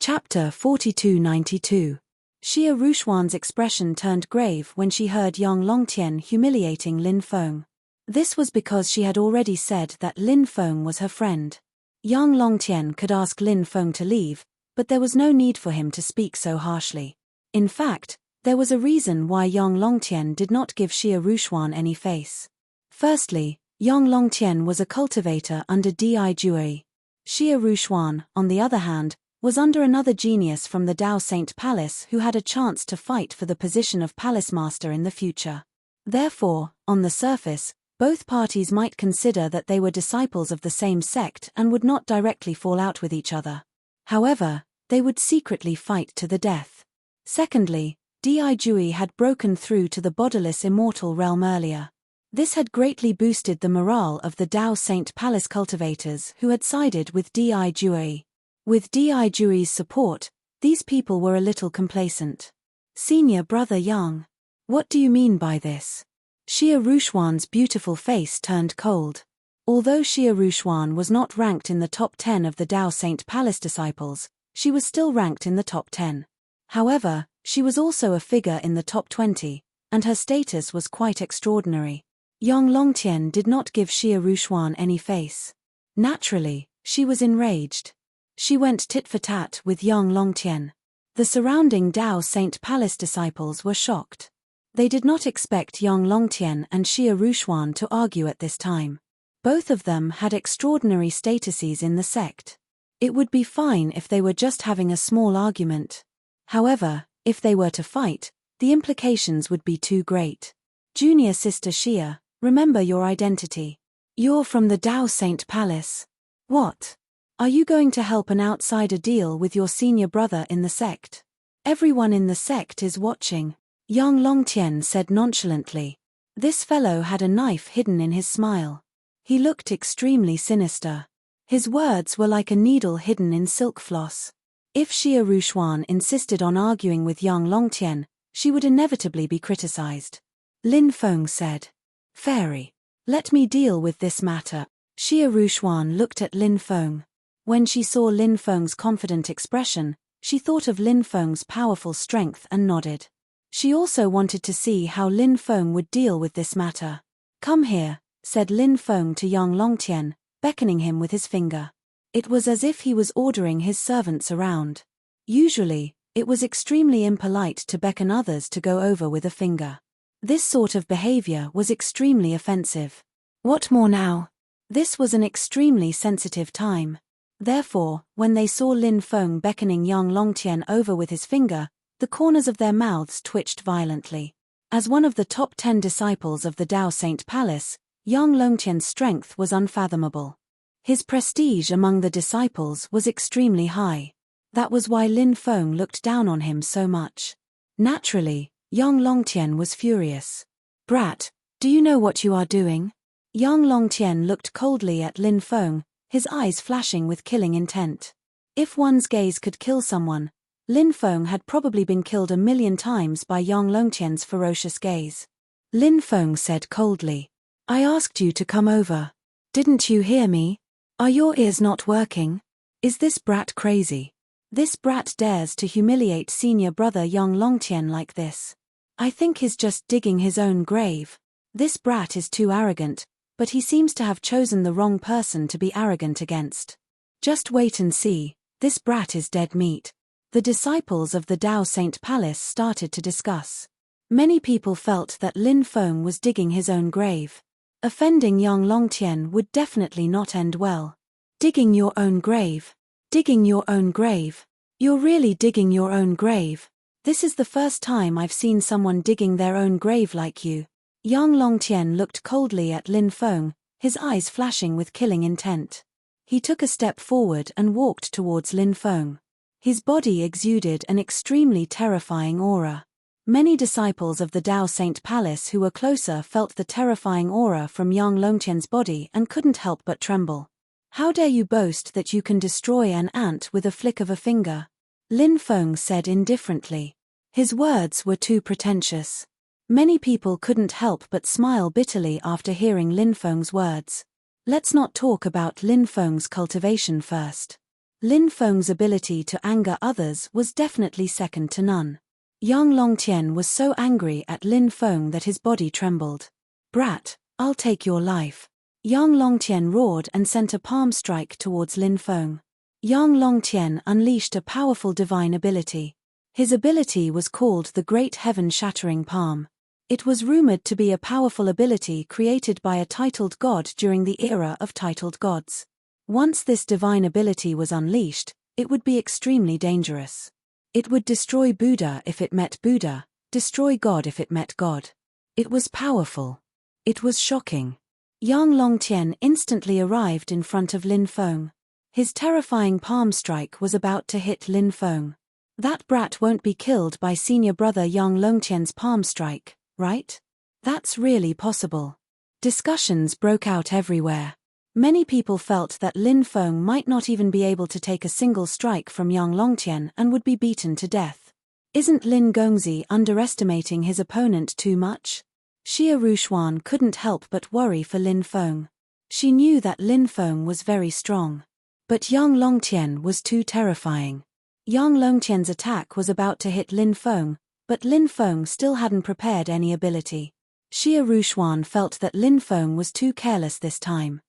Chapter 4292. Xia Rushuan's expression turned grave when she heard Yang Longtian humiliating Lin Feng. This was because she had already said that Lin Feng was her friend. Yang Longtian could ask Lin Feng to leave, but there was no need for him to speak so harshly. In fact, there was a reason why Yang Longtian did not give Xia Rushuan any face. Firstly, Yang Longtian was a cultivator under Di Jue. Xia Rushuan, on the other hand, was under another genius from the Dao Saint Palace who had a chance to fight for the position of Palace Master in the future. Therefore, on the surface, both parties might consider that they were disciples of the same sect and would not directly fall out with each other. However, they would secretly fight to the death. Secondly, Di Jue had broken through to the bodiless immortal realm earlier. This had greatly boosted the morale of the Dao Saint Palace cultivators who had sided with Di Jue. With Di Jue's support, these people were a little complacent. Senior brother Yang. What do you mean by this? Xia Rushuan's beautiful face turned cold. Although Xia Rushuan was not ranked in the top 10 of the Dao Saint Palace disciples, she was still ranked in the top 10. However, she was also a figure in the top 20, and her status was quite extraordinary. Yang Longtian did not give Xia Rushuan any face. Naturally, she was enraged. She went tit-for-tat with Yang Longtian. The surrounding Dao Saint Palace disciples were shocked. They did not expect Yang Longtian and Xia Rushuan to argue at this time. Both of them had extraordinary statuses in the sect. It would be fine if they were just having a small argument. However, if they were to fight, the implications would be too great. Junior sister Xia, remember your identity. You're from the Dao Saint Palace. What? Are you going to help an outsider deal with your senior brother in the sect? Everyone in the sect is watching, Yang Longtian said nonchalantly. This fellow had a knife hidden in his smile. He looked extremely sinister. His words were like a needle hidden in silk floss. If Xia Rushuan insisted on arguing with Yang Longtian, she would inevitably be criticized. Lin Feng said. Fairy. Let me deal with this matter. Xia Rushuan looked at Lin Feng. When she saw Lin Feng's confident expression, she thought of Lin Feng's powerful strength and nodded. She also wanted to see how Lin Feng would deal with this matter. Come here, said Lin Feng to Yang Longtian, beckoning him with his finger. It was as if he was ordering his servants around. Usually, it was extremely impolite to beckon others to go over with a finger. This sort of behavior was extremely offensive. What more now? This was an extremely sensitive time. Therefore, when they saw Lin Feng beckoning Yang Longtian over with his finger, the corners of their mouths twitched violently. As one of the top 10 disciples of the Dao Saint Palace, Yang Longtian's strength was unfathomable. His prestige among the disciples was extremely high. That was why Lin Feng looked down on him so much. Naturally, Yang Longtian was furious. Brat, do you know what you are doing? Yang Longtian looked coldly at Lin Feng, his eyes flashing with killing intent. If one's gaze could kill someone, Lin Feng had probably been killed 1,000,000 times by Yang Longtian's ferocious gaze. Lin Feng said coldly. I asked you to come over. Didn't you hear me? Are your ears not working? Is this brat crazy? This brat dares to humiliate senior brother Yang Longtian like this. I think he's just digging his own grave. This brat is too arrogant, but he seems to have chosen the wrong person to be arrogant against. Just wait and see, this brat is dead meat. The disciples of the Dao Saint Palace started to discuss. Many people felt that Lin Feng was digging his own grave. Offending Yang Longtian would definitely not end well. Digging your own grave. Digging your own grave. You're really digging your own grave. This is the first time I've seen someone digging their own grave like you. Yang Longtian looked coldly at Lin Feng, his eyes flashing with killing intent. He took a step forward and walked towards Lin Feng. His body exuded an extremely terrifying aura. Many disciples of the Dao Saint Palace who were closer felt the terrifying aura from Yang Longtian's body and couldn't help but tremble. How dare you boast that you can destroy an ant with a flick of a finger? Lin Feng said indifferently. His words were too pretentious. Many people couldn't help but smile bitterly after hearing Lin Feng's words. Let's not talk about Lin Feng's cultivation first. Lin Feng's ability to anger others was definitely second to none. Yang Longtian was so angry at Lin Feng that his body trembled. "Brat, I'll take your life." Yang Longtian roared and sent a palm strike towards Lin Feng. Yang Longtian unleashed a powerful divine ability. His ability was called the Great Heaven-Shattering Palm. It was rumored to be a powerful ability created by a titled god during the era of titled gods. Once this divine ability was unleashed, it would be extremely dangerous. It would destroy Buddha if it met Buddha, destroy God if it met God. It was powerful. It was shocking. Yang Longtian instantly arrived in front of Lin Feng. His terrifying palm strike was about to hit Lin Feng. "That brat won't be killed by senior brother Yang Longtian's palm strike, right? That's really possible." Discussions broke out everywhere. Many people felt that Lin Feng might not even be able to take a single strike from Yang Longtian and would be beaten to death. Isn't Lin Gongzi underestimating his opponent too much? Xia Rushuan couldn't help but worry for Lin Feng. She knew that Lin Feng was very strong. But Yang Longtian was too terrifying. Yang Longtian's attack was about to hit Lin Feng, but Lin Feng still hadn't prepared any ability. Xia Rushuan felt that Lin Feng was too careless this time.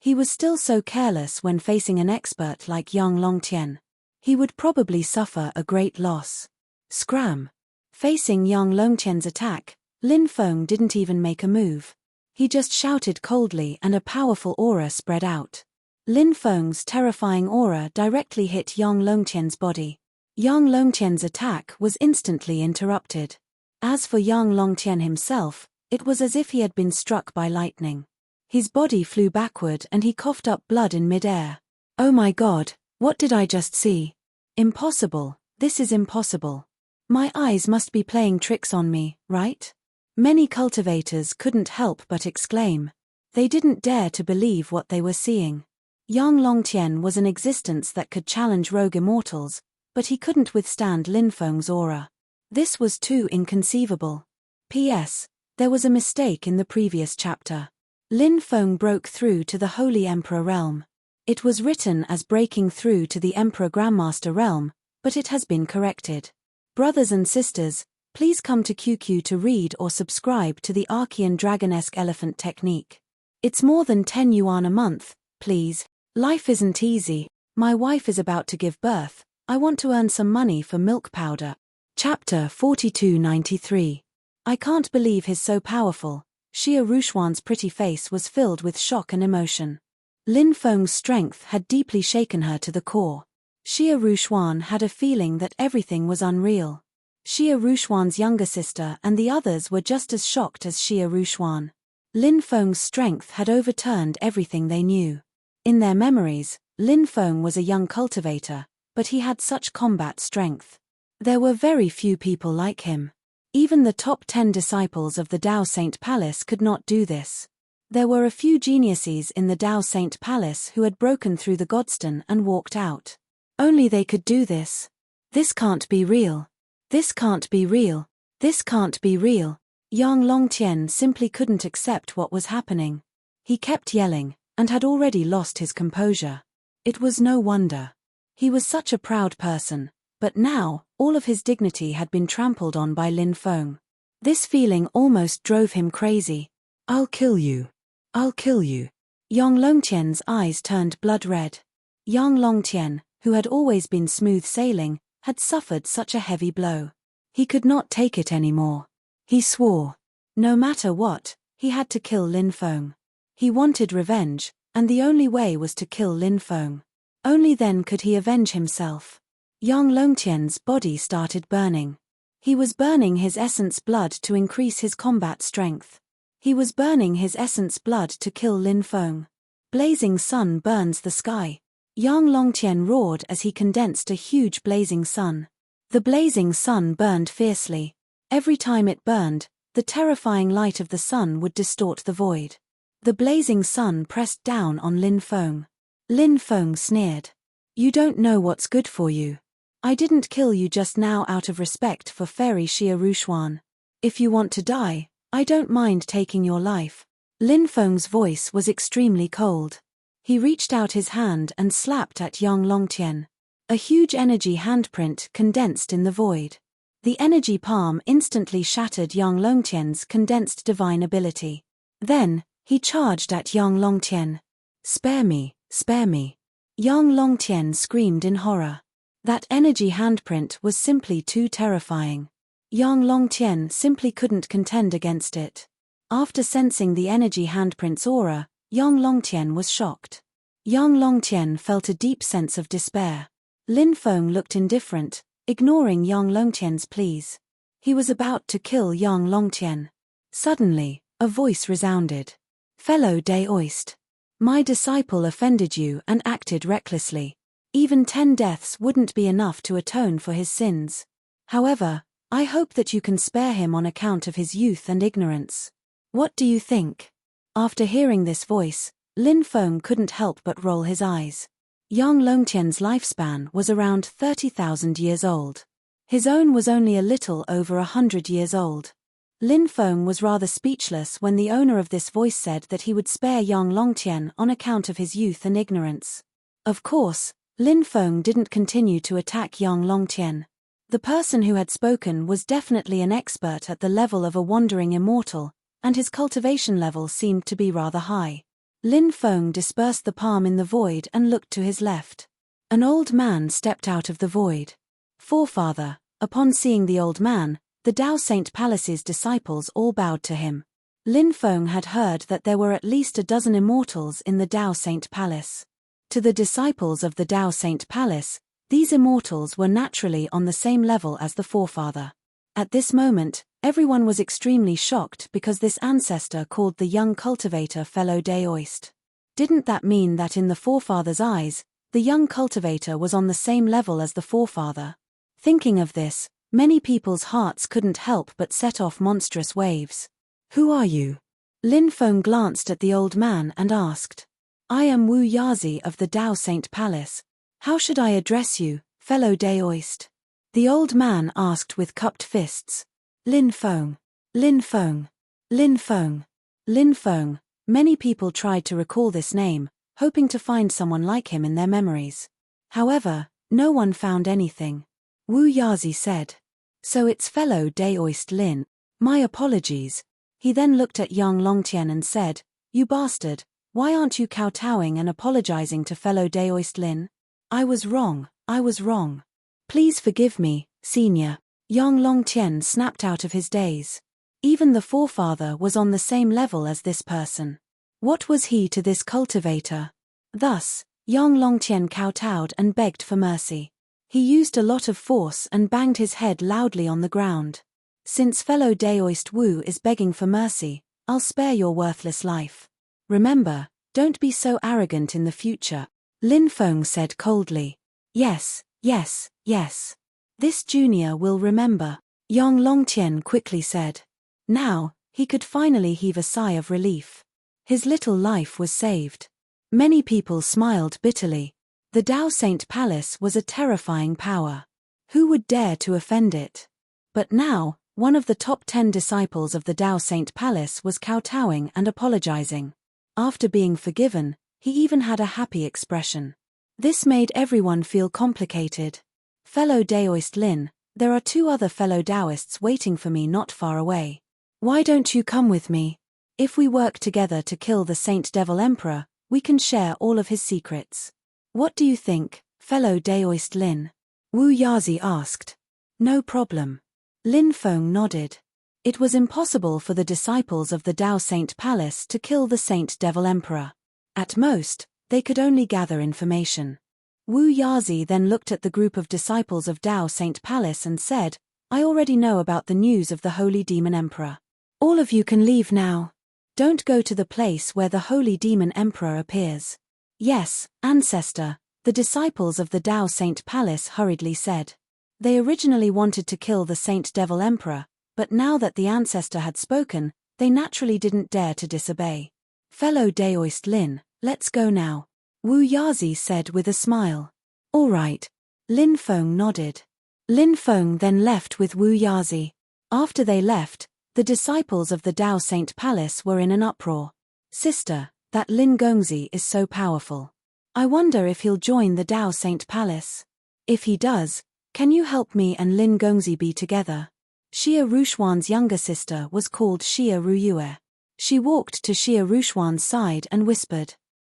He was still so careless when facing an expert like Yang Longtian. He would probably suffer a great loss. Scram! Facing Yang Longtian's attack, Lin Feng didn't even make a move. He just shouted coldly and a powerful aura spread out. Lin Feng's terrifying aura directly hit Yang Longtian's body. Yang Longtian's attack was instantly interrupted. As for Yang Longtian himself, it was as if he had been struck by lightning. His body flew backward and he coughed up blood in mid-air. "Oh my God, what did I just see? Impossible, this is impossible. My eyes must be playing tricks on me, right?" Many cultivators couldn't help but exclaim. They didn't dare to believe what they were seeing. Yang Longtian was an existence that could challenge rogue immortals, but he couldn't withstand Lin Feng's aura. This was too inconceivable. P.S. There was a mistake in the previous chapter. Lin Feng broke through to the Holy Emperor realm. It was written as breaking through to the Emperor Grandmaster realm, but it has been corrected. Brothers and sisters, please come to QQ to read or subscribe to the Archean Dragonesque Elephant Technique. It's more than 10 yuan a month, please. Life isn't easy. My wife is about to give birth. I want to earn some money for milk powder. Chapter 4293. I can't believe he's so powerful. Xia Rushuan's pretty face was filled with shock and emotion. Lin Feng's strength had deeply shaken her to the core. Xia Rushuan had a feeling that everything was unreal. Xia Rushuan's younger sister and the others were just as shocked as Xia Rushuan. Lin Feng's strength had overturned everything they knew. In their memories, Lin Feng was a young cultivator, but he had such combat strength. There were very few people like him. Even the top 10 disciples of the Tao Saint Palace could not do this. There were a few geniuses in the Tao Saint Palace who had broken through the Godstone and walked out. Only they could do this. This can't be real. This can't be real. This can't be real. Yang Longtian simply couldn't accept what was happening. He kept yelling, and had already lost his composure. It was no wonder. He was such a proud person, but now, all of his dignity had been trampled on by Lin Feng. This feeling almost drove him crazy. "I'll kill you. I'll kill you." Yang Longtian's eyes turned blood red. Yang Longtian, who had always been smooth sailing, had suffered such a heavy blow. He could not take it anymore. He swore. No matter what, he had to kill Lin Feng. He wanted revenge, and the only way was to kill Lin Feng. Only then could he avenge himself. Yang Longtian's body started burning. He was burning his essence blood to increase his combat strength. He was burning his essence blood to kill Lin Feng. Blazing sun burns the sky. Yang Longtian roared as he condensed a huge blazing sun. The blazing sun burned fiercely. Every time it burned, the terrifying light of the sun would distort the void. The blazing sun pressed down on Lin Feng. Lin Feng sneered. "You don't know what's good for you. I didn't kill you just now out of respect for Fairy Xia Rushuan. If you want to die, I don't mind taking your life." Lin Feng's voice was extremely cold. He reached out his hand and slapped at Yang Longtian. A huge energy handprint condensed in the void. The energy palm instantly shattered Yang Longtian's condensed divine ability. Then, he charged at Yang Longtian. "Spare me, spare me." Yang Longtian screamed in horror. That energy handprint was simply too terrifying. Yang Longtian simply couldn't contend against it. After sensing the energy handprint's aura, Yang Longtian was shocked. Yang Longtian felt a deep sense of despair. Lin Feng looked indifferent, ignoring Yang Longtian's pleas. He was about to kill Yang Longtian. Suddenly, a voice resounded. "Fellow Daoist. My disciple offended you and acted recklessly. Even 10 deaths wouldn't be enough to atone for his sins. However, I hope that you can spare him on account of his youth and ignorance. What do you think?" After hearing this voice, Lin Feng couldn't help but roll his eyes. Yang Longtian's lifespan was around 30,000 years old. His own was only a little over 100 years old. Lin Feng was rather speechless when the owner of this voice said that he would spare Yang Longtian on account of his youth and ignorance. Of course, Lin Feng didn't continue to attack Yang Longtian. The person who had spoken was definitely an expert at the level of a wandering immortal, and his cultivation level seemed to be rather high. Lin Feng dispersed the palm in the void and looked to his left. An old man stepped out of the void. "Forefather." Upon seeing the old man, the Dao Saint Palace's disciples all bowed to him. Lin Feng had heard that there were at least a dozen immortals in the Dao Saint Palace. To the disciples of the Dao Saint Palace, these immortals were naturally on the same level as the forefather. At this moment, everyone was extremely shocked because this ancestor called the young cultivator fellow Daoist. Didn't that mean that in the forefather's eyes, the young cultivator was on the same level as the forefather? Thinking of this, many people's hearts couldn't help but set off monstrous waves. "Who are you?" Lin Feng glanced at the old man and asked. "I am Wu Yazi of the Dao Saint Palace. How should I address you, fellow Daoist?" The old man asked with cupped fists. "Lin Feng. Lin Feng. Lin Feng. Lin Feng." Many people tried to recall this name, hoping to find someone like him in their memories. However, no one found anything. Wu Yazi said. "So it's fellow Daoist Lin. My apologies." He then looked at Yang Longtian and said, "You bastard, why aren't you kowtowing and apologizing to fellow Daoist Lin? I was wrong, I was wrong. Please forgive me, senior." Yang Longtian snapped out of his daze. Even the forefather was on the same level as this person. What was he to this cultivator? Thus, Yang Longtian kowtowed and begged for mercy. He used a lot of force and banged his head loudly on the ground. "Since fellow Daoist Wu is begging for mercy, I'll spare your worthless life. Remember, don't be so arrogant in the future," Lin Feng said coldly. "Yes, yes, yes. This junior will remember," Yang Longtian quickly said. Now, he could finally heave a sigh of relief. His little life was saved. Many people smiled bitterly. The Dao Saint Palace was a terrifying power. Who would dare to offend it? But now, one of the top 10 disciples of the Dao Saint Palace was kowtowing and apologizing. After being forgiven, he even had a happy expression. This made everyone feel complicated. "Fellow Daoist Lin, there are 2 other fellow Daoists waiting for me not far away. Why don't you come with me? If we work together to kill the Saint Devil Emperor, we can share all of his secrets. What do you think, fellow Daoist Lin?" Wu Yazi asked. "No problem." Lin Feng nodded. It was impossible for the disciples of the Dao Saint Palace to kill the Saint Devil Emperor. At most, they could only gather information. Wu Yazi then looked at the group of disciples of Dao Saint Palace and said, "I already know about the news of the Holy Demon Emperor. All of you can leave now. Don't go to the place where the Holy Demon Emperor appears." "Yes, Ancestor," the disciples of the Dao Saint Palace hurriedly said. They originally wanted to kill the Saint Devil Emperor, but now that the Ancestor had spoken, they naturally didn't dare to disobey. "Fellow Daoist Lin, let's go now," Wu Yazi said with a smile. "All right." Lin Feng nodded. Lin Feng then left with Wu Yazi. After they left, the disciples of the Dao Saint Palace were in an uproar. "Sister, That Lin Gongzi is so powerful. I wonder if he'll join the Dao Saint Palace. If he does, can you help me and Lin Gongzi be together? Xia Rushuan's younger sister was called Xia Ruyue. She walked to Xia Rushuan's side and whispered.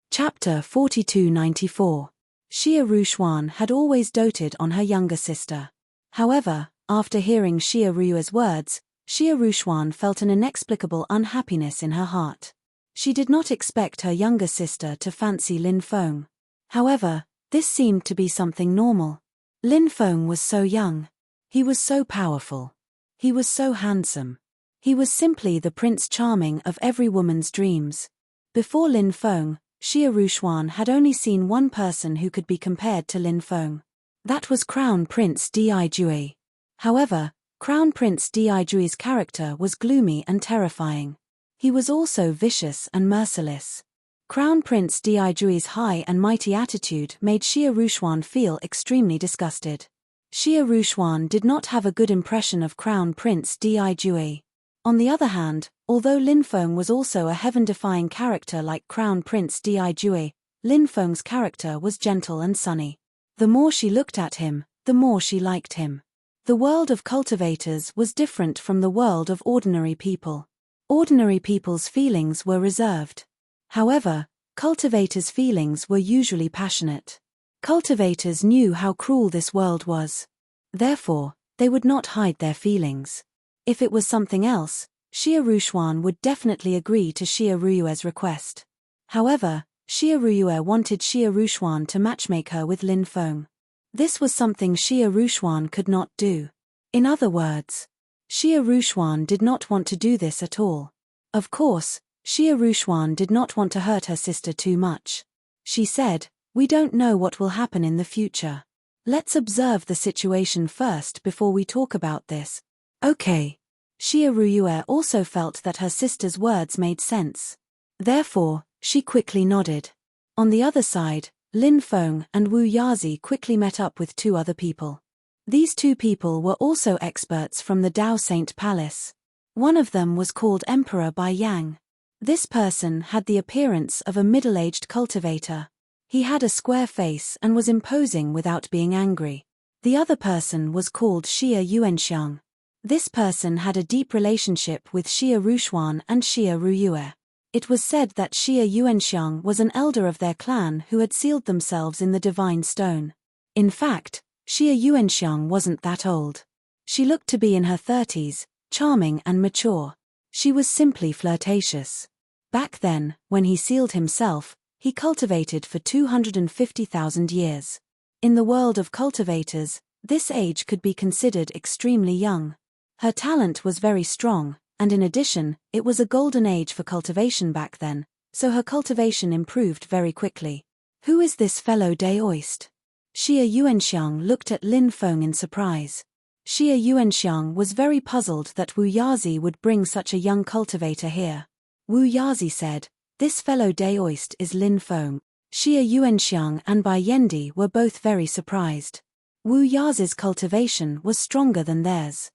Chapter 4294. Xia Rushuan had always doted on her younger sister. However, after hearing Xia Ruyue's words, Xia Rushuan felt an inexplicable unhappiness in her heart. She did not expect her younger sister to fancy Lin Feng. However, this seemed to be something normal. Lin Feng was so young. He was so powerful. He was so handsome. He was simply the Prince Charming of every woman's dreams. Before Lin Feng, Xia Rushuan had only seen one person who could be compared to Lin Feng. That was Crown Prince Di Jue. However, Crown Prince Di Jue's character was gloomy and terrifying. He was also vicious and merciless. Crown Prince Di Jue's high and mighty attitude made Xia Rushuan feel extremely disgusted. Xia Rushuan did not have a good impression of Crown Prince Di Jue. On the other hand, although Lin Feng was also a heaven-defying character like Crown Prince Di Jue, Lin Feng's character was gentle and sunny. The more she looked at him, the more she liked him. The world of cultivators was different from the world of ordinary people. Ordinary people's feelings were reserved. However, cultivators' feelings were usually passionate. Cultivators knew how cruel this world was. Therefore, they would not hide their feelings. If it was something else, Xia Rushuan would definitely agree to Xia Ruyue's request. However, Xia Ruyue wanted Xia Rushuan to matchmake her with Lin Feng. This was something Xia Rushuan could not do. In other words, Xia Rushuan did not want to do this at all. Of course, Xia Rushuan did not want to hurt her sister too much. She said, "We don't know what will happen in the future. Let's observe the situation first before we talk about this." Okay. Xia Ruyue also felt that her sister's words made sense. Therefore, she quickly nodded. On the other side, Lin Feng and Wu Yazi quickly met up with two other people. These two people were also experts from the Dao Saint Palace. One of them was called Emperor Bai Yang. This person had the appearance of a middle-aged cultivator. He had a square face and was imposing without being angry. The other person was called Xia Yuanxiang. This person had a deep relationship with Xia Rushuan and Xia Ruyue. It was said that Xia Yuanxiang was an elder of their clan who had sealed themselves in the divine stone. In fact, Xia Yuanxiang wasn't that old. She looked to be in her 30s, charming and mature. She was simply flirtatious. Back then, when he sealed himself, he cultivated for 250,000 years. In the world of cultivators, this age could be considered extremely young. Her talent was very strong, and in addition, it was a golden age for cultivation back then, so her cultivation improved very quickly. Who is this fellow Daoist? Xia Yuanxiang looked at Lin Feng in surprise. Xia Yuanxiang was very puzzled that Wu Yazi would bring such a young cultivator here. Wu Yazi said, "This fellow Daoist is Lin Feng." Xia Yuanxiang and Bai Yendi were both very surprised. Wu Yazi's cultivation was stronger than theirs.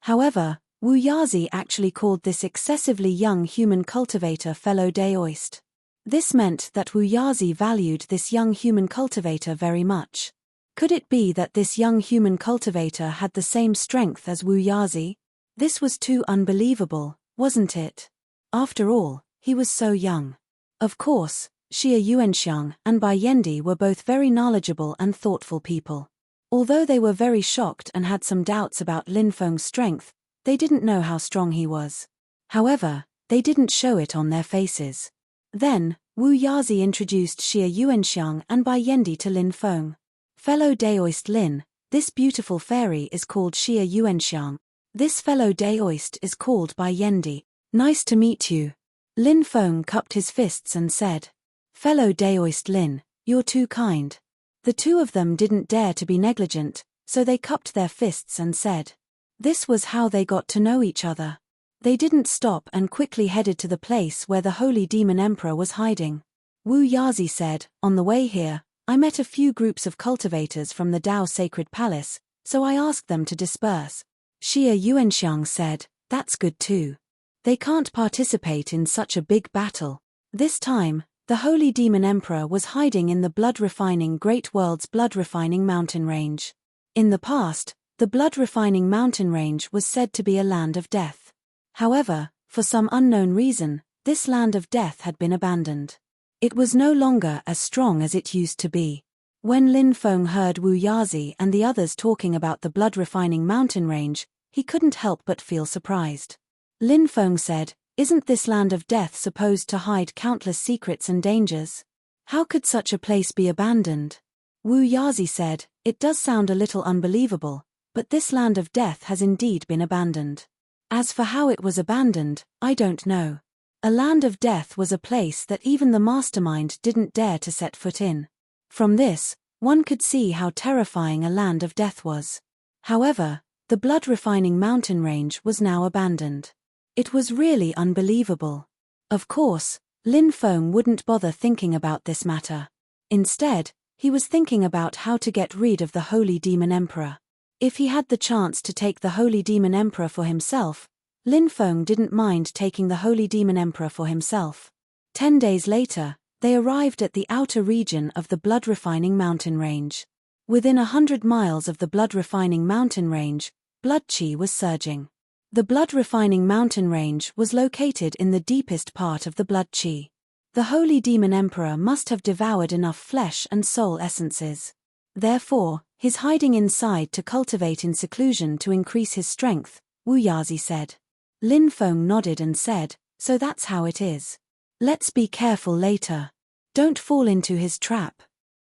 However, Wu Yazi actually called this excessively young human cultivator fellow Daoist. This meant that Wu Yazi valued this young human cultivator very much. Could it be that this young human cultivator had the same strength as Wu Yazi? This was too unbelievable, wasn't it? After all, he was so young. Of course, Xia Yuanxiang and Bai Yendi were both very knowledgeable and thoughtful people. Although they were very shocked and had some doubts about Lin Feng's strength, they didn't know how strong he was. However, they didn't show it on their faces. Then, Wu Yazi introduced Xia Yuanxiang and Bai Yendi to Lin Feng. "Fellow Daoist Lin, this beautiful fairy is called Xia Yuanxiang. This fellow Daoist is called Bai Yendi. Nice to meet you." Lin Feng cupped his fists and said, "Fellow Daoist Lin, you're too kind." The two of them didn't dare to be negligent, so they cupped their fists and said. This was how they got to know each other. They didn't stop and quickly headed to the place where the Holy Demon Emperor was hiding. Wu Yazi said, "On the way here, I met a few groups of cultivators from the Dao Sacred Palace, so I asked them to disperse." Xia Yuanxiang said, "That's good too. They can't participate in such a big battle. This time, the Holy Demon Emperor was hiding in the blood-refining Great World's blood-refining mountain range. In the past, the blood-refining mountain range was said to be a land of death. However, for some unknown reason, this land of death had been abandoned. It was no longer as strong as it used to be. When Lin Feng heard Wu Yazi and the others talking about the blood-refining mountain range, he couldn't help but feel surprised. Lin Feng said, "Isn't this land of death supposed to hide countless secrets and dangers? How could such a place be abandoned?" Wu Yazi said, "It does sound a little unbelievable, but this land of death has indeed been abandoned. As for how it was abandoned, I don't know. A land of death was a place that even the mastermind didn't dare to set foot in. From this, one could see how terrifying a land of death was. However, the blood-refining mountain range was now abandoned. It was really unbelievable." Of course, Lin Feng wouldn't bother thinking about this matter. Instead, he was thinking about how to get rid of the Holy Demon Emperor. If he had the chance to take the Holy Demon Emperor for himself, Lin Feng didn't mind taking the Holy Demon Emperor for himself. 10 days later, they arrived at the outer region of the blood-refining mountain range. Within 100 miles of the blood-refining mountain range, blood qi was surging. The blood-refining mountain range was located in the deepest part of the blood qi. The Holy Demon Emperor must have devoured enough flesh and soul essences. Therefore, he's hiding inside to cultivate in seclusion to increase his strength, Wu Yazi said. Lin Feng nodded and said, "So that's how it is. Let's be careful later. Don't fall into his trap."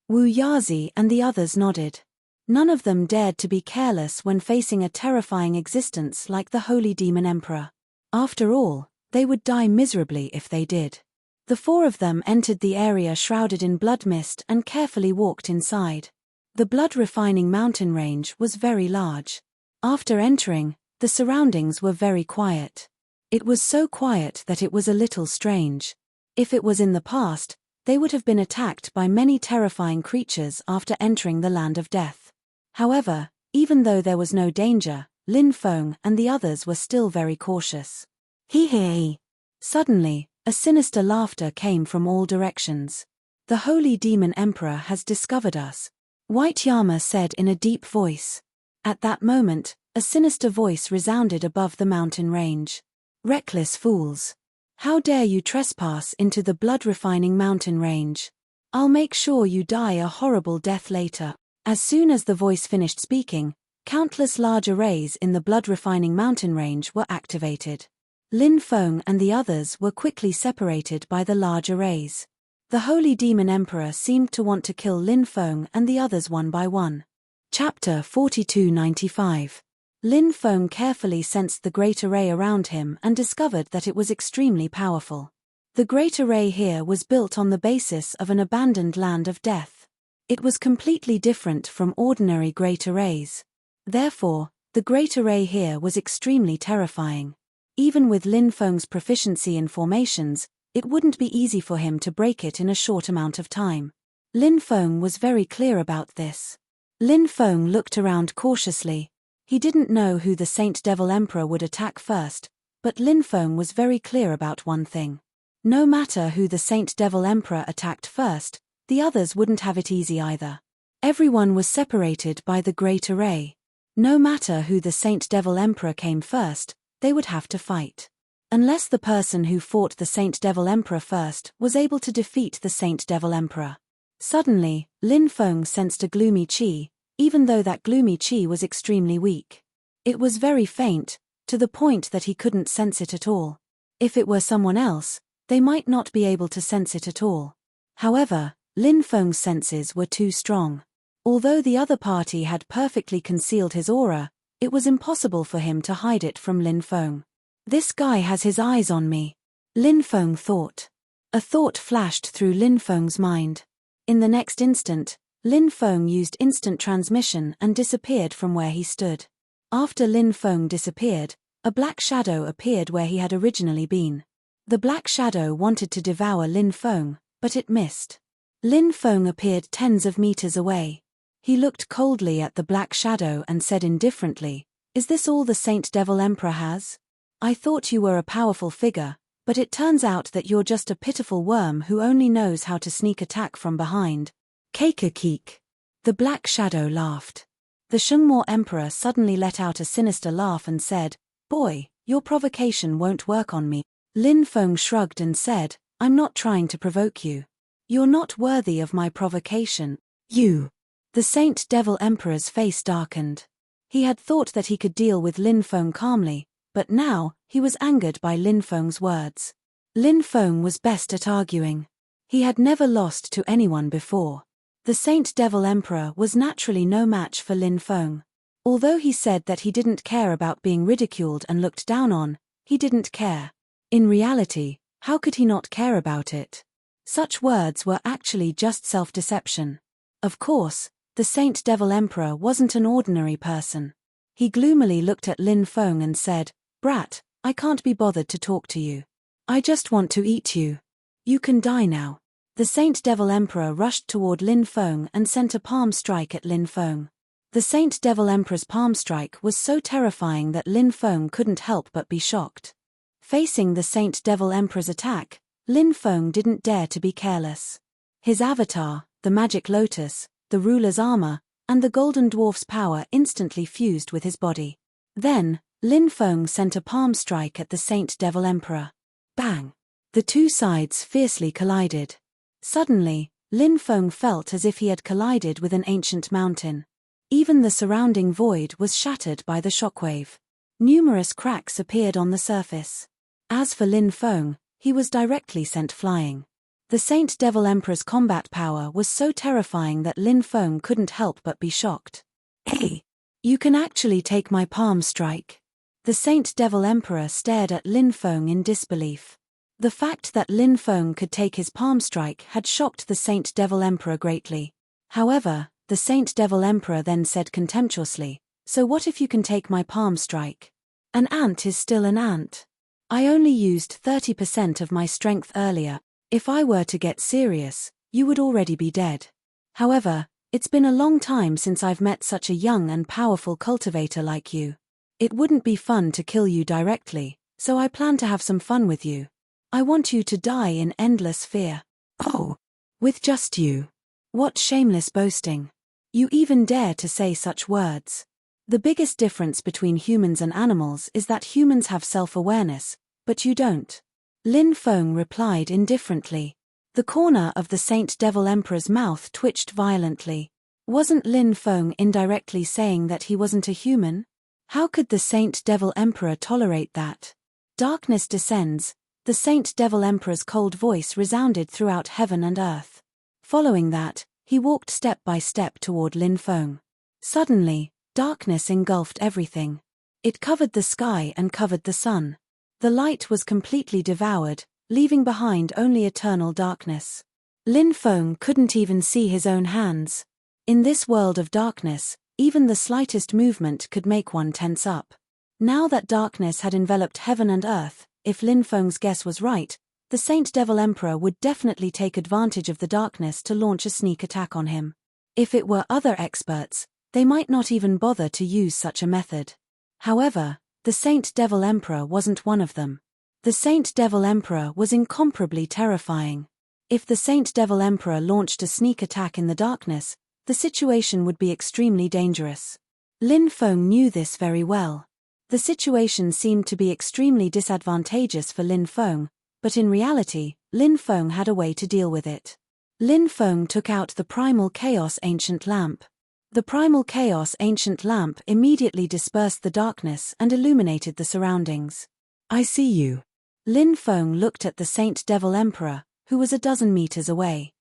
Wu Yazi and the others nodded. None of them dared to be careless when facing a terrifying existence like the Holy Demon Emperor. After all, they would die miserably if they did. The 4 of them entered the area shrouded in blood mist and carefully walked inside. The blood-refining mountain range was very large. After entering, the surroundings were very quiet. It was so quiet that it was a little strange. If it was in the past, they would have been attacked by many terrifying creatures after entering the land of death. However, even though there was no danger, Lin Feng and the others were still very cautious. Hee hee. Suddenly, a sinister laughter came from all directions. "The Holy Demon Emperor has discovered us," White Yama said in a deep voice. At that moment, a sinister voice resounded above the mountain range. "Reckless fools! How dare you trespass into the blood-refining mountain range? I'll make sure you die a horrible death later." As soon as the voice finished speaking, countless large arrays in the blood-refining mountain range were activated. Lin Feng and the others were quickly separated by the large arrays. The Holy Demon Emperor seemed to want to kill Lin Feng and the others one by one. Chapter 4295. Lin Feng carefully sensed the great array around him and discovered that it was extremely powerful. The great array here was built on the basis of an abandoned land of death. It was completely different from ordinary great arrays. Therefore, the great array here was extremely terrifying. Even with Lin Feng's proficiency in formations, it wouldn't be easy for him to break it in a short amount of time. Lin Feng was very clear about this. Lin Feng looked around cautiously. He didn't know who the Saint Devil Emperor would attack first, but Lin Feng was very clear about one thing. No matter who the Saint Devil Emperor attacked first, the others wouldn't have it easy either. Everyone was separated by the great array. No matter who the Saint Devil Emperor came first, they would have to fight. Unless the person who fought the Saint Devil Emperor first was able to defeat the Saint Devil Emperor. Suddenly, Lin Feng sensed a gloomy qi, even though that gloomy qi was extremely weak. It was very faint, to the point that he couldn't sense it at all. If it were someone else, they might not be able to sense it at all. However, Lin Feng's senses were too strong. Although the other party had perfectly concealed his aura, it was impossible for him to hide it from Lin Feng. "This guy has his eyes on me," Lin Feng thought. A thought flashed through Lin Feng's mind. In the next instant, Lin Feng used instant transmission and disappeared from where he stood. After Lin Feng disappeared, a black shadow appeared where he had originally been. The black shadow wanted to devour Lin Feng, but it missed. Lin Feng appeared tens of meters away. He looked coldly at the black shadow and said indifferently, "Is this all the Saint Devil Emperor has? I thought you were a powerful figure, But it turns out that you're just a pitiful worm who only knows how to sneak attack from behind. Keik. The Black Shadow laughed. The Shengmo Emperor suddenly let out a sinister laugh and said, "Boy, your provocation won't work on me." Lin Feng shrugged and said, "I'm not trying to provoke you. You're not worthy of my provocation. You." The Saint Devil Emperor's face darkened. He had thought that he could deal with Lin Feng calmly, but now, he was angered by Lin Feng's words. Lin Feng was best at arguing. He had never lost to anyone before. The Saint Devil Emperor was naturally no match for Lin Feng. Although he said that he didn't care about being ridiculed and looked down on, he didn't care. In reality, how could he not care about it? Such words were actually just self-deception. Of course, the Saint Devil Emperor wasn't an ordinary person. He gloomily looked at Lin Feng and said, "Brat, I can't be bothered to talk to you. I just want to eat you. You can die now." The Saint Devil Emperor rushed toward Lin Feng and sent a palm strike at Lin Feng. The Saint Devil Emperor's palm strike was so terrifying that Lin Feng couldn't help but be shocked. Facing the Saint Devil Emperor's attack, Lin Feng didn't dare to be careless. His avatar, the Magic Lotus, the ruler's armor, and the Golden Dwarf's power instantly fused with his body. Then, Lin Feng sent a palm strike at the Saint Devil Emperor. Bang! The two sides fiercely collided. Suddenly, Lin Feng felt as if he had collided with an ancient mountain. Even the surrounding void was shattered by the shockwave. Numerous cracks appeared on the surface. As for Lin Feng, he was directly sent flying. The Saint Devil Emperor's combat power was so terrifying that Lin Feng couldn't help but be shocked. "Hey! You can actually take my palm strike." The Saint Devil Emperor stared at Lin Feng in disbelief. The fact that Lin Feng could take his palm strike had shocked the Saint Devil Emperor greatly. However, the Saint Devil Emperor then said contemptuously, "So what if you can take my palm strike? An ant is still an ant. I only used 30% of my strength earlier. If I were to get serious, you would already be dead. However, it's been a long time since I've met such a young and powerful cultivator like you. It wouldn't be fun to kill you directly, so I plan to have some fun with you. I want you to die in endless fear." "Oh, with just you? What shameless boasting. You even dare to say such words." The biggest difference between humans and animals is that humans have self-awareness, but you don't. Lin Feng replied indifferently. The corner of the Saint Devil Emperor's mouth twitched violently. Wasn't Lin Feng indirectly saying that he wasn't a human? How could the Saint Devil Emperor tolerate that? Darkness descends. The Saint Devil Emperor's cold voice resounded throughout heaven and earth. Following that, he walked step by step toward Lin Feng. Suddenly, darkness engulfed everything. It covered the sky and covered the sun. The light was completely devoured, leaving behind only eternal darkness. Lin Feng couldn't even see his own hands. In this world of darkness, even the slightest movement could make one tense up. Now that darkness had enveloped heaven and earth, if Lin Feng's guess was right, the Saint Devil Emperor would definitely take advantage of the darkness to launch a sneak attack on him. If it were other experts, they might not even bother to use such a method. However, the Saint Devil Emperor wasn't one of them. The Saint Devil Emperor was incomparably terrifying. If the Saint Devil Emperor launched a sneak attack in the darkness, the situation would be extremely dangerous. Lin Feng knew this very well. The situation seemed to be extremely disadvantageous for Lin Feng, but in reality, Lin Feng had a way to deal with it. Lin Feng took out the Primal Chaos Ancient Lamp. The Primal Chaos Ancient Lamp immediately dispersed the darkness and illuminated the surroundings. "I see you." Lin Feng looked at the Saint Devil Emperor, who was a dozen meters away.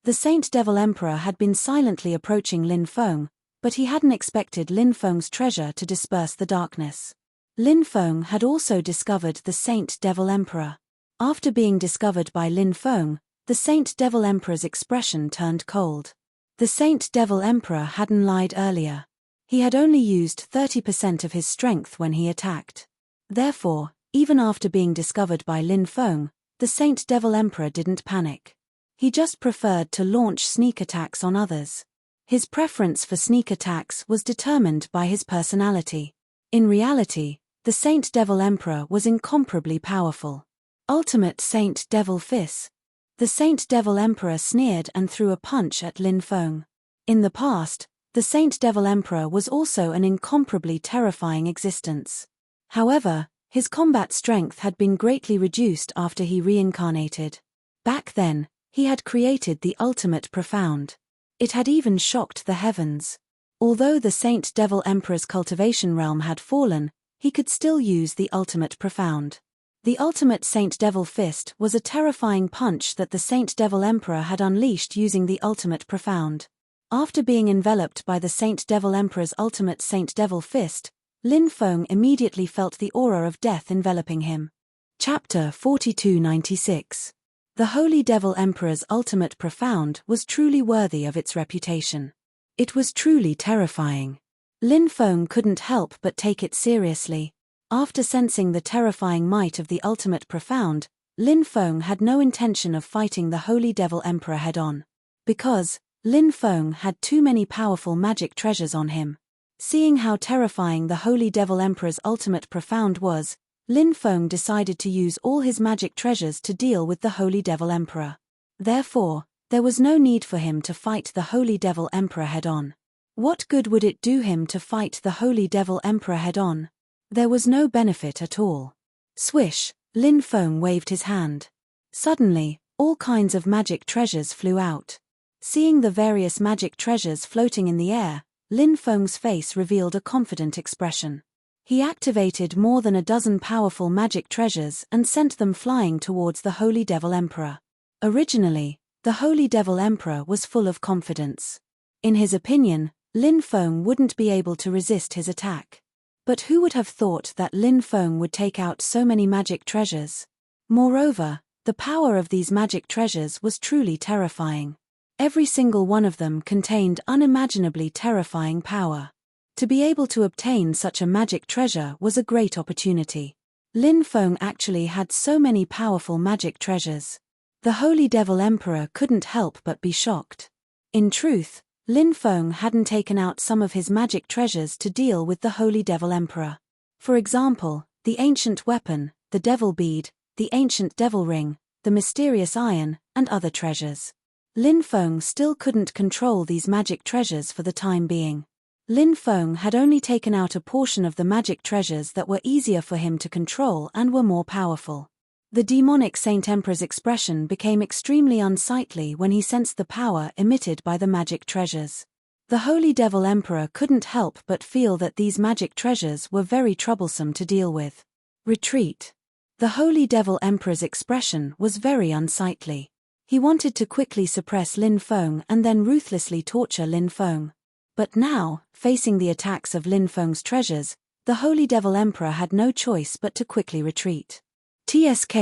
The Saint Devil Emperor had been silently approaching Lin Feng, but he hadn't expected Lin Feng's treasure to disperse the darkness. Lin Feng had also discovered the Saint Devil Emperor. After being discovered by Lin Feng, the Saint Devil Emperor's expression turned cold. The Saint Devil Emperor hadn't lied earlier. He had only used 30% of his strength when he attacked. Therefore, even after being discovered by Lin Feng, the Saint Devil Emperor didn't panic. He just preferred to launch sneak attacks on others. His preference for sneak attacks was determined by his personality. In reality, the Saint Devil Emperor was incomparably powerful. Ultimate Saint Devil Fist. The Saint Devil Emperor sneered and threw a punch at Lin Feng. In the past, the Saint Devil Emperor was also an incomparably terrifying existence. However, his combat strength had been greatly reduced after he reincarnated. Back then, he had created the ultimate profound. It had even shocked the heavens. Although the Saint Devil Emperor's cultivation realm had fallen, he could still use the ultimate profound. The ultimate Saint Devil Fist was a terrifying punch that the Saint Devil Emperor had unleashed using the ultimate profound. After being enveloped by the Saint Devil Emperor's ultimate Saint Devil Fist, Lin Feng immediately felt the aura of death enveloping him. Chapter 4296. The Holy Devil Emperor's ultimate profound was truly worthy of its reputation. It was truly terrifying. Lin Feng couldn't help but take it seriously. After sensing the terrifying might of the ultimate profound, Lin Feng had no intention of fighting the Holy Devil Emperor head-on. Because Lin Feng had too many powerful magic treasures on him. Seeing how terrifying the Holy Devil Emperor's ultimate profound was, Lin Feng decided to use all his magic treasures to deal with the Holy Devil Emperor. Therefore, there was no need for him to fight the Holy Devil Emperor head-on. What good would it do him to fight the Holy Devil Emperor head-on? There was no benefit at all. Swish, Lin Feng waved his hand. Suddenly, all kinds of magic treasures flew out. Seeing the various magic treasures floating in the air, Lin Feng's face revealed a confident expression. He activated more than a dozen powerful magic treasures and sent them flying towards the Holy Devil Emperor. Originally, the Holy Devil Emperor was full of confidence. In his opinion, Lin Feng wouldn't be able to resist his attack. But who would have thought that Lin Feng would take out so many magic treasures? Moreover, the power of these magic treasures was truly terrifying. Every single one of them contained unimaginably terrifying power. To be able to obtain such a magic treasure was a great opportunity. Lin Feng actually had so many powerful magic treasures. The Holy Devil Emperor couldn't help but be shocked. In truth, Lin Feng hadn't taken out some of his magic treasures to deal with the Holy Devil Emperor. For example, the ancient weapon, the devil bead, the ancient devil ring, the mysterious iron, and other treasures. Lin Feng still couldn't control these magic treasures for the time being. Lin Feng had only taken out a portion of the magic treasures that were easier for him to control and were more powerful. The demonic Saint Emperor's expression became extremely unsightly when he sensed the power emitted by the magic treasures. The Holy Devil Emperor couldn't help but feel that these magic treasures were very troublesome to deal with. Retreat. The Holy Devil Emperor's expression was very unsightly. He wanted to quickly suppress Lin Feng and then ruthlessly torture Lin Feng. But now, facing the attacks of Lin Feng's treasures, the Holy Devil Emperor had no choice but to quickly retreat. TSK.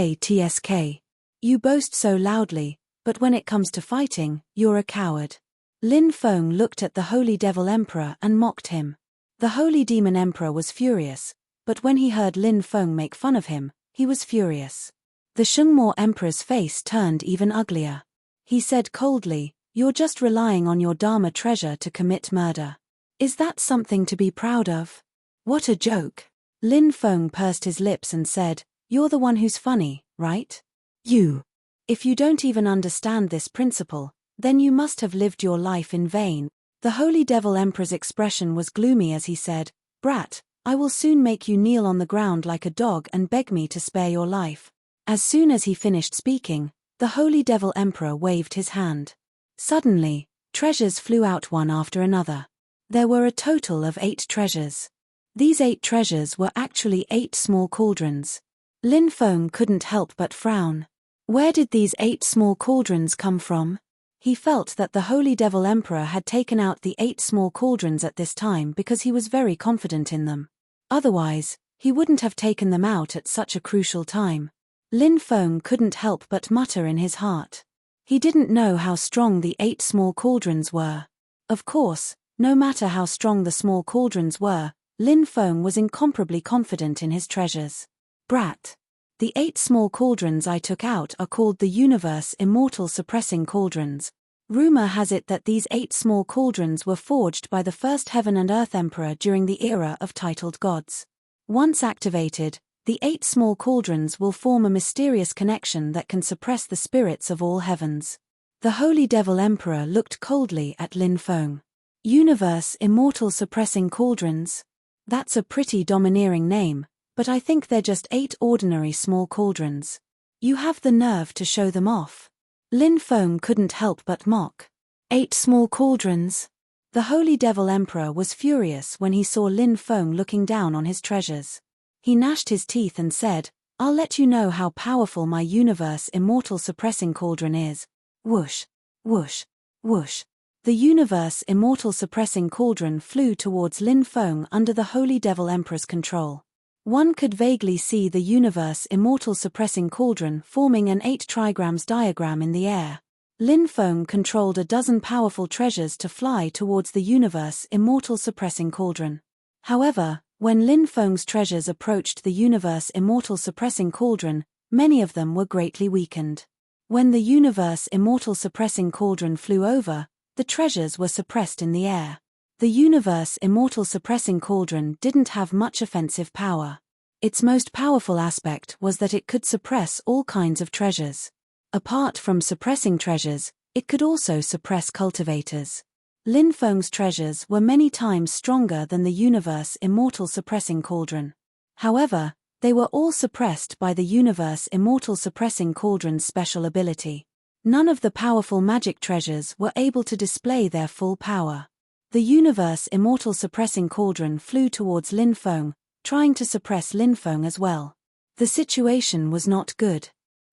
You boast so loudly, but when it comes to fighting, you're a coward. Lin Feng looked at the Holy Devil Emperor and mocked him. The Holy Demon Emperor was furious, but when he heard Lin Feng make fun of him, he was furious. The Shengmo Emperor's face turned even uglier. He said coldly, "You're just relying on your Dharma treasure to commit murder. Is that something to be proud of? What a joke." Lin Feng pursed his lips and said, "You're the one who's funny, right? You. If you don't even understand this principle, then you must have lived your life in vain." The Holy Devil Emperor's expression was gloomy as he said, "Brat, I will soon make you kneel on the ground like a dog and beg me to spare your life." As soon as he finished speaking, the Holy Devil Emperor waved his hand. Suddenly, treasures flew out one after another. There were a total of 8 treasures. These 8 treasures were actually 8 small cauldrons. Lin Feng couldn't help but frown. Where did these 8 small cauldrons come from? He felt that the Holy Devil Emperor had taken out the 8 small cauldrons at this time because he was very confident in them. Otherwise, he wouldn't have taken them out at such a crucial time. Lin Feng couldn't help but mutter in his heart. He didn't know how strong the 8 small cauldrons were. Of course, no matter how strong the small cauldrons were, Lin Feng was incomparably confident in his treasures. Brat. The 8 small cauldrons I took out are called the Universe Immortal Suppressing Cauldrons. Rumor has it that these 8 small cauldrons were forged by the first Heaven and Earth Emperor during the era of titled gods. Once activated, The 8 small cauldrons will form a mysterious connection that can suppress the spirits of all heavens. The Holy Devil Emperor looked coldly at Lin Feng. Universe Immortal Suppressing Cauldrons? That's a pretty domineering name, but I think they're just 8 ordinary small cauldrons. You have the nerve to show them off. Lin Feng couldn't help but mock. 8 small cauldrons? The Holy Devil Emperor was furious when he saw Lin Feng looking down on his treasures. He gnashed his teeth and said, "I'll let you know how powerful my universe immortal suppressing cauldron is." Whoosh, whoosh, whoosh. The universe immortal suppressing cauldron flew towards Lin Feng under the Holy Devil Emperor's control. One could vaguely see the universe immortal suppressing cauldron forming an 8 trigrams diagram in the air. Lin Feng controlled a dozen powerful treasures to fly towards the universe immortal suppressing cauldron. However, when Lin Feng's treasures approached the universe immortal suppressing cauldron, many of them were greatly weakened. When the universe immortal suppressing cauldron flew over, the treasures were suppressed in the air. The universe immortal suppressing cauldron didn't have much offensive power. Its most powerful aspect was that it could suppress all kinds of treasures. Apart from suppressing treasures, it could also suppress cultivators. Lin Feng's treasures were many times stronger than the universe immortal suppressing cauldron. However, they were all suppressed by the universe immortal suppressing cauldron's special ability. None of the powerful magic treasures were able to display their full power. The universe immortal suppressing cauldron flew towards Lin Feng, trying to suppress Lin Feng as well. The situation was not good.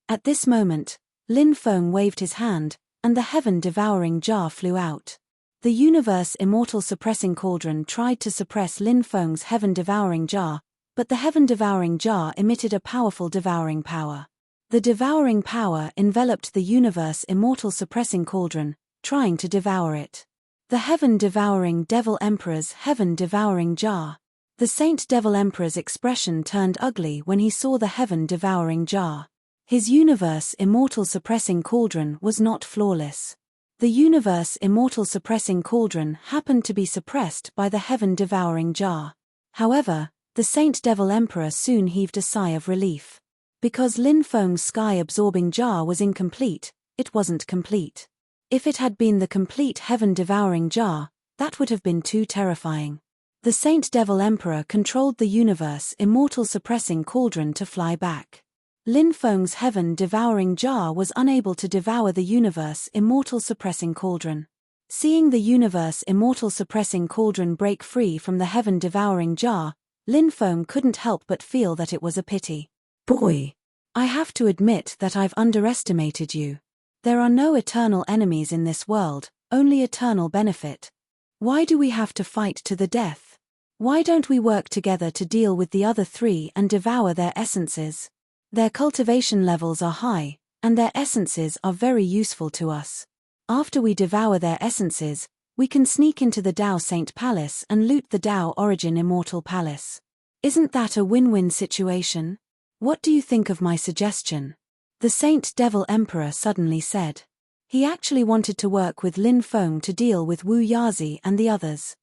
At this moment, Lin Feng waved his hand, and the heaven-devouring jar flew out. The universe immortal suppressing cauldron tried to suppress Lin Feng's heaven-devouring jar, but the heaven-devouring jar emitted a powerful devouring power. The devouring power enveloped the universe immortal suppressing cauldron, trying to devour it. The heaven-devouring Devil Emperor's heaven-devouring jar. The Saint Devil Emperor's expression turned ugly when he saw the heaven-devouring jar. His universe immortal suppressing cauldron was not flawless. The universe immortal suppressing cauldron happened to be suppressed by the heaven-devouring jar. However, the Saint Devil Emperor soon heaved a sigh of relief. Because Lin Feng's sky-absorbing jar was incomplete, it wasn't complete. If it had been the complete heaven-devouring jar, that would have been too terrifying. The Saint Devil Emperor controlled the universe immortal suppressing cauldron to fly back. Lin Feng's heaven-devouring jar was unable to devour the universe immortal suppressing cauldron. Seeing the universe immortal suppressing cauldron break free from the heaven-devouring jar, Lin Feng couldn't help but feel that it was a pity. "Boy, I have to admit that I've underestimated you. There are no eternal enemies in this world, only eternal benefit. Why do we have to fight to the death? Why don't we work together to deal with the other 3 and devour their essences? Their cultivation levels are high, and their essences are very useful to us. After we devour their essences, we can sneak into the Dao Saint Palace and loot the Dao Origin Immortal Palace. Isn't that a win-win situation? What do you think of my suggestion?" The Saint Devil Emperor suddenly said. He actually wanted to work with Lin Feng to deal with Wu Yazi and the others.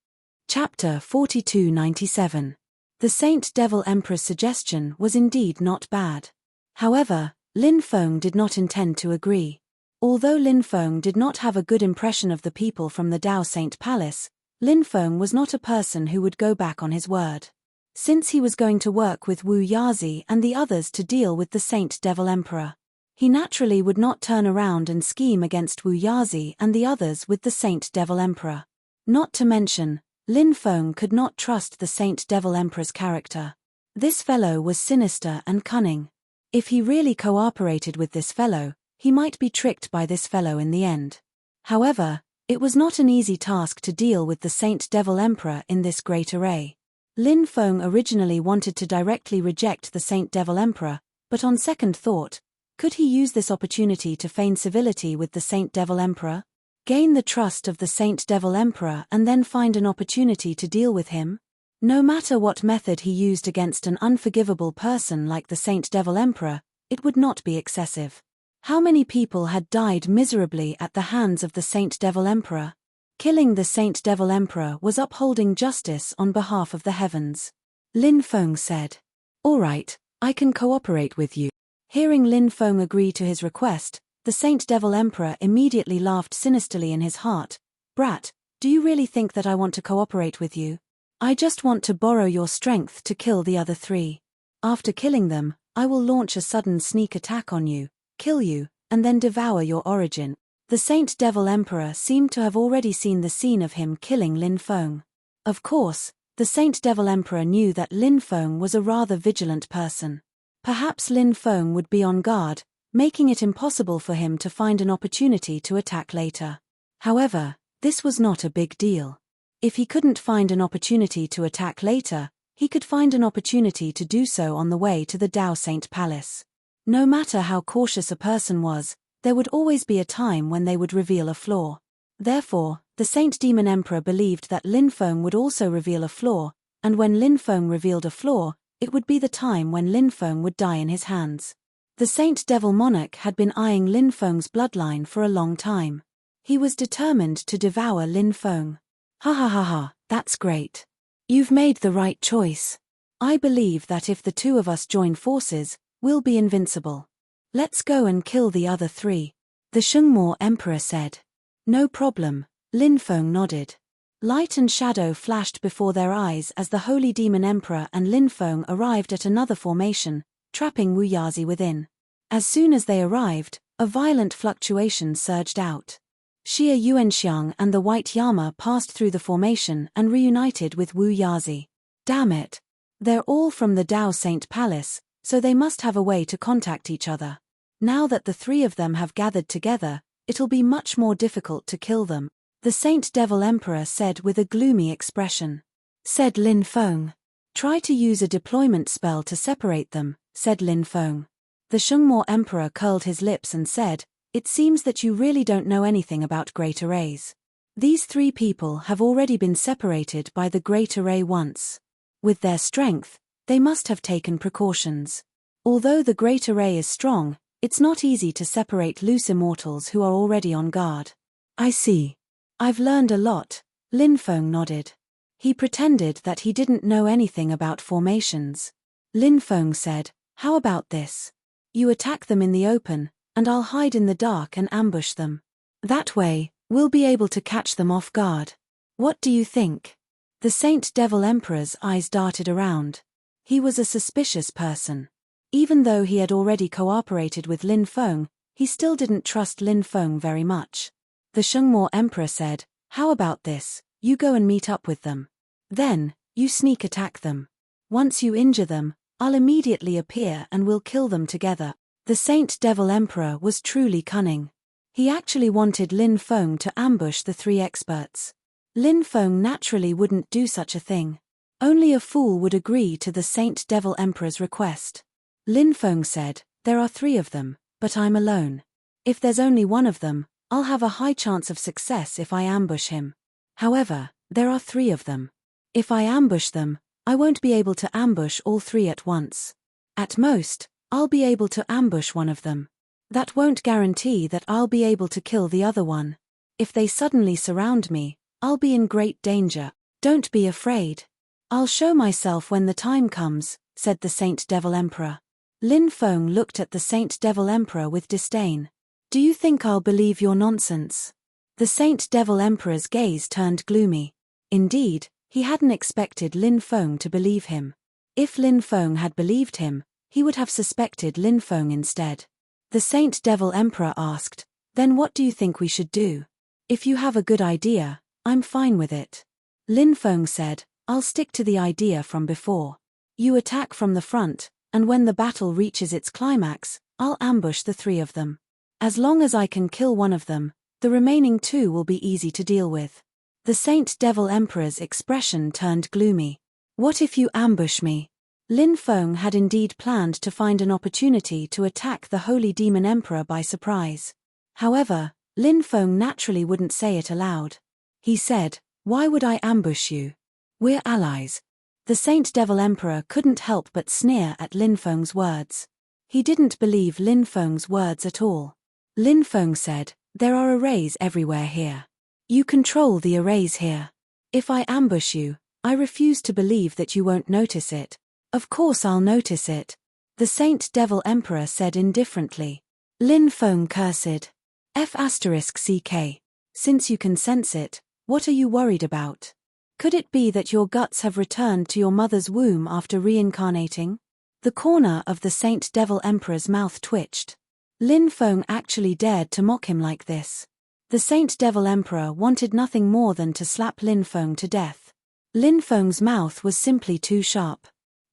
Chapter 4297. The Saint Devil Emperor's suggestion was indeed not bad. However, Lin Feng did not intend to agree. Although Lin Feng did not have a good impression of the people from the Dao Saint Palace, Lin Feng was not a person who would go back on his word. Since he was going to work with Wu Yazi and the others to deal with the Saint Devil Emperor, he naturally would not turn around and scheme against Wu Yazi and the others with the Saint Devil Emperor. Not to mention, Lin Feng could not trust the Saint Devil Emperor's character. This fellow was sinister and cunning. If he really cooperated with this fellow, he might be tricked by this fellow in the end. However, it was not an easy task to deal with the Saint Devil Emperor in this great array. Lin Feng originally wanted to directly reject the Saint Devil Emperor, but on second thought, could he use this opportunity to feign civility with the Saint Devil Emperor? Gain the trust of the Saint Devil Emperor and then find an opportunity to deal with him? No matter what method he used against an unforgivable person like the Saint Devil Emperor, it would not be excessive. How many people had died miserably at the hands of the Saint Devil Emperor? Killing the Saint Devil Emperor was upholding justice on behalf of the heavens. Lin Feng said, "All right, I can cooperate with you. Hearing Lin Feng agree to his request, the Saint Devil Emperor immediately laughed sinisterly in his heart. Brat, do you really think that I want to cooperate with you? I just want to borrow your strength to kill the other three. After killing them, I will launch a sudden sneak attack on you, kill you, and then devour your origin. The Saint Devil Emperor seemed to have already seen the scene of him killing Lin Feng. Of course, the Saint Devil Emperor knew that Lin Feng was a rather vigilant person. Perhaps Lin Feng would be on guard, making it impossible for him to find an opportunity to attack later. However, this was not a big deal. If he couldn't find an opportunity to attack later, he could find an opportunity to do so on the way to the Dao Saint Palace. No matter how cautious a person was, there would always be a time when they would reveal a flaw. Therefore, the Saint Demon Emperor believed that Lin Feng would also reveal a flaw, and when Lin Feng revealed a flaw, it would be the time when Lin Feng would die in his hands. The Saint Devil Monarch had been eyeing Lin Feng's bloodline for a long time. He was determined to devour Lin Feng. Ha ha ha ha, that's great. You've made the right choice. I believe that if the two of us join forces, we'll be invincible. Let's go and kill the other three. The Shengmo Emperor said. No problem, Lin Feng nodded. Light and shadow flashed before their eyes as the Holy Demon Emperor and Lin Feng arrived at another formation, trapping Wu Yazi within. As soon as they arrived, a violent fluctuation surged out. Xia Yuanxiang and the White Yama passed through the formation and reunited with Wu Yazi. Damn it! They're all from the Dao Saint Palace, so they must have a way to contact each other. Now that the three of them have gathered together, it'll be much more difficult to kill them, the Saint Devil Emperor said with a gloomy expression. Said Lin Feng. Try to use a deployment spell to separate them, said Lin Feng. The Shengmo Emperor curled his lips and said, It seems that you really don't know anything about Great Arrays. These three people have already been separated by the Great Array once. With their strength, they must have taken precautions. Although the Great Array is strong, it's not easy to separate loose immortals who are already on guard. I see. I've learned a lot, Lin Feng nodded. He pretended that he didn't know anything about formations. Lin Feng said, How about this? You attack them in the open, and I'll hide in the dark and ambush them. That way, we'll be able to catch them off guard. What do you think? The Saint Devil Emperor's eyes darted around. He was a suspicious person. Even though he had already cooperated with Lin Feng, he still didn't trust Lin Feng very much. The Shengmo Emperor said, How about this, you go and meet up with them. Then, you sneak attack them. Once you injure them, I'll immediately appear and we'll kill them together. The Saint Devil Emperor was truly cunning. He actually wanted Lin Feng to ambush the three experts. Lin Feng naturally wouldn't do such a thing. Only a fool would agree to the Saint Devil Emperor's request. Lin Feng said, There are three of them, but I'm alone. If there's only one of them, I'll have a high chance of success if I ambush him. However, there are three of them. If I ambush them, I won't be able to ambush all three at once. At most, I'll be able to ambush one of them. That won't guarantee that I'll be able to kill the other one. If they suddenly surround me, I'll be in great danger. Don't be afraid. I'll show myself when the time comes, said the Saint Devil Emperor. Lin Feng looked at the Saint Devil Emperor with disdain. Do you think I'll believe your nonsense? The Saint Devil Emperor's gaze turned gloomy. Indeed, he hadn't expected Lin Feng to believe him. If Lin Feng had believed him, he would have suspected Lin Feng instead. The Saint Devil Emperor asked, Then what do you think we should do? If you have a good idea, I'm fine with it. Lin Feng said, I'll stick to the idea from before. You attack from the front, and when the battle reaches its climax, I'll ambush the three of them. As long as I can kill one of them, the remaining two will be easy to deal with. The Saint Devil Emperor's expression turned gloomy. What if you ambush me? Lin Feng had indeed planned to find an opportunity to attack the Holy Demon Emperor by surprise. However, Lin Feng naturally wouldn't say it aloud. He said, Why would I ambush you? We're allies. The Saint Devil Emperor couldn't help but sneer at Lin Feng's words. He didn't believe Lin Feng's words at all. Lin Feng said, There are arrays everywhere here. You control the arrays here. If I ambush you, I refuse to believe that you won't notice it. Of course I'll notice it. The Saint Devil Emperor said indifferently. Lin Feng cursed. F***ck. Since you can sense it, what are you worried about? Could it be that your guts have returned to your mother's womb after reincarnating? The corner of the Saint Devil Emperor's mouth twitched. Lin Feng actually dared to mock him like this. The Saint Devil Emperor wanted nothing more than to slap Lin Feng to death. Lin Feng's mouth was simply too sharp.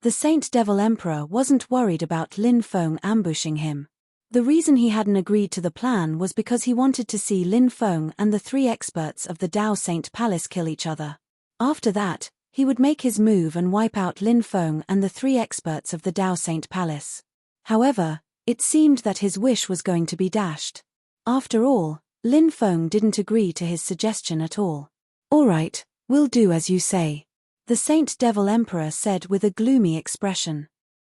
The Saint Devil Emperor wasn't worried about Lin Feng ambushing him. The reason he hadn't agreed to the plan was because he wanted to see Lin Feng and the three experts of the Dao Saint Palace kill each other. After that, he would make his move and wipe out Lin Feng and the three experts of the Dao Saint Palace. However, it seemed that his wish was going to be dashed. After all, Lin Feng didn't agree to his suggestion at all. All right, we'll do as you say, the Saint Devil Emperor said with a gloomy expression.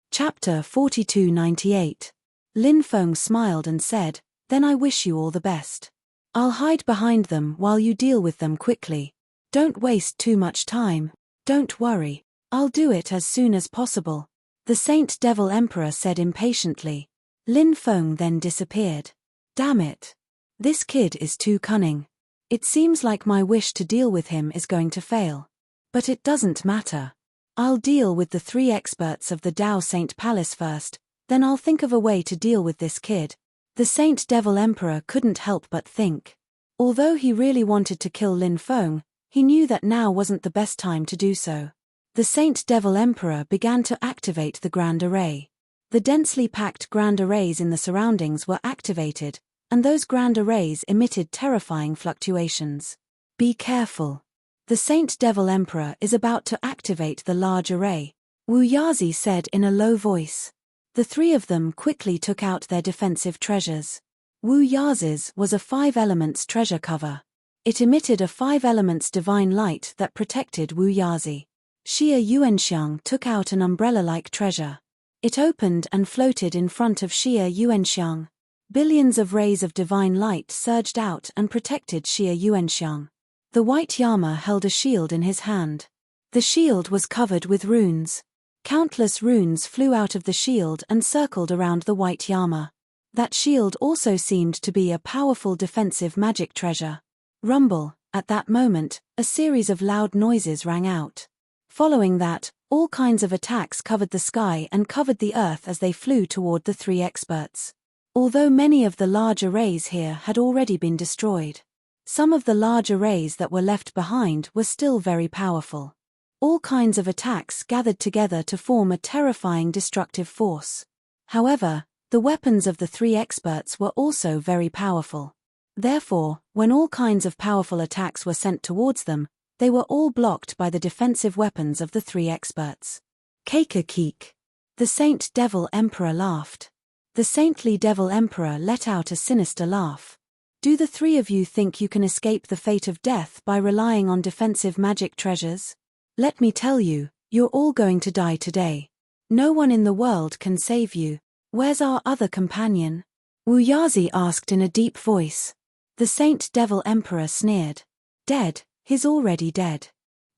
Chapter 4298. Lin Feng smiled and said, then I wish you all the best. I'll hide behind them while you deal with them quickly. Don't waste too much time. Don't worry, I'll do it as soon as possible, the Saint Devil Emperor said impatiently. Lin Feng then disappeared. Damn it. This kid is too cunning. It seems like my wish to deal with him is going to fail. But it doesn't matter. I'll deal with the three experts of the Dao Saint Palace first, then I'll think of a way to deal with this kid. The Saint Devil Emperor couldn't help but think. Although he really wanted to kill Lin Feng, he knew that now wasn't the best time to do so. The Saint Devil Emperor began to activate the Grand Array. The densely packed Grand Arrays in the surroundings were activated, and those Grand Arrays emitted terrifying fluctuations. Be careful. The Saint Devil Emperor is about to activate the large array, Wu Yazi said in a low voice. The three of them quickly took out their defensive treasures. Wu Yazi's was a 5 elements treasure cover. It emitted a 5 elements divine light that protected Wu Yazi. Xia Yuanxiang took out an umbrella-like treasure. It opened and floated in front of Xia Yuanxiang. Billions of rays of divine light surged out and protected Xia Yuanxiang. The white Yama held a shield in his hand. The shield was covered with runes. Countless runes flew out of the shield and circled around the white Yama. That shield also seemed to be a powerful defensive magic treasure. Rumble, at that moment, a series of loud noises rang out. Following that, all kinds of attacks covered the sky and covered the earth as they flew toward the three experts. Although many of the large arrays here had already been destroyed, some of the large arrays that were left behind were still very powerful. All kinds of attacks gathered together to form a terrifying destructive force. However, the weapons of the three experts were also very powerful. Therefore, when all kinds of powerful attacks were sent towards them, they were all blocked by the defensive weapons of the three experts. Keik. The Saint Devil Emperor laughed. The Saintly Devil Emperor let out a sinister laugh. Do the three of you think you can escape the fate of death by relying on defensive magic treasures? Let me tell you, you're all going to die today. No one in the world can save you. Where's our other companion? Wu Yazi asked in a deep voice. The Saint Devil Emperor sneered. Dead, he's already dead.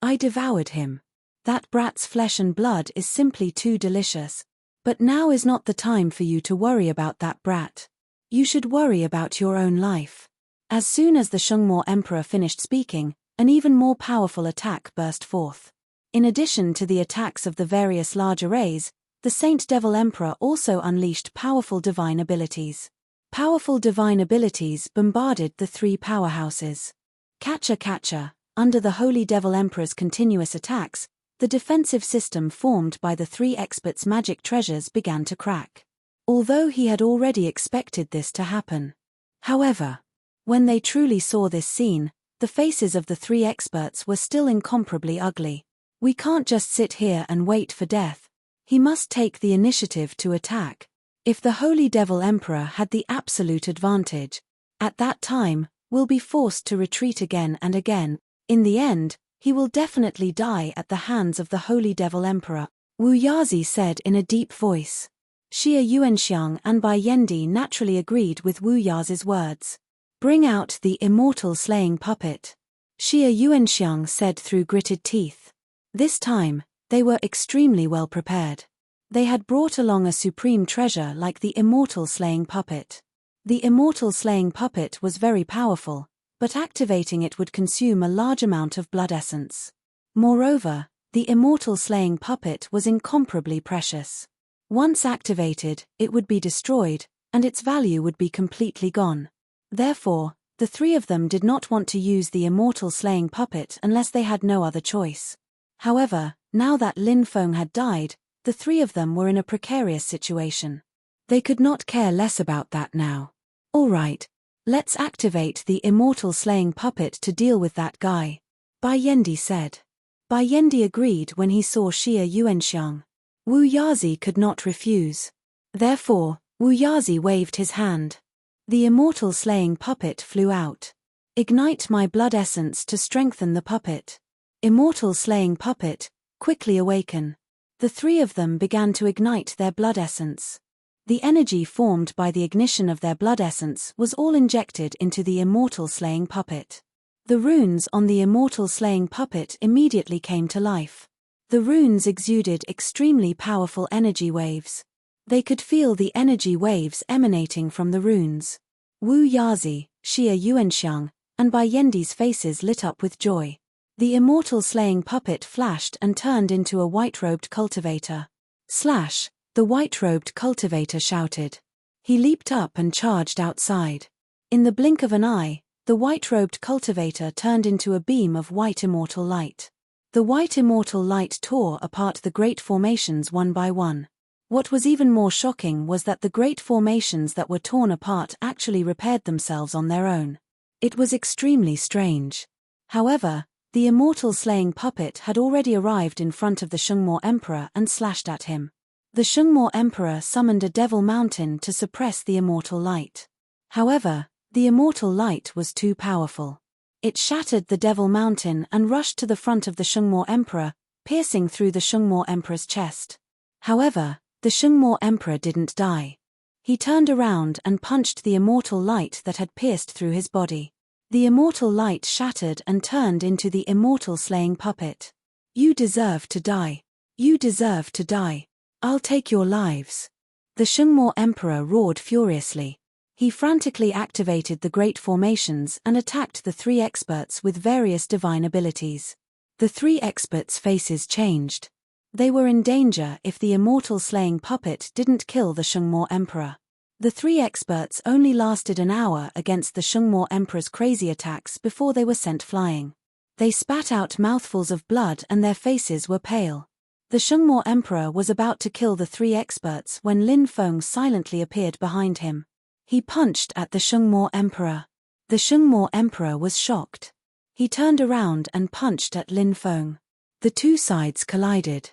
I devoured him. That brat's flesh and blood is simply too delicious. But now is not the time for you to worry about that brat. You should worry about your own life. As soon as the Shengmo Emperor finished speaking, an even more powerful attack burst forth. In addition to the attacks of the various large arrays, the Saint Devil Emperor also unleashed powerful divine abilities. Powerful divine abilities bombarded the three powerhouses. Catcher, under the Holy Devil Emperor's continuous attacks, the defensive system formed by the three experts' magic treasures began to crack. Although he had already expected this to happen. However, when they truly saw this scene, the faces of the three experts were still incomparably ugly. We can't just sit here and wait for death. He must take the initiative to attack. If the Holy Devil Emperor had the absolute advantage, at that time, we'll be forced to retreat again and again. In the end, he will definitely die at the hands of the Holy Devil Emperor, Wu Yazi said in a deep voice. Xia Yuanxiang and Bai Yendi naturally agreed with Wu Yazi's words. Bring out the immortal slaying puppet, Xia Yuanxiang said through gritted teeth. This time, they were extremely well prepared. They had brought along a supreme treasure like the immortal slaying puppet. The immortal slaying puppet was very powerful, but activating it would consume a large amount of blood essence. Moreover, the immortal slaying puppet was incomparably precious. Once activated, it would be destroyed, and its value would be completely gone. Therefore, the three of them did not want to use the immortal slaying puppet unless they had no other choice. However, now that Lin Feng had died, the three of them were in a precarious situation. They could not care less about that now. All right, let's activate the immortal slaying puppet to deal with that guy, Bai Yendi said. Bai Yendi agreed when he saw Xia Yuanxiang. Wu Yazi could not refuse. Therefore, Wu Yazi waved his hand. The immortal slaying puppet flew out. Ignite my blood essence to strengthen the puppet. Immortal slaying puppet, quickly awaken. The three of them began to ignite their blood essence. The energy formed by the ignition of their blood essence was all injected into the immortal slaying puppet. The runes on the immortal slaying puppet immediately came to life. The runes exuded extremely powerful energy waves. They could feel the energy waves emanating from the runes. Wu Yazi, Xia Yuanxiang, and Bai Yendi's faces lit up with joy. The immortal slaying puppet flashed and turned into a white-robed cultivator. Slash, the white-robed cultivator shouted. He leaped up and charged outside. In the blink of an eye, the white-robed cultivator turned into a beam of white immortal light. The white immortal light tore apart the great formations one by one. What was even more shocking was that the great formations that were torn apart actually repaired themselves on their own. It was extremely strange. However, the immortal slaying puppet had already arrived in front of the Shengmo Emperor and slashed at him. The Shengmo Emperor summoned a devil mountain to suppress the immortal light. However, the immortal light was too powerful. It shattered the devil mountain and rushed to the front of the Shengmo Emperor, piercing through the Shengmo Emperor's chest. However, the Shengmo Emperor didn't die. He turned around and punched the immortal light that had pierced through his body. The immortal light shattered and turned into the immortal slaying puppet. You deserve to die. You deserve to die. I'll take your lives. The Shengmo Emperor roared furiously. He frantically activated the great formations and attacked the three experts with various divine abilities. The three experts' faces changed. They were in danger if the immortal slaying puppet didn't kill the Shengmo Emperor. The three experts only lasted an hour against the Shengmo Emperor's crazy attacks before they were sent flying. They spat out mouthfuls of blood and their faces were pale. The Shengmo Emperor was about to kill the three experts when Lin Feng silently appeared behind him. He punched at the Shengmo Emperor. The Shengmo Emperor was shocked. He turned around and punched at Lin Feng. The two sides collided.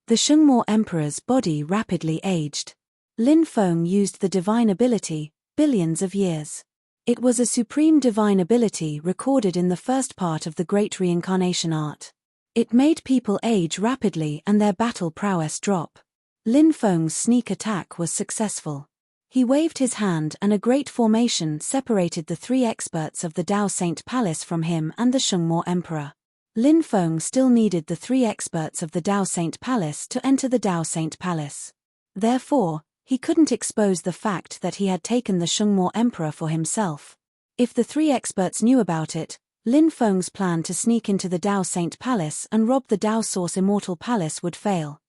The Shengmo Emperor's body rapidly aged. Lin Feng used the divine ability, billions of years. It was a supreme divine ability recorded in the first part of the Great Reincarnation Art. It made people age rapidly and their battle prowess drop. Lin Feng's sneak attack was successful. He waved his hand and a great formation separated the three experts of the Dao Saint Palace from him and the Shengmo Emperor. Lin Feng still needed the three experts of the Dao Saint Palace to enter the Dao Saint Palace. Therefore, he couldn't expose the fact that he had taken the Shengmo Emperor for himself. If the three experts knew about it, Lin Feng's plan to sneak into the Dao Saint Palace and rob the Dao Source Immortal Palace would fail.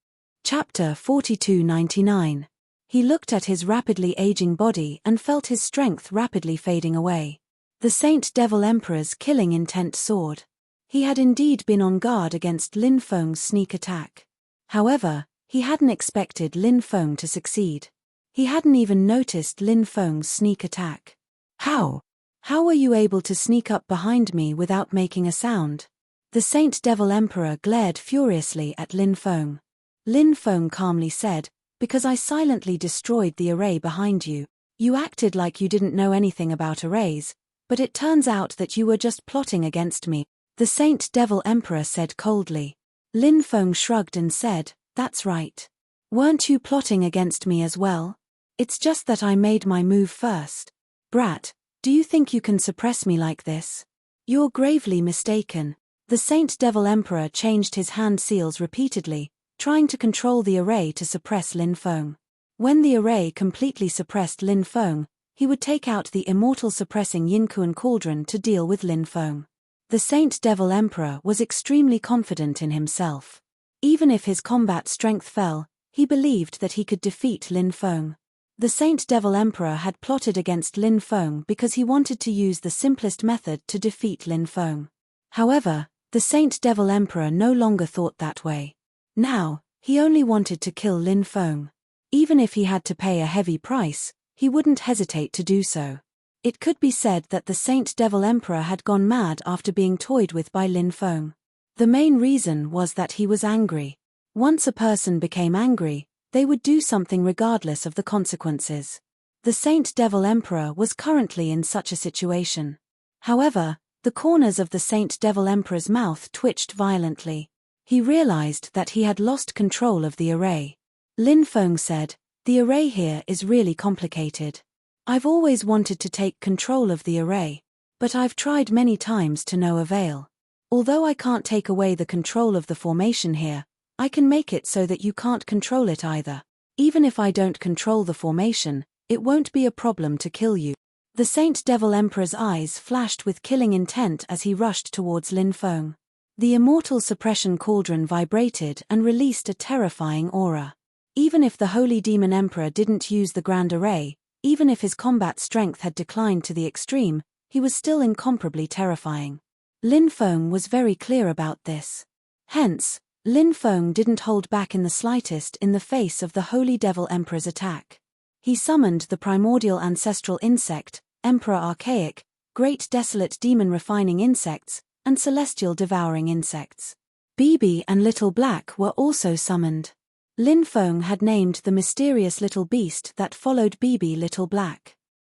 Chapter 4299. He looked at his rapidly aging body and felt his strength rapidly fading away. The Saint Devil Emperor's killing intent soared. He had indeed been on guard against Lin Feng's sneak attack. However, he hadn't expected Lin Feng to succeed. He hadn't even noticed Lin Feng's sneak attack. How were you able to sneak up behind me without making a sound? The Saint Devil Emperor glared furiously at Lin Feng. Lin Feng calmly said, "Because I silently destroyed the array behind you. You acted like you didn't know anything about arrays, but it turns out that you were just plotting against me," the Saint Devil Emperor said coldly. Lin Feng shrugged and said, "That's right. Weren't you plotting against me as well? It's just that I made my move first. Brat, do you think you can suppress me like this? You're gravely mistaken." The Saint Devil Emperor changed his hand seals repeatedly, trying to control the array to suppress Lin Feng. When the array completely suppressed Lin Feng, he would take out the immortal suppressing Yinkuan cauldron to deal with Lin Feng. The Saint Devil Emperor was extremely confident in himself. Even if his combat strength fell, he believed that he could defeat Lin Feng. The Saint Devil Emperor had plotted against Lin Feng because he wanted to use the simplest method to defeat Lin Feng. However, the Saint Devil Emperor no longer thought that way. Now, he only wanted to kill Lin Feng. Even if he had to pay a heavy price, he wouldn't hesitate to do so. It could be said that the Saint Devil Emperor had gone mad after being toyed with by Lin Feng. The main reason was that he was angry. Once a person became angry, they would do something regardless of the consequences. The Saint Devil Emperor was currently in such a situation. However, the corners of the Saint Devil Emperor's mouth twitched violently. He realized that he had lost control of the array. Lin Feng said, "The array here is really complicated. I've always wanted to take control of the array, but I've tried many times to no avail. Although I can't take away the control of the formation here, I can make it so that you can't control it either. Even if I don't control the formation, it won't be a problem to kill you." The Saint Devil Emperor's eyes flashed with killing intent as he rushed towards Lin Feng. The immortal suppression cauldron vibrated and released a terrifying aura. Even if the Holy Demon Emperor didn't use the Grand Array, even if his combat strength had declined to the extreme, he was still incomparably terrifying. Lin Feng was very clear about this. Hence, Lin Feng didn't hold back in the slightest in the face of the Holy Devil Emperor's attack. He summoned the primordial ancestral insect, Emperor Archaic, great desolate demon refining insects, and celestial devouring insects. Bibi and Little Black were also summoned. Lin Feng had named the mysterious little beast that followed Bibi Little Black.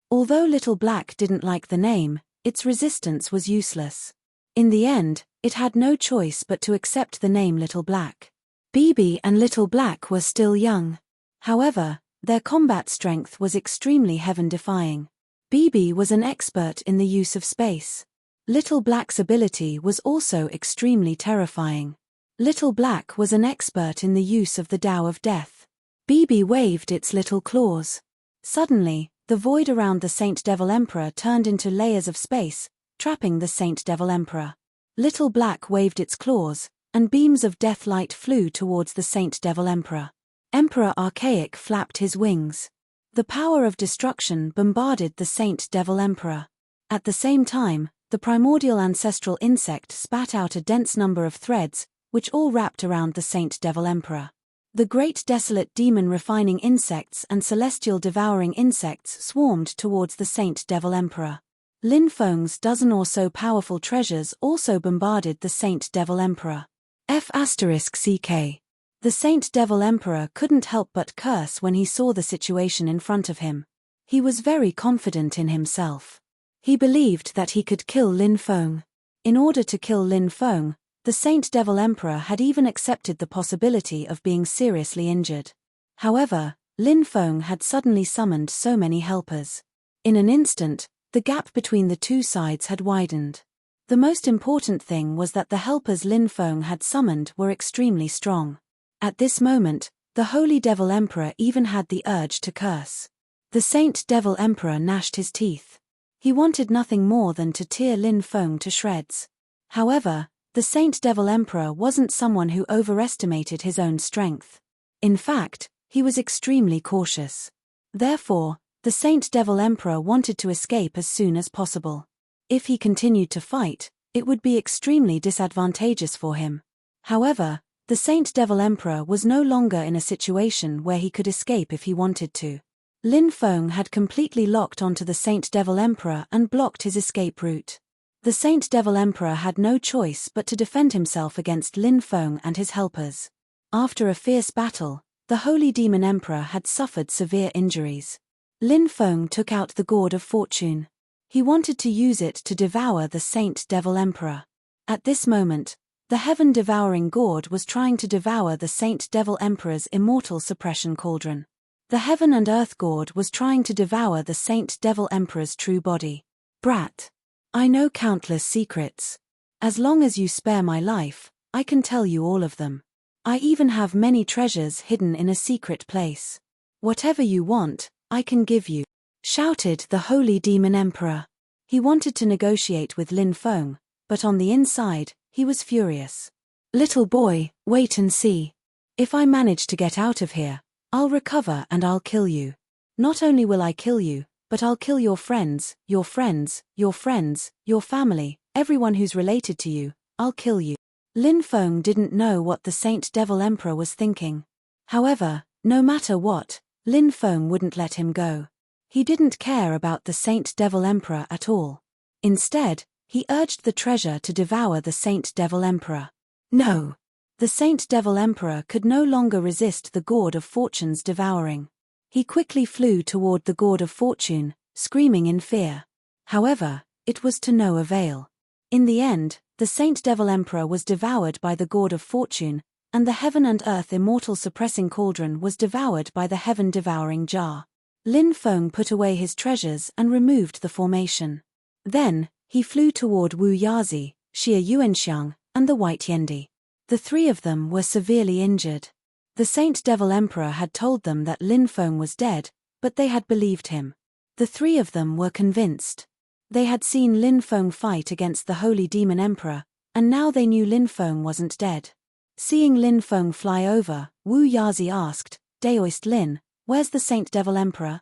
Although Little Black didn't like the name, its resistance was useless. In the end, it had no choice but to accept the name Little Black. Bibi and Little Black were still young. However, their combat strength was extremely heaven-defying. Bibi was an expert in the use of space. Little Black's ability was also extremely terrifying. Little Black was an expert in the use of the Tao of Death. Bibi waved its little claws. Suddenly, the void around the Saint Devil Emperor turned into layers of space, trapping the Saint Devil Emperor. Little Black waved its claws, and beams of death light flew towards the Saint Devil Emperor. Emperor Archaic flapped his wings. The power of destruction bombarded the Saint Devil Emperor. At the same time, the primordial ancestral insect spat out a dense number of threads, which all wrapped around the Saint Devil Emperor. The great desolate demon refining insects and celestial devouring insects swarmed towards the Saint Devil Emperor. Lin Feng's dozen or so powerful treasures also bombarded the Saint Devil Emperor. F***CK. The Saint Devil Emperor couldn't help but curse when he saw the situation in front of him. He was very confident in himself. He believed that he could kill Lin Feng. In order to kill Lin Feng, the Saint Devil Emperor had even accepted the possibility of being seriously injured. However, Lin Feng had suddenly summoned so many helpers. In an instant, the gap between the two sides had widened. The most important thing was that the helpers Lin Feng had summoned were extremely strong. At this moment, the Holy Devil Emperor even had the urge to curse. The Saint Devil Emperor gnashed his teeth. He wanted nothing more than to tear Lin Feng to shreds. However, the Saint Devil Emperor wasn't someone who overestimated his own strength. In fact, he was extremely cautious. Therefore, the Saint Devil Emperor wanted to escape as soon as possible. If he continued to fight, it would be extremely disadvantageous for him. However, the Saint Devil Emperor was no longer in a situation where he could escape if he wanted to. Lin Feng had completely locked onto the Saint Devil Emperor and blocked his escape route. The Saint Devil Emperor had no choice but to defend himself against Lin Feng and his helpers. After a fierce battle, the Holy Demon Emperor had suffered severe injuries. Lin Feng took out the Gourd of Fortune. He wanted to use it to devour the Saint Devil Emperor. At this moment, the heaven-devouring gourd was trying to devour the Saint Devil Emperor's immortal suppression cauldron. The heaven and earth gourd was trying to devour the Saint Devil Emperor's true body. Brat. I know countless secrets. As long as you spare my life, I can tell you all of them. I even have many treasures hidden in a secret place. Whatever you want, I can give you," shouted the Holy Demon Emperor. He wanted to negotiate with Lin Feng, but on the inside, he was furious. "Little boy, wait and see. If I manage to get out of here, I'll recover and I'll kill you. Not only will I kill you, but I'll kill your friends, your friends, your friends, your family, everyone who's related to you, I'll kill you." Lin Feng didn't know what the Saint Devil Emperor was thinking. However, no matter what, Lin Feng wouldn't let him go. He didn't care about the Saint Devil Emperor at all. Instead, he urged the treasure to devour the Saint Devil Emperor. No! The Saint Devil Emperor could no longer resist the Gourd of Fortune's devouring. He quickly flew toward the Gourd of Fortune, screaming in fear. However, it was to no avail. In the end, the Saint Devil Emperor was devoured by the Gourd of Fortune, and the Heaven and Earth Immortal Suppressing Cauldron was devoured by the Heaven Devouring Jar. Lin Feng put away his treasures and removed the formation. Then, he flew toward Wu Yazi, Xia Yuanxiang, and the White Yendi. The three of them were severely injured. The Saint Devil Emperor had told them that Lin Feng was dead, but they had believed him. The three of them were convinced. They had seen Lin Feng fight against the Holy Demon Emperor, and now they knew Lin Feng wasn't dead. Seeing Lin Feng fly over, Wu Yazi asked, "Daoist Lin, where's the Saint Devil Emperor?"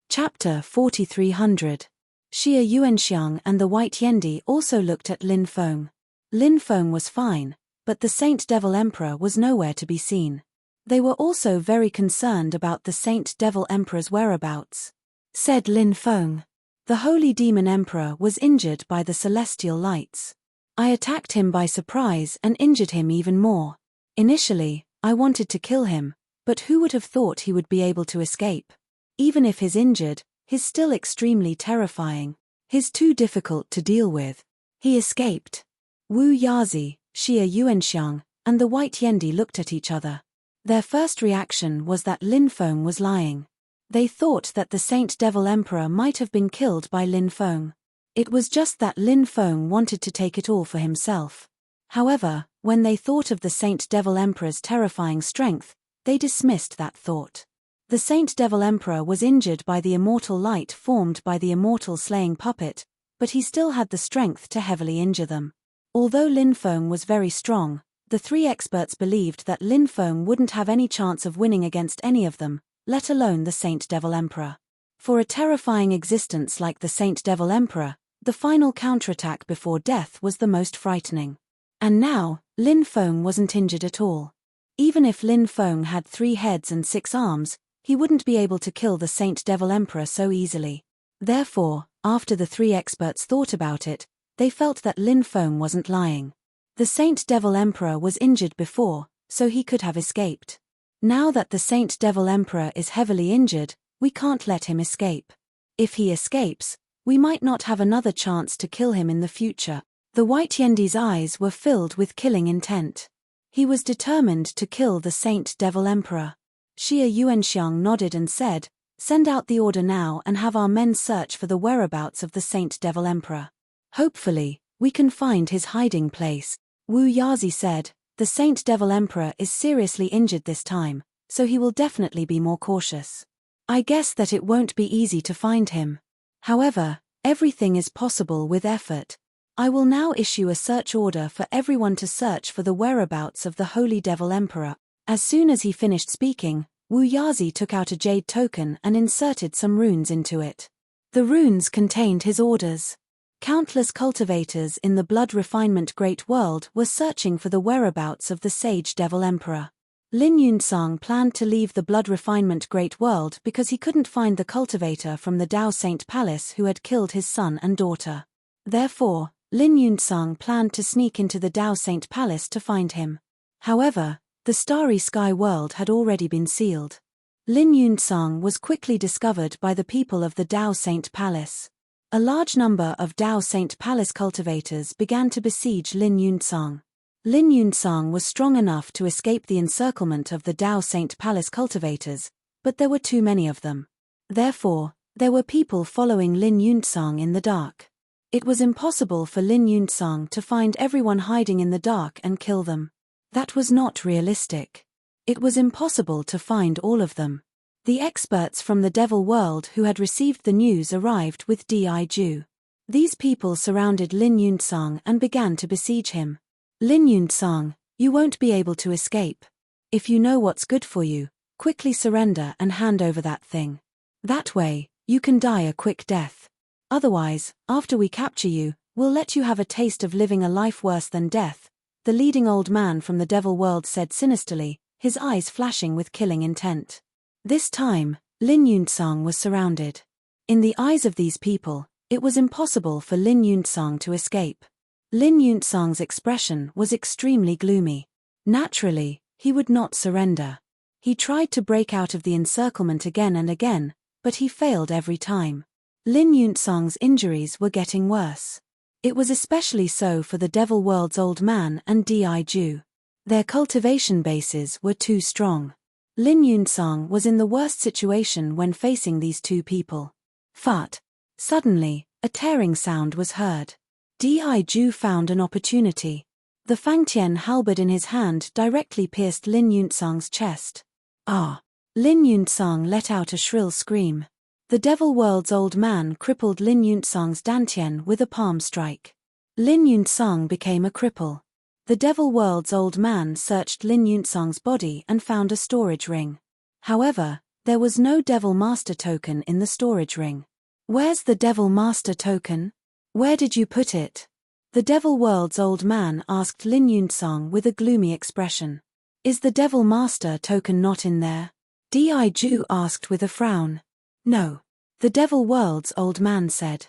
Chapter 4300. Xia Yuanxiang and the White Yendi also looked at Lin Feng. Lin Feng was fine, but the Saint Devil Emperor was nowhere to be seen. They were also very concerned about the Saint Devil Emperor's whereabouts. Said Lin Feng, "The Holy Demon Emperor was injured by the celestial lights. I attacked him by surprise and injured him even more. Initially, I wanted to kill him, but who would have thought he would be able to escape? Even if he's injured, he's still extremely terrifying. He's too difficult to deal with. He escaped." Wu Yazi, Xia Yuanxiang, and the White Yendi looked at each other. Their first reaction was that Lin Feng was lying. They thought that the Saint Devil Emperor might have been killed by Lin Feng. It was just that Lin Feng wanted to take it all for himself. However, when they thought of the Saint Devil Emperor's terrifying strength, they dismissed that thought. The Saint Devil Emperor was injured by the immortal light formed by the immortal slaying puppet, but he still had the strength to heavily injure them. Although Lin Feng was very strong, the three experts believed that Lin Feng wouldn't have any chance of winning against any of them, let alone the Saint Devil Emperor. For a terrifying existence like the Saint Devil Emperor, the final counterattack before death was the most frightening. And now, Lin Feng wasn't injured at all. Even if Lin Feng had 3 heads and 6 arms, he wouldn't be able to kill the Saint Devil Emperor so easily. Therefore, after the 3 experts thought about it, they felt that Lin Feng wasn't lying. The Saint Devil Emperor was injured before, so he could have escaped. Now that the Saint Devil Emperor is heavily injured, we can't let him escape. If he escapes, we might not have another chance to kill him in the future. The White Yendi's eyes were filled with killing intent. He was determined to kill the Saint Devil Emperor. Xia Yuanxiang nodded and said, "Send out the order now and have our men search for the whereabouts of the Saint Devil Emperor. Hopefully, we can find his hiding place." Wu Yazi said, "The Saint Devil Emperor is seriously injured this time, so he will definitely be more cautious. I guess that it won't be easy to find him. However, everything is possible with effort. I will now issue a search order for everyone to search for the whereabouts of the Holy Devil Emperor." As soon as he finished speaking, Wu Yazi took out a jade token and inserted some runes into it. The runes contained his orders. Countless cultivators in the Blood Refinement Great World were searching for the whereabouts of the Sage Devil Emperor. Lin Yunsang planned to leave the Blood Refinement Great World because he couldn't find the cultivator from the Dao Saint Palace who had killed his son and daughter. Therefore, Lin Yunsang planned to sneak into the Dao Saint Palace to find him. However, the Starry Sky World had already been sealed. Lin Yunsang was quickly discovered by the people of the Dao Saint Palace. A large number of Dao Saint Palace cultivators began to besiege Lin Yunsang. Lin Yunsang was strong enough to escape the encirclement of the Dao Saint Palace cultivators, but there were too many of them. Therefore, there were people following Lin Yunsang in the dark. It was impossible for Lin Yunsang to find everyone hiding in the dark and kill them. That was not realistic. It was impossible to find all of them. The experts from the devil world who had received the news arrived with Diju. These people surrounded Lin Yuntsang and began to besiege him. Lin Yuntsang, you won't be able to escape. If you know what's good for you, quickly surrender and hand over that thing. That way, you can die a quick death. Otherwise, after we capture you, we'll let you have a taste of living a life worse than death, the leading old man from the devil world said sinisterly, his eyes flashing with killing intent. This time, Lin Yuntsang was surrounded. In the eyes of these people, it was impossible for Lin Yuntsang to escape. Lin Yuntsang's expression was extremely gloomy. Naturally, he would not surrender. He tried to break out of the encirclement again and again, but he failed every time. Lin Yuntsang's injuries were getting worse. It was especially so for the devil world's old man and Diju. Their cultivation bases were too strong. Lin Yuntsang was in the worst situation when facing these two people. Fart. Suddenly, a tearing sound was heard. Diju found an opportunity. The Fangtian halberd in his hand directly pierced Lin Yuntsang's chest. Ah! Lin Yuntsang let out a shrill scream. The devil world's old man crippled Lin Yuntsang's dantian with a palm strike. Lin Yuntsang became a cripple. The devil world's old man searched Lin Yuntsang's body and found a storage ring. However, there was no devil master token in the storage ring. Where's the devil master token? Where did you put it? The devil world's old man asked Lin Yuntsang with a gloomy expression. Is the devil master token not in there? Diju asked with a frown. No. The devil world's old man said.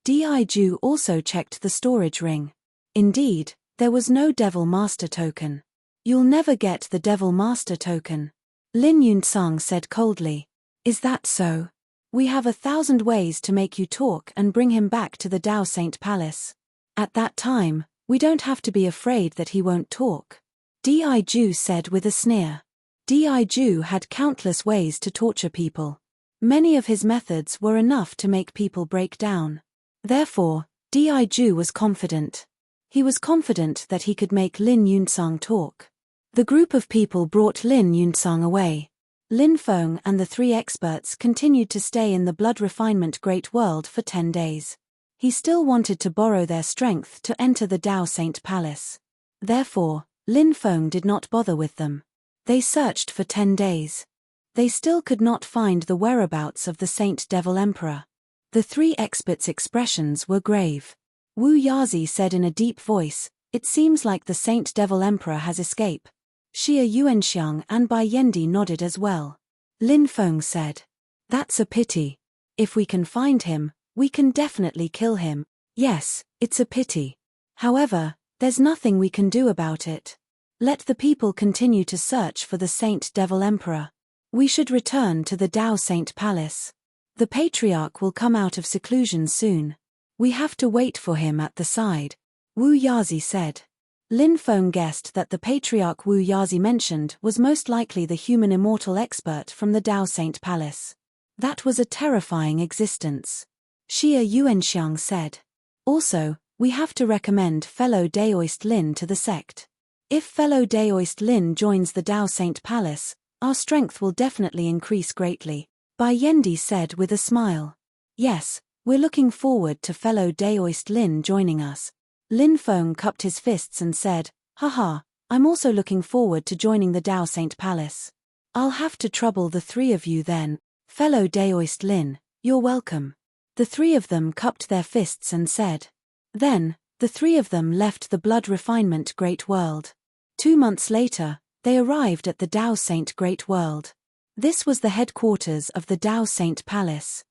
Diju also checked the storage ring. Indeed, there was no devil master token. You'll never get the devil master token. Lin Yuntsang said coldly. Is that so? We have 1,000 ways to make you talk and bring him back to the Dao Saint Palace. At that time, we don't have to be afraid that he won't talk. Diju said with a sneer. Diju had countless ways to torture people. Many of his methods were enough to make people break down. Therefore, Diju was confident. He was confident that he could make Lin Yuntsang talk. The group of people brought Lin Yuntsang away. Lin Feng and the 3 experts continued to stay in the blood refinement Great World for 10 days. He still wanted to borrow their strength to enter the Dao Saint Palace. Therefore, Lin Feng did not bother with them. They searched for 10 days. They still could not find the whereabouts of the Saint Devil Emperor. The 3 experts' expressions were grave. Wu Yazi said in a deep voice, it seems like the Saint Devil Emperor has escaped. Xia Yuanxiang and Bai Yendi nodded as well. Lin Feng said. That's a pity. If we can find him, we can definitely kill him. Yes, it's a pity. However, there's nothing we can do about it. Let the people continue to search for the Saint Devil Emperor. We should return to the Dao Saint Palace. The Patriarch will come out of seclusion soon. We have to wait for him at the side. Wu Yazi said. Lin Feng guessed that the Patriarch Wu Yazi mentioned was most likely the human immortal expert from the Dao Saint Palace. That was a terrifying existence. Xia Yuanxiang said. Also, we have to recommend fellow Daoist Lin to the sect. If fellow Daoist Lin joins the Dao Saint Palace, our strength will definitely increase greatly, Bai Yendi said with a smile. Yes, we're looking forward to fellow Daoist Lin joining us. Lin Feng cupped his fists and said, haha, I'm also looking forward to joining the Dao Saint Palace. I'll have to trouble the 3 of you then. Fellow Daoist Lin, you're welcome. The 3 of them cupped their fists and said. Then, the 3 of them left the blood refinement Great World. 2 months later, they arrived at the Dao Saint Great World. This was the headquarters of the Dao Saint Palace.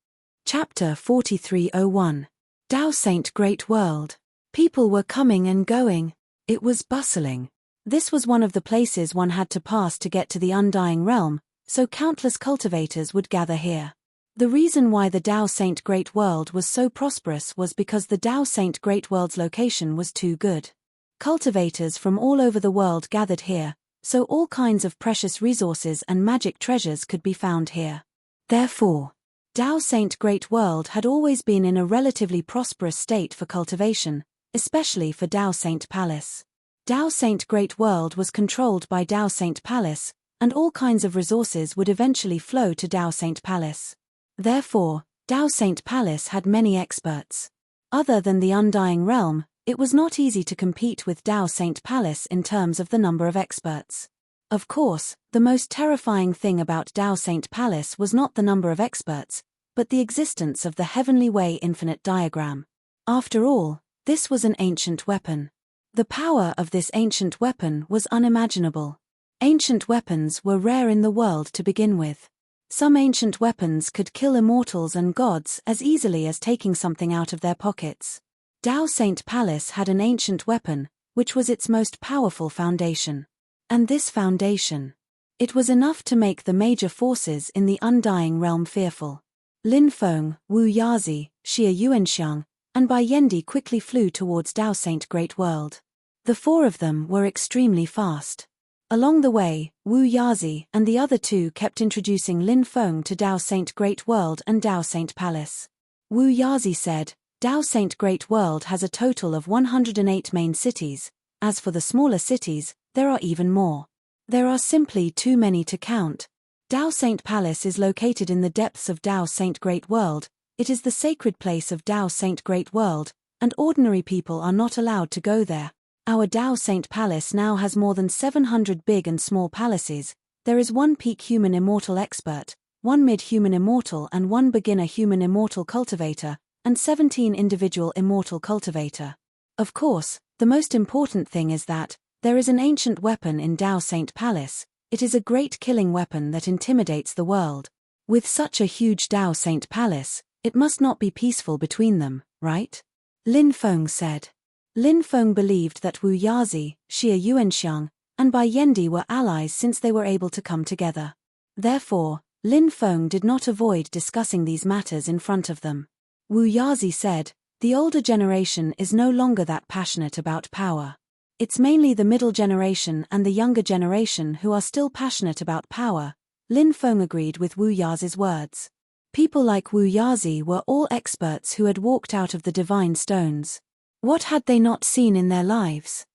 Chapter 4301. Dao Saint Great World. People were coming and going. It was bustling. This was one of the places one had to pass to get to the Undying Realm, so countless cultivators would gather here. The reason why the Dao Saint Great World was so prosperous was because the Dao Saint Great World's location was too good. Cultivators from all over the world gathered here, so all kinds of precious resources and magic treasures could be found here. Therefore, Dao Saint Great World had always been in a relatively prosperous state for cultivation, especially for Dao Saint Palace. Dao Saint Great World was controlled by Dao Saint Palace, and all kinds of resources would eventually flow to Dao Saint Palace. Therefore, Dao Saint Palace had many experts. Other than the Undying Realm, it was not easy to compete with Dao Saint Palace in terms of the number of experts. Of course, the most terrifying thing about Dao Saint Palace was not the number of experts, but the existence of the Heavenly Way infinite diagram. After all, this was an ancient weapon. The power of this ancient weapon was unimaginable. Ancient weapons were rare in the world to begin with. Some ancient weapons could kill immortals and gods as easily as taking something out of their pockets. Dao Saint Palace had an ancient weapon, which was its most powerful foundation. And this foundation, it was enough to make the major forces in the Undying Realm fearful. Lin Feng, Wu Yazi, Xia Yuanxiang, and Bai Yendi quickly flew towards Dao Saint Great World. The four of them were extremely fast. Along the way, Wu Yazi and the other two kept introducing Lin Feng to Dao Saint Great World and Dao Saint Palace. Wu Yazi said, Dao Saint Great World has a total of 108 main cities. As for the smaller cities, there are even more. There are simply too many to count. Dao Saint Palace is located in the depths of Dao Saint Great World. It is the sacred place of Dao Saint Great World, and ordinary people are not allowed to go there. Our Dao Saint Palace now has more than 700 big and small palaces. There is one peak human immortal expert, one mid-human immortal and one beginner human immortal cultivator, and 17 individual immortal cultivator. Of course, the most important thing is that there is an ancient weapon in Dao Saint Palace. It is a great killing weapon that intimidates the world. With such a huge Dao Saint Palace, it must not be peaceful between them, right? Lin Feng said. Lin Feng believed that Wu Yazi, Xia Yuanxiang, and Bai Yendi were allies since they were able to come together. Therefore, Lin Feng did not avoid discussing these matters in front of them. Wu Yazi said, the older generation is no longer that passionate about power. It's mainly the middle generation and the younger generation who are still passionate about power. Lin Feng agreed with Wu Yazi's words. People like Wu Yazi were all experts who had walked out of the divine stones. What had they not seen in their lives?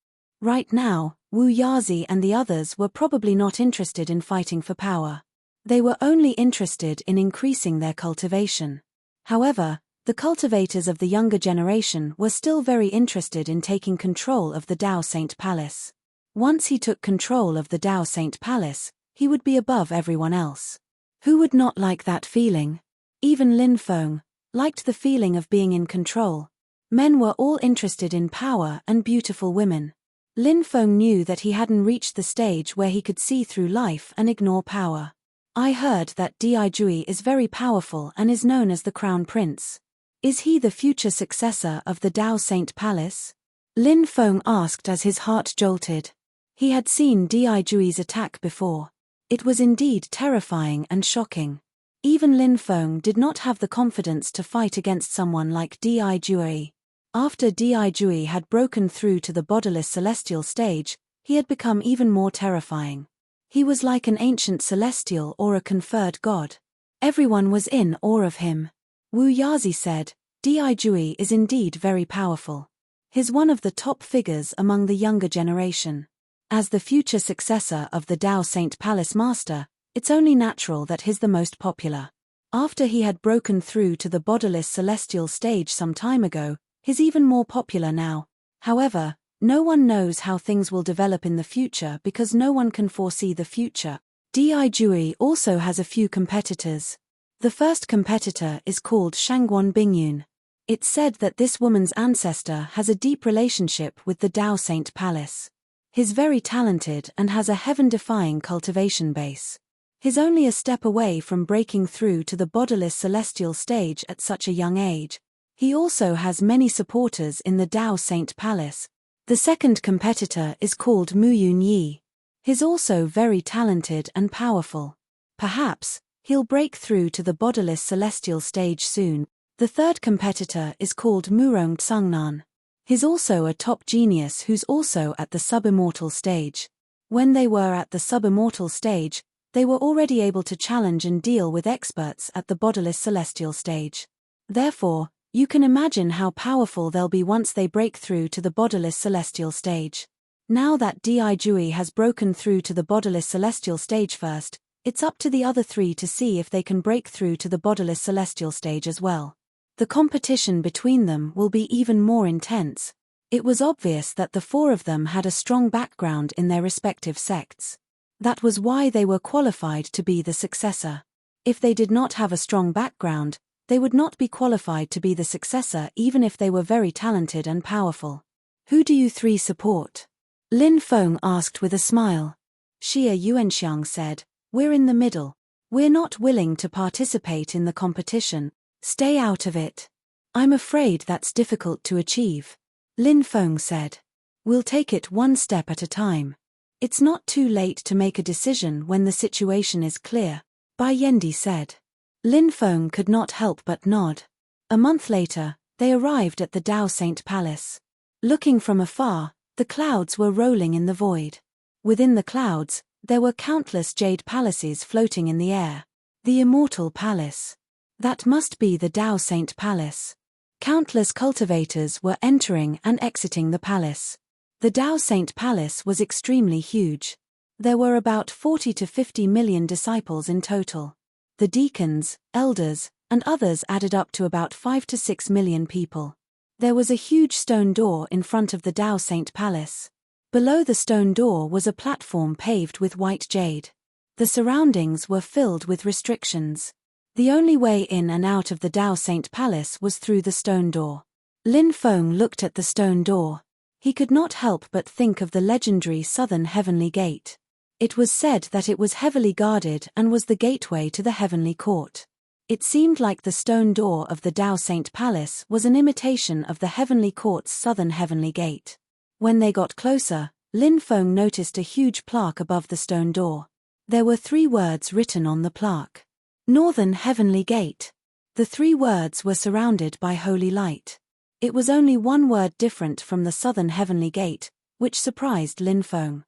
Right now, Wu Yazi and the others were probably not interested in fighting for power. They were only interested in increasing their cultivation. However, the cultivators of the younger generation were still very interested in taking control of the Dao Saint Palace. Once he took control of the Dao Saint Palace, he would be above everyone else. Who would not like that feeling? Even Lin Feng liked the feeling of being in control. Men were all interested in power and beautiful women. Lin Feng knew that he hadn't reached the stage where he could see through life and ignore power. I heard that Di Jui is very powerful and is known as the Crown Prince. Is he the future successor of the Dao Saint Palace? Lin Feng asked as his heart jolted. He had seen Di Jui's attack before. It was indeed terrifying and shocking. Even Lin Feng did not have the confidence to fight against someone like Di Jui. After Di Jui had broken through to the bodiless celestial stage, he had become even more terrifying. He was like an ancient celestial or a conferred god. Everyone was in awe of him. Wu Yazi said, Di Jui is indeed very powerful. He's one of the top figures among the younger generation. As the future successor of the Dao Saint Palace Master, it's only natural that he's the most popular. After he had broken through to the bodiless celestial stage some time ago, he's even more popular now. However, no one knows how things will develop in the future because no one can foresee the future. Di Jui also has a few competitors. The first competitor is called Shangguan Bingyun. It's said that this woman's ancestor has a deep relationship with the Dao Saint Palace. He's very talented and has a heaven-defying cultivation base. He's only a step away from breaking through to the bodiless celestial stage at such a young age. He also has many supporters in the Dao Saint Palace. The second competitor is called Mu Yun Yi. He's also very talented and powerful. Perhaps he'll break through to the bodiless celestial stage soon. The third competitor is called Murong Tsungnan. He's also a top genius who's also at the sub-immortal stage. When they were at the sub-immortal stage, they were already able to challenge and deal with experts at the bodiless celestial stage. Therefore, you can imagine how powerful they'll be once they break through to the bodiless celestial stage. Now that Di Jui has broken through to the bodiless celestial stage first, it's up to the other three to see if they can break through to the bodiless celestial stage as well. The competition between them will be even more intense. It was obvious that the four of them had a strong background in their respective sects. That was why they were qualified to be the successor. If they did not have a strong background, they would not be qualified to be the successor even if they were very talented and powerful. Who do you three support? Lin Feng asked with a smile. Xia Yuanxiang said, "We're in the middle. We're not willing to participate in the competition. Stay out of it." "I'm afraid that's difficult to achieve," Lin Feng said. "We'll take it one step at a time. It's not too late to make a decision when the situation is clear," Bai Yendi said. Lin Feng could not help but nod. A month later, they arrived at the Dao Saint Palace. Looking from afar, the clouds were rolling in the void. Within the clouds, there were countless jade palaces floating in the air. The Immortal Palace. That must be the Dao Saint Palace. Countless cultivators were entering and exiting the palace. The Dao Saint Palace was extremely huge. There were about 40 to 50 million disciples in total. The deacons, elders, and others added up to about 5 to 6 million people. There was a huge stone door in front of the Dao Saint Palace. Below the stone door was a platform paved with white jade. The surroundings were filled with restrictions. The only way in and out of the Dao Saint Palace was through the stone door. Lin Feng looked at the stone door. He could not help but think of the legendary Southern Heavenly Gate. It was said that it was heavily guarded and was the gateway to the Heavenly Court. It seemed like the stone door of the Dao Saint Palace was an imitation of the Heavenly Court's Southern Heavenly Gate. When they got closer, Lin Feng noticed a huge plaque above the stone door. There were 3 words written on the plaque. Northern Heavenly Gate. The 3 words were surrounded by holy light. It was only one word different from the Southern Heavenly Gate, which surprised Lin Feng.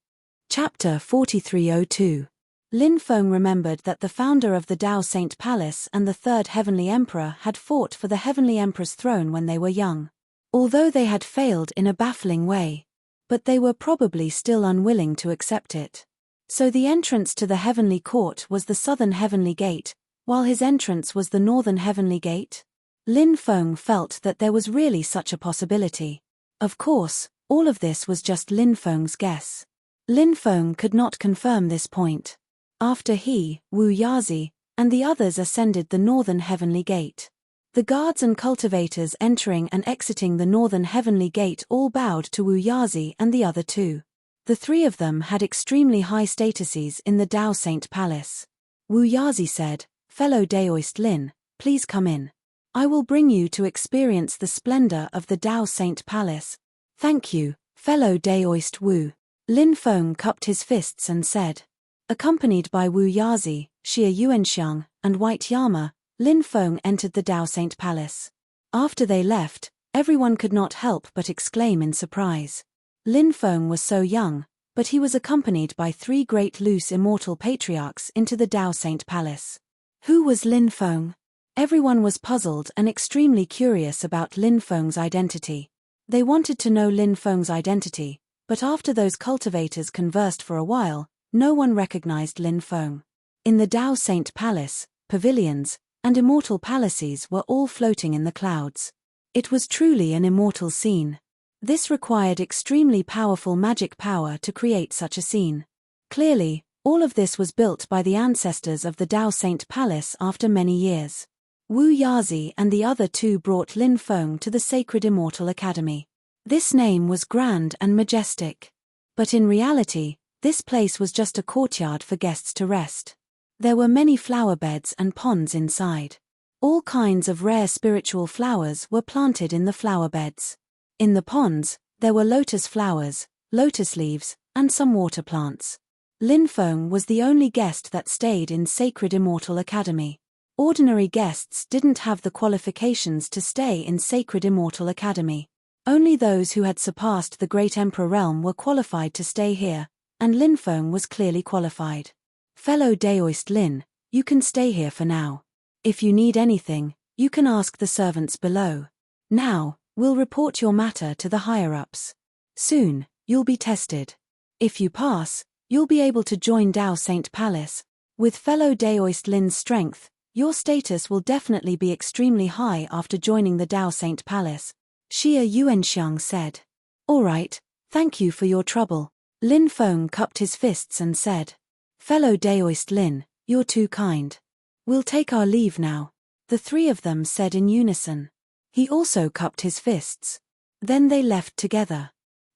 Chapter 4302. Lin Feng remembered that the founder of the Dao Saint Palace and the third Heavenly Emperor had fought for the Heavenly Emperor's throne when they were young. Although they had failed in a baffling way. But they were probably still unwilling to accept it. So the entrance to the Heavenly Court was the Southern Heavenly Gate, while his entrance was the Northern Heavenly Gate? Lin Feng felt that there was really such a possibility. Of course, all of this was just Lin Feng's guess. Lin Feng could not confirm this point. After he, Wu Yazi, and the others ascended the Northern Heavenly Gate. The guards and cultivators entering and exiting the Northern Heavenly Gate all bowed to Wu Yazi and the other 2. The 3 of them had extremely high statuses in the Dao Saint Palace. Wu Yazi said, "Fellow Daoist Lin, please come in. I will bring you to experience the splendor of the Dao Saint Palace." "Thank you, fellow Daoist Wu." Lin Feng cupped his fists and said. Accompanied by Wu Yazi, Xia Yuanxiang, and White Yama, Lin Feng entered the Dao Saint Palace. After they left, everyone could not help but exclaim in surprise. Lin Feng was so young, but he was accompanied by 3 great loose immortal patriarchs into the Dao Saint Palace. Who was Lin Feng? Everyone was puzzled and extremely curious about Lin Feng's identity. They wanted to know Lin Feng's identity, but after those cultivators conversed for a while, no one recognized Lin Feng. In the Dao Saint Palace, pavilions, and immortal palaces were all floating in the clouds. It was truly an immortal scene. This required extremely powerful magic power to create such a scene. Clearly, all of this was built by the ancestors of the Dao Saint Palace after many years. Wu Yazi and the other 2 brought Lin Feng to the Sacred Immortal Academy. This name was grand and majestic. But in reality, this place was just a courtyard for guests to rest. There were many flower beds and ponds inside. All kinds of rare spiritual flowers were planted in the flower beds. In the ponds, there were lotus flowers, lotus leaves, and some water plants. Lin Feng was the only guest that stayed in Sacred Immortal Academy. Ordinary guests didn't have the qualifications to stay in Sacred Immortal Academy. Only those who had surpassed the Great Emperor realm were qualified to stay here, and Lin Feng was clearly qualified. Fellow Daoist Lin, you can stay here for now. If you need anything, you can ask the servants below. Now, we'll report your matter to the higher-ups. Soon, you'll be tested. If you pass, you'll be able to join Dao Saint Palace. With fellow Daoist Lin's strength, your status will definitely be extremely high after joining the Dao Saint Palace. Xia Yuanxiang said. Alright, thank you for your trouble. Lin Feng cupped his fists and said. Fellow Daoist Lin, you're too kind. We'll take our leave now. The three of them said in unison. He also cupped his fists. Then they left together.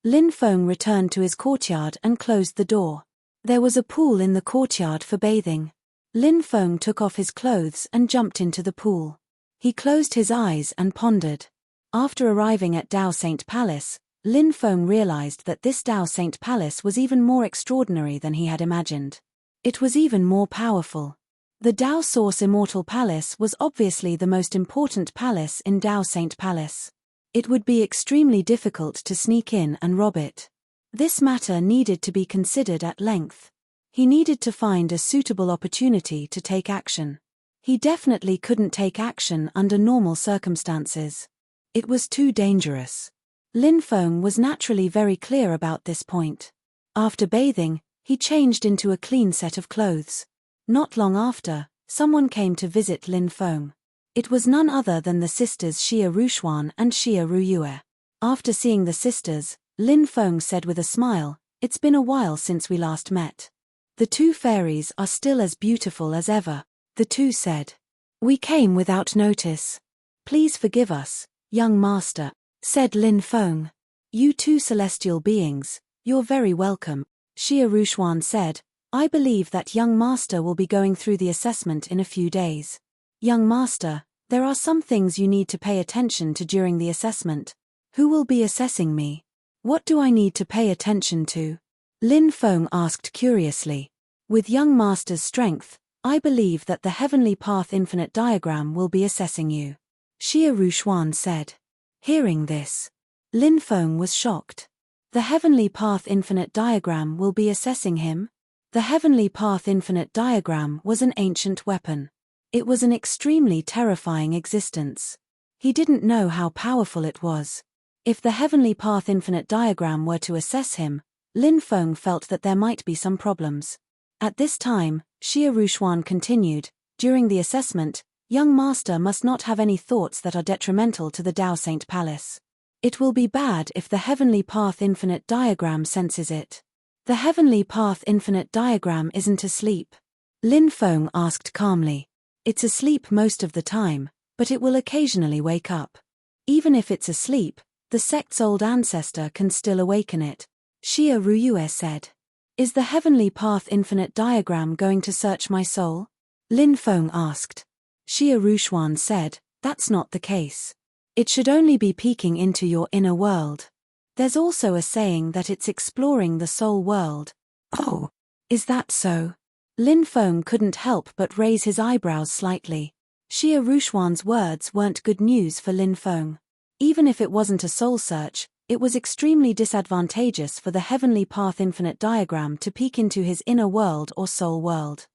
Lin Feng returned to his courtyard and closed the door. There was a pool in the courtyard for bathing. Lin Feng took off his clothes and jumped into the pool. He closed his eyes and pondered. After arriving at Dao Saint Palace, Lin Feng realized that this Dao Saint Palace was even more extraordinary than he had imagined. It was even more powerful. The Dao Source Immortal Palace was obviously the most important palace in Dao Saint Palace. It would be extremely difficult to sneak in and rob it. This matter needed to be considered at length. He needed to find a suitable opportunity to take action. He definitely couldn't take action under normal circumstances. It was too dangerous. Lin Feng was naturally very clear about this point. After bathing, he changed into a clean set of clothes. Not long after, someone came to visit Lin Feng. It was none other than the sisters Xia Rushuan and Xia Ruyue. After seeing the sisters, Lin Feng said with a smile, "It's been a while since we last met." The two fairies are still as beautiful as ever, the two said. "We came without notice. Please forgive us, young master," said Lin Feng. "You two celestial beings, you're very welcome," Xia Rushuan said. "I believe that young master will be going through the assessment in a few days. Young master, there are some things you need to pay attention to during the assessment. Who will be assessing me? What do I need to pay attention to?" Lin Feng asked curiously. "With young master's strength, I believe that the Heavenly Path Infinite Diagram will be assessing you," Xia Rushuan said. Hearing this, Lin Feng was shocked. The Heavenly Path Infinite Diagram will be assessing him? The Heavenly Path Infinite Diagram was an ancient weapon. It was an extremely terrifying existence. He didn't know how powerful it was. If the Heavenly Path Infinite Diagram were to assess him, Lin Feng felt that there might be some problems. At this time, Xia Rushuan continued, "During the assessment, young master must not have any thoughts that are detrimental to the Dao Saint Palace. It will be bad if the Heavenly Path Infinite Diagram senses it." "The Heavenly Path Infinite Diagram isn't asleep?" Lin Feng asked calmly. "It's asleep most of the time, but it will occasionally wake up. Even if it's asleep, the sect's old ancestor can still awaken it," Xia Ruyue said. "Is the Heavenly Path Infinite Diagram going to search my soul?" Lin Feng asked. Xia Rushuan said, "That's not the case. It should only be peeking into your inner world. There's also a saying that it's exploring the soul world." "Oh, is that so?" Lin Feng couldn't help but raise his eyebrows slightly. Xia Rushuan's words weren't good news for Lin Feng. Even if it wasn't a soul search, it was extremely disadvantageous for the Heavenly Path Infinite Diagram to peek into his inner world or soul world.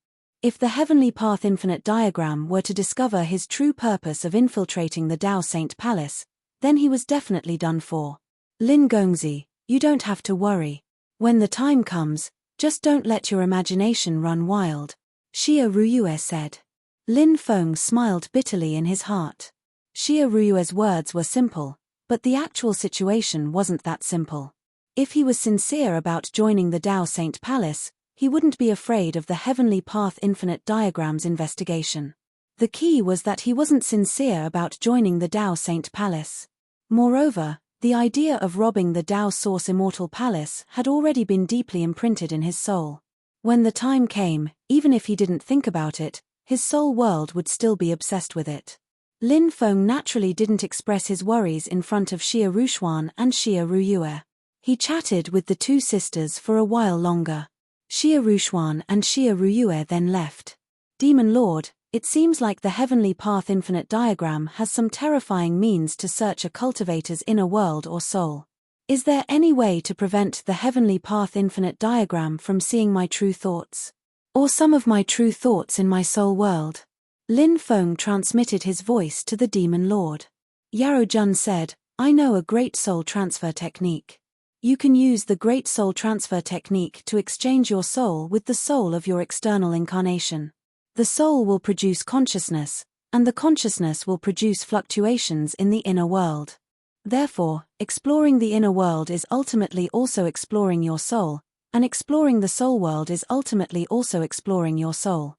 If the Heavenly Path Infinite Diagram were to discover his true purpose of infiltrating the Dao Saint Palace, then he was definitely done for. "Lin Gongzi, you don't have to worry. When the time comes, just don't let your imagination run wild," Xia Ruyue said. Lin Feng smiled bitterly in his heart. Xia Ruyue's words were simple, but the actual situation wasn't that simple. If he was sincere about joining the Dao Saint Palace, he wouldn't be afraid of the Heavenly Path Infinite Diagram's investigation. The key was that he wasn't sincere about joining the Dao Saint Palace. Moreover, the idea of robbing the Dao Source Immortal Palace had already been deeply imprinted in his soul. When the time came, even if he didn't think about it, his soul world would still be obsessed with it. Lin Feng naturally didn't express his worries in front of Xia Rushuan and Xia Ruyue. He chatted with the two sisters for a while longer. Xia Rushuan and Xia Ruyue then left. "Demon Lord, it seems like the Heavenly Path Infinite Diagram has some terrifying means to search a cultivator's inner world or soul. Is there any way to prevent the Heavenly Path Infinite Diagram from seeing my true thoughts? Or some of my true thoughts in my soul world?" Lin Feng transmitted his voice to the Demon Lord. Yarrow Jun said, "I know a great soul transfer technique." You can use the Great Soul Transfer technique to exchange your soul with the soul of your external incarnation. The soul will produce consciousness, and the consciousness will produce fluctuations in the inner world. Therefore, exploring the inner world is ultimately also exploring your soul, and exploring the soul world is ultimately also exploring your soul.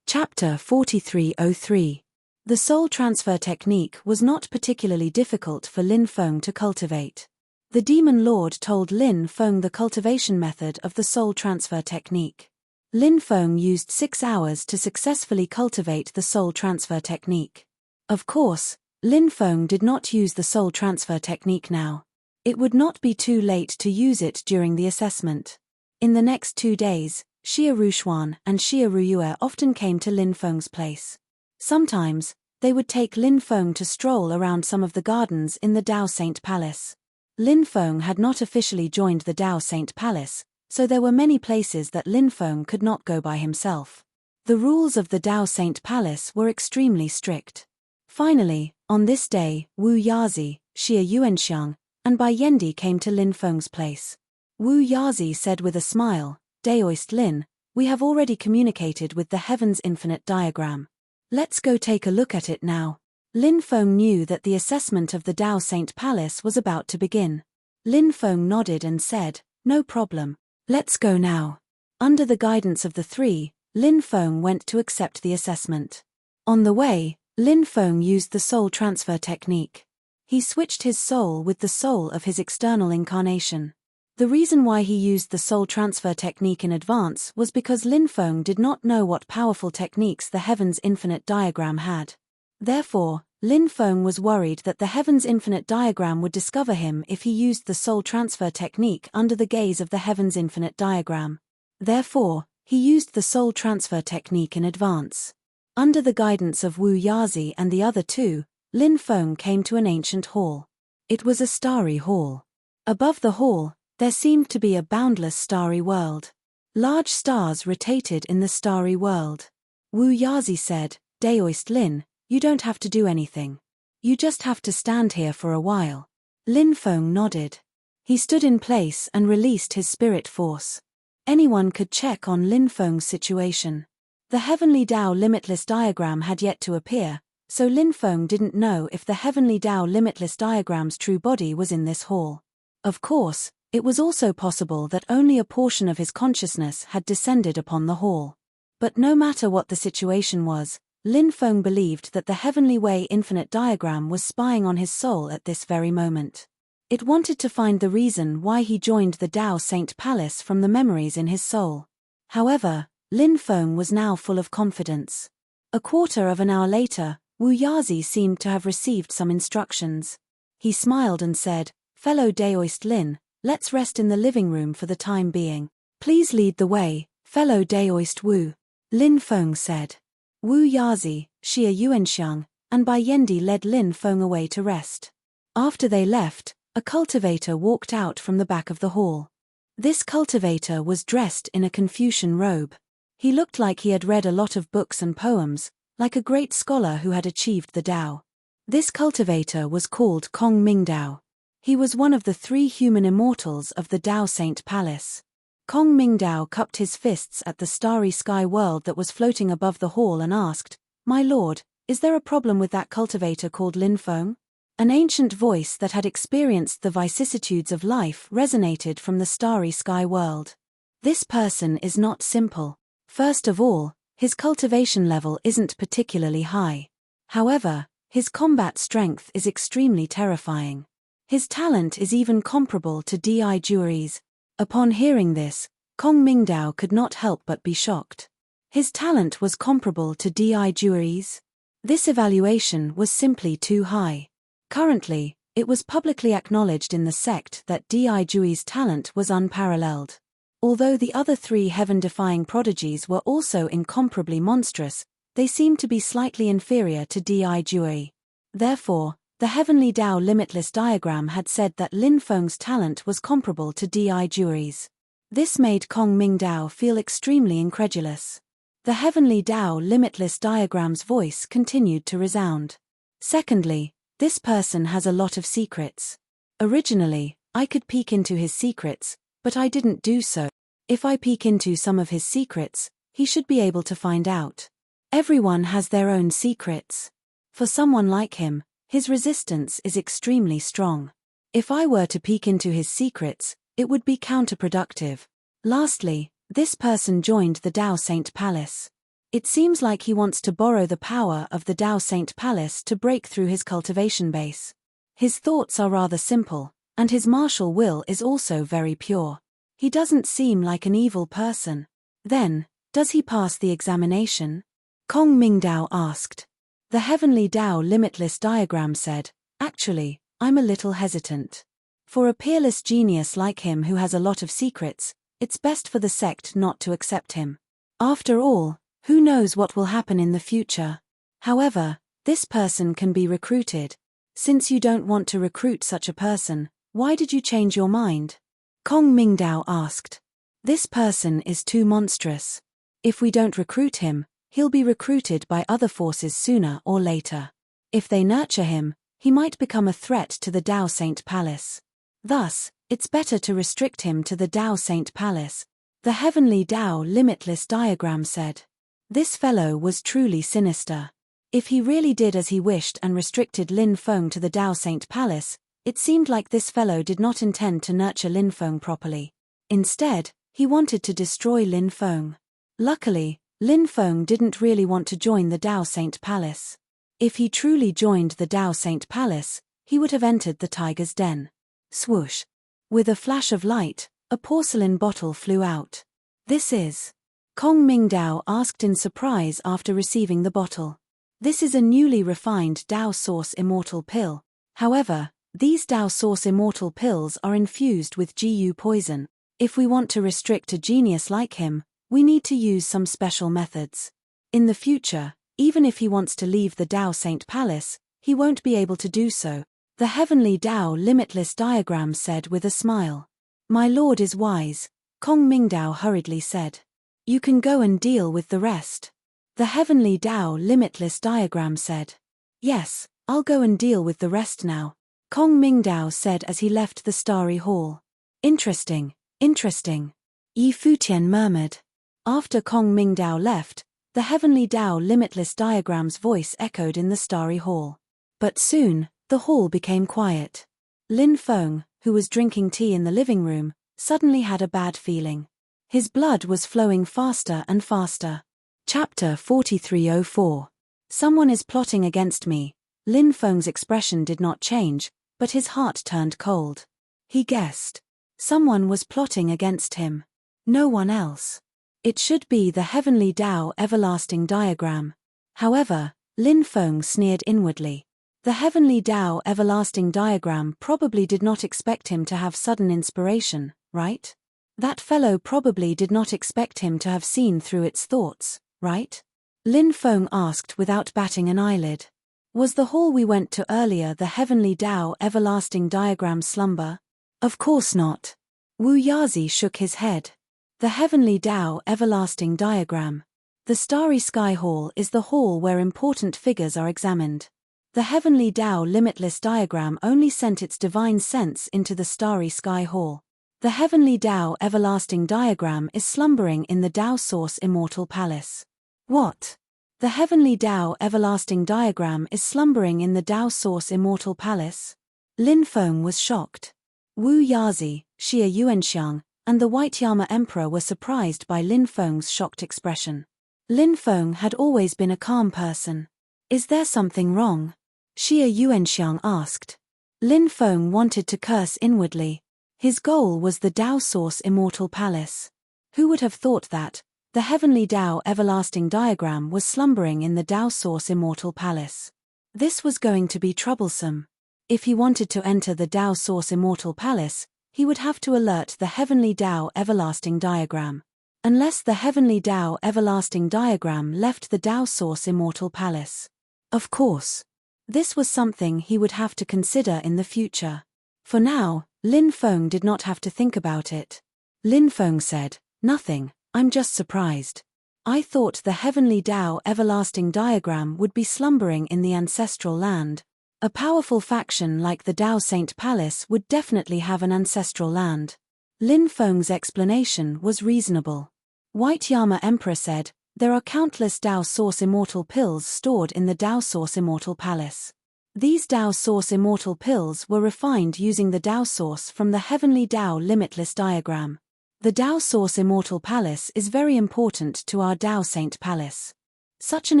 Chapter 4303. The soul transfer technique was not particularly difficult for Lin Feng to cultivate. The demon lord told Lin Feng the cultivation method of the soul transfer technique. Lin Feng used 6 hours to successfully cultivate the soul transfer technique. Of course, Lin Feng did not use the soul transfer technique now. It would not be too late to use it during the assessment. In the next 2 days, Xia Rushuan and Xia Ruyue often came to Lin Feng's place. Sometimes, they would take Lin Feng to stroll around some of the gardens in the Dao Saint Palace. Lin Feng had not officially joined the Dao Saint Palace, so there were many places that Lin Feng could not go by himself. The rules of the Dao Saint Palace were extremely strict. Finally, on this day, Wu Yazi, Xia Yuanxiang, and Bai Yendi came to Lin Feng's place. Wu Yazi said with a smile, "Daoist Lin, we have already communicated with the Heaven's Infinite diagram. Let's go take a look at it now." Lin Feng knew that the assessment of the Dao Saint Palace was about to begin. Lin Feng nodded and said, "No problem. Let's go now." Under the guidance of the three, Lin Feng went to accept the assessment. On the way, Lin Feng used the soul transfer technique. He switched his soul with the soul of his external incarnation. The reason why he used the soul transfer technique in advance was because Lin Feng did not know what powerful techniques the Heaven's Infinite diagram had. Therefore, Lin Feng was worried that the Heaven's Infinite diagram would discover him if he used the soul transfer technique under the gaze of the Heaven's Infinite diagram. Therefore, he used the soul transfer technique in advance. Under the guidance of Wu Yazi and the other two, Lin Feng came to an ancient hall. It was a starry hall. Above the hall, there seemed to be a boundless starry world. Large stars rotated in the starry world. Wu Yazi said, "Daoist Lin, you don't have to do anything. You just have to stand here for a while." Lin Feng nodded. He stood in place and released his spirit force. Anyone could check on Lin Feng's situation. The Heavenly Dao Limitless diagram had yet to appear, so Lin Feng didn't know if the Heavenly Dao Limitless diagram's true body was in this hall. Of course, it was also possible that only a portion of his consciousness had descended upon the hall. But no matter what the situation was, Lin Feng believed that the Heavenly Way Infinite diagram was spying on his soul at this very moment. It wanted to find the reason why he joined the Dao Saint Palace from the memories in his soul. However, Lin Feng was now full of confidence. A quarter of an hour later, Wu Yazi seemed to have received some instructions. He smiled and said, "Fellow Daoist Lin, let's rest in the living room for the time being. Please lead the way, fellow Daoist Wu," Lin Feng said. Wu Yazi, Xia Yuanxiang, and Bai Yendi led Lin Feng away to rest. After they left, a cultivator walked out from the back of the hall. This cultivator was dressed in a Confucian robe. He looked like he had read a lot of books and poems, like a great scholar who had achieved the Tao. This cultivator was called Kong Mingdao. He was one of the 3 human immortals of the Dao Saint Palace. Kong Mingdao cupped his fists at the starry sky world that was floating above the hall and asked, "My lord, is there a problem with that cultivator called Lin Feng?" An ancient voice that had experienced the vicissitudes of life resonated from the starry sky world. "This person is not simple. First of all, his cultivation level isn't particularly high. However, his combat strength is extremely terrifying. His talent is even comparable to Di Jui's." Upon hearing this, Kong Mingdao could not help but be shocked. His talent was comparable to Di Jui's? This evaluation was simply too high. Currently, it was publicly acknowledged in the sect that Di Jui's talent was unparalleled. Although the other 3 heaven-defying prodigies were also incomparably monstrous, they seemed to be slightly inferior to Di Jui. Therefore, the Heavenly Dao Limitless diagram had said that Lin Feng's talent was comparable to Di Jui's. This made Kong Mingdao feel extremely incredulous. The Heavenly Dao Limitless diagram's voice continued to resound. "Secondly, this person has a lot of secrets. Originally, I could peek into his secrets, but I didn't do so. If I peek into some of his secrets, he should be able to find out. Everyone has their own secrets. For someone like him, his resistance is extremely strong. If I were to peek into his secrets, it would be counterproductive. Lastly, this person joined the Dao Saint Palace. It seems like he wants to borrow the power of the Dao Saint Palace to break through his cultivation base. His thoughts are rather simple, and his martial will is also very pure. He doesn't seem like an evil person. Then, does he pass the examination? Kong Mingdao asked. The Heavenly Dao Limitless diagram said, actually, I'm a little hesitant. For a peerless genius like him who has a lot of secrets, it's best for the sect not to accept him. After all, who knows what will happen in the future? However, this person can be recruited. Since you don't want to recruit such a person, why did you change your mind? Kong Mingdao asked. This person is too monstrous. If we don't recruit him, he'll be recruited by other forces sooner or later. If they nurture him, he might become a threat to the Dao Saint Palace. Thus, it's better to restrict him to the Dao Saint Palace. The Heavenly Dao Limitless diagram said. This fellow was truly sinister. If he really did as he wished and restricted Lin Feng to the Dao Saint Palace, it seemed like this fellow did not intend to nurture Lin Feng properly. Instead, he wanted to destroy Lin Feng. Luckily, Lin Feng didn't really want to join the Dao Saint Palace. If he truly joined the Dao Saint Palace, he would have entered the tiger's den. Swoosh. With a flash of light, a porcelain bottle flew out. This is. Kong Mingdao asked in surprise after receiving the bottle. This is a newly refined Dao Source Immortal Pill. However, these Dao Source Immortal Pills are infused with GU poison. If we want to restrict a genius like him, we need to use some special methods. In the future, even if he wants to leave the Dao Saint Palace, he won't be able to do so. The Heavenly Dao Limitless diagram said with a smile. My lord is wise, Kong Mingdao hurriedly said. You can go and deal with the rest. The Heavenly Dao Limitless diagram said. Yes, I'll go and deal with the rest now, Kong Mingdao said as he left the starry hall. Interesting, interesting. Yi Futian murmured. After Kong Mingdao left, the Heavenly Dao Limitless diagram's voice echoed in the starry hall. But soon, the hall became quiet. Lin Feng, who was drinking tea in the living room, suddenly had a bad feeling. His blood was flowing faster and faster. Chapter 4304. Someone is plotting against me. Lin Feng's expression did not change, but his heart turned cold. He guessed. Someone was plotting against him. No one else. It should be the Heavenly Dao Everlasting diagram. However, Lin Feng sneered inwardly. The Heavenly Dao Everlasting diagram probably did not expect him to have sudden inspiration, right? That fellow probably did not expect him to have seen through its thoughts, right? Lin Feng asked without batting an eyelid. Was the hall we went to earlier the Heavenly Dao Everlasting diagram slumber? Of course not. Wu Yazi shook his head. The Heavenly Dao Everlasting diagram. The Starry Sky Hall is the hall where important figures are examined. The Heavenly Dao Limitless diagram only sent its divine sense into the Starry Sky Hall. The Heavenly Dao Everlasting diagram is slumbering in the Dao Source Immortal Palace. What? The Heavenly Dao Everlasting diagram is slumbering in the Dao Source Immortal Palace? Lin Feng was shocked. Wu Yazi, Xia Yuanxiang, and the White Yama Emperor were surprised by Lin Feng's shocked expression. Lin Feng had always been a calm person. Is there something wrong? Xia Yuanxiang asked. Lin Feng wanted to curse inwardly. His goal was the Dao Source Immortal Palace. Who would have thought that the Heavenly Dao Everlasting diagram was slumbering in the Dao Source Immortal Palace? This was going to be troublesome. If he wanted to enter the Dao Source Immortal Palace, he would have to alert the Heavenly Dao Everlasting diagram. Unless the Heavenly Dao Everlasting diagram left the Dao Source Immortal Palace. Of course. This was something he would have to consider in the future. For now, Lin Feng did not have to think about it. Lin Feng said, "Nothing, I'm just surprised. I thought the Heavenly Dao Everlasting diagram would be slumbering in the ancestral land." A powerful faction like the Dao Saint Palace would definitely have an ancestral land. Lin Feng's explanation was reasonable. White Yama Emperor said, there are countless Dao Source Immortal Pills stored in the Dao Source Immortal Palace. These Dao Source Immortal Pills were refined using the Dao Source from the Heavenly Dao Limitless diagram. The Dao Source Immortal Palace is very important to our Dao Saint Palace. Such an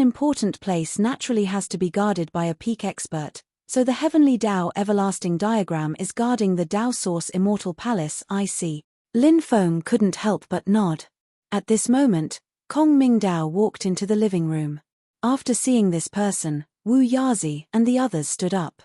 important place naturally has to be guarded by a peak expert, so the Heavenly Dao Everlasting diagram is guarding the Dao Source Immortal Palace. I see. Lin Feng couldn't help but nod. At this moment, Kong Mingdao walked into the living room. After seeing this person, Wu Yazi and the others stood up.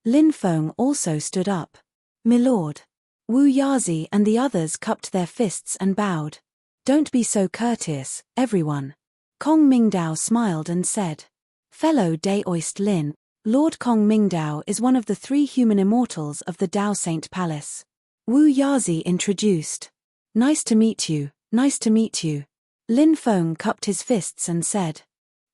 Lin Feng also stood up. "Milord." Wu Yazi and the others cupped their fists and bowed. "Don't be so courteous, everyone." Kong Mingdao smiled and said, "Fellow Daoist Lin, Lord Kong Mingdao is one of the 3 human immortals of the Dao Saint Palace." Wu Yazi introduced. "Nice to meet you, nice to meet you." Lin Feng cupped his fists and said,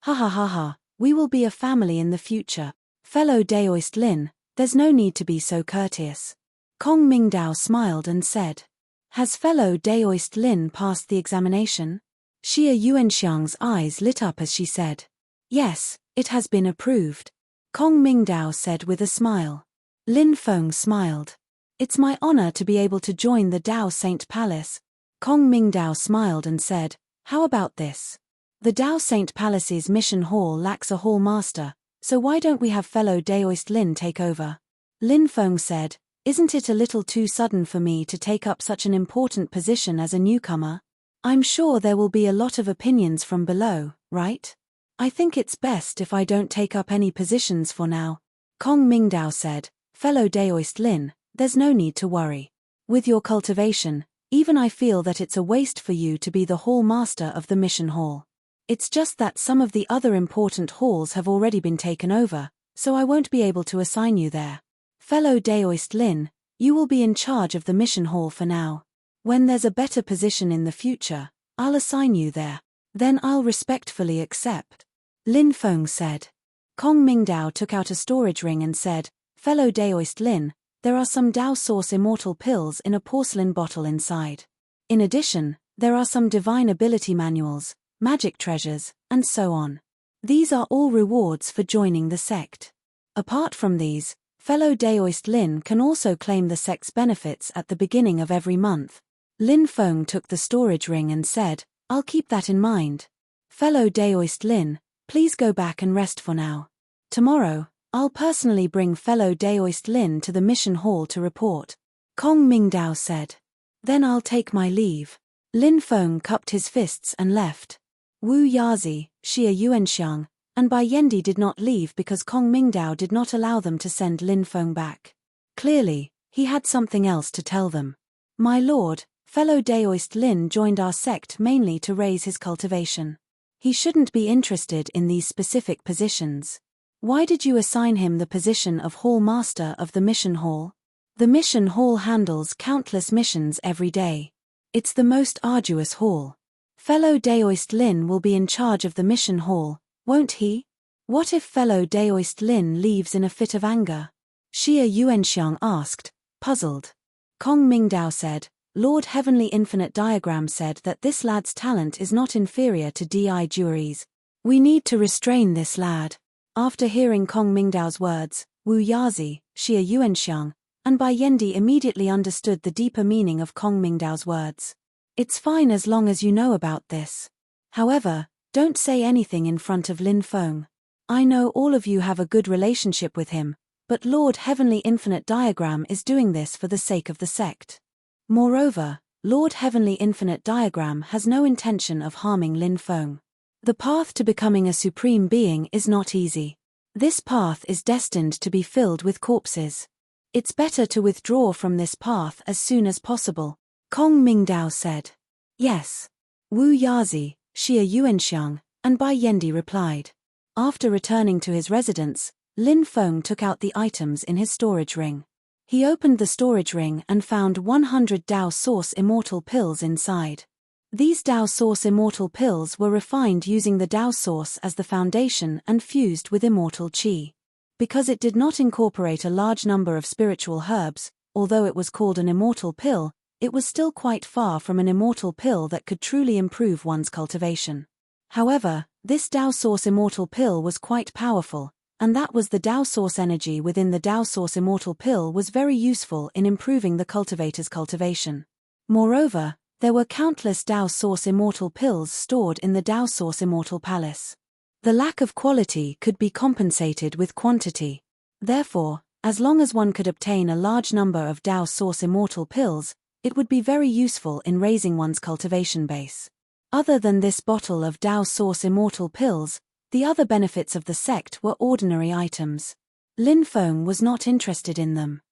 "Ha ha ha ha, we will be a family in the future. Fellow Daoist Lin, there's no need to be so courteous." Kong Mingdao smiled and said, "Has fellow Daoist Lin passed the examination?" Xia Yuanxiang's eyes lit up as she said, "Yes, it has been approved." Kong Mingdao said with a smile. Lin Feng smiled. "It's my honor to be able to join the Dao Saint Palace." Kong Mingdao smiled and said, "How about this? The Dao Saint Palace's mission hall lacks a hall master, so why don't we have fellow Daoist Lin take over?" Lin Feng said, "Isn't it a little too sudden for me to take up such an important position as a newcomer? I'm sure there will be a lot of opinions from below, right? I think it's best if I don't take up any positions for now." Kong Mingdao said, "Fellow Daoist Lin, there's no need to worry. With your cultivation, even I feel that it's a waste for you to be the hall master of the mission hall. It's just that some of the other important halls have already been taken over, so I won't be able to assign you there. Fellow Daoist Lin, you will be in charge of the mission hall for now. When there's a better position in the future, I'll assign you there. Then I'll respectfully accept." Lin Feng said. Kong Mingdao took out a storage ring and said, "Fellow Daoist Lin, there are some Dao Source Immortal Pills in a porcelain bottle inside. In addition, there are some divine ability manuals, magic treasures, and so on. These are all rewards for joining the sect. Apart from these, fellow Daoist Lin can also claim the sect's benefits at the beginning of every month." Lin Feng took the storage ring and said, "I'll keep that in mind. Fellow Daoist Lin, please go back and rest for now. Tomorrow, I'll personally bring fellow Daoist Lin to the mission hall to report." Kong Mingdao said. "Then I'll take my leave." Lin Feng cupped his fists and left. Wu Yazi, Xia Yuanxiang, and Bai Yendi did not leave because Kong Mingdao did not allow them to send Lin Feng back. Clearly, he had something else to tell them. "My lord, fellow Daoist Lin joined our sect mainly to raise his cultivation. He shouldn't be interested in these specific positions. Why did you assign him the position of Hall Master of the Mission Hall? The Mission Hall handles countless missions every day. It's the most arduous hall. Fellow Daoist Lin will be in charge of the Mission Hall, won't he? What if fellow Daoist Lin leaves in a fit of anger?" Xia Yuanxiang asked, puzzled. Kong Mingdao said, "Lord Heavenly Infinite Diagram said that this lad's talent is not inferior to Di Juries. We need to restrain this lad." After hearing Kong Mingdao's words, Wu Yazi, Xia Yuanxiang, and Bai Yendi immediately understood the deeper meaning of Kong Mingdao's words. "It's fine as long as you know about this. However, don't say anything in front of Lin Feng. I know all of you have a good relationship with him, but Lord Heavenly Infinite Diagram is doing this for the sake of the sect. Moreover, Lord Heavenly Infinite Diagram has no intention of harming Lin Feng. The path to becoming a supreme being is not easy. This path is destined to be filled with corpses. It's better to withdraw from this path as soon as possible." Kong Mingdao said. "Yes." Wu Yazi, Xia Yuanxiang, and Bai Yendi replied. After returning to his residence, Lin Feng took out the items in his storage ring. He opened the storage ring and found 100 Dao Source Immortal Pills inside. These Dao Source Immortal Pills were refined using the Dao Source as the foundation and fused with immortal Qi. Because it did not incorporate a large number of spiritual herbs, although it was called an immortal pill, it was still quite far from an immortal pill that could truly improve one's cultivation. However, this Tao Source Immortal Pill was quite powerful, and that was the Tao Source energy within the Tao Source Immortal Pill was very useful in improving the cultivator's cultivation. Moreover, there were countless Tao Source Immortal Pills stored in the Tao Source Immortal Palace. The lack of quality could be compensated with quantity. Therefore, as long as one could obtain a large number of Tao Source Immortal Pills, it would be very useful in raising one's cultivation base. Other than this bottle of Tao Source Immortal Pills, the other benefits of the sect were ordinary items. Lin Feng was not interested in them.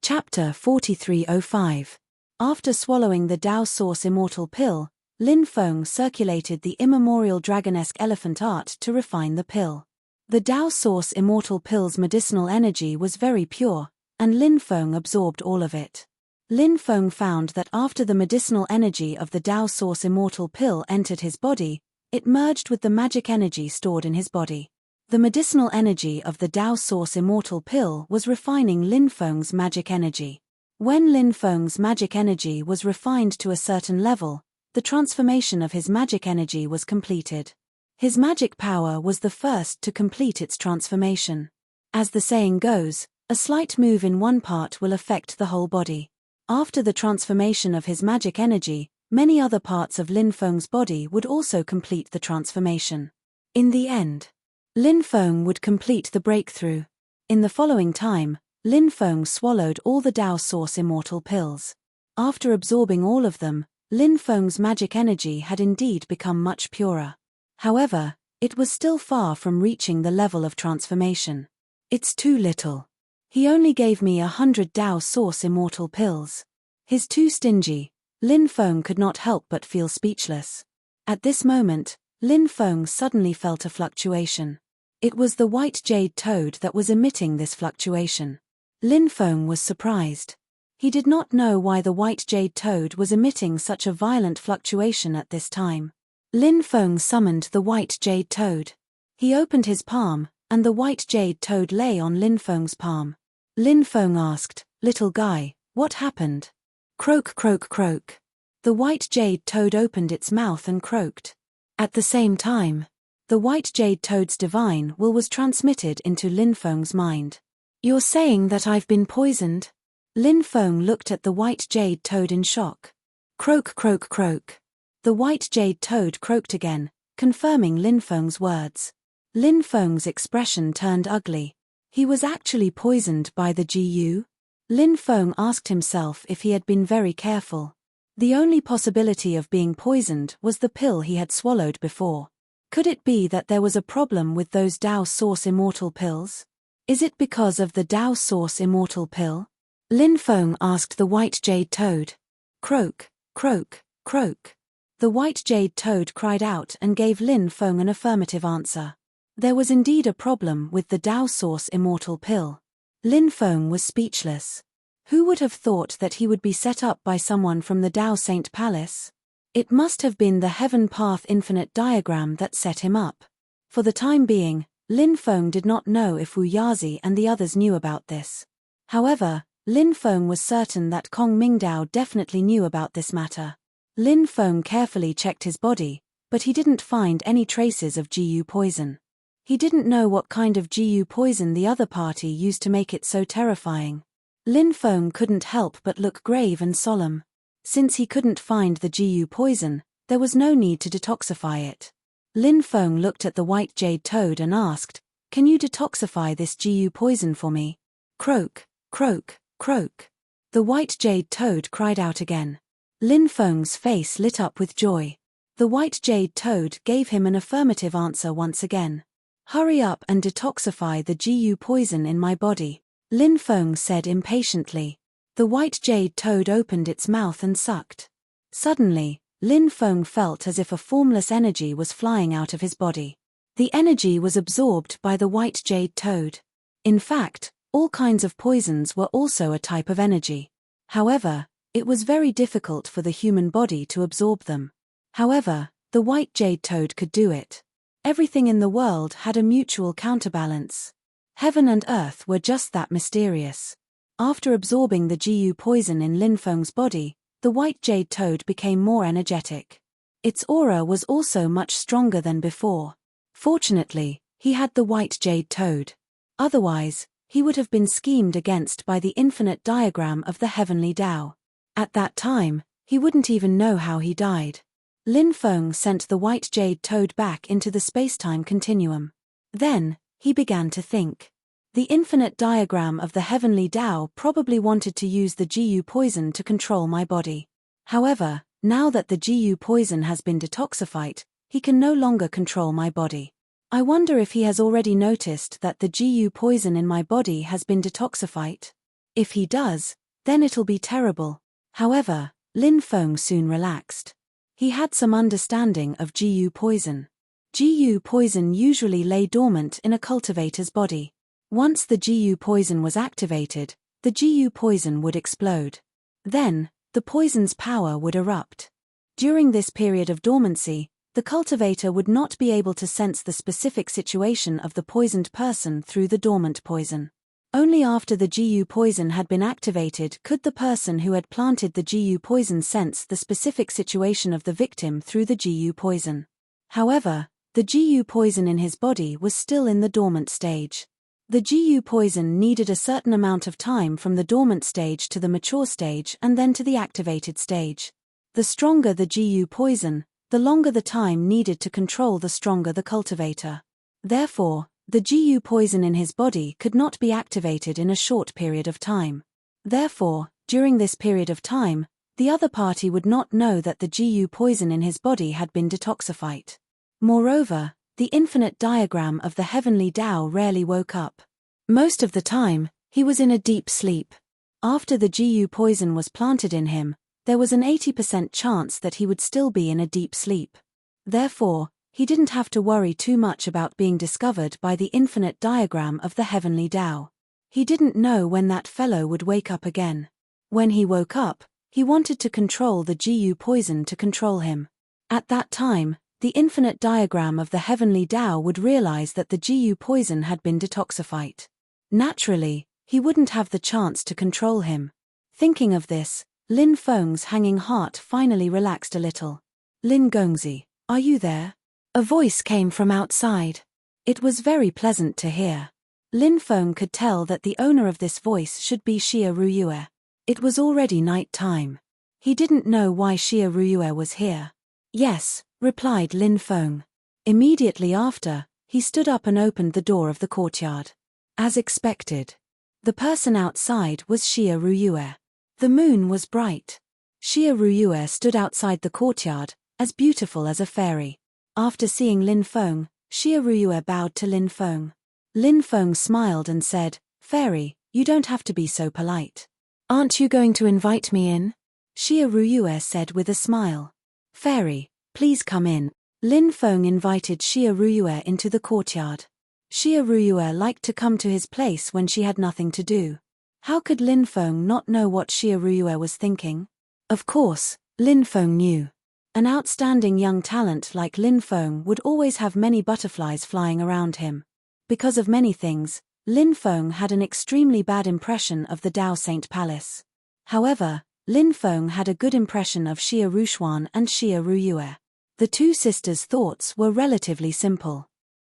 Chapter 4305. After swallowing the Tao Source Immortal Pill, Lin Feng circulated the immemorial dragonesque elephant art to refine the pill. The Tao Source Immortal Pill's medicinal energy was very pure, and Lin Feng absorbed all of it. Lin Feng found that after the medicinal energy of the Tao Source Immortal Pill entered his body, it merged with the magic energy stored in his body. The medicinal energy of the Tao Source Immortal Pill was refining Lin Feng's magic energy. When Lin Feng's magic energy was refined to a certain level, the transformation of his magic energy was completed. His magic power was the first to complete its transformation. As the saying goes, a slight move in one part will affect the whole body. After the transformation of his magic energy, many other parts of Lin Feng's body would also complete the transformation. In the end, Lin Feng would complete the breakthrough. In the following time, Lin Feng swallowed all the Tao Source Immortal Pills. After absorbing all of them, Lin Feng's magic energy had indeed become much purer. However, it was still far from reaching the level of transformation. It's too little. He only gave me 100 Tao Source Immortal Pills. He's too stingy. Lin Feng could not help but feel speechless. At this moment, Lin Feng suddenly felt a fluctuation. It was the white jade toad that was emitting this fluctuation. Lin Feng was surprised. He did not know why the white jade toad was emitting such a violent fluctuation at this time. Lin Feng summoned the white jade toad. He opened his palm, and the white jade toad lay on Lin Feng's palm. Lin Feng asked, "Little guy, what happened?" "Croak, croak, croak." The white jade toad opened its mouth and croaked. At the same time, the white jade toad's divine will was transmitted into Lin Feng's mind. "You're saying that I've been poisoned?" Lin Feng looked at the white jade toad in shock. "Croak, croak, croak." The white jade toad croaked again, confirming Lin Feng's words. Lin Feng's expression turned ugly. He was actually poisoned by the GU? Lin Feng asked himself if he had been very careful. The only possibility of being poisoned was the pill he had swallowed before. Could it be that there was a problem with those Tao Source Immortal Pills? Is it because of the Tao Source Immortal Pill? Lin Feng asked the white jade toad. "Croak, croak, croak." The white jade toad cried out and gave Lin Feng an affirmative answer. There was indeed a problem with the Tao Source Immortal Pill. Lin Feng was speechless. Who would have thought that he would be set up by someone from the Tao Saint Palace? It must have been the Heaven Path Infinite diagram that set him up. For the time being, Lin Feng did not know if Wu Yazi and the others knew about this. However, Lin Feng was certain that Kong Mingdao definitely knew about this matter. Lin Feng carefully checked his body, but he didn't find any traces of GU poison. He didn't know what kind of GU poison the other party used to make it so terrifying. Lin Feng couldn't help but look grave and solemn. Since he couldn't find the GU poison, there was no need to detoxify it. Lin Feng looked at the white jade toad and asked, "Can you detoxify this GU poison for me?" "Croak, croak, croak." The white jade toad cried out again. Lin Feng's face lit up with joy. The white jade toad gave him an affirmative answer once again. "Hurry up and detoxify the GU poison in my body," Lin Feng said impatiently. The white jade toad opened its mouth and sucked. Suddenly, Lin Feng felt as if a formless energy was flying out of his body. The energy was absorbed by the white jade toad. In fact, all kinds of poisons were also a type of energy. However, it was very difficult for the human body to absorb them. However, the white jade toad could do it. Everything in the world had a mutual counterbalance. Heaven and earth were just that mysterious. After absorbing the Gu poison in Lin Feng's body, the white jade toad became more energetic. Its aura was also much stronger than before. Fortunately, he had the white jade toad. Otherwise, he would have been schemed against by the infinite diagram of the heavenly Tao. At that time, he wouldn't even know how he died. Lin Feng sent the white jade toad back into the spacetime continuum. Then, he began to think. The infinite diagram of the heavenly Tao probably wanted to use the Gu poison to control my body. However, now that the Gu poison has been detoxified, he can no longer control my body. I wonder if he has already noticed that the Gu poison in my body has been detoxified. If he does, then it'll be terrible. However, Lin Feng soon relaxed. He had some understanding of Gu poison. Gu poison usually lay dormant in a cultivator's body. Once the Gu poison was activated, the Gu poison would explode. Then, the poison's power would erupt. During this period of dormancy, the cultivator would not be able to sense the specific situation of the poisoned person through the dormant poison. Only after the Gu poison had been activated could the person who had planted the Gu poison sense the specific situation of the victim through the Gu poison. However, the Gu poison in his body was still in the dormant stage. The Gu poison needed a certain amount of time from the dormant stage to the mature stage and then to the activated stage. The stronger the Gu poison, the longer the time needed to control the stronger the cultivator. Therefore, the Gu poison in his body could not be activated in a short period of time. Therefore, during this period of time, the other party would not know that the Gu poison in his body had been detoxified. Moreover, the infinite diagram of the heavenly Tao rarely woke up. Most of the time, he was in a deep sleep. After the Gu poison was planted in him, there was an 80% chance that he would still be in a deep sleep. Therefore, he didn't have to worry too much about being discovered by the infinite diagram of the heavenly Tao. He didn't know when that fellow would wake up again. When he woke up, he wanted to control the Gu poison to control him. At that time, the infinite diagram of the heavenly Tao would realize that the Gu poison had been detoxified. Naturally, he wouldn't have the chance to control him. Thinking of this, Lin Feng's hanging heart finally relaxed a little. "Lin Gongzi, are you there?" A voice came from outside. It was very pleasant to hear. Lin Feng could tell that the owner of this voice should be Xia Ruyue. It was already night time. He didn't know why Xia Ruyue was here. "Yes," replied Lin Feng. Immediately after, he stood up and opened the door of the courtyard. As expected, the person outside was Xia Ruyue. The moon was bright. Xia Ruyue stood outside the courtyard, as beautiful as a fairy. After seeing Lin Feng, Xia Ruyue bowed to Lin Feng. Lin Feng smiled and said, "Fairy, you don't have to be so polite." "Aren't you going to invite me in?" Xia Ruyue said with a smile. "Fairy, please come in." Lin Feng invited Xia Ruyue into the courtyard. Xia Ruyue liked to come to his place when she had nothing to do. How could Lin Feng not know what Xia Ruyue was thinking? Of course, Lin Feng knew. An outstanding young talent like Lin Feng would always have many butterflies flying around him. Because of many things, Lin Feng had an extremely bad impression of the Dao Saint Palace. However, Lin Feng had a good impression of Xia Rushuan and Xia Ruyue. The two sisters' thoughts were relatively simple.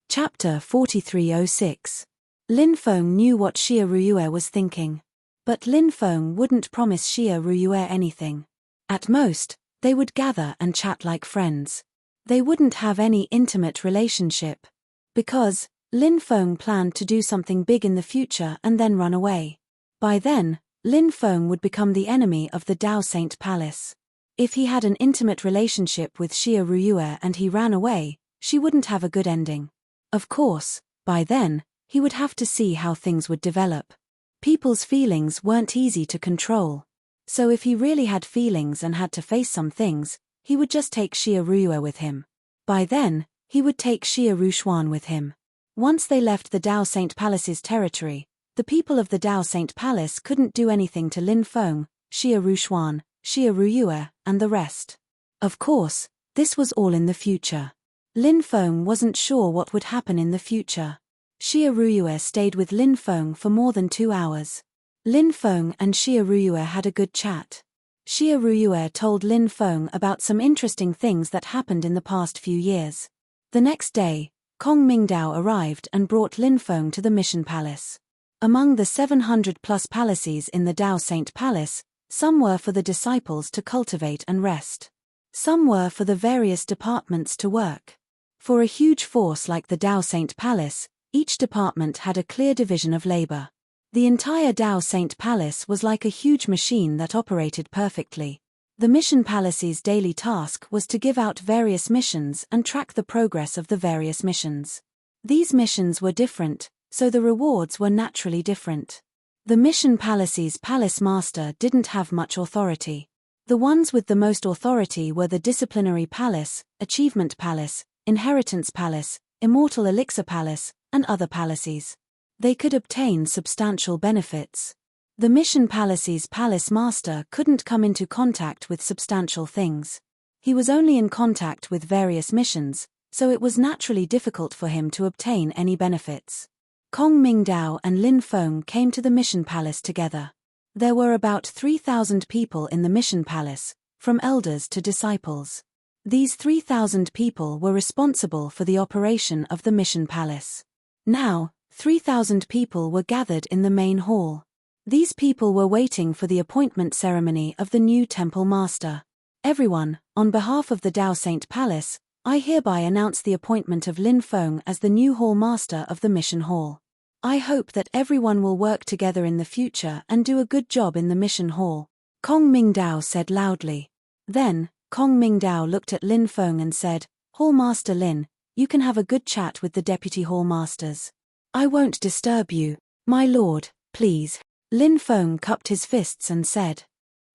Chapter 4306. Lin Feng knew what Xia Ruyue was thinking. But Lin Feng wouldn't promise Xia Ruyue anything. At most, they would gather and chat like friends. They wouldn't have any intimate relationship. Because, Lin Feng planned to do something big in the future and then run away. By then, Lin Feng would become the enemy of the Dao Saint Palace. If he had an intimate relationship with Xia Ruyue and he ran away, she wouldn't have a good ending. Of course, by then, he would have to see how things would develop. People's feelings weren't easy to control. So if he really had feelings and had to face some things, he would just take Xia Ruyue with him. By then, he would take Xia Rushuan with him. Once they left the Dao Saint Palace's territory, the people of the Dao Saint Palace couldn't do anything to Lin Feng, Xia Rushuan, Xia Ruyue, and the rest. Of course, this was all in the future. Lin Feng wasn't sure what would happen in the future. Xia Ruyue stayed with Lin Feng for more than 2 hours. Lin Feng and Xia Ruyue had a good chat. Xia Ruyue told Lin Feng about some interesting things that happened in the past few years. The next day, Kong Mingdao arrived and brought Lin Feng to the Mission Palace. Among the 700-plus palaces in the Dao Saint Palace, some were for the disciples to cultivate and rest. Some were for the various departments to work. For a huge force like the Dao Saint Palace, each department had a clear division of labor. The entire Dao Saint Palace was like a huge machine that operated perfectly. The Mission Palace's daily task was to give out various missions and track the progress of the various missions. These missions were different, so the rewards were naturally different. The Mission Palace's palace master didn't have much authority. The ones with the most authority were the Disciplinary Palace, Achievement Palace, Inheritance Palace, Immortal Elixir Palace, and other palaces. They could obtain substantial benefits. The Mission Palace's palace master couldn't come into contact with substantial things. He was only in contact with various missions, so it was naturally difficult for him to obtain any benefits. Kong Mingdao and Lin Feng came to the Mission Palace together. There were about 3,000 people in the Mission Palace, from elders to disciples. These 3,000 people were responsible for the operation of the Mission Palace. Now, 3,000 people were gathered in the main hall. These people were waiting for the appointment ceremony of the new temple master. Everyone, on behalf of the Dao Saint Palace, I hereby announce the appointment of Lin Feng as the new hall master of the mission hall. I hope that everyone will work together in the future and do a good job in the mission hall, Kong Mingdao said loudly. Then, Kong Mingdao looked at Lin Feng and said, Hall Master Lin, you can have a good chat with the deputy hall masters. I won't disturb you, my lord, please. Lin Feng cupped his fists and said.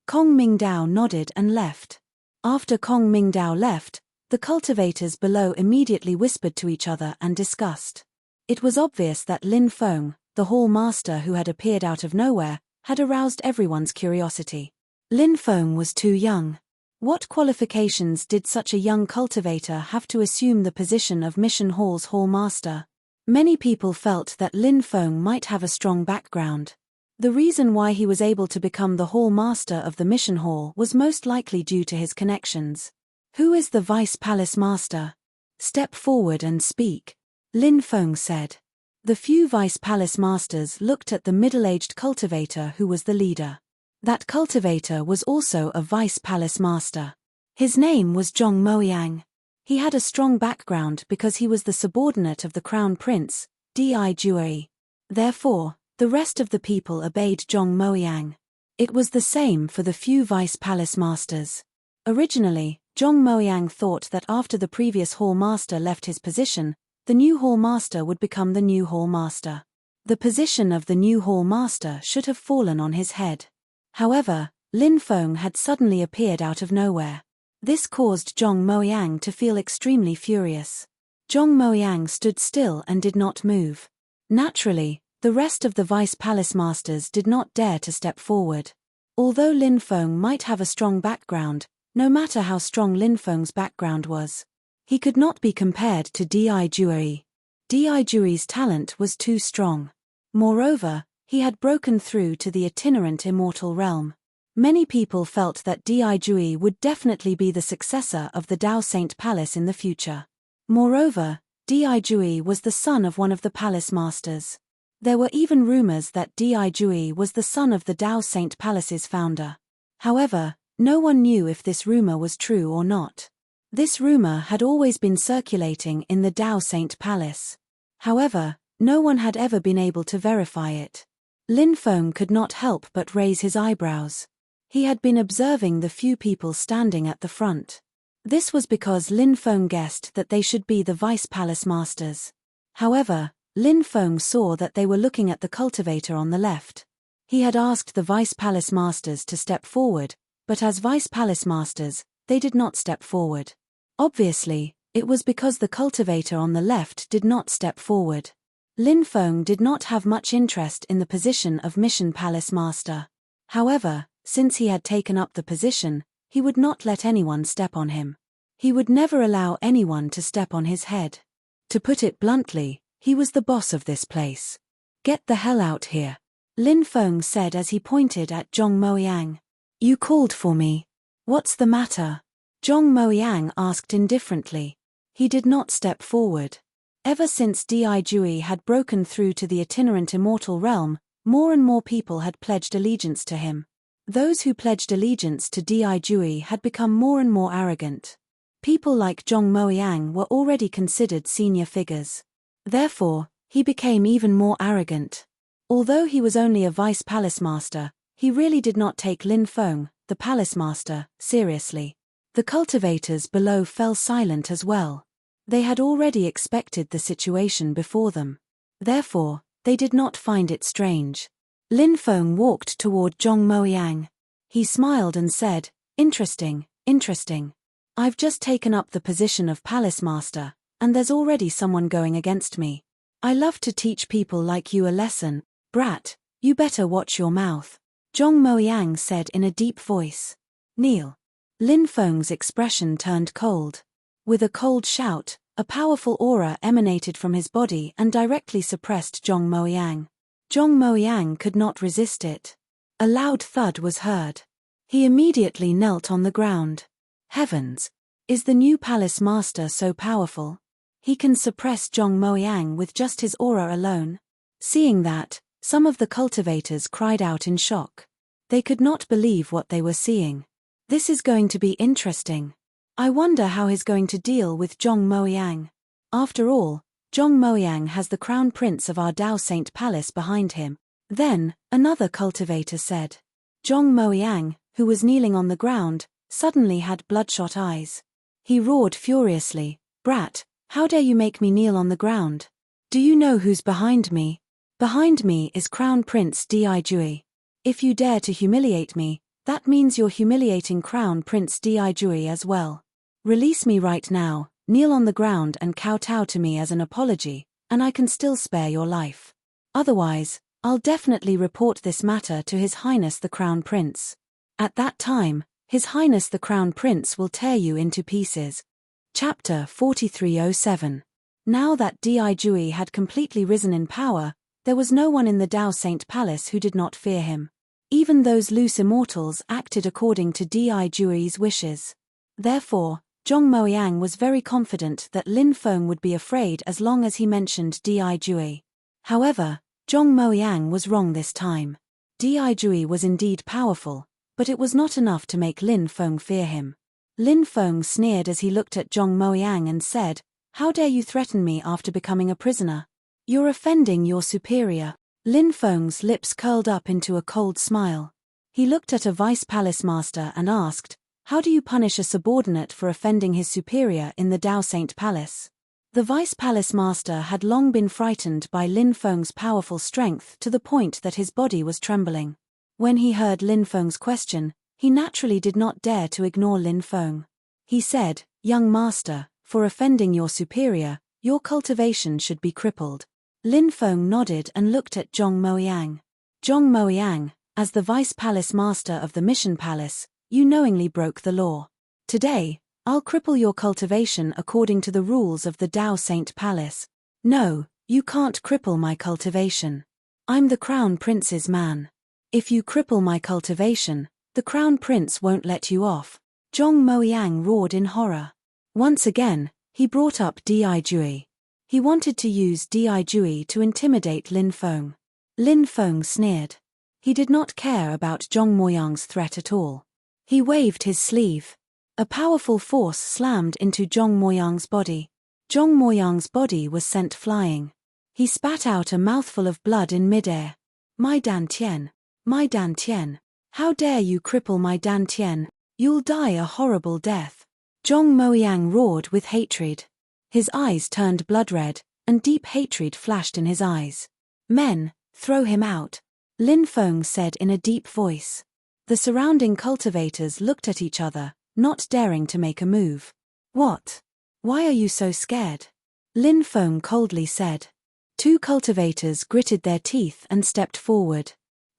Kong Mingdao nodded and left. After Kong Mingdao left, the cultivators below immediately whispered to each other and discussed. It was obvious that Lin Feng, the hall master who had appeared out of nowhere, had aroused everyone's curiosity. Lin Feng was too young. What qualifications did such a young cultivator have to assume the position of Mission Hall's hall master? Many people felt that Lin Feng might have a strong background. The reason why he was able to become the hall master of the mission hall was most likely due to his connections. Who is the vice palace master? Step forward and speak, Lin Feng said. The few vice palace masters looked at the middle-aged cultivator who was the leader. That cultivator was also a vice palace master. His name was Zhong Moyang. He had a strong background because he was the subordinate of the crown prince, Di Jue. Therefore, the rest of the people obeyed Zhong Moyang. It was the same for the few vice palace masters. Originally, Zhong Moyang thought that after the previous hall master left his position, the new hall master would become the new hall master. The position of the new hall master should have fallen on his head. However, Lin Feng had suddenly appeared out of nowhere. This caused Zhong Moyang to feel extremely furious. Zhong Moyang stood still and did not move. Naturally, the rest of the vice palace masters did not dare to step forward. Although Lin Feng might have a strong background, no matter how strong Lin Feng's background was, he could not be compared to Di Jue. Di Jue's talent was too strong. Moreover, he had broken through to the itinerant immortal realm. Many people felt that Di Jue would definitely be the successor of the Dao Saint Palace in the future. Moreover, Di Jue was the son of one of the palace masters. There were even rumors that Di Jue was the son of the Dao Saint Palace's founder. However, no one knew if this rumor was true or not. This rumor had always been circulating in the Dao Saint Palace. However, no one had ever been able to verify it. Lin Feng could not help but raise his eyebrows. He had been observing the few people standing at the front. This was because Lin Feng guessed that they should be the vice palace masters. However, Lin Feng saw that they were looking at the cultivator on the left. He had asked the vice palace masters to step forward, but as vice palace masters, they did not step forward. Obviously, it was because the cultivator on the left did not step forward. Lin Feng did not have much interest in the position of Mission Palace Master. However, since he had taken up the position, he would not let anyone step on him. He would never allow anyone to step on his head. To put it bluntly, He was the boss of this place. Get the hell out here, Lin Feng said as he pointed at Zhong Moyang. You called for me. What's the matter? Zhong Moyang asked indifferently. He did not step forward. Ever since Di Jui had broken through to the itinerant immortal realm, more and more people had pledged allegiance to him. Those who pledged allegiance to Di Jui had become more and more arrogant. People like Zhong Moyang were already considered senior figures. Therefore, he became even more arrogant. Although he was only a vice palace master, he really did not take Lin Feng, the palace master, seriously. The cultivators below fell silent as well. They had already expected the situation before them. Therefore, they did not find it strange. Lin Feng walked toward Zhong Moyang. He smiled and said, Interesting, interesting. I've just taken up the position of palace master, and there's already someone going against me. I love to teach people like you a lesson. Brat, you better watch your mouth, Zhong Moyang said in a deep voice. Kneel. Lin Feng's expression turned cold. With a cold shout, a powerful aura emanated from his body and directly suppressed Zhong Moyang. Zhong Moyang could not resist it. A loud thud was heard. He immediately knelt on the ground. Heavens! Is the new palace master so powerful? He can suppress Zhong Moyang with just his aura alone. Seeing that, some of the cultivators cried out in shock. They could not believe what they were seeing. This is going to be interesting. I wonder how he's going to deal with Zhong Moyang. After all, Zhong Moyang has the crown prince of our Dao Saint Palace behind him. Then, another cultivator said. Zhong Moyang, who was kneeling on the ground, suddenly had bloodshot eyes. He roared furiously, Brat, how dare you make me kneel on the ground? Do you know who's behind me? Behind me is Crown Prince Di Jui. If you dare to humiliate me, that means you're humiliating Crown Prince Di Jui as well. Release me right now, kneel on the ground and kowtow to me as an apology, and I can still spare your life. Otherwise, I'll definitely report this matter to His Highness the Crown Prince. At that time, His Highness the Crown Prince will tear you into pieces. Chapter 4307. Now that Di Jui had completely risen in power, there was no one in the Dao Saint Palace who did not fear him. Even those loose immortals acted according to Di Jui's wishes. Therefore, Zhong Moyang was very confident that Lin Feng would be afraid as long as he mentioned Di Jui. However, Zhong Moyang was wrong this time. Di Jui was indeed powerful, but it was not enough to make Lin Feng fear him. Lin Feng sneered as he looked at Zhong Moyang and said, How dare you threaten me after becoming a prisoner? You're offending your superior. Lin Feng's lips curled up into a cold smile. He looked at a vice palace master and asked, How do you punish a subordinate for offending his superior in the Dao Saint Palace? The vice palace master had long been frightened by Lin Feng's powerful strength to the point that his body was trembling. When he heard Lin Feng's question, he naturally did not dare to ignore Lin Feng. He said, Young master, for offending your superior, your cultivation should be crippled. Lin Feng nodded and looked at Zhong Moyang. Zhong Moyang, as the vice palace master of the Mission Palace, you knowingly broke the law. Today, I'll cripple your cultivation according to the rules of the Dao Saint Palace. No, you can't cripple my cultivation. I'm the Crown Prince's man. If you cripple my cultivation, the Crown Prince won't let you off. Zhong Moyang roared in horror. Once again, he brought up Di Jui. He wanted to use Di Jui to intimidate Lin Feng. Lin Feng sneered. He did not care about Zhong Moyang's threat at all. He waved his sleeve. A powerful force slammed into Zhong Moyang's body. Zhong Moyang's body was sent flying. He spat out a mouthful of blood in midair. My Dantian. My Dantian. How dare you cripple my Dantian? You'll die a horrible death. Zhong Moyang roared with hatred. His eyes turned blood-red, and deep hatred flashed in his eyes. Men, throw him out, Lin Feng said in a deep voice. The surrounding cultivators looked at each other, not daring to make a move. What? Why are you so scared? Lin Feng coldly said. Two cultivators gritted their teeth and stepped forward.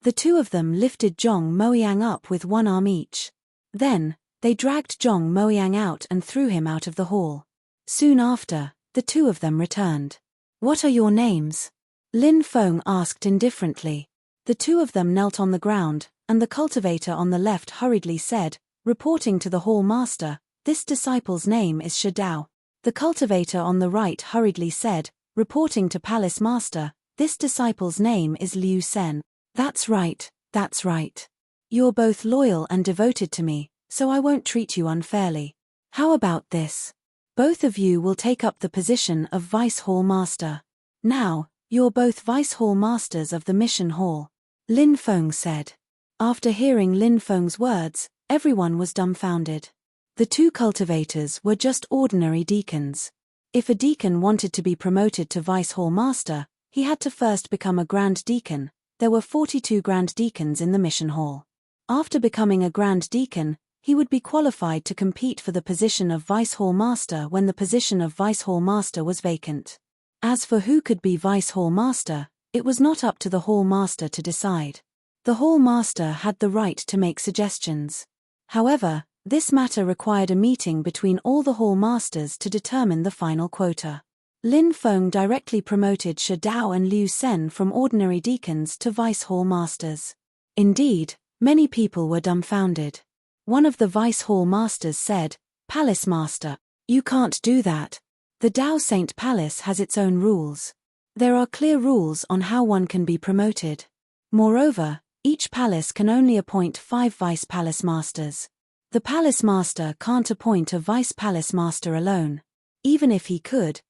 The two of them lifted Zhong Moyang up with one arm each. Then, they dragged Zhong Moyang out and threw him out of the hall. Soon after, the two of them returned. What are your names? Lin Feng asked indifferently. The two of them knelt on the ground, and the cultivator on the left hurriedly said, reporting to the hall master, "This disciple's name is Shadao." The cultivator on the right hurriedly said, reporting to palace master, "This disciple's name is Liu Sen." That's right, that's right. You're both loyal and devoted to me, so I won't treat you unfairly. How about this? Both of you will take up the position of vice hall master. Now, you're both vice hall masters of the mission hall. Lin Feng said. After hearing Lin Feng's words, everyone was dumbfounded. The two cultivators were just ordinary deacons. If a deacon wanted to be promoted to vice hall master, he had to first become a grand deacon. There were 42 grand deacons in the mission hall. After becoming a grand deacon, he would be qualified to compete for the position of vice hall master when the position of vice hall master was vacant. As for who could be vice hall master, it was not up to the hall master to decide. The hall master had the right to make suggestions. However, this matter required a meeting between all the hall masters to determine the final quota. Lin Feng directly promoted Shadao and Liu Sen from ordinary deacons to vice hall masters. Indeed, many people were dumbfounded. One of the vice hall masters said, "Palace master, you can't do that. The Dao Saint Palace has its own rules. There are clear rules on how one can be promoted. Moreover, each palace can only appoint 5 vice palace masters. The palace master can't appoint a vice palace master alone. Even if he could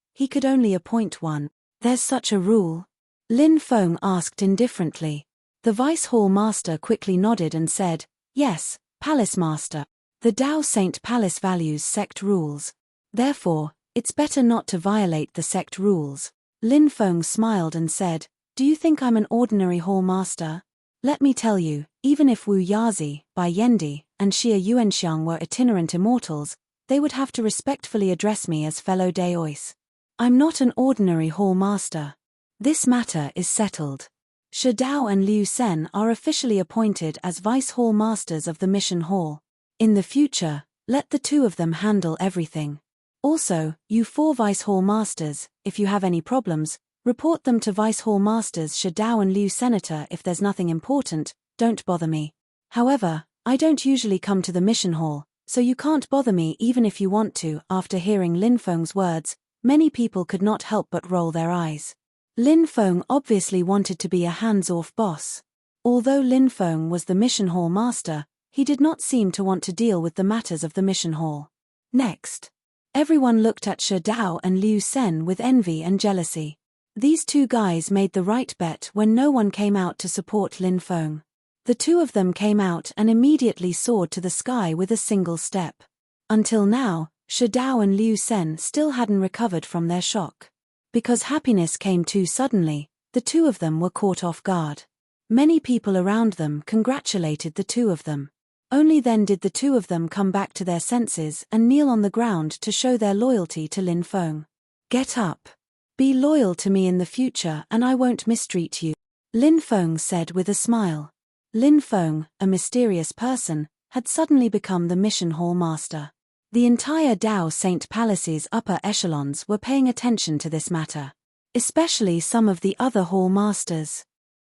only appoint one. There's such a rule?" Lin Feng asked indifferently. The vice hall master quickly nodded and said, "Yes, Palace Master. The Dao Saint Palace values sect rules. Therefore, it's better not to violate the sect rules." Lin Feng smiled and said, "Do you think I'm an ordinary hall master? Let me tell you, even if Wu Yazi, Bai Yendi, and Xia Yuanxiang were itinerant immortals, they would have to respectfully address me as fellow Daois. I'm not an ordinary hall master. This matter is settled. Shadao and Liu Sen are officially appointed as vice hall masters of the mission hall. In the future, let the two of them handle everything. Also, you 4 vice hall masters, if you have any problems, report them to vice hall masters Shadao and Liu. Senator, if there's nothing important, don't bother me. However, I don't usually come to the mission hall, so you can't bother me even if you want to." After hearing Lin Feng's words, many people could not help but roll their eyes. Lin Feng obviously wanted to be a hands-off boss. Although Lin Feng was the mission hall master, he did not seem to want to deal with the matters of the mission hall. Next, everyone looked at Shadao and Liu Sen with envy and jealousy. These two guys made the right bet when no one came out to support Lin Feng. The two of them came out and immediately soared to the sky with a single step. Until now, Shadao and Liu Sen still hadn't recovered from their shock. Because happiness came too suddenly, the two of them were caught off guard. Many people around them congratulated the two of them. Only then did the two of them come back to their senses and kneel on the ground to show their loyalty to Lin Feng. "Get up. Be loyal to me in the future and I won't mistreat you," Lin Feng said with a smile. Lin Feng, a mysterious person, had suddenly become the mission hall master. The entire Dao Saint Palace's upper echelons were paying attention to this matter. Especially some of the other hall masters.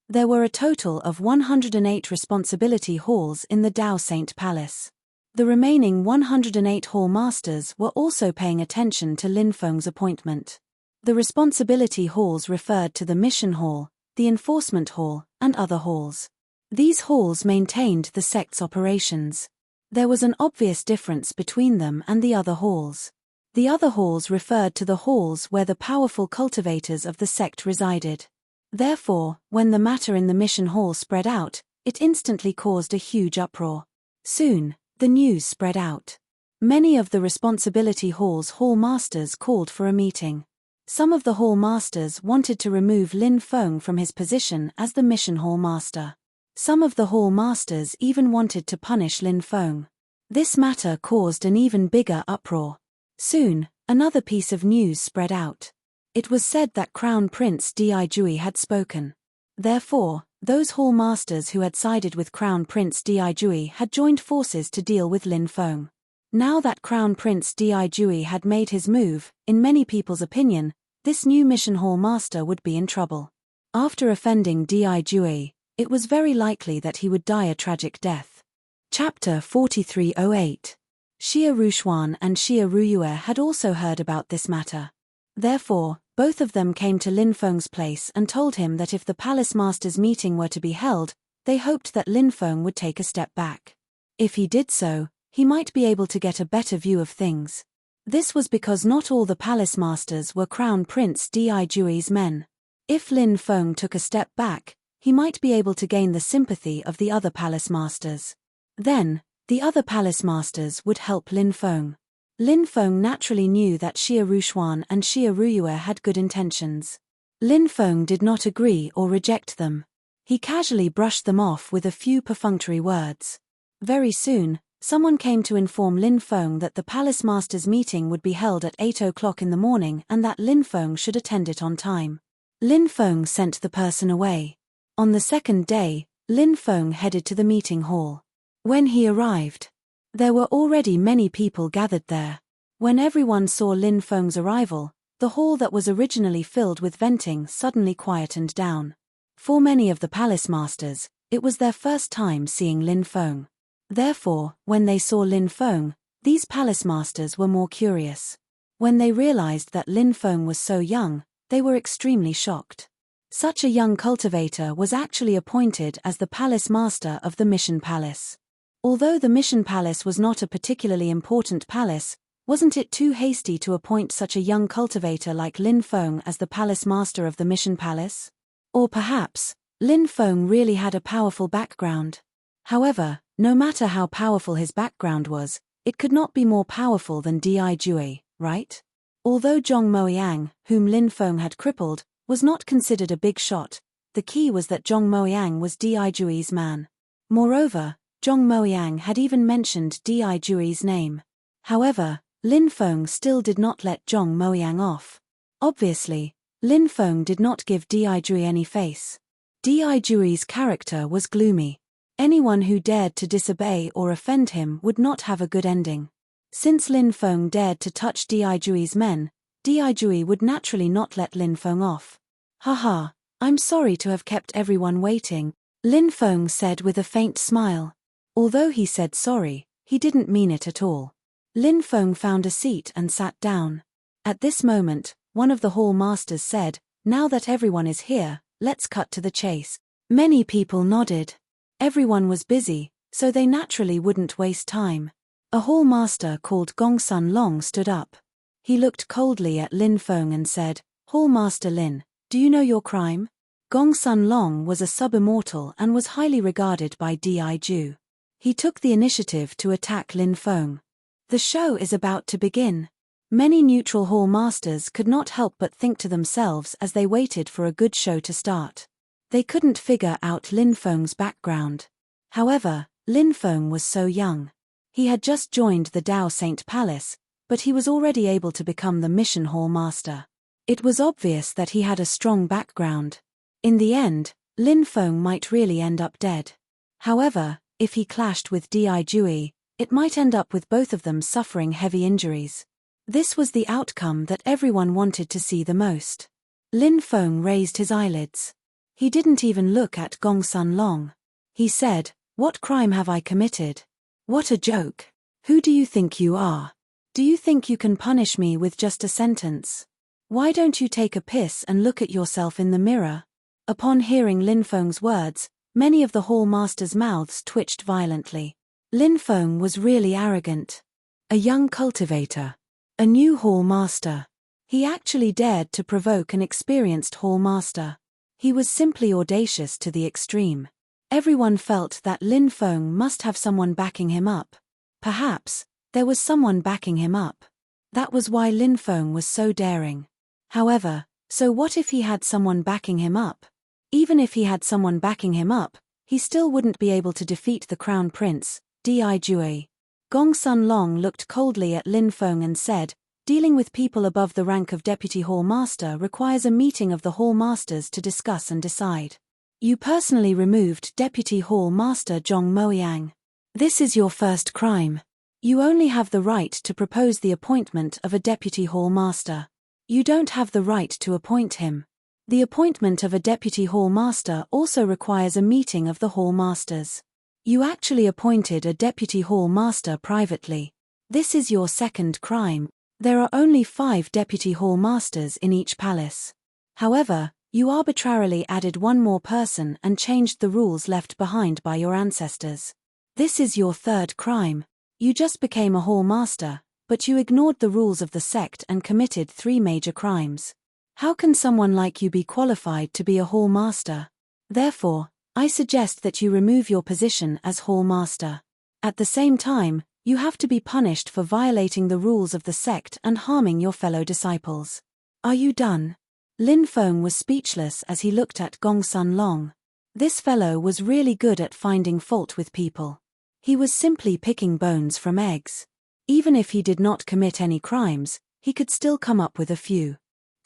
There were a total of 108 responsibility halls in the Dao Saint Palace. The remaining 108 hall masters were also paying attention to Lin Feng's appointment. The responsibility halls referred to the mission hall, the enforcement hall, and other halls. These halls maintained the sect's operations. There was an obvious difference between them and the other halls. The other halls referred to the halls where the powerful cultivators of the sect resided. Therefore, when the matter in the mission hall spread out, it instantly caused a huge uproar. Soon, the news spread out. Many of the responsibility hall's hall masters called for a meeting. Some of the hall masters wanted to remove Lin Feng from his position as the mission hall master. Some of the hall masters even wanted to punish Lin Feng. This matter caused an even bigger uproar. Soon, another piece of news spread out. It was said that Crown Prince Dijui had spoken. Therefore, those hall masters who had sided with Crown Prince Dijui had joined forces to deal with Lin Feng. Now that Crown Prince Dijui had made his move, in many people's opinion, this new mission hall master would be in trouble. After offending Di Jue, it was very likely that he would die a tragic death. Chapter 4308. Xia Rushuan and Xia Ruyue had also heard about this matter. Therefore, both of them came to Lin Feng's place and told him that if the palace master's meeting were to be held, they hoped that Lin Feng would take a step back. If he did so, he might be able to get a better view of things. This was because not all the palace masters were Crown Prince Di Jue's men. If Lin Feng took a step back, he might be able to gain the sympathy of the other palace masters. Then, the other palace masters would help Lin Feng. Lin Feng naturally knew that Xia Rushuan and Xia Ruyue had good intentions. Lin Feng did not agree or reject them. He casually brushed them off with a few perfunctory words. Very soon, someone came to inform Lin Feng that the palace masters' meeting would be held at 8 o'clock in the morning and that Lin Feng should attend it on time. Lin Feng sent the person away. On the second day, Lin Feng headed to the meeting hall. When he arrived, there were already many people gathered there. When everyone saw Lin Feng's arrival, the hall that was originally filled with venting suddenly quietened down. For many of the palace masters, it was their first time seeing Lin Feng. Therefore, when they saw Lin Feng, these palace masters were more curious. When they realized that Lin Feng was so young, they were extremely shocked. Such a young cultivator was actually appointed as the palace master of the Mission Palace. Although the Mission Palace was not a particularly important palace, wasn't it too hasty to appoint such a young cultivator like Lin Feng as the palace master of the Mission Palace? Or perhaps, Lin Feng really had a powerful background. However, no matter how powerful his background was, it could not be more powerful than Di Jue, right? Although Zhong Moyang, whom Lin Feng had crippled, was not considered a big shot, the key was that Zhong Moyang was Di Jue's man. Moreover, Zhong Moyang had even mentioned Di Jue's name. However, Lin Feng still did not let Zhong Moyang off. Obviously, Lin Feng did not give Di Jue any face. Di Jue's character was gloomy. Anyone who dared to disobey or offend him would not have a good ending. Since Lin Feng dared to touch Di Jue's men, Di Jue would naturally not let Lin Feng off. Haha, I'm sorry to have kept everyone waiting, Lin Feng said with a faint smile. Although he said sorry, he didn't mean it at all. Lin Feng found a seat and sat down. At this moment, one of the hall masters said, "Now that everyone is here, let's cut to the chase." Many people nodded. Everyone was busy, so they naturally wouldn't waste time. A hall master called Gongsun Long stood up. He looked coldly at Lin Feng and said, "Hall Master Lin, do you know your crime?" Gongsun Long was a sub-immortal and was highly regarded by Di Ju. He took the initiative to attack Lin Feng. The show is about to begin. Many neutral hall masters could not help but think to themselves as they waited for a good show to start. They couldn't figure out Lin Feng's background. However, Lin Feng was so young. He had just joined the Dao Saint Palace, but he was already able to become the Mission Hall Master. It was obvious that he had a strong background. In the end, Lin Feng might really end up dead. However, if he clashed with Di Jue, it might end up with both of them suffering heavy injuries. This was the outcome that everyone wanted to see the most. Lin Feng raised his eyelids. He didn't even look at Gongsun Long. He said, "What crime have I committed? What a joke. Who do you think you are? Do you think you can punish me with just a sentence? Why don't you take a piss and look at yourself in the mirror?" Upon hearing Lin Feng's words, many of the hall masters' mouths twitched violently. Lin Feng was really arrogant. A young cultivator. A new hall master. He actually dared to provoke an experienced hall master. He was simply audacious to the extreme. Everyone felt that Lin Feng must have someone backing him up. Perhaps, there was someone backing him up. That was why Lin Feng was so daring. However, so what if he had someone backing him up? Even if he had someone backing him up, he still wouldn't be able to defeat the Crown Prince, Di Jue. Gongsun Long looked coldly at Lin Feng and said, "Dealing with people above the rank of Deputy Hall Master requires a meeting of the Hall Masters to discuss and decide. You personally removed Deputy Hall Master Zhong Moyang. This is your first crime. You only have the right to propose the appointment of a Deputy Hall Master. You don't have the right to appoint him. The appointment of a deputy hall master also requires a meeting of the hall masters. You actually appointed a deputy hall master privately. This is your second crime. There are only 5 deputy hall masters in each palace. However, you arbitrarily added one more person and changed the rules left behind by your ancestors. This is your third crime. You just became a hall master, but you ignored the rules of the sect and committed 3 major crimes. How can someone like you be qualified to be a hall master? Therefore, I suggest that you remove your position as hall master. At the same time, you have to be punished for violating the rules of the sect and harming your fellow disciples. Are you done? Lin Feng was speechless as he looked at Gongsun Long. This fellow was really good at finding fault with people. He was simply picking bones from eggs. Even if he did not commit any crimes, he could still come up with a few.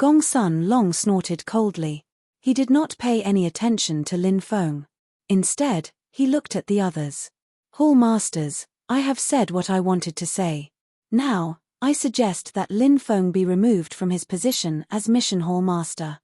Gongsun Long snorted coldly. He did not pay any attention to Lin Feng. Instead, he looked at the others. Hall masters, I have said what I wanted to say. Now, I suggest that Lin Feng be removed from his position as mission hall master.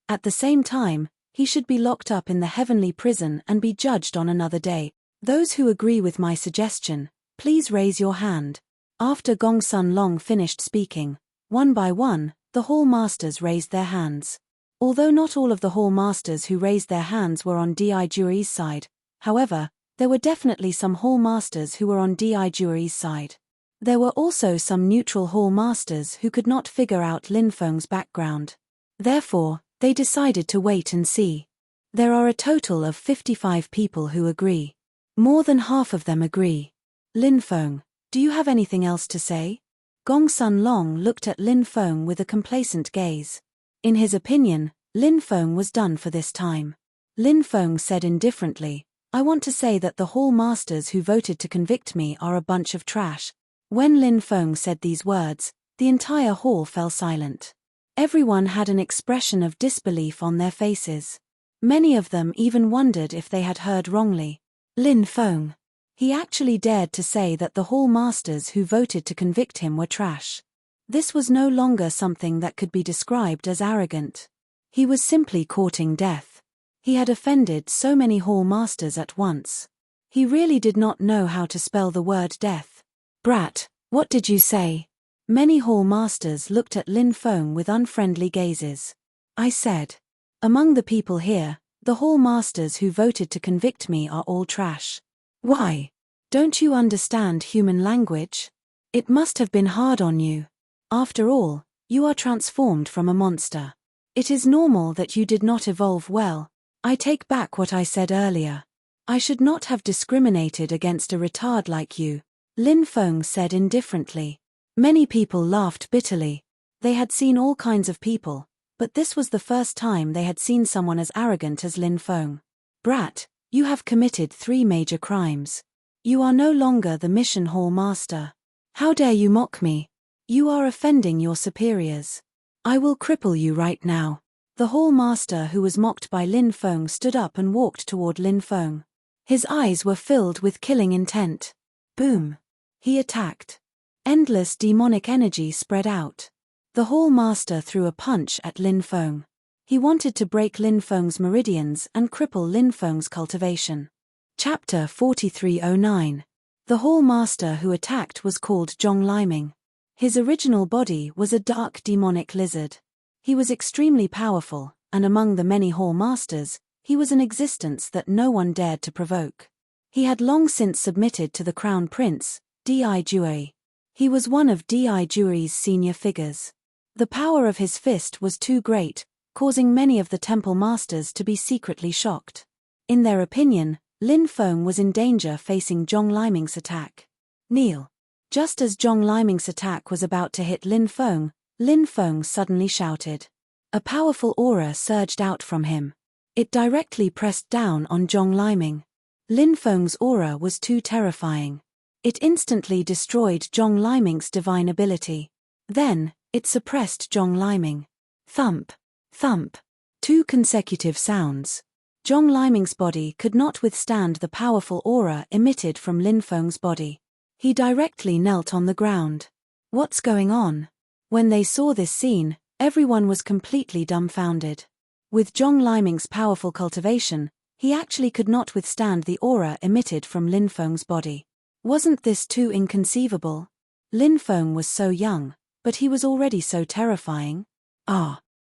At the same time, he should be locked up in the heavenly prison and be judged on another day. Those who agree with my suggestion, please raise your hand. After Gongsun Long finished speaking, one by one, the hall masters raised their hands. Although not all of the hall masters who raised their hands were on Di Jury's side, however, there were definitely some hall masters who were on Di Jury's side. There were also some neutral hall masters who could not figure out Lin Feng's background. Therefore, they decided to wait and see. There are a total of 55 people who agree. More than half of them agree. Lin Feng, do you have anything else to say? Gongsun Long looked at Lin Feng with a complacent gaze. In his opinion, Lin Feng was done for this time. Lin Feng said indifferently, I want to say that the hall masters who voted to convict me are a bunch of trash. When Lin Feng said these words, the entire hall fell silent. Everyone had an expression of disbelief on their faces. Many of them even wondered if they had heard wrongly. Lin Feng. He actually dared to say that the hall masters who voted to convict him were trash. This was no longer something that could be described as arrogant. He was simply courting death. He had offended so many hall masters at once. He really did not know how to spell the word death. Brat, what did you say? Many hall masters looked at Lin Feng with unfriendly gazes. I said, among the people here, the hall masters who voted to convict me are all trash. Why? Don't you understand human language? It must have been hard on you. After all, you are transformed from a monster. It is normal that you did not evolve well. I take back what I said earlier. I should not have discriminated against a retard like you, Lin Feng said indifferently. Many people laughed bitterly. They had seen all kinds of people, but this was the first time they had seen someone as arrogant as Lin Feng. Brat, you have committed 3 major crimes. You are no longer the mission hall master. How dare you mock me? You are offending your superiors. I will cripple you right now. The hall master who was mocked by Lin Feng stood up and walked toward Lin Feng. His eyes were filled with killing intent. Boom. He attacked. Endless demonic energy spread out. The hall master threw a punch at Lin Feng. He wanted to break Lin Feng's meridians and cripple Lin Feng's cultivation. Chapter 4309. The hall master who attacked was called Zhong Liming. His original body was a dark demonic lizard. He was extremely powerful, and among the many hall masters, he was an existence that no one dared to provoke. He had long since submitted to the crown prince, Di Jue. He was one of Di Jue's senior figures. The power of his fist was too great, causing many of the temple masters to be secretly shocked. In their opinion, Lin Feng was in danger facing Zhong Liming's attack. Kneel. Just as Zhong Liming's attack was about to hit Lin Feng suddenly shouted. A powerful aura surged out from him. It directly pressed down on Zhong Liming. Lin Feng's aura was too terrifying. It instantly destroyed Zhong Liming's divine ability. Then, it suppressed Zhong Liming. Thump. Thump. 2 consecutive sounds. Zhong Liming's body could not withstand the powerful aura emitted from Lin Feng's body. He directly knelt on the ground. What's going on? When they saw this scene, Everyone was completely dumbfounded. With Zhong Liming's powerful cultivation, he actually could not withstand the aura emitted from Lin Feng's body. Wasn't this too inconceivable? Lin Feng was so young, but he was already so terrifying.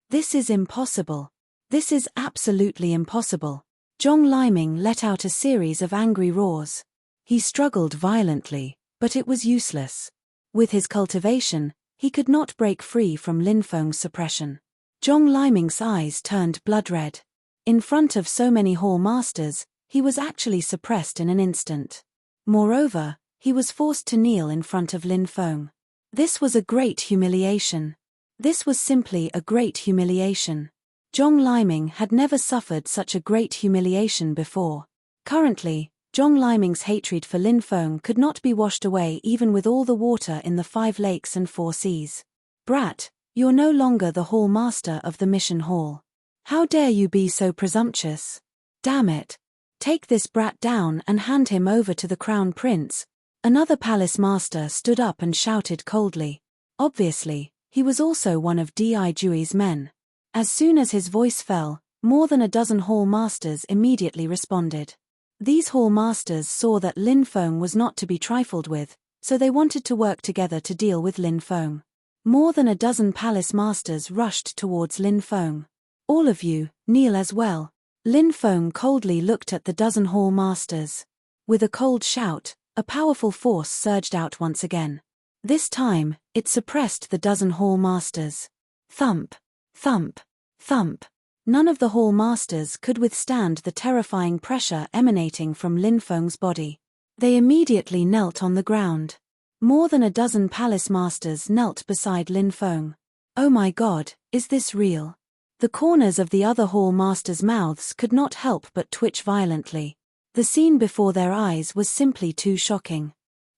This is impossible. This is absolutely impossible. Zhong Liming let out a series of angry roars. He struggled violently, but it was useless. With his cultivation, he could not break free from Lin Feng's suppression. Zhong Liming's eyes turned blood-red. In front of so many hall masters, he was actually suppressed in an instant. Moreover, he was forced to kneel in front of Lin Feng. This was a great humiliation. This was simply a great humiliation. Zhong Liming had never suffered such a great humiliation before. Currently, Zhong Liming's hatred for Lin Feng could not be washed away even with all the water in the 5 lakes and 4 seas. Brat, you're no longer the hall master of the mission hall. How dare you be so presumptuous? Damn it. Take this brat down and hand him over to the crown prince. Another palace master stood up and shouted coldly. Obviously, he was also one of Di Jui's men. As soon as his voice fell, more than a dozen hall masters immediately responded. These hall masters saw that Lin Feng was not to be trifled with, so they wanted to work together to deal with Lin Feng. More than a dozen palace masters rushed towards Lin Feng. All of you, kneel as well. Lin Feng coldly looked at the dozen hall masters. With a cold shout, a powerful force surged out once again. This time, it suppressed the dozen hall masters. Thump, thump, thump. None of the hall masters could withstand the terrifying pressure emanating from Lin Feng's body. They immediately knelt on the ground. More than a dozen palace masters knelt beside Lin Feng. Oh my God, is this real? The corners of the other hall masters' mouths could not help but twitch violently. The scene before their eyes was simply too shocking.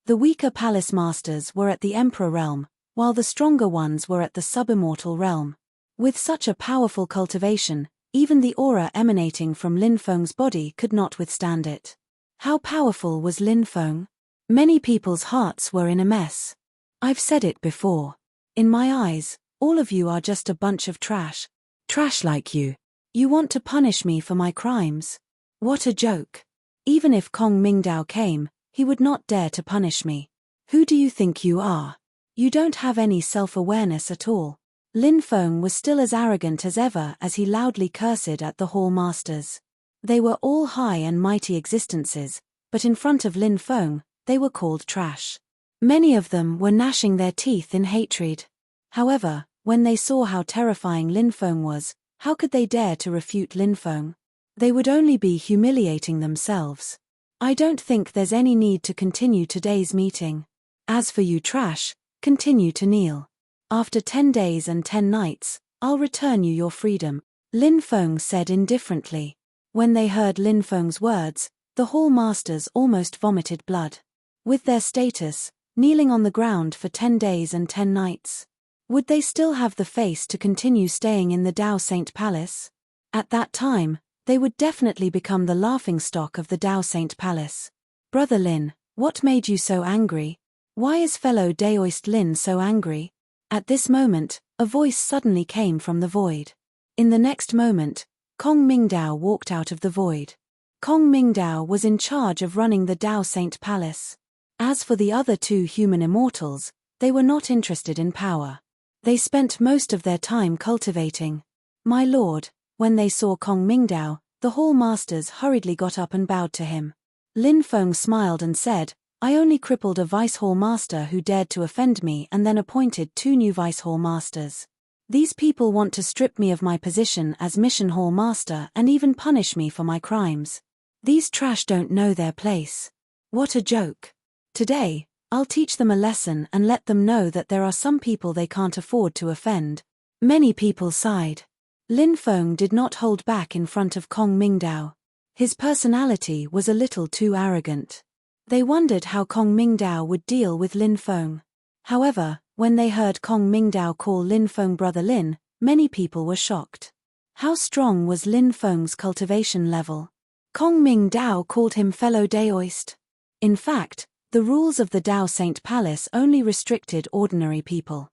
The weaker palace masters were at the Emperor realm, while the stronger ones were at the subimmortal realm. With such a powerful cultivation, even the aura emanating from Lin Feng's body could not withstand it. How powerful was Lin Feng? Many people's hearts were in a mess. I've said it before. In my eyes, all of you are just a bunch of trash. Trash like you. You want to punish me for my crimes? What a joke. Even if Kong Mingdao came, he would not dare to punish me. Who do you think you are? You don't have any self-awareness at all. Lin Feng was still as arrogant as ever as he loudly cursed at the hall masters. They were all high and mighty existences, but in front of Lin Feng, they were called trash. Many of them were gnashing their teeth in hatred. However, when they saw how terrifying Lin Feng was, how could they dare to refute Lin Feng? They would only be humiliating themselves. I don't think there's any need to continue today's meeting. As for you trash, continue to kneel. After 10 days and 10 nights, I'll return you your freedom, Lin Feng said indifferently. When they heard Lin Feng's words, the hall masters almost vomited blood. With their status, kneeling on the ground for 10 days and 10 nights. Would they still have the face to continue staying in the Dao Saint Palace? At that time, they would definitely become the laughingstock of the Dao Saint Palace. Brother Lin, what made you so angry? Why is fellow Daoist Lin so angry? At this moment, a voice suddenly came from the void. In the next moment, Kong Mingdao walked out of the void. Kong Mingdao was in charge of running the Dao Saint Palace. As for the other 2 human immortals, they were not interested in power. They spent most of their time cultivating. My lord, when they saw Kong Mingdao, the hall masters hurriedly got up and bowed to him. Lin Feng smiled and said, I only crippled a vice hall master who dared to offend me and then appointed 2 new vice hall masters. These people want to strip me of my position as mission hall master and even punish me for my crimes. These trash don't know their place. What a joke. Today, I'll teach them a lesson and let them know that there are some people they can't afford to offend. Many people sighed. Lin Feng did not hold back in front of Kong Mingdao. His personality was a little too arrogant. They wondered how Kong Mingdao would deal with Lin Feng. However, when they heard Kong Mingdao call Lin Feng brother Lin, many people were shocked. How strong was Lin Feng's cultivation level? Kong Mingdao called him fellow Daoist. In fact, the rules of the Dao Saint Palace only restricted ordinary people.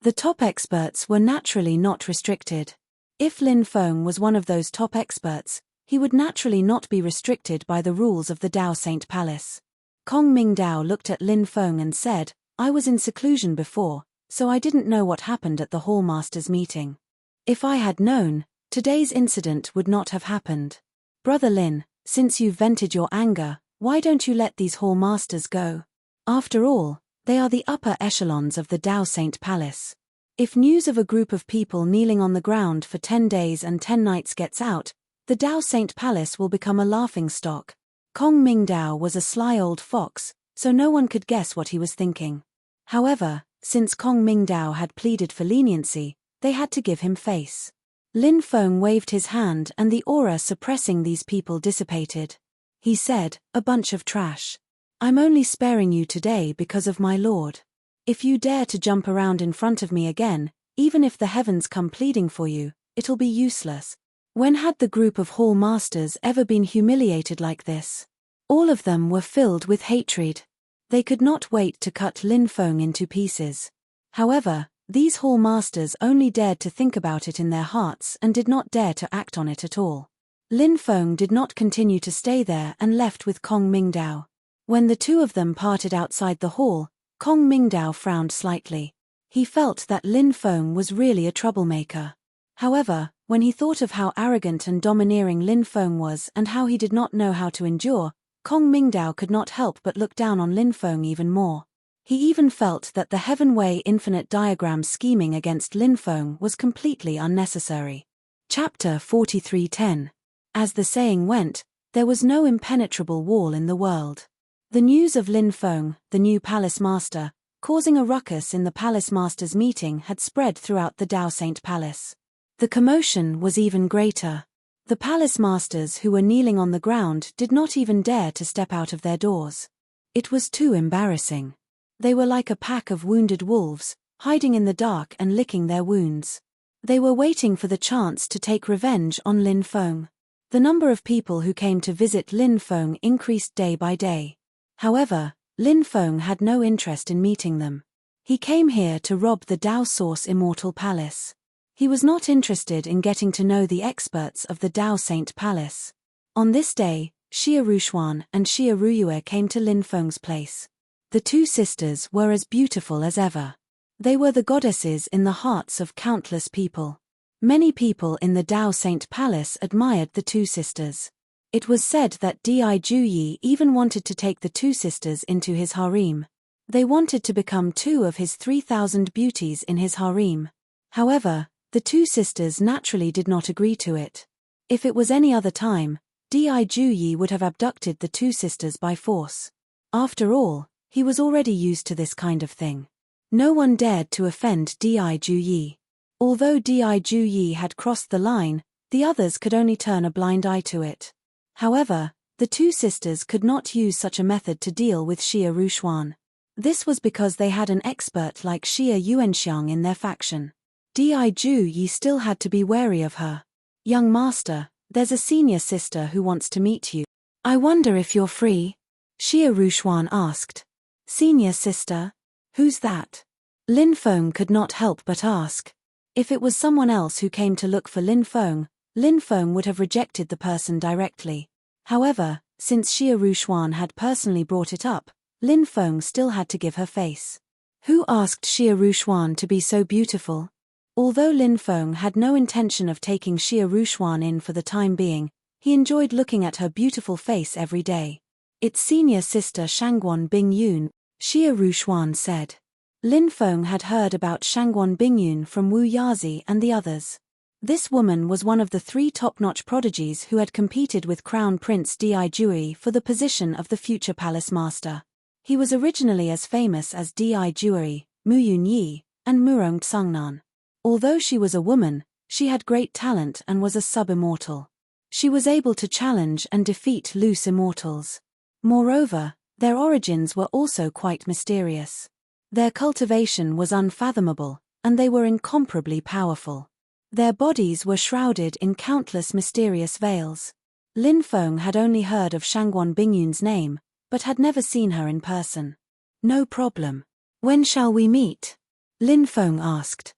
The top experts were naturally not restricted. If Lin Feng was one of those top experts, he would naturally not be restricted by the rules of the Dao Saint Palace. Kong Mingdao looked at Lin Feng and said, "I was in seclusion before, so I didn't know what happened at the Hallmasters' meeting. If I had known, today's incident would not have happened. Brother Lin, since you've vented your anger, why don't you let these Hallmasters go? After all, they are the upper echelons of the Dao Saint Palace. If news of a group of people kneeling on the ground for 10 days and 10 nights gets out, the Dao Saint Palace will become a laughingstock." Kong Mingdao was a sly old fox, so no one could guess what he was thinking. However, since Kong Mingdao had pleaded for leniency, they had to give him face. Lin Feng waved his hand and the aura suppressing these people dissipated. He said, "A bunch of trash. I'm only sparing you today because of my lord. If you dare to jump around in front of me again, even if the heavens come pleading for you, it'll be useless." When had the group of Hall Masters ever been humiliated like this? All of them were filled with hatred. They could not wait to cut Lin Feng into pieces. However, these Hall Masters only dared to think about it in their hearts and did not dare to act on it at all. Lin Feng did not continue to stay there and left with Kong Mingdao. When the two of them parted outside the hall, Kong Mingdao frowned slightly. He felt that Lin Feng was really a troublemaker. However, when he thought of how arrogant and domineering Lin Feng was and how he did not know how to endure, Kong Mingdao could not help but look down on Lin Feng even more. He even felt that the Heaven-Way infinite diagram scheming against Lin Feng was completely unnecessary. Chapter 43:10. As the saying went, there was no impenetrable wall in the world. The news of Lin Feng, the new palace master, causing a ruckus in the palace masters' meeting had spread throughout the Dao Saint Palace. The commotion was even greater. The palace masters who were kneeling on the ground did not even dare to step out of their doors. It was too embarrassing. They were like a pack of wounded wolves, hiding in the dark and licking their wounds. They were waiting for the chance to take revenge on Lin Feng. The number of people who came to visit Lin Feng increased day by day. However, Lin Feng had no interest in meeting them. He came here to rob the Dao Source Immortal Palace. He was not interested in getting to know the experts of the Dao Saint Palace. On this day, Xia Rushuan and Xia Ruyue came to Lin Feng's place. The two sisters were as beautiful as ever. They were the goddesses in the hearts of countless people. Many people in the Dao Saint Palace admired the two sisters. It was said that Di Juyi even wanted to take the two sisters into his harem. They wanted to become two of his 3,000 beauties in his harem. However, the two sisters naturally did not agree to it. If it was any other time, Di Juyi would have abducted the two sisters by force. After all, he was already used to this kind of thing. No one dared to offend Di Juyi. Although Di Juyi had crossed the line, the others could only turn a blind eye to it. However, the two sisters could not use such a method to deal with Xia Rushuan. This was because they had an expert like Xia Yuanxiang in their faction. Di Juyi still had to be wary of her. "Young master, there's a senior sister who wants to meet you. I wonder if you're free?" Xia Rushuan asked. "Senior sister? Who's that?" Lin Feng could not help but ask. If it was someone else who came to look for Lin Feng would have rejected the person directly. However, since Xia Rushuan had personally brought it up, Lin Feng still had to give her face. Who asked Xia Rushuan to be so beautiful? Although Lin Feng had no intention of taking Xia Rushuan in for the time being, he enjoyed looking at her beautiful face every day. "It's senior sister Shangguan Bingyun," Xia Rushuan said. Lin Feng had heard about Shangguan Bingyun from Wu Yazi and the others. This woman was one of the 3 top-notch prodigies who had competed with Crown Prince Di Jui for the position of the future palace master. He was originally as famous as Di Jui, Mu Yunyi, and Murong Tsungnan. Although she was a woman, she had great talent and was a sub-immortal. She was able to challenge and defeat loose immortals. Moreover, their origins were also quite mysterious. Their cultivation was unfathomable, and they were incomparably powerful. Their bodies were shrouded in countless mysterious veils. Lin Feng had only heard of Shangguan Bingyun's name, but had never seen her in person. "No problem. When shall we meet?" Lin Feng asked.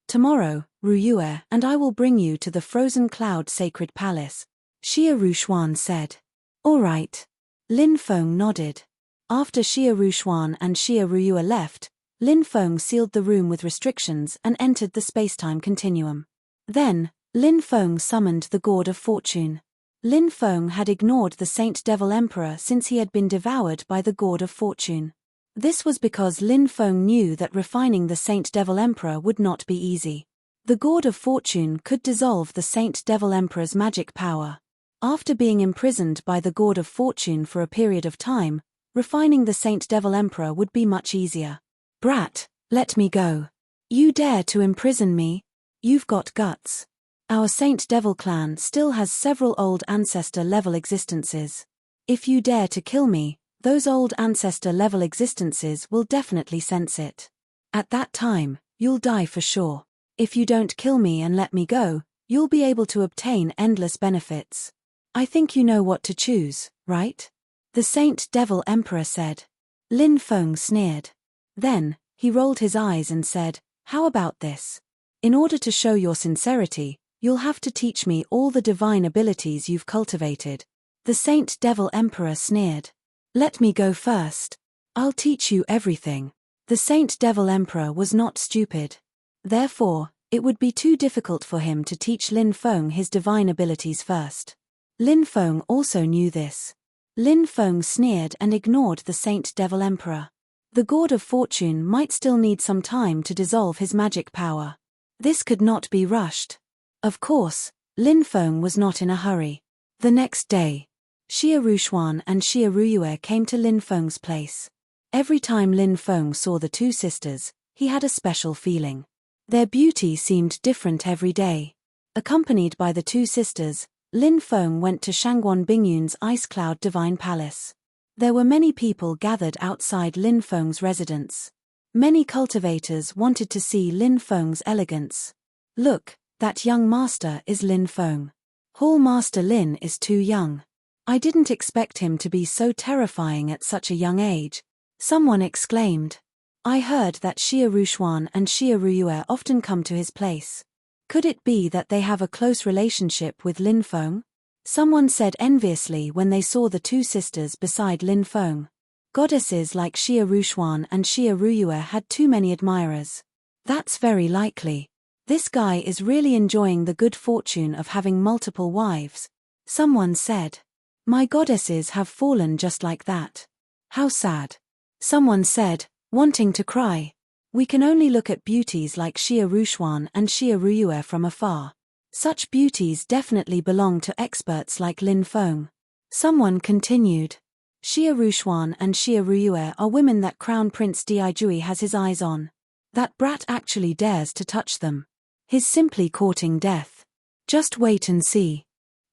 Tomorrow, Ruyue and I will bring you to the Frozen Cloud Sacred Palace, Xia Rushuan said. All right. Lin Feng nodded. After Xia Rushuan and Xia Ruyue left, Lin Feng sealed the room with restrictions and entered the spacetime continuum. Then, Lin Feng summoned the Gourd of Fortune. Lin Feng had ignored the Saint Devil Emperor since he had been devoured by the Gourd of Fortune. This was because Lin Feng knew that refining the Saint Devil Emperor would not be easy. The Gourd of Fortune could dissolve the Saint Devil Emperor's magic power. After being imprisoned by the Gourd of Fortune for a period of time, refining the Saint Devil Emperor would be much easier. Brat, let me go. You dare to imprison me? You've got guts. Our Saint Devil clan still has several old ancestor-level existences. If you dare to kill me, those old ancestor-level existences will definitely sense it. At that time, you'll die for sure. If you don't kill me and let me go, you'll be able to obtain endless benefits. I think you know what to choose, right? The Saint Devil Emperor said. Lin Feng sneered. Then, he rolled his eyes and said, how about this? In order to show your sincerity, you'll have to teach me all the divine abilities you've cultivated. The Saint Devil Emperor sneered. Let me go first. I'll teach you everything. The Saint Devil Emperor was not stupid. Therefore, it would be too difficult for him to teach Lin Feng his divine abilities first. Lin Feng also knew this. Lin Feng sneered and ignored the Saint Devil Emperor. The Gourd of Fortune might still need some time to dissolve his magic power. This could not be rushed. Of course, Lin Feng was not in a hurry. The next day, Xia Rushuan and Xia Ruyue came to Lin Feng's place. Every time Lin Feng saw the two sisters, he had a special feeling. Their beauty seemed different every day. Accompanied by the two sisters, Lin Feng went to Shangguan Bingyun's Ice Cloud Divine Palace. There were many people gathered outside Lin Feng's residence. Many cultivators wanted to see Lin Feng's elegance. Look, that young master is Lin Feng. Hall Master Lin is too young. I didn't expect him to be so terrifying at such a young age. Someone exclaimed. I heard that Xia Rushuan and Xia Ruyue often come to his place. Could it be that they have a close relationship with Lin Feng? Someone said enviously when they saw the two sisters beside Lin Feng. Goddesses like Xia Rushuan and Xia Ruyue had too many admirers. That's very likely. This guy is really enjoying the good fortune of having multiple wives. Someone said. My goddesses have fallen just like that. How sad. Someone said, wanting to cry. We can only look at beauties like Xia Rushuan and Xia Ruyue from afar. Such beauties definitely belong to experts like Lin Feng. Someone continued. Xia Rushuan and Xia Ruyue are women that Crown Prince Dijui has his eyes on. That brat actually dares to touch them. He's simply courting death. Just wait and see.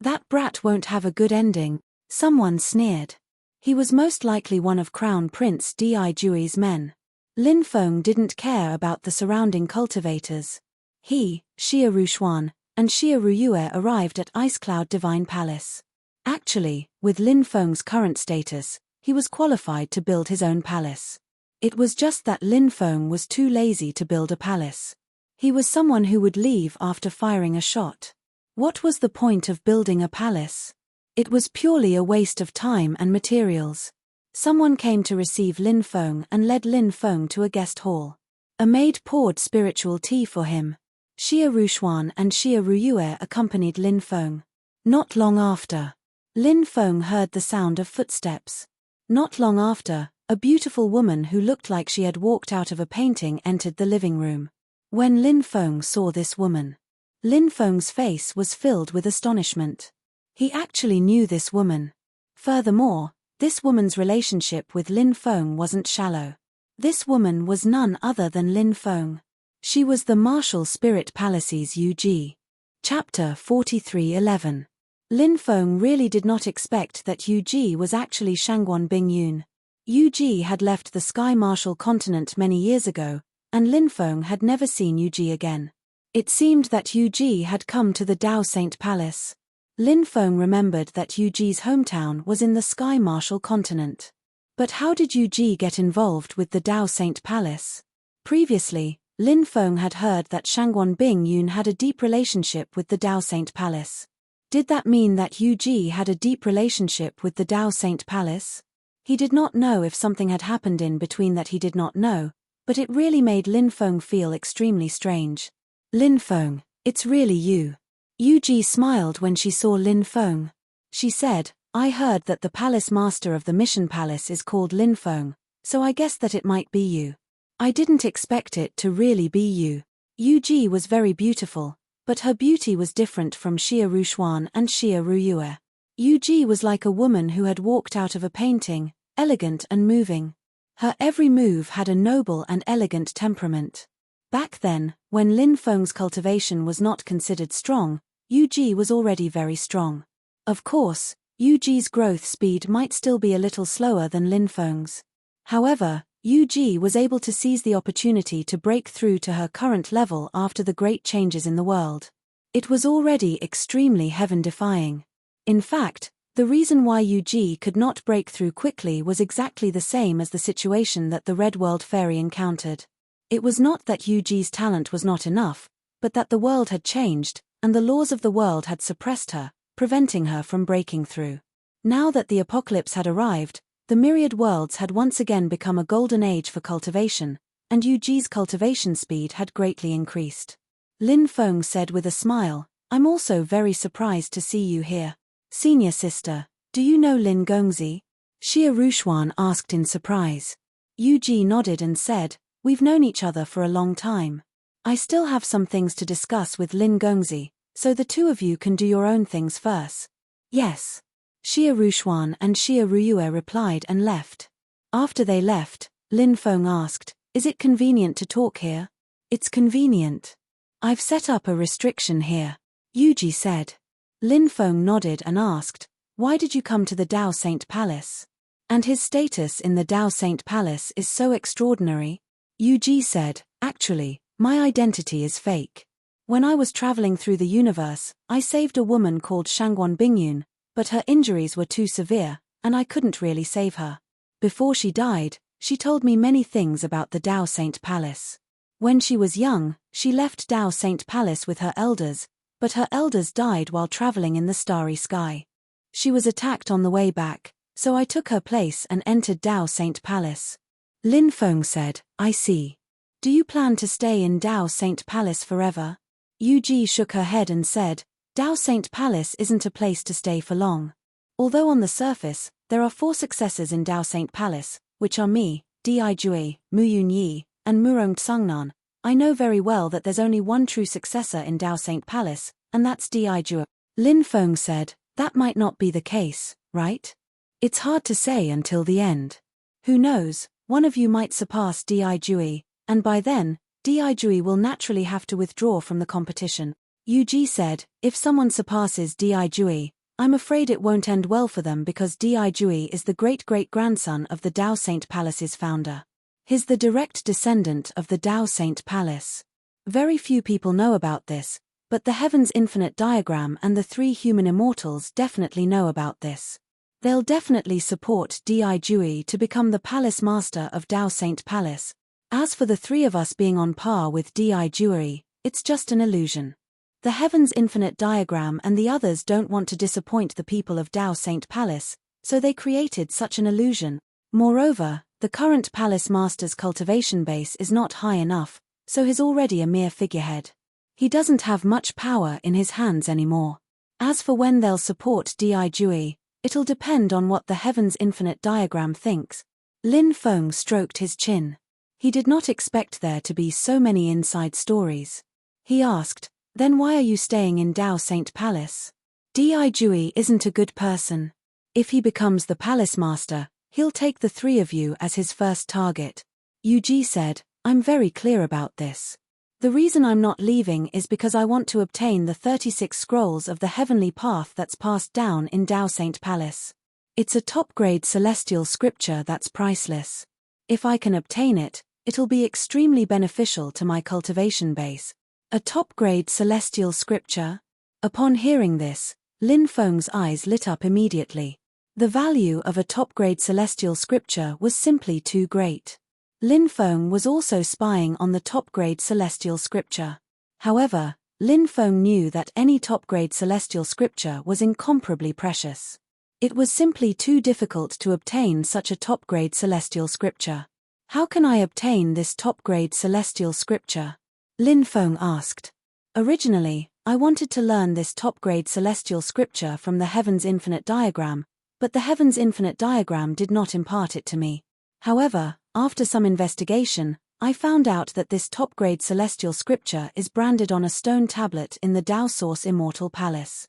That brat won't have a good ending, someone sneered. He was most likely one of Crown Prince Dijui's men. Lin Feng didn't care about the surrounding cultivators. He, Xia Rushuan, and Xia Ruyue arrived at Ice Cloud Divine Palace. Actually, with Lin Feng's current status, he was qualified to build his own palace. It was just that Lin Feng was too lazy to build a palace. He was someone who would leave after firing a shot. What was the point of building a palace? It was purely a waste of time and materials. Someone came to receive Lin Feng and led Lin Feng to a guest hall. A maid poured spiritual tea for him. Xia Rushuan and Xia Ruyue accompanied Lin Feng. Not long after, Lin Feng heard the sound of footsteps. Not long after, a beautiful woman who looked like she had walked out of a painting entered the living room. When Lin Feng saw this woman, Lin Feng's face was filled with astonishment. He actually knew this woman. Furthermore, this woman's relationship with Lin Feng wasn't shallow. This woman was none other than Lin Feng. She was the Martial Spirit Palace's Yu-Ji. Chapter 43:11. Lin Feng really did not expect that Yu-Ji was actually Shangguan Bingyun. Yu-Ji had left the Sky Martial continent many years ago, and Lin Feng had never seen Yu-Ji again. It seemed that Yu-Ji had come to the Dao Saint Palace. Lin Feng remembered that Yu-Ji's hometown was in the Sky Martial continent. But how did Yu-Ji get involved with the Dao Saint Palace? Previously, Lin Feng had heard that Shangguan Bingyun had a deep relationship with the Dao Saint Palace. Did that mean that Yu Ji had a deep relationship with the Dao Saint Palace? He did not know if something had happened in between that he did not know, but it really made Lin Feng feel extremely strange. Lin Feng, it's really you. Yu Ji smiled when she saw Lin Feng. She said, I heard that the palace master of the mission palace is called Lin Feng, so I guessed that it might be you. I didn't expect it to really be you. Yu Ji was very beautiful, but her beauty was different from Xia Rushuan and Xia Ruyue. Yu Ji was like a woman who had walked out of a painting, elegant and moving. Her every move had a noble and elegant temperament. Back then, when Lin Feng's cultivation was not considered strong, Yu Ji was already very strong. Of course, Yu Ji's growth speed might still be a little slower than Lin Feng's. However, Yu Ji was able to seize the opportunity to break through to her current level after the great changes in the world. It was already extremely heaven-defying. In fact, the reason why Yu Ji could not break through quickly was exactly the same as the situation that the Red World Fairy encountered. It was not that Yu Ji's talent was not enough, but that the world had changed, and the laws of the world had suppressed her, preventing her from breaking through. Now that the apocalypse had arrived, the myriad worlds had once again become a golden age for cultivation, and Yu Ji's cultivation speed had greatly increased. Lin Feng said with a smile, I'm also very surprised to see you here. Senior sister, do you know Lin Gongzi? Xia Rushuan asked in surprise. Yu Ji nodded and said, we've known each other for a long time. I still have some things to discuss with Lin Gongzi, so the two of you can do your own things first. Yes. Xia Rushuan and Xia Ruyue replied and left. After they left, Lin Feng asked, is it convenient to talk here? It's convenient. I've set up a restriction here. Yu Ji said. Lin Feng nodded and asked, why did you come to the Dao Saint Palace? And his status in the Dao Saint Palace is so extraordinary. Yu Ji said, actually, my identity is fake. When I was traveling through the universe, I saved a woman called Shangguan Bingyun, but her injuries were too severe, and I couldn't really save her. Before she died, she told me many things about the Dao Saint Palace. When she was young, she left Dao Saint Palace with her elders, but her elders died while traveling in the starry sky. She was attacked on the way back, so I took her place and entered Dao Saint Palace. Lin Feng said, I see. Do you plan to stay in Dao Saint Palace forever? Yu Ji shook her head and said, Dao Saint Palace isn't a place to stay for long. Although on the surface, there are 4 successors in Dao Saint Palace, which are me, Di Jui, Mu Yun Yi, and Murong Tsungnan, I know very well that there's only one true successor in Dao Saint Palace, and that's Di Jui. Lin Feng said, that might not be the case, right? It's hard to say until the end. Who knows, one of you might surpass Di Jui, and by then, Di Jui will naturally have to withdraw from the competition. Yu Ji said, if someone surpasses Di Jui, I'm afraid it won't end well for them because Di Jui is the great-great-grandson of the Dao Saint Palace's founder. He's the direct descendant of the Dao Saint Palace. Very few people know about this, but the Heaven's Infinite diagram and the 3 human immortals definitely know about this. They'll definitely support Di Jui to become the palace master of Dao Saint Palace. As for the 3 of us being on par with Di Jui, it's just an illusion. The Heaven's Infinite diagram and the others don't want to disappoint the people of Dao Saint Palace, so they created such an illusion. Moreover, the current palace master's cultivation base is not high enough, so he's already a mere figurehead. He doesn't have much power in his hands anymore. As for when they'll support Di Jui, it'll depend on what the Heaven's Infinite diagram thinks. Lin Feng stroked his chin. He did not expect there to be so many inside stories. He asked, then why are you staying in Dao Saint Palace? Di Jui isn't a good person. If he becomes the palace master, he'll take the 3 of you as his first target. Yu Ji said, I'm very clear about this. The reason I'm not leaving is because I want to obtain the 36 scrolls of the heavenly path that's passed down in Dao Saint Palace. It's a top-grade celestial scripture that's priceless. If I can obtain it, it'll be extremely beneficial to my cultivation base. A top-grade celestial scripture? Upon hearing this, Lin Feng's eyes lit up immediately. The value of a top-grade celestial scripture was simply too great. Lin Feng was also spying on the top-grade celestial scripture. However, Lin Feng knew that any top-grade celestial scripture was incomparably precious. It was simply too difficult to obtain such a top-grade celestial scripture. How can I obtain this top-grade celestial scripture? Lin Feng asked. Originally, I wanted to learn this top-grade celestial scripture from the Heaven's Infinite Diagram, but the Heaven's Infinite Diagram did not impart it to me. However, after some investigation, I found out that this top-grade celestial scripture is branded on a stone tablet in the Tao Source Immortal Palace.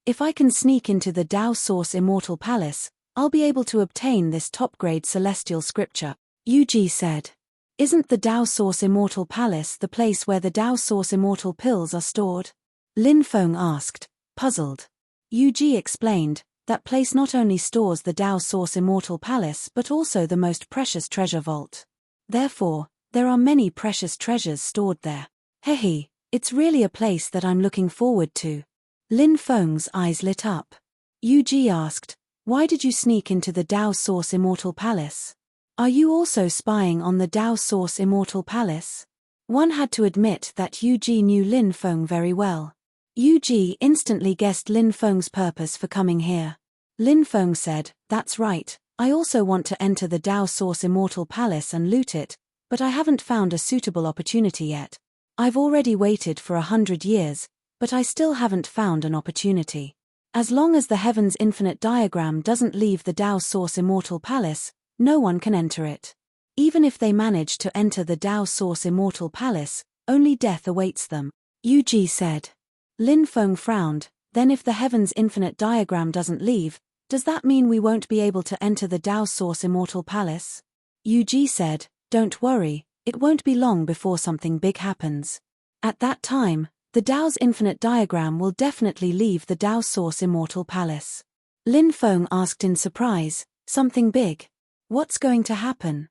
If I can sneak into the Tao Source Immortal Palace, I'll be able to obtain this top-grade celestial scripture, Yuji said. Isn't the Tao Source Immortal Palace the place where the Tao Source Immortal pills are stored? Lin Feng asked, puzzled. Yuji explained, that place not only stores the Tao Source Immortal Palace but also the most precious treasure vault. Therefore, there are many precious treasures stored there. Hehe, it's really a place that I'm looking forward to. Lin Feng's eyes lit up. Yuji asked, why did you sneak into the Tao Source Immortal Palace? Are you also spying on the Tao Source Immortal Palace? One had to admit that Yuji knew Lin Feng very well. Yuji instantly guessed Lin Feng's purpose for coming here. Lin Feng said, that's right, I also want to enter the Tao Source Immortal Palace and loot it, but I haven't found a suitable opportunity yet. I've already waited for 100 years, but I still haven't found an opportunity. As long as the Heaven's Infinite Diagram doesn't leave the Tao Source Immortal Palace, no one can enter it. Even if they manage to enter the Tao Source Immortal Palace, only death awaits them, Yuji said. Lin Feng frowned, then if the Heaven's Infinite Diagram doesn't leave, does that mean we won't be able to enter the Tao Source Immortal Palace? Yuji said, don't worry, it won't be long before something big happens. At that time, the Tao's Infinite Diagram will definitely leave the Tao Source Immortal Palace. Lin Feng asked in surprise, something big? What's going to happen?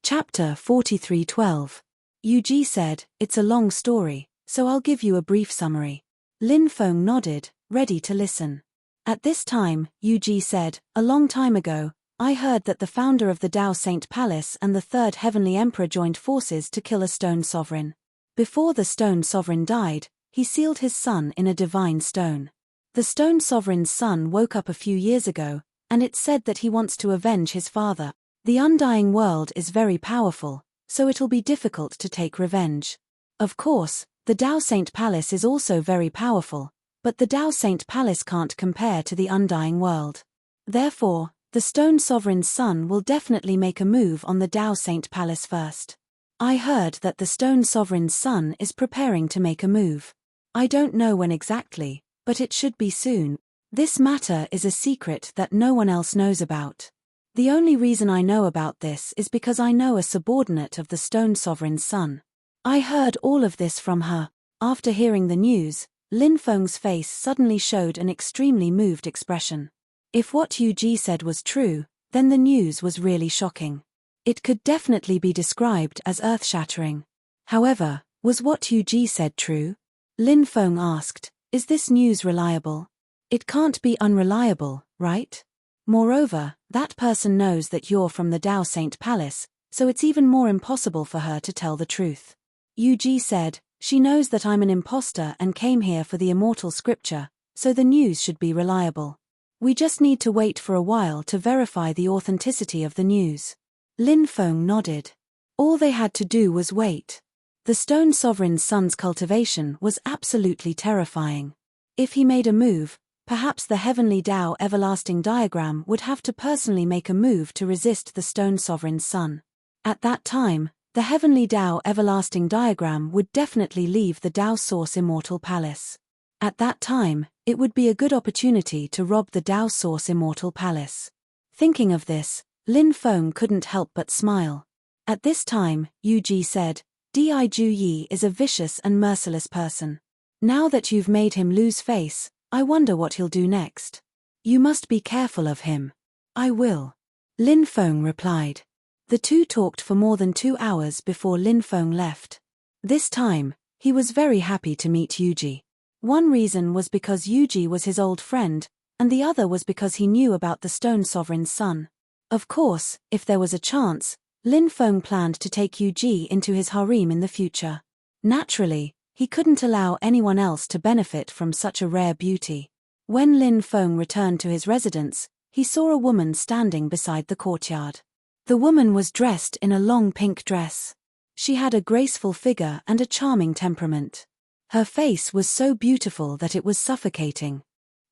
Chapter 43:12. Yuji said, it's a long story, so I'll give you a brief summary. Lin Feng nodded, ready to listen. At this time, Yuji said, a long time ago, I heard that the founder of the Tao Saint Palace and the third Heavenly Emperor joined forces to kill a stone sovereign. Before the stone sovereign died, he sealed his son in a divine stone. The stone sovereign's son woke up a few years ago, and it's said that he wants to avenge his father. The undying world is very powerful, so it'll be difficult to take revenge. Of course, the Tao Saint Palace is also very powerful, but the Tao Saint Palace can't compare to the undying world. Therefore, the stone sovereign's son will definitely make a move on the Tao Saint Palace first. I heard that the stone sovereign's son is preparing to make a move. I don't know when exactly, but it should be soon. This matter is a secret that no one else knows about. The only reason I know about this is because I know a subordinate of the stone sovereign's son. I heard all of this from her. After hearing the news, Lin Feng's face suddenly showed an extremely moved expression. If what Yuji said was true, then the news was really shocking. It could definitely be described as earth-shattering. However, was what Yuji said true? Lin Feng asked, is this news reliable? It can't be unreliable, right? Moreover, that person knows that you're from the Tao Saint Palace, so it's even more impossible for her to tell the truth. Yuji said, she knows that I'm an imposter and came here for the immortal scripture, so the news should be reliable. We just need to wait for a while to verify the authenticity of the news. Lin Feng nodded. All they had to do was wait. The stone sovereign's son's cultivation was absolutely terrifying. If he made a move, perhaps the heavenly Tao everlasting diagram would have to personally make a move to resist the stone sovereign's son. At that time, the heavenly Tao everlasting diagram would definitely leave the Tao Source Immortal Palace. At that time, it would be a good opportunity to rob the Tao Source Immortal Palace. Thinking of this, Lin Feng couldn't help but smile. At this time, Yuji said, Di Ju Yi is a vicious and merciless person. Now that you've made him lose face, I wonder what he'll do next. You must be careful of him. I will. Lin Feng replied. The two talked for more than 2 hours before Lin Feng left. This time, he was very happy to meet Yuji. One reason was because Yuji was his old friend, and the other was because he knew about the Stone Sovereign's son. Of course, if there was a chance, Lin Feng planned to take Yu Ji into his harem in the future. Naturally, he couldn't allow anyone else to benefit from such a rare beauty. When Lin Feng returned to his residence, he saw a woman standing beside the courtyard. The woman was dressed in a long pink dress. She had a graceful figure and a charming temperament. Her face was so beautiful that it was suffocating.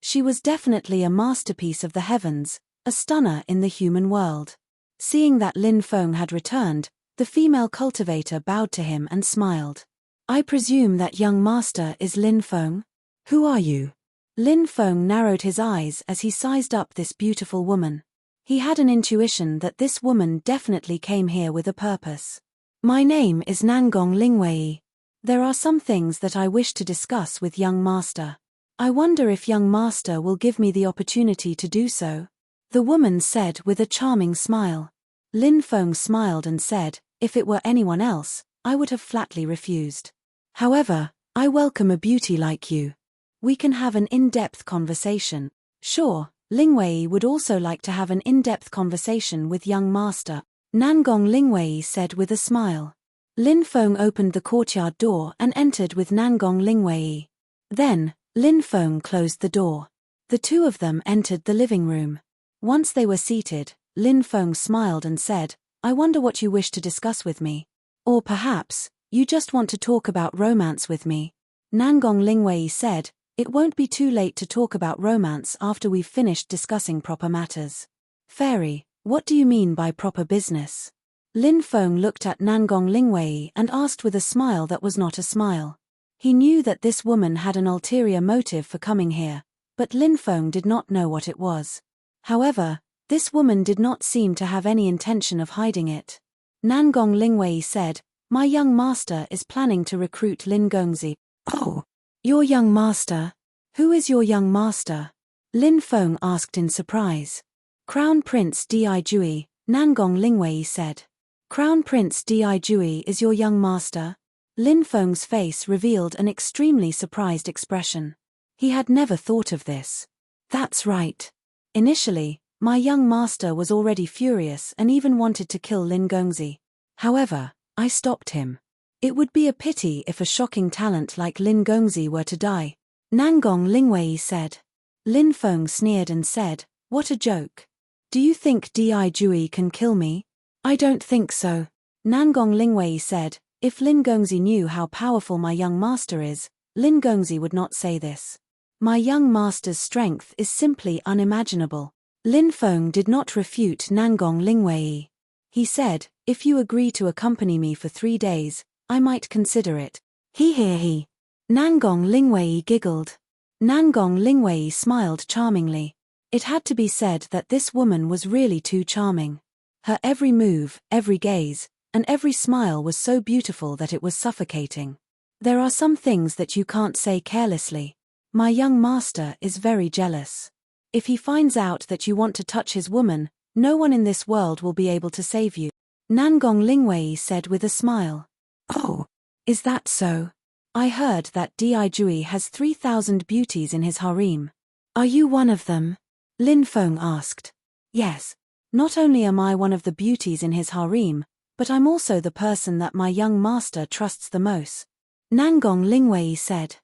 She was definitely a masterpiece of the heavens, a stunner in the human world. Seeing that Lin Feng had returned, the female cultivator bowed to him and smiled. "I presume that young master is Lin Feng? Who are you?" Lin Feng narrowed his eyes as he sized up this beautiful woman. He had an intuition that this woman definitely came here with a purpose. "My name is Nangong Lingwei. There are some things that I wish to discuss with young master. I wonder if young master will give me the opportunity to do so," the woman said with a charming smile. Lin Feng smiled and said, "If it were anyone else, I would have flatly refused. However, I welcome a beauty like you. We can have an in-depth conversation." Sure, Lingwei would also like to have an in-depth conversation with young master, Nangong Lingwei said with a smile. Lin Feng opened the courtyard door and entered with Nangong Lingwei. Then, Lin Feng closed the door. The two of them entered the living room. Once they were seated, Lin Feng smiled and said, "I wonder what you wish to discuss with me. Or perhaps, you just want to talk about romance with me." Nangong Lingwei said, "It won't be too late to talk about romance after we've finished discussing proper matters." "Fairy, what do you mean by proper business?" Lin Feng looked at Nangong Lingwei and asked with a smile that was not a smile. He knew that this woman had an ulterior motive for coming here, but Lin Feng did not know what it was. However, this woman did not seem to have any intention of hiding it. Nangong Lingwei said, "My young master is planning to recruit Lin Gongzi." "Oh, your young master? Who is your young master?" Lin Feng asked in surprise. "Crown Prince Di Jui," Nangong Lingwei said. "Crown Prince Di Jui is your young master?" Lin Feng's face revealed an extremely surprised expression. He had never thought of this. "That's right. Initially, my young master was already furious and even wanted to kill Lin Gongzi. However, I stopped him. It would be a pity if a shocking talent like Lin Gongzi were to die," Nangong Lingwei said. Lin Feng sneered and said, "What a joke. Do you think Di Jui can kill me?" "I don't think so," Nangong Lingwei said. "If Lin Gongzi knew how powerful my young master is, Lin Gongzi would not say this. My young master's strength is simply unimaginable." Lin Feng did not refute Nangong Lingwei. He said, "If you agree to accompany me for 3 days, I might consider it." He. Nangong Lingwei giggled. Nangong Lingwei smiled charmingly. It had to be said that this woman was really too charming. Her every move, every gaze, and every smile was so beautiful that it was suffocating. "There are some things that you can't say carelessly. My young master is very jealous. If he finds out that you want to touch his woman, no one in this world will be able to save you," Nangong Lingwei said with a smile. "Oh, is that so? I heard that Di Jui has 3,000 beauties in his harem. Are you one of them?" Lin Feng asked. "Yes. Not only am I one of the beauties in his harem, but I'm also the person that my young master trusts the most," Nangong Lingwei said.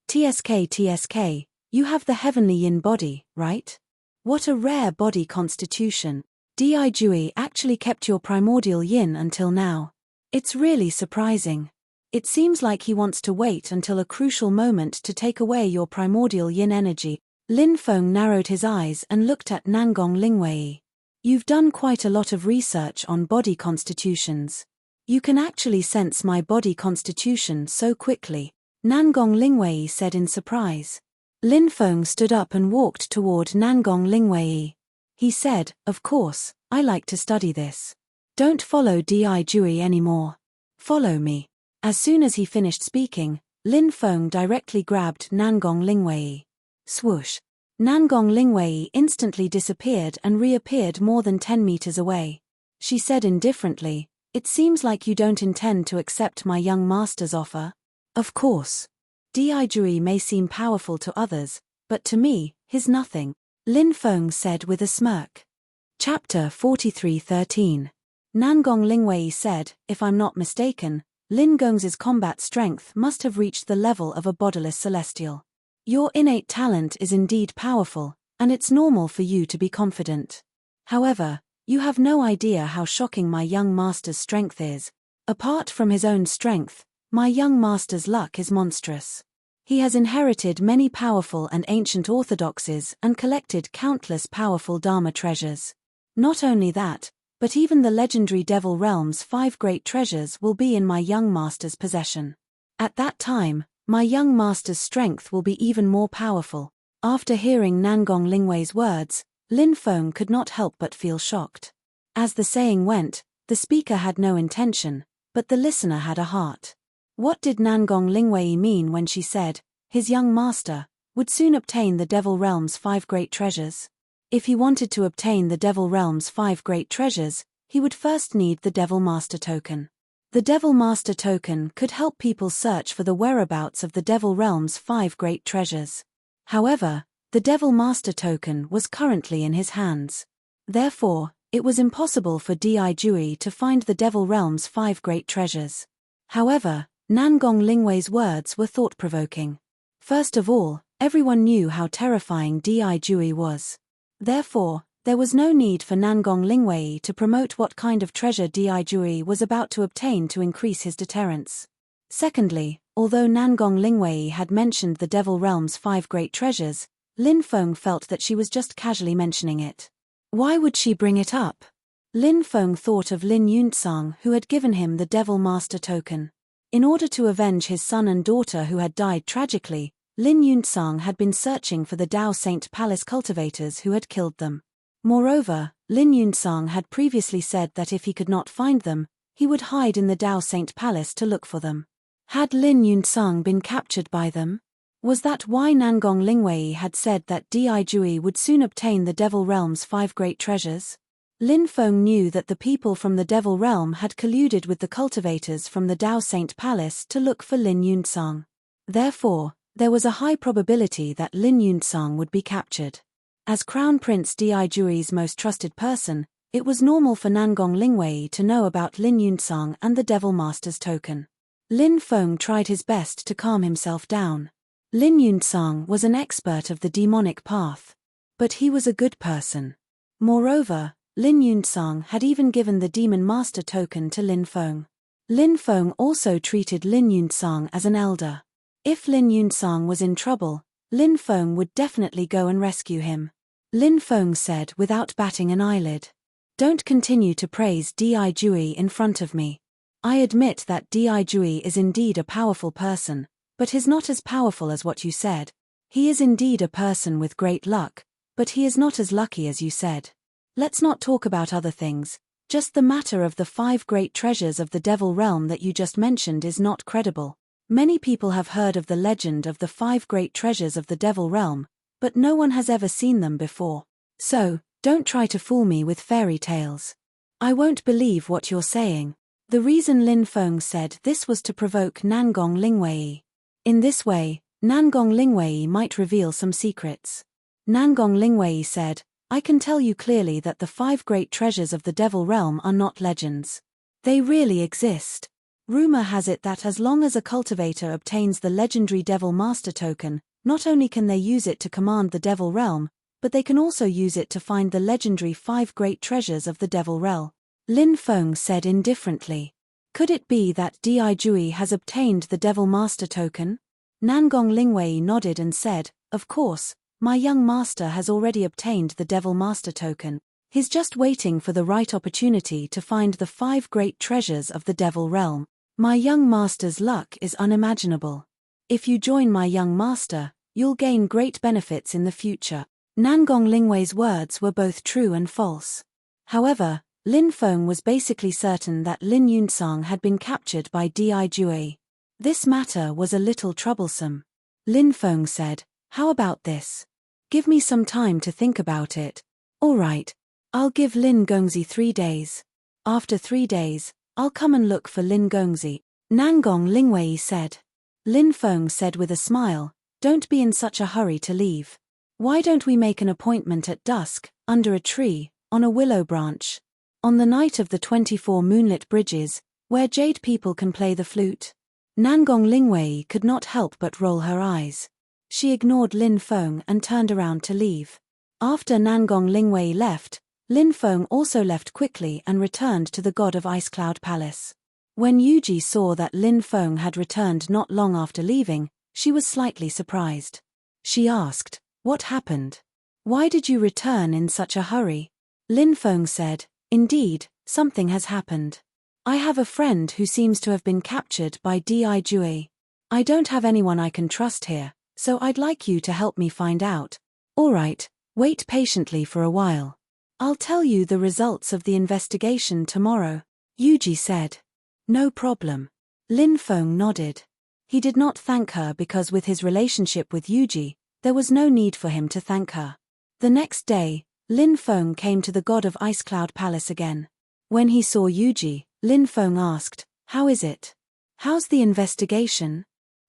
TSK, you have the heavenly yin body, right? What a rare body constitution. Di Jui actually kept your primordial yin until now. It's really surprising. It seems like he wants to wait until a crucial moment to take away your primordial yin energy." Lin Feng narrowed his eyes and looked at Nangong Lingwei. "You've done quite a lot of research on body constitutions. You can actually sense my body constitution so quickly," Nangong Lingwei said in surprise. Lin Feng stood up and walked toward Nangong Lingwei. He said, "Of course, I like to study this. Don't follow Di Jui anymore. Follow me." As soon as he finished speaking, Lin Feng directly grabbed Nangong Lingwei. Swoosh. Nangong Lingwei instantly disappeared and reappeared more than 10 meters away. She said indifferently, "It seems like you don't intend to accept my young master's offer." "Of course. Di Jui may seem powerful to others, but to me, he's nothing," Lin Feng said with a smirk. Chapter 43:13. Nangong Lingwei said, "If I'm not mistaken, Lin Gong's combat strength must have reached the level of a bodiless celestial. Your innate talent is indeed powerful, and it's normal for you to be confident. However, you have no idea how shocking my young master's strength is. Apart from his own strength, my young master's luck is monstrous. He has inherited many powerful and ancient orthodoxies and collected countless powerful Dharma treasures. Not only that, but even the legendary Devil Realm's 5 great treasures will be in my young master's possession. At that time, my young master's strength will be even more powerful." After hearing Nangong Lingwei's words, Lin Feng could not help but feel shocked. As the saying went, the speaker had no intention, but the listener had a heart. What did Nangong Lingwei mean when she said, his young master would soon obtain the Devil Realm's 5 great treasures? If he wanted to obtain the Devil Realm's 5 great treasures, he would first need the Devil Master Token. The Devil Master Token could help people search for the whereabouts of the Devil Realm's 5 great treasures. However, the Devil Master Token was currently in his hands. Therefore, it was impossible for Di Jui to find the Devil Realm's 5 great treasures. However, Nangong Lingwei's words were thought-provoking. First of all, everyone knew how terrifying Di Jui was. Therefore, there was no need for Nangong Lingwei to promote what kind of treasure Di Jui was about to obtain to increase his deterrence. Secondly, although Nangong Lingwei had mentioned the Devil Realm's 5 great treasures, Lin Feng felt that she was just casually mentioning it. Why would she bring it up? Lin Feng thought of Lin Yuntsang, who had given him the Devil Master Token. In order to avenge his son and daughter who had died tragically, Lin Yuntsang had been searching for the Dao Saint Palace cultivators who had killed them. Moreover, Lin Yuntsang had previously said that if he could not find them, he would hide in the Dao Saint Palace to look for them. Had Lin Yuntsang been captured by them? Was that why Nangong Lingwei had said that Di Jui would soon obtain the Devil Realm's 5 great treasures? Lin Feng knew that the people from the Devil Realm had colluded with the cultivators from the Dao Saint Palace to look for Lin Yuntsang. Therefore, there was a high probability that Lin Yuntsang would be captured. As Crown Prince Di Jui's most trusted person, it was normal for Nangong Lingwei to know about Lin Yuntsang and the Devil Master's Token. Lin Feng tried his best to calm himself down. Lin Yuntsang was an expert of the demonic path. But he was a good person. Moreover, Lin Yuntsang had even given the Demon Master Token to Lin Feng. Lin Feng also treated Lin Yuntsang as an elder. If Lin Yuntsang was in trouble, Lin Feng would definitely go and rescue him. Lin Feng said without batting an eyelid, "Don't continue to praise Di Jui in front of me. I admit that Di Jui is indeed a powerful person, but he's not as powerful as what you said. He is indeed a person with great luck, but he is not as lucky as you said. Let's not talk about other things, just the matter of the 5 great treasures of the Devil Realm that you just mentioned is not credible. Many people have heard of the legend of the 5 great treasures of the Devil Realm, but no one has ever seen them before. So, don't try to fool me with fairy tales. I won't believe what you're saying." The reason Lin Feng said this was to provoke Nangong Lingwei. In this way, Nangong Lingwei might reveal some secrets. Nangong Lingwei said, "I can tell you clearly that the 5 great treasures of the Devil Realm are not legends. They really exist. Rumor has it that as long as a cultivator obtains the legendary Devil Master Token, not only can they use it to command the Devil Realm, but they can also use it to find the legendary 5 great treasures of the Devil Realm." Lin Feng said indifferently, "Could it be that Di Jui has obtained the Devil Master Token?" Nangong Lingwei nodded and said, "Of course, my young master has already obtained the Devil Master Token. He's just waiting for the right opportunity to find the 5 great treasures of the Devil Realm. My young master's luck is unimaginable. If you join my young master, you'll gain great benefits in the future." Nangong Lingwei's words were both true and false. However, Lin Feng was basically certain that Lin Yuntsang had been captured by Di Jui. This matter was a little troublesome. Lin Feng said, "How about this? Give me some time to think about it." "All right. I'll give Lin Gongzi 3 days. After 3 days, I'll come and look for Lin Gongzi," Nangong Lingwei said. Lin Feng said with a smile, "Don't be in such a hurry to leave. Why don't we make an appointment at dusk, under a tree, on a willow branch? On the night of the 24 moonlit bridges, where jade people can play the flute, Nangong Lingwei could not help but roll her eyes. She ignored Lin Feng and turned around to leave. After Nangong Lingwei left, Lin Feng also left quickly and returned to the God of Ice Cloud Palace. When Yuji saw that Lin Feng had returned not long after leaving, she was slightly surprised. She asked, "What happened? Why did you return in such a hurry?" Lin Feng said, "Indeed, something has happened. I have a friend who seems to have been captured by Di Jue. I don't have anyone I can trust here, so I'd like you to help me find out." "All right, wait patiently for a while. I'll tell you the results of the investigation tomorrow," Yuji said. "No problem." Lin Feng nodded. He did not thank her because with his relationship with Yuji, there was no need for him to thank her. The next day, Lin Feng came to the God of Ice Cloud Palace again. When he saw Yuji, Lin Feng asked, "How is it? How's the investigation?"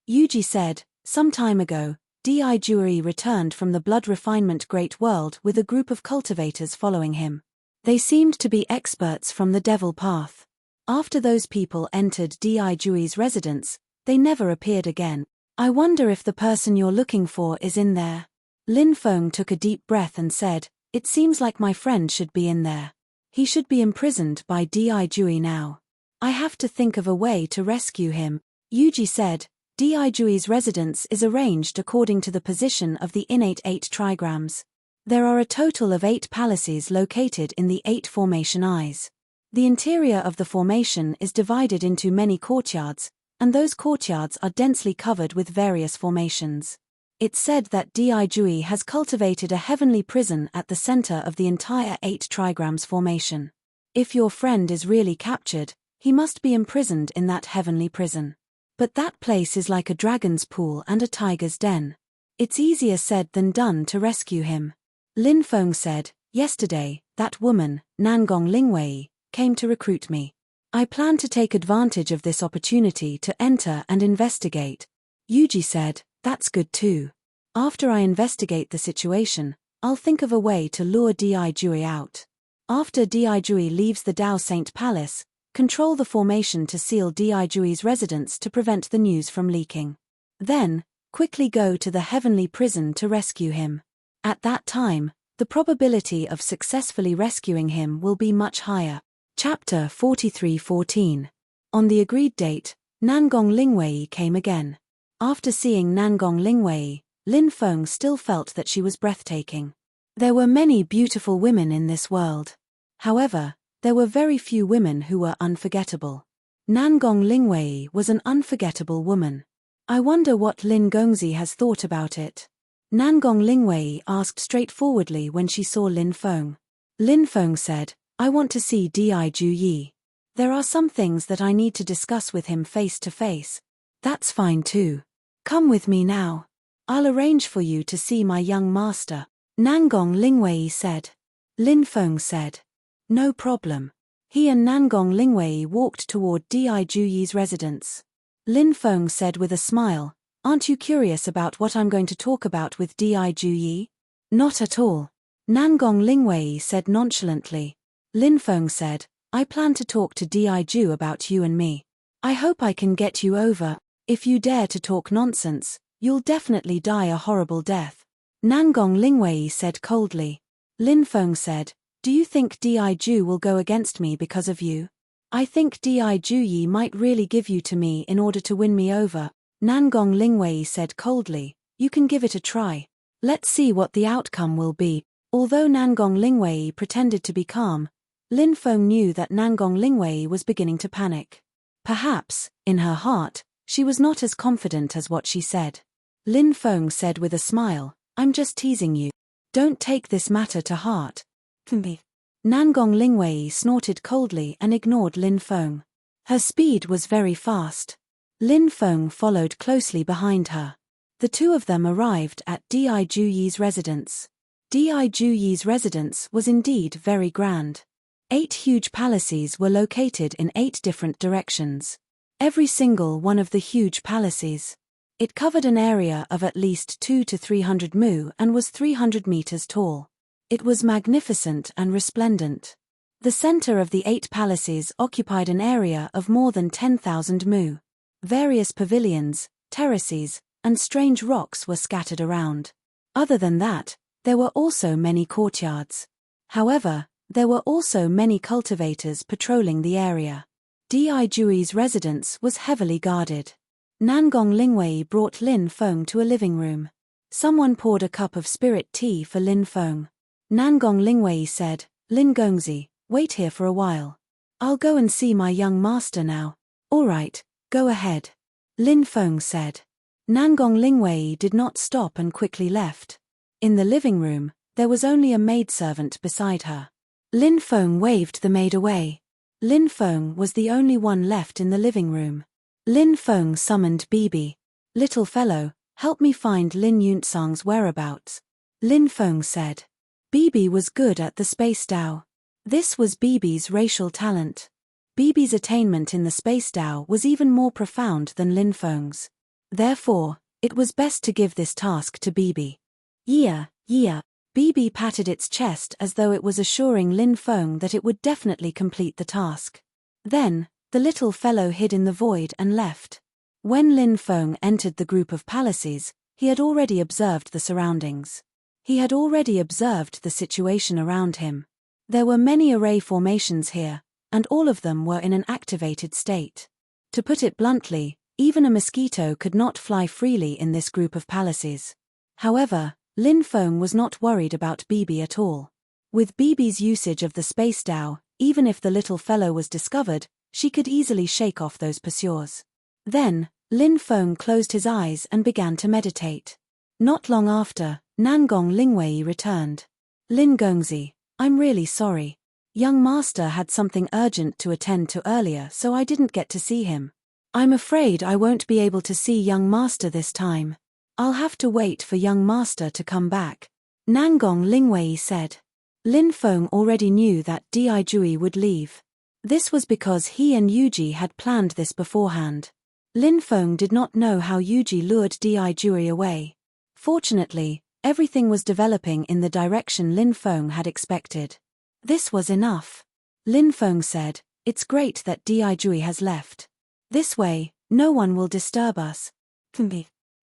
Yuji said, "Some time ago, Di Jue returned from the blood refinement Great World with a group of cultivators following him. They seemed to be experts from the Devil Path. After those people entered Di Jue's residence, they never appeared again. I wonder if the person you're looking for is in there." Lin Feng took a deep breath and said, "It seems like my friend should be in there. He should be imprisoned by Di Jue now. I have to think of a way to rescue him." Yuji said, "Di Jue's residence is arranged according to the position of the innate 8 trigrams. There are a total of 8 palaces located in the 8 formation eyes. The interior of the formation is divided into many courtyards, and those courtyards are densely covered with various formations. It's said that Di Jue has cultivated a heavenly prison at the center of the entire 8 trigrams formation. If your friend is really captured, he must be imprisoned in that heavenly prison. But that place is like a dragon's pool and a tiger's den. It's easier said than done to rescue him." Lin Feng said, "Yesterday, that woman, Nangong Lingwei, came to recruit me. I plan to take advantage of this opportunity to enter and investigate." Yuji said, "That's good too. After I investigate the situation, I'll think of a way to lure Di Jue out. After Di Jue leaves the Dao Saint Palace, control the formation to seal Di Jue's residence to prevent the news from leaking. Then, quickly go to the heavenly prison to rescue him. At that time, the probability of successfully rescuing him will be much higher." Chapter 43:14. On the agreed date, Nangong Lingwei came again. After seeing Nangong Lingwei, Lin Feng still felt that she was breathtaking. There were many beautiful women in this world. However, there were very few women who were unforgettable. Nangong Lingwei was an unforgettable woman. "I wonder what Lin Gongzi has thought about it?" Nangong Lingwei asked straightforwardly when she saw Lin Feng. Lin Feng said, "I want to see Di Jue. There are some things that I need to discuss with him face to face." "That's fine too. Come with me now. I'll arrange for you to see my young master," Nangong Lingwei said. Lin Feng said, "No problem." He and Nangong Lingwei walked toward Di Jue's residence. Lin Feng said with a smile, "Aren't you curious about what I'm going to talk about with Di Jue?" "Not at all," Nangong Lingwei said nonchalantly. Lin Feng said, "I plan to talk to Di Jue about you and me. I hope I can get you over. If you dare to talk nonsense, you'll definitely die a horrible death." Nangong Lingwei said coldly. Lin Feng said, "Do you think Di Jue will go against me because of you?" "I think Di Jue might really give you to me in order to win me over," Nangong Lingwei said coldly. "You can give it a try. Let's see what the outcome will be." Although Nangong Lingwei pretended to be calm, Lin Feng knew that Nangong Lingwei was beginning to panic. Perhaps, in her heart, she was not as confident as what she said. Lin Feng said with a smile, "I'm just teasing you. Don't take this matter to heart." Nangong Lingwei snorted coldly and ignored Lin Feng. Her speed was very fast. Lin Feng followed closely behind her. The two of them arrived at Di Jue's residence. Di Jue's residence was indeed very grand. 8 huge palaces were located in 8 different directions. Every single one of the huge palaces. It covered an area of at least 2 to 300 mu and was 300 meters tall. It was magnificent and resplendent. The center of the 8 palaces occupied an area of more than 10,000 mu. Various pavilions, terraces, and strange rocks were scattered around. Other than that, there were also many courtyards. However, there were also many cultivators patrolling the area. Di Jui's residence was heavily guarded. Nangong Lingwei brought Lin Feng to a living room. Someone poured a cup of spirit tea for Lin Feng. Nangong Lingwei said, "Lin Gongzi, wait here for a while. I'll go and see my young master now." "All right, go ahead," Lin Feng said. Nangong Lingwei did not stop and quickly left. In the living room, there was only a maidservant beside her. Lin Feng waved the maid away. Lin Feng was the only one left in the living room. Lin Feng summoned Bibi. "Little fellow, help me find Lin Yuntsang's whereabouts," Lin Feng said. Bibi was good at the space Dao. This was Bibi's racial talent. Bibi's attainment in the space Dao was even more profound than Lin Feng's. Therefore, it was best to give this task to Bibi. Yeah. Bibi patted its chest as though it was assuring Lin Feng that it would definitely complete the task. Then, the little fellow hid in the void and left. When Lin Feng entered the group of palaces, he had already observed the surroundings. He had already observed the situation around him. There were many array formations here, and all of them were in an activated state. To put it bluntly, even a mosquito could not fly freely in this group of palaces. However, Lin Feng was not worried about Bibi at all. With Bibi's usage of the space Dao, even if the little fellow was discovered, she could easily shake off those pursuers. Then, Lin Feng closed his eyes and began to meditate. Not long after, Nangong Lingwei returned. "Lin Gongzi, I'm really sorry. Young master had something urgent to attend to earlier, so I didn't get to see him. I'm afraid I won't be able to see young master this time. I'll have to wait for young master to come back," Nangong Lingwei said. Lin Feng already knew that Di Jui would leave. This was because he and Yuji had planned this beforehand. Lin Feng did not know how Yuji lured Di Jui away. Fortunately, everything was developing in the direction Lin Feng had expected. This was enough. Lin Feng said, "It's great that Di Jui has left. This way, no one will disturb us."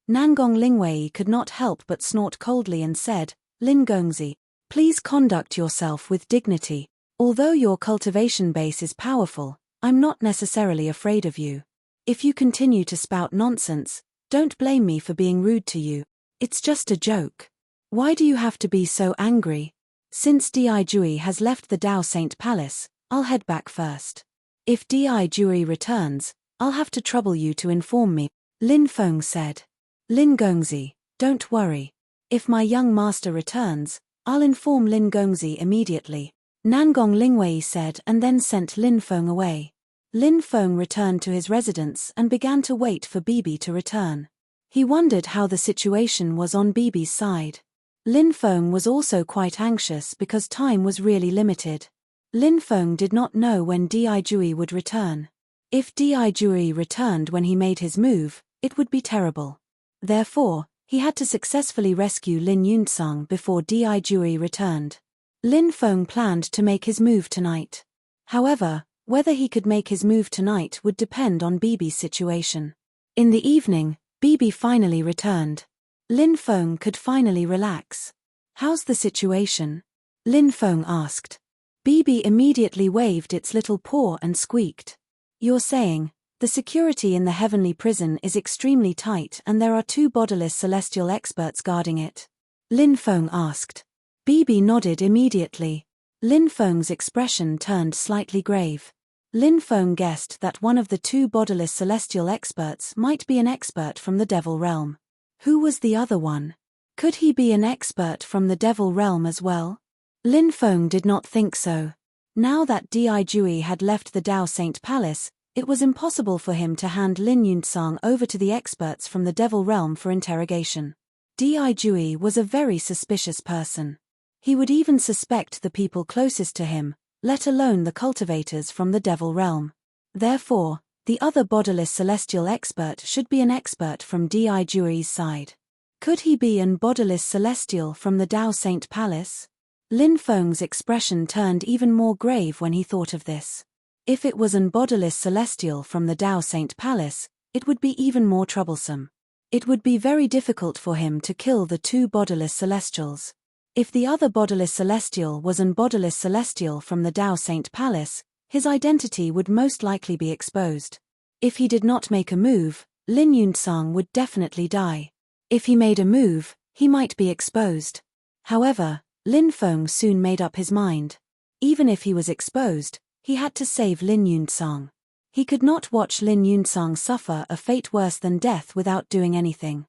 Nangong Lingwei could not help but snort coldly and said, "Lin Gongzi, please conduct yourself with dignity. Although your cultivation base is powerful, I'm not necessarily afraid of you. If you continue to spout nonsense, don't blame me for being rude to you. It's just a joke. Why do you have to be so angry? Since Di Jui has left the Dao Saint Palace, I'll head back first. If Di Jui returns, I'll have to trouble you to inform me," Lin Feng said. "Lin Gongzi, don't worry. If my young master returns, I'll inform Lin Gongzi immediately," Nangong Lingwei said, and then sent Lin Feng away. Lin Feng returned to his residence and began to wait for Bibi to return. He wondered how the situation was on Bibi's side. Lin Feng was also quite anxious because time was really limited. Lin Feng did not know when Di Jui would return. If Di Jui returned when he made his move, it would be terrible. Therefore, he had to successfully rescue Lin Yuntsang before Di Jui returned. Lin Feng planned to make his move tonight. However, whether he could make his move tonight would depend on Bibi's situation. In the evening, Bibi finally returned. Lin Feng could finally relax. "How's the situation?" Lin Feng asked. Bibi immediately waved its little paw and squeaked. "You're saying, the security in the heavenly prison is extremely tight and there are 2 bodiless celestial experts guarding it?" Lin Feng asked. Bibi nodded immediately. Lin Feng's expression turned slightly grave. Lin Feng guessed that one of the 2 bodiless celestial experts might be an expert from the Devil Realm. Who was the other one? Could he be an expert from the Devil Realm as well? Lin Feng did not think so. Now that Di Jui had left the Dao Saint Palace, it was impossible for him to hand Lin Yuntsang over to the experts from the Devil Realm for interrogation. Di Jui was a very suspicious person. He would even suspect the people closest to him, let alone the cultivators from the Devil Realm. Therefore, the other bodiless celestial expert should be an expert from Di Jui's side. Could he be an bodiless celestial from the Dao Saint Palace? Lin Feng's expression turned even more grave when he thought of this. If it was an bodiless celestial from the Tao Saint Palace, it would be even more troublesome. It would be very difficult for him to kill the two bodiless celestials. If the other bodiless celestial was an bodiless celestial from the Tao Saint Palace, his identity would most likely be exposed. If he did not make a move, Lin Yunsang would definitely die. If he made a move, he might be exposed. However, Lin Feng soon made up his mind. Even if he was exposed, he had to save Lin Yunsang. He could not watch Lin Yunsang suffer a fate worse than death without doing anything.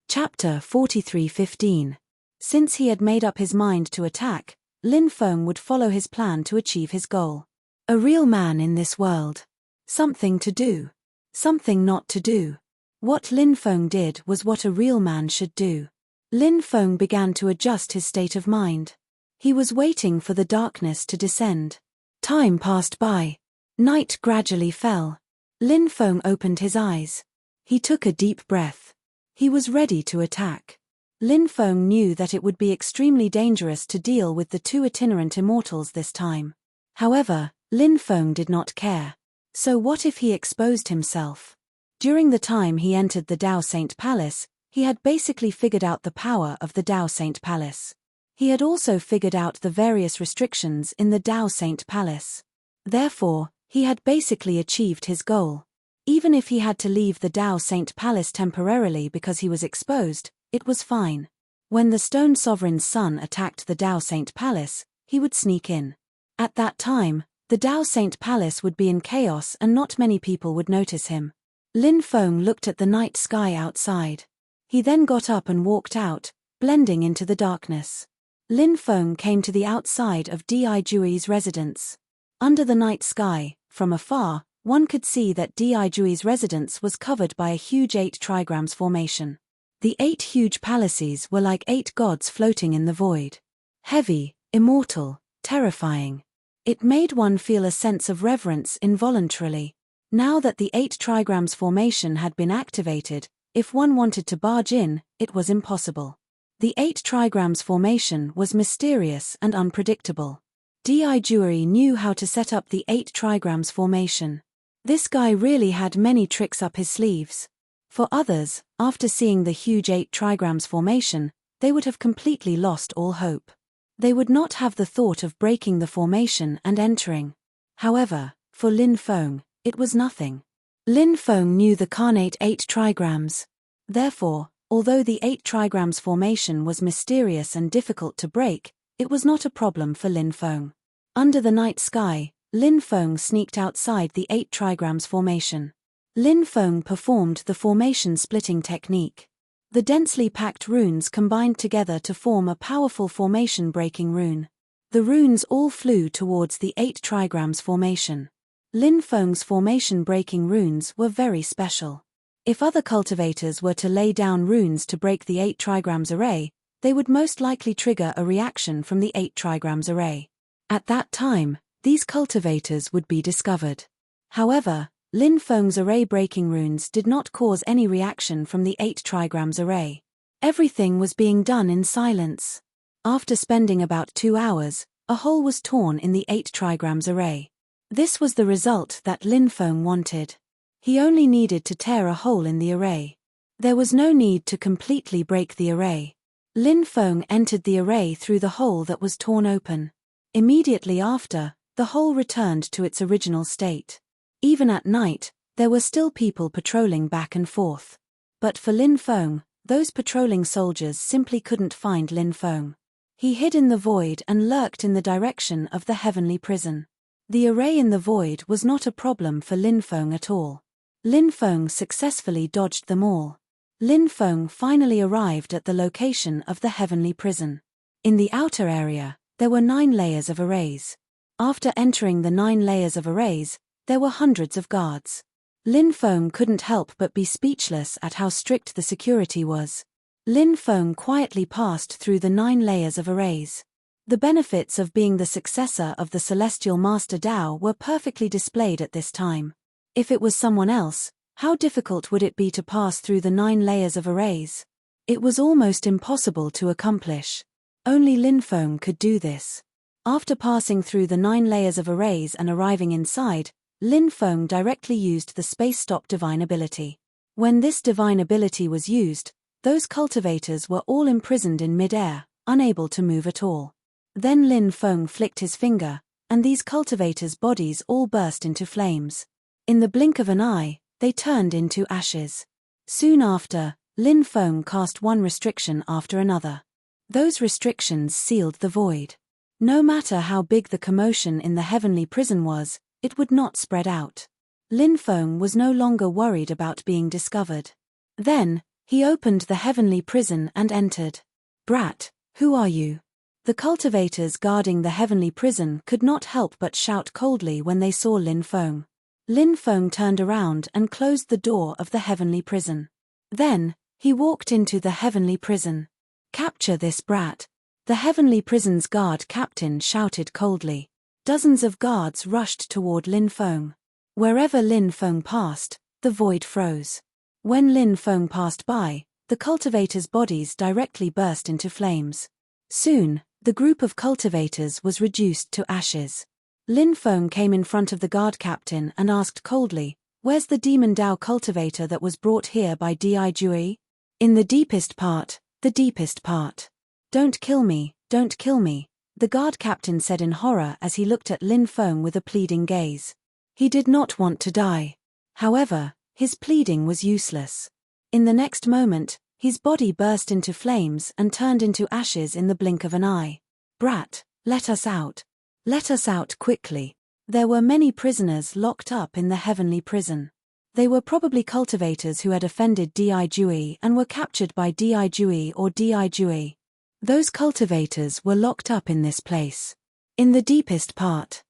Chapter 43:15. Since he had made up his mind to attack, Lin Feng would follow his plan to achieve his goal. A real man in this world. Something to do. Something not to do. What Lin Feng did was what a real man should do. Lin Feng began to adjust his state of mind. He was waiting for the darkness to descend. Time passed by. Night gradually fell. Lin Feng opened his eyes. He took a deep breath. He was ready to attack. Lin Feng knew that it would be extremely dangerous to deal with the two itinerant immortals this time. However, Lin Feng did not care. So what if he exposed himself? During the time he entered the Tao Saint Palace, he had basically figured out the power of the Tao Saint Palace. He had also figured out the various restrictions in the Tao Saint Palace. Therefore, he had basically achieved his goal. Even if he had to leave the Tao Saint Palace temporarily because he was exposed, it was fine. When the Stone Sovereign's son attacked the Tao Saint Palace, he would sneak in. At that time, the Tao Saint Palace would be in chaos and not many people would notice him. Lin Feng looked at the night sky outside. He then got up and walked out, blending into the darkness. Lin Feng came to the outside of Di Jui's residence. Under the night sky, from afar, one could see that Di Jui's residence was covered by a huge 8 trigrams formation. The 8 huge palaces were like 8 gods floating in the void. Heavy, immortal, terrifying. It made one feel a sense of reverence involuntarily. Now that the 8 trigrams formation had been activated, if one wanted to barge in, it was impossible. The 8 trigrams formation was mysterious and unpredictable. Di Jui knew how to set up the 8 trigrams formation. This guy really had many tricks up his sleeves. For others, after seeing the huge 8 trigrams formation, they would have completely lost all hope. They would not have the thought of breaking the formation and entering. However, for Lin Feng, it was nothing. Lin Feng knew the carnate 8 trigrams. Therefore, although the 8 trigrams formation was mysterious and difficult to break, it was not a problem for Lin Feng. Under the night sky, Lin Feng sneaked outside the 8 trigrams formation. Lin Feng performed the formation splitting technique. The densely packed runes combined together to form a powerful formation breaking rune. The runes all flew towards the 8 trigrams formation. Lin Feng's formation breaking runes were very special. If other cultivators were to lay down runes to break the 8 trigrams array, they would most likely trigger a reaction from the 8 trigrams array. At that time, these cultivators would be discovered. However, Lin Feng's array-breaking runes did not cause any reaction from the 8 trigrams array. Everything was being done in silence. After spending about 2 hours, a hole was torn in the 8 trigrams array. This was the result that Lin Feng wanted. He only needed to tear a hole in the array. There was no need to completely break the array. Lin Feng entered the array through the hole that was torn open. Immediately after, the hole returned to its original state. Even at night, there were still people patrolling back and forth. But for Lin Feng, those patrolling soldiers simply couldn't find Lin Feng. He hid in the void and lurked in the direction of the heavenly prison. The array in the void was not a problem for Lin Feng at all. Lin Feng successfully dodged them all. Lin Feng finally arrived at the location of the heavenly prison. In the outer area, there were 9 layers of arrays. After entering the 9 layers of arrays, there were hundreds of guards. Lin Feng couldn't help but be speechless at how strict the security was. Lin Feng quietly passed through the 9 layers of arrays. The benefits of being the successor of the Celestial Master Dao were perfectly displayed at this time. If it was someone else, how difficult would it be to pass through the 9 layers of arrays? It was almost impossible to accomplish. Only Lin Feng could do this. After passing through the 9 layers of arrays and arriving inside, Lin Feng directly used the space stop divine ability. When this divine ability was used, those cultivators were all imprisoned in mid-air, unable to move at all. Then Lin Feng flicked his finger, and these cultivators' bodies all burst into flames. In the blink of an eye, they turned into ashes. Soon after, Lin Feng cast one restriction after another. Those restrictions sealed the void. No matter how big the commotion in the heavenly prison was, it would not spread out. Lin Feng was no longer worried about being discovered. Then, he opened the heavenly prison and entered. "Brat, who are you?" The cultivators guarding the heavenly prison could not help but shout coldly when they saw Lin Feng. Lin Feng turned around and closed the door of the heavenly prison. Then, he walked into the heavenly prison. "Capture this brat." The heavenly prison's guard captain shouted coldly. Dozens of guards rushed toward Lin Feng. Wherever Lin Feng passed, the void froze. When Lin Feng passed by, the cultivators' bodies directly burst into flames. Soon, the group of cultivators was reduced to ashes. Lin Feng came in front of the guard captain and asked coldly, "Where's the demon Dao cultivator that was brought here by Di Jui?" "In the deepest part, the deepest part." "Don't kill me, don't kill me," the guard captain said in horror as he looked at Lin Feng with a pleading gaze. He did not want to die. However, his pleading was useless. In the next moment, his body burst into flames and turned into ashes in the blink of an eye. "Brat, let us out. Let us out quickly." There were many prisoners locked up in the heavenly prison. They were probably cultivators who had offended Di Jui and were captured by Di Jui or Di Jui. Those cultivators were locked up in this place. In the deepest part.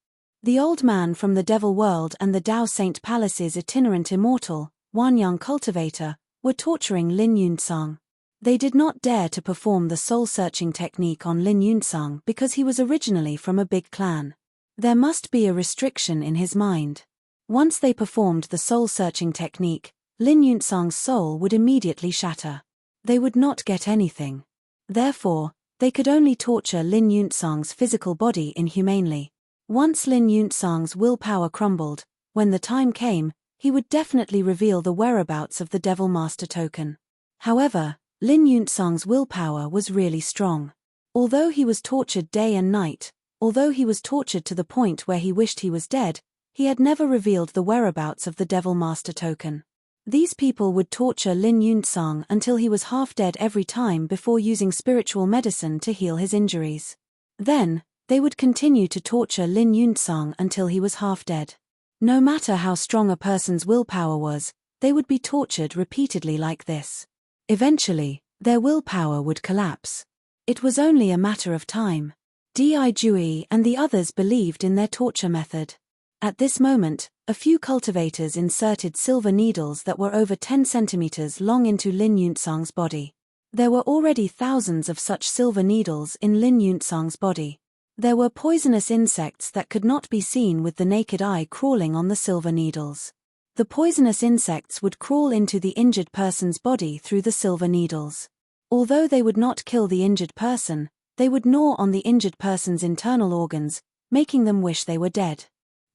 The old man from the Devil World and the Dao Saint Palace's itinerant immortal, Wanyang cultivator, were torturing Lin Yunsang. They did not dare to perform the soul-searching technique on Lin Yunsang because he was originally from a big clan. There must be a restriction in his mind. Once they performed the soul-searching technique, Lin Yunsang's soul would immediately shatter. They would not get anything. Therefore, they could only torture Lin Yunsang's physical body inhumanely. Once Lin Yunsang's willpower crumbled, when the time came, he would definitely reveal the whereabouts of the Devil Master token. However, Lin Yunsang's willpower was really strong. Although he was tortured day and night, although he was tortured to the point where he wished he was dead, he had never revealed the whereabouts of the Devil Master token. These people would torture Lin Yunsang until he was half dead every time before using spiritual medicine to heal his injuries. Then, they would continue to torture Lin Yunsang until he was half dead. No matter how strong a person's willpower was, they would be tortured repeatedly like this. Eventually, their willpower would collapse. It was only a matter of time. Di Jui and the others believed in their torture method. At this moment, a few cultivators inserted silver needles that were over 10 centimeters long into Lin Yunsang's body. There were already thousands of such silver needles in Lin Yunsang's body. There were poisonous insects that could not be seen with the naked eye crawling on the silver needles. The poisonous insects would crawl into the injured person's body through the silver needles. Although they would not kill the injured person, they would gnaw on the injured person's internal organs, making them wish they were dead.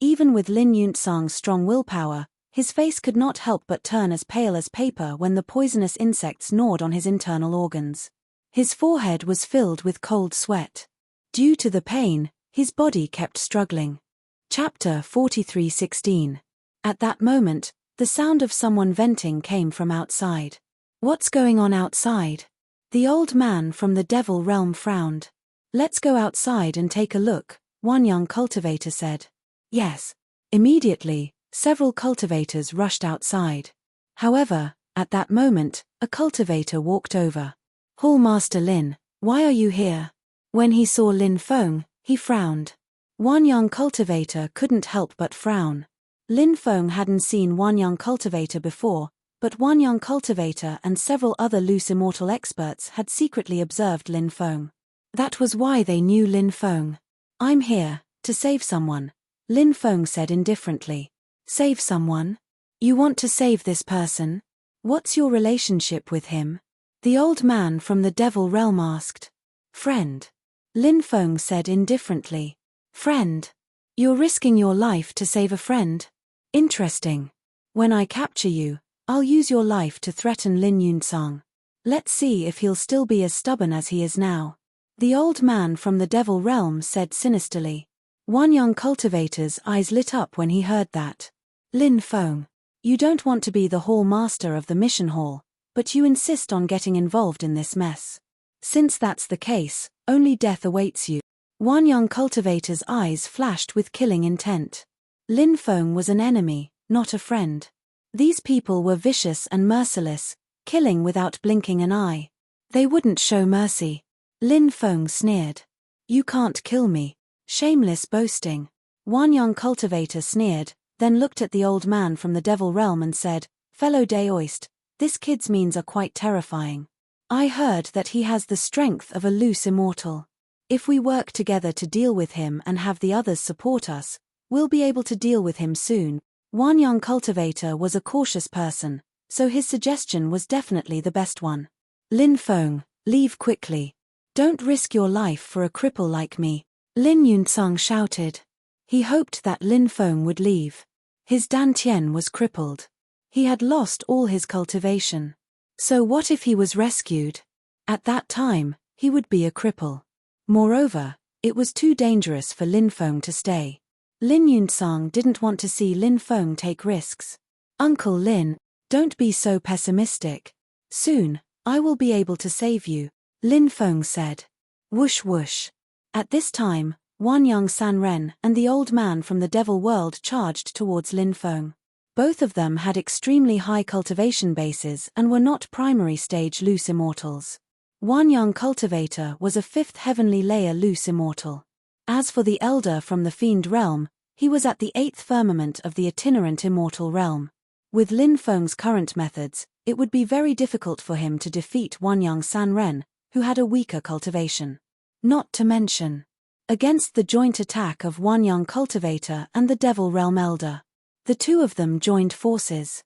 Even with Lin Yunsang's strong willpower, his face could not help but turn as pale as paper when the poisonous insects gnawed on his internal organs. His forehead was filled with cold sweat. Due to the pain, his body kept struggling. Chapter 43:16. At that moment, the sound of someone venting came from outside. "What's going on outside?" The old man from the Devil Realm frowned. "Let's go outside and take a look," one young cultivator said. "Yes." Immediately, several cultivators rushed outside. However, at that moment, a cultivator walked over. "Hall Master Lin, why are you here?" When he saw Lin Feng, he frowned. One young cultivator couldn't help but frown. Lin Feng hadn't seen one young cultivator before, but one young cultivator and several other loose immortal experts had secretly observed Lin Feng. That was why they knew Lin Feng. "I'm here, to save someone," Lin Feng said indifferently. "Save someone? You want to save this person? What's your relationship with him?" The old man from the Devil Realm asked. Friend. Lin Feng said indifferently. Friend? You're risking your life to save a friend? Interesting. When I capture you, I'll use your life to threaten Lin Yunsang. Let's see if he'll still be as stubborn as he is now. The old man from the devil realm said sinisterly. One young cultivator's eyes lit up when he heard that. Lin Feng. You don't want to be the hall master of the mission hall, but you insist on getting involved in this mess. Since that's the case, only death awaits you. One young cultivator's eyes flashed with killing intent. Lin Feng was an enemy, not a friend. These people were vicious and merciless, killing without blinking an eye. They wouldn't show mercy. Lin Feng sneered. You can't kill me. Shameless boasting. One young cultivator sneered, then looked at the old man from the devil realm and said, Fellow Daoist, this kid's means are quite terrifying. I heard that he has the strength of a loose immortal. If we work together to deal with him and have the others support us, we'll be able to deal with him soon. One young cultivator was a cautious person, so his suggestion was definitely the best one. Lin Feng, leave quickly. Don't risk your life for a cripple like me. Lin Yunsang shouted. He hoped that Lin Feng would leave. His dantian was crippled. He had lost all his cultivation. So what if he was rescued? At that time, he would be a cripple. Moreover, it was too dangerous for Lin Feng to stay. Lin Yunsang didn't want to see Lin Feng take risks. Uncle Lin, don't be so pessimistic. Soon, I will be able to save you, Lin Feng said. Whoosh whoosh. At this time, Wan Young Sanren and the old man from the devil world charged towards Lin Feng. Both of them had extremely high cultivation bases and were not primary stage loose immortals. One young cultivator was a 5th heavenly layer loose immortal. As for the elder from the fiend realm, he was at the 8th firmament of the itinerant immortal realm. With Lin Feng's current methods, it would be very difficult for him to defeat Wan Young Sanren, who had a weaker cultivation. Not to mention, against the joint attack of Wan Young cultivator and the devil realm elder. The two of them joined forces.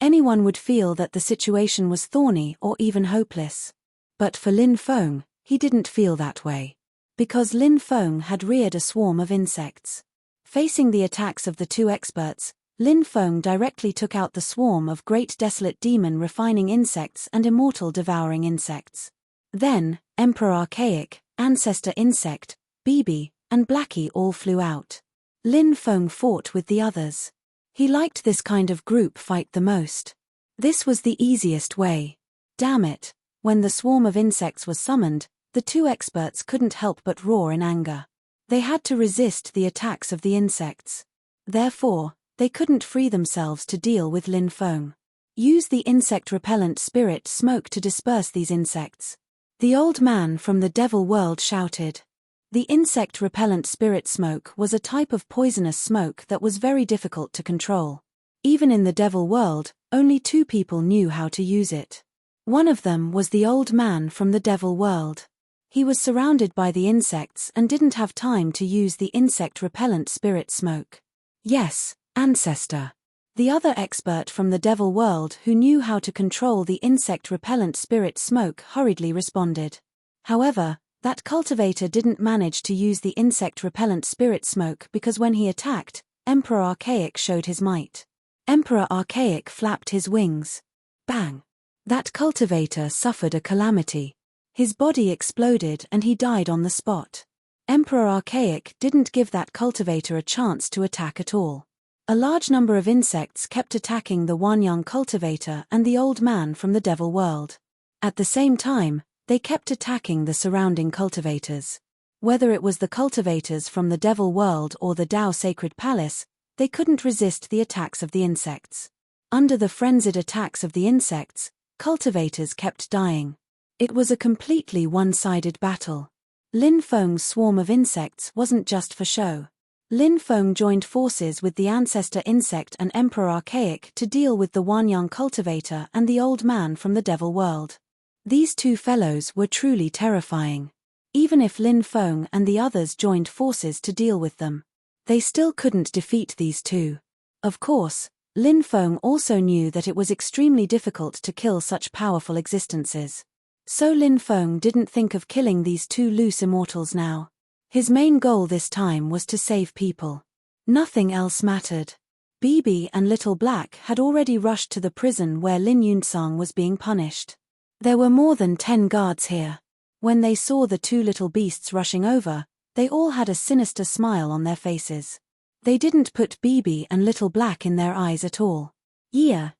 Anyone would feel that the situation was thorny or even hopeless. But for Lin Feng, he didn't feel that way. Because Lin Feng had reared a swarm of insects. Facing the attacks of the two experts, Lin Feng directly took out the swarm of great desolate demon refining insects and immortal devouring insects. Then, Emperor Archaic, Ancestor Insect, Bibi, and Blackie all flew out. Lin Feng fought with the others. He liked this kind of group fight the most. This was the easiest way. Damn it, when the swarm of insects was summoned, the two experts couldn't help but roar in anger. They had to resist the attacks of the insects. Therefore, they couldn't free themselves to deal with Lin Feng. Use the insect repellent spirit smoke to disperse these insects. The old man from the devil world shouted. The insect repellent spirit smoke was a type of poisonous smoke that was very difficult to control. Even in the devil world, only 2 people knew how to use it. One of them was the old man from the devil world. He was surrounded by the insects and didn't have time to use the insect repellent spirit smoke. Yes, ancestor. The other expert from the devil world who knew how to control the insect repellent spirit smoke hurriedly responded. However, that cultivator didn't manage to use the insect repellent spirit smoke because when he attacked, Emperor Archaic showed his might. Emperor Archaic flapped his wings. Bang! That cultivator suffered a calamity. His body exploded and he died on the spot. Emperor Archaic didn't give that cultivator a chance to attack at all. A large number of insects kept attacking the Wan Young cultivator and the old man from the devil world. At the same time, they kept attacking the surrounding cultivators. Whether it was the cultivators from the devil world or the Dao Sacred Palace, they couldn't resist the attacks of the insects. Under the frenzied attacks of the insects, cultivators kept dying. It was a completely one-sided battle. Lin Feng's swarm of insects wasn't just for show. Lin Feng joined forces with the Ancestor Insect and Emperor Archaic to deal with the Wan Young cultivator and the old man from the devil world. These two fellows were truly terrifying. Even if Lin Feng and the others joined forces to deal with them, they still couldn't defeat these two. Of course, Lin Feng also knew that it was extremely difficult to kill such powerful existences. So Lin Feng didn't think of killing these two loose immortals now. His main goal this time was to save people. Nothing else mattered. Bibi and Little Black had already rushed to the prison where Lin Yunsong was being punished. There were more than 10 guards here. When they saw the two little beasts rushing over, they all had a sinister smile on their faces. They didn't put Bibi and Little Black in their eyes at all. Yeah.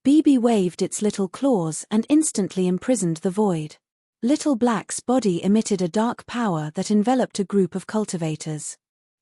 Bibi waved its little claws and instantly imprisoned the void. Little Black's body emitted a dark power that enveloped a group of cultivators.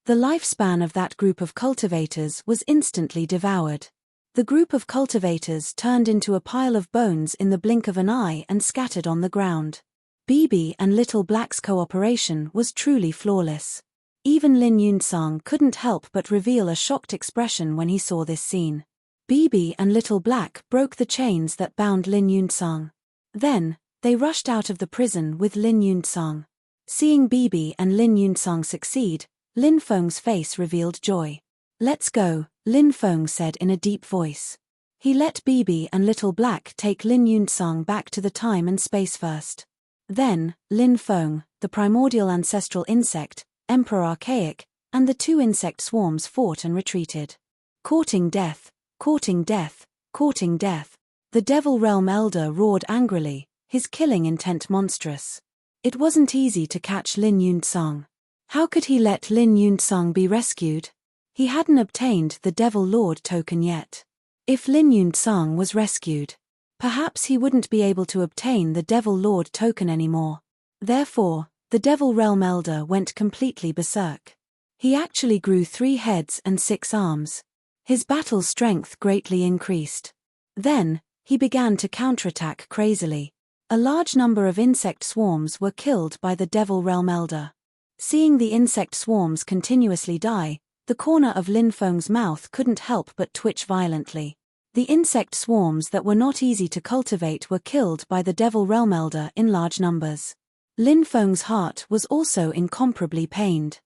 The lifespan of that group of cultivators was instantly devoured. The group of cultivators turned into a pile of bones in the blink of an eye and scattered on the ground. Bibi and Little Black's cooperation was truly flawless. Even Lin Yunsong couldn't help but reveal a shocked expression when he saw this scene. Bibi and Little Black broke the chains that bound Lin Yunsong. Then, they rushed out of the prison with Lin Yunsong. Seeing Bibi and Lin Yunsong succeed, Lin Feng's face revealed joy. "Let's go," Lin Feng said in a deep voice. He let Bibi and Little Black take Lin Yunsong back to the time and space first. Then, Lin Feng, the primordial ancestral insect, Emperor Archaic, and the two insect swarms fought and retreated. Courting death, courting death, courting death. The Devil Realm Elder roared angrily, his killing intent monstrous. It wasn't easy to catch Lin Yunsong. How could he let Lin Yunsong be rescued? He hadn't obtained the Devil Lord token yet. If Lin Yunsong was rescued, perhaps he wouldn't be able to obtain the Devil Lord token anymore. Therefore, the Devil Realm Elder went completely berserk. He actually grew 3 heads and 6 arms. His battle strength greatly increased. Then, he began to counterattack crazily. A large number of insect swarms were killed by the Devil Realm Elder. Seeing the insect swarms continuously die, the corner of Lin Feng's mouth couldn't help but twitch violently. The insect swarms that were not easy to cultivate were killed by the Devil Realm Elder in large numbers. Lin Feng's heart was also incomparably pained.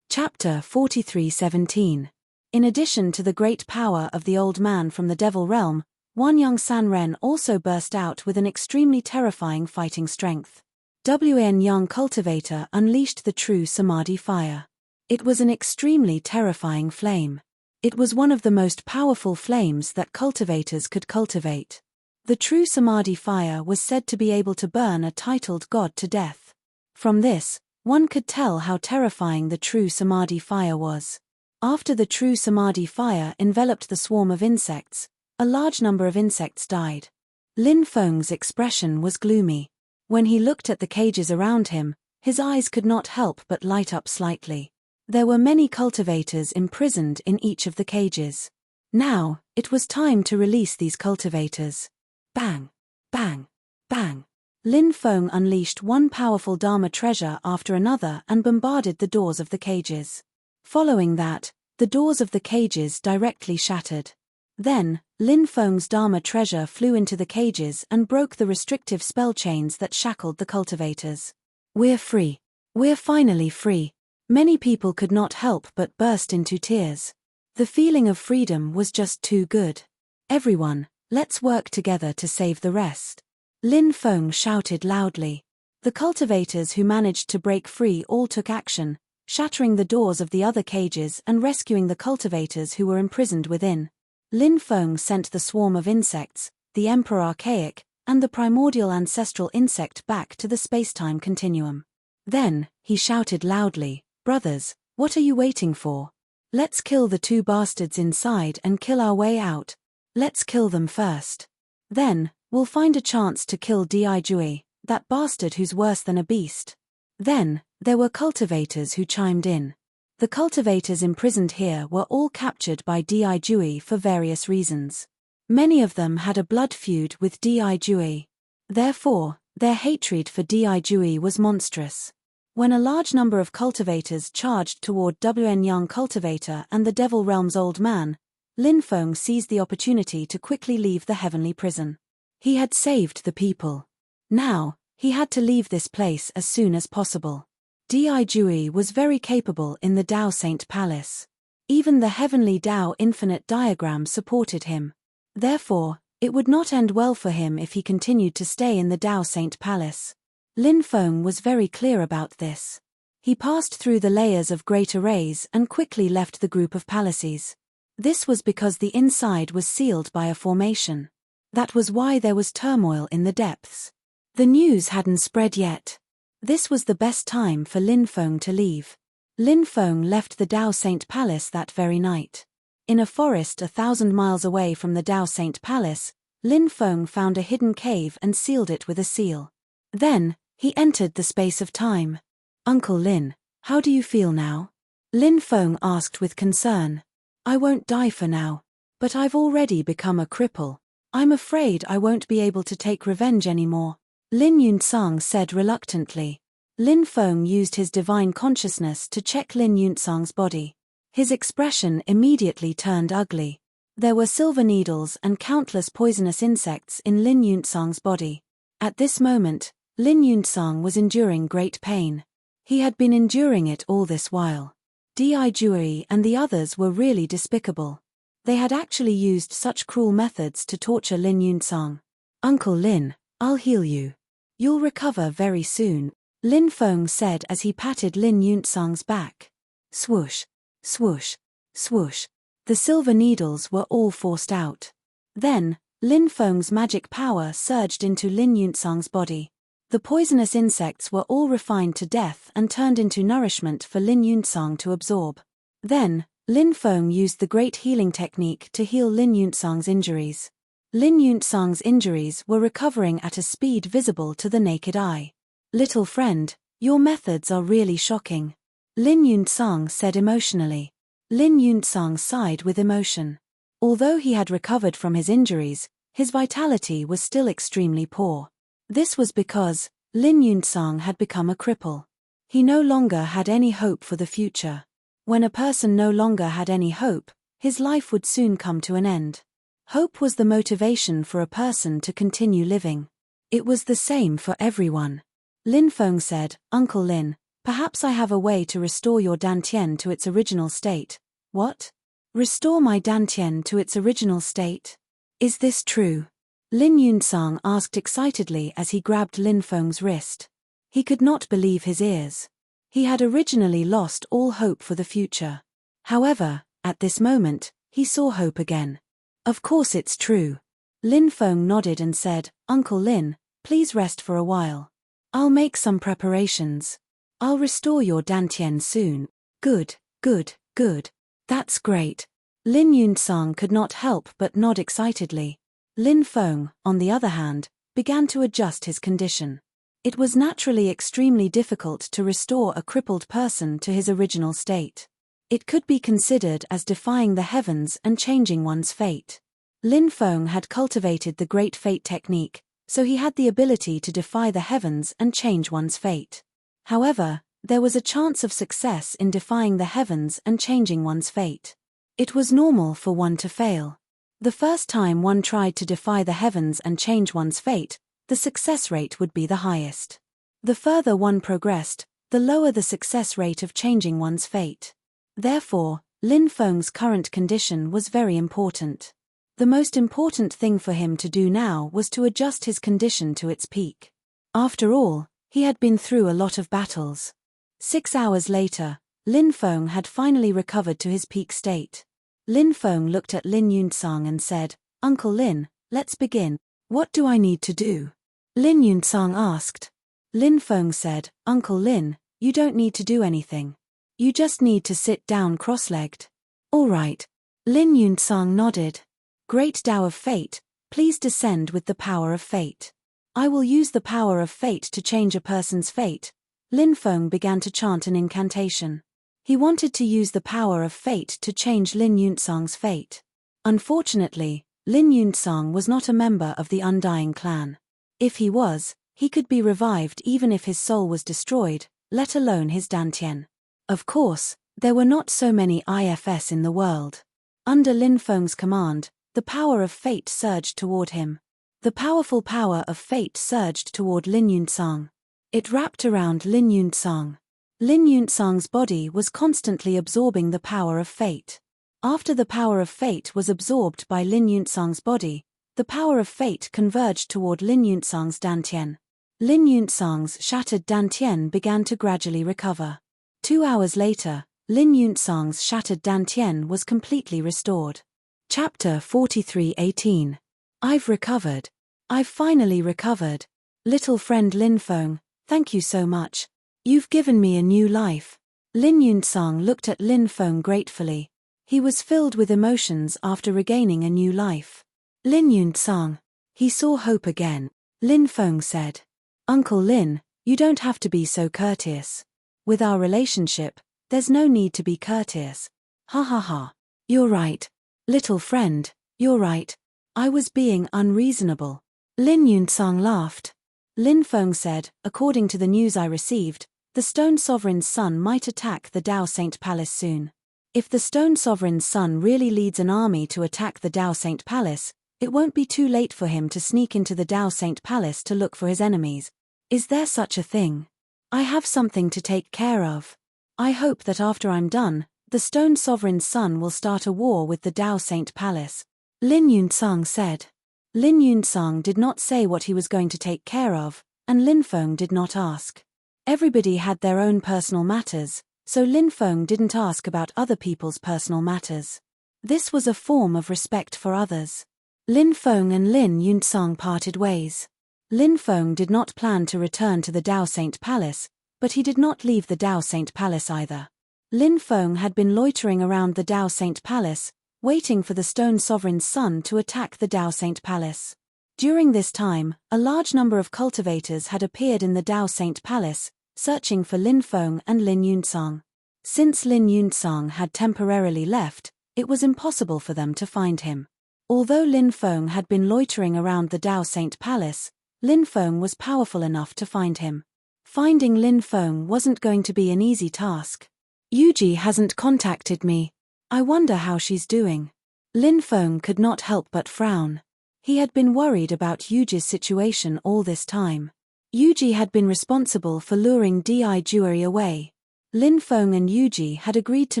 Chapter 43:17. In addition to the great power of the old man from the Devil Realm, Wanyang Sanren also burst out with an extremely terrifying fighting strength. Wan Yang Cultivator unleashed the true Samadhi fire. It was an extremely terrifying flame. It was one of the most powerful flames that cultivators could cultivate. The true Samadhi fire was said to be able to burn a titled god to death. From this, one could tell how terrifying the true Samadhi fire was. After the true Samadhi fire enveloped the swarm of insects, a large number of insects died. Lin Feng's expression was gloomy. When he looked at the cages around him, his eyes could not help but light up slightly. There were many cultivators imprisoned in each of the cages. Now, it was time to release these cultivators. Bang! Bang! Bang! Lin Feng unleashed one powerful Dharma treasure after another and bombarded the doors of the cages. Following that, the doors of the cages directly shattered. Then, Lin Feng's Dharma treasure flew into the cages and broke the restrictive spell chains that shackled the cultivators. "We're free. We're finally free." Many people could not help but burst into tears. The feeling of freedom was just too good. "Everyone, let's work together to save the rest." Lin Feng shouted loudly. The cultivators who managed to break free all took action, shattering the doors of the other cages and rescuing the cultivators who were imprisoned within. Lin Feng sent the swarm of insects, the Emperor Archaic, and the primordial ancestral insect back to the space-time continuum. Then, he shouted loudly, "Brothers, what are you waiting for? Let's kill the 2 bastards inside and kill our way out. Let's kill them first. Then, we'll find a chance to kill Di Jui, that bastard who's worse than a beast." Then, there were cultivators who chimed in. The cultivators imprisoned here were all captured by Di Jui for various reasons. Many of them had a blood feud with Di Jui. Therefore, their hatred for Di Jui was monstrous. When a large number of cultivators charged toward Wan Yang Cultivator and the Devil Realm's old man, Lin Feng seized the opportunity to quickly leave the heavenly prison. He had saved the people. Now, he had to leave this place as soon as possible. Di Jui was very capable in the Dao Saint Palace. Even the heavenly Dao Infinite diagram supported him. Therefore, It would not end well for him if he continued to stay in the Dao Saint Palace. Lin Feng was very clear about this. He passed through the layers of great arrays and quickly left the group of palaces. This was because the inside was sealed by a formation. That was why there was turmoil in the depths. The news hadn't spread yet. This was the best time for Lin Feng to leave. Lin Feng left the Dao Saint Palace that very night. In a forest 1,000 miles away from the Dao Saint Palace, Lin Feng found a hidden cave and sealed it with a seal. Then, he entered the space of time. "Uncle Lin, how do you feel now?" Lin Feng asked with concern. "I won't die for now. But I've already become a cripple. I'm afraid I won't be able to take revenge anymore," Lin Yunsang said reluctantly. Lin Feng used his divine consciousness to check Lin Yunsang's body. His expression immediately turned ugly. There were silver needles and countless poisonous insects in Lin Yunsang's body. At this moment, Lin Yunsang was enduring great pain. He had been enduring it all this while. Di Jui and the others were really despicable. They had actually used such cruel methods to torture Lin Yunsang. "Uncle Lin, I'll heal you. You'll recover very soon," Lin Feng said as he patted Lin Yunsang's back. Swoosh, swoosh, swoosh. The silver needles were all forced out. Then, Lin Feng's magic power surged into Lin Yunsang's body. The poisonous insects were all refined to death and turned into nourishment for Lin Yunsang to absorb. Then, Lin Feng used the great healing technique to heal Lin Yunsang's injuries. Lin Yunsang's injuries were recovering at a speed visible to the naked eye. "Little friend, your methods are really shocking," Lin Yunsang said emotionally. Lin Yunsang sighed with emotion. Although he had recovered from his injuries, his vitality was still extremely poor. This was because Lin Yunsang had become a cripple. He no longer had any hope for the future. When a person no longer had any hope, his life would soon come to an end. Hope was the motivation for a person to continue living. It was the same for everyone. Lin Feng said, "Uncle Lin, perhaps I have a way to restore your dantian to its original state." "What? Restore my dantian to its original state? Is this true?" Lin Yunsang asked excitedly as he grabbed Lin Feng's wrist. He could not believe his ears. He had originally lost all hope for the future. However, at this moment, he saw hope again. "Of course it's true." Lin Feng nodded and said, "Uncle Lin, please rest for a while. I'll make some preparations. I'll restore your dantian soon." "Good, good, good. That's great." Lin Yunsang could not help but nod excitedly. Lin Feng, on the other hand, began to adjust his condition. It was naturally extremely difficult to restore a crippled person to his original state. It could be considered as defying the heavens and changing one's fate. Lin Feng had cultivated the Great Fate technique, so he had the ability to defy the heavens and change one's fate. However, there was a chance of success in defying the heavens and changing one's fate. It was normal for one to fail. The first time one tried to defy the heavens and change one's fate, the success rate would be the highest. The further one progressed, the lower the success rate of changing one's fate. Therefore, Lin Feng's current condition was very important. The most important thing for him to do now was to adjust his condition to its peak. After all, he had been through a lot of battles. 6 hours later, Lin Feng had finally recovered to his peak state. Lin Feng looked at Lin Yunsang and said, "Uncle Lin, let's begin. What do I need to do?" Lin Yunsang asked. Lin Feng said, "Uncle Lin, you don't need to do anything. You just need to sit down cross-legged." "All right." Lin Yunsang nodded. "Great Tao of Fate, please descend with the power of fate. I will use the power of fate to change a person's fate." Lin Feng began to chant an incantation. He wanted to use the power of fate to change Lin Yunsang's fate. Unfortunately, Lin Yunsang was not a member of the Undying clan. If he was, he could be revived even if his soul was destroyed, let alone his dantian. Of course, there were not so many IFS in the world. Under Lin Feng's command, the power of fate surged toward him. The powerful power of fate surged toward Lin Yunsang. It wrapped around Lin Yunsang. Lin Yunsang's body was constantly absorbing the power of fate. After the power of fate was absorbed by Lin Yunsang's body, The power of fate converged toward Lin Yuntsang's dantian. Lin Yuntsang's shattered dantian began to gradually recover. 2 hours later, Lin Yuntsang's shattered dantian was completely restored. Chapter 43:18. I've recovered. I've finally recovered. Little friend Lin Feng, thank you so much. You've given me a new life. Lin Yuntsang looked at Lin Feng gratefully. He was filled with emotions after regaining a new life. Lin Yuntsang. He saw hope again. Lin Feng said, Uncle Lin, you don't have to be so courteous. With our relationship, there's no need to be courteous. Ha ha ha. You're right. Little friend, you're right. I was being unreasonable. Lin Yuntsang laughed. Lin Feng said, according to the news I received, the Stone Sovereign's son might attack the Dao Saint Palace soon. If the Stone Sovereign's son really leads an army to attack the Dao Saint Palace, it won't be too late for him to sneak into the Dao Saint Palace to look for his enemies. Is there such a thing? I have something to take care of. I hope that after I'm done, the Stone Sovereign's son will start a war with the Dao Saint Palace. Lin Yuntsang said. Lin Yuntsang did not say what he was going to take care of, and Lin Feng did not ask. Everybody had their own personal matters, so Lin Feng didn't ask about other people's personal matters. This was a form of respect for others. Lin Feng and Lin Yuntsang parted ways. Lin Feng did not plan to return to the Dao Saint Palace, but he did not leave the Dao Saint Palace either. Lin Feng had been loitering around the Dao Saint Palace, waiting for the Stone Sovereign's son to attack the Dao Saint Palace. During this time, a large number of cultivators had appeared in the Dao Saint Palace, searching for Lin Feng and Lin Yuntsang. Since Lin Yuntsang had temporarily left, it was impossible for them to find him. Although Lin Feng had been loitering around the Dao Saint Palace, Lin Feng was powerful enough to find him. Finding Lin Feng wasn't going to be an easy task. Yuji hasn't contacted me. I wonder how she's doing. Lin Feng could not help but frown. He had been worried about Yuji's situation all this time. Yuji had been responsible for luring Di Jueri away. Lin Feng and Yuji had agreed to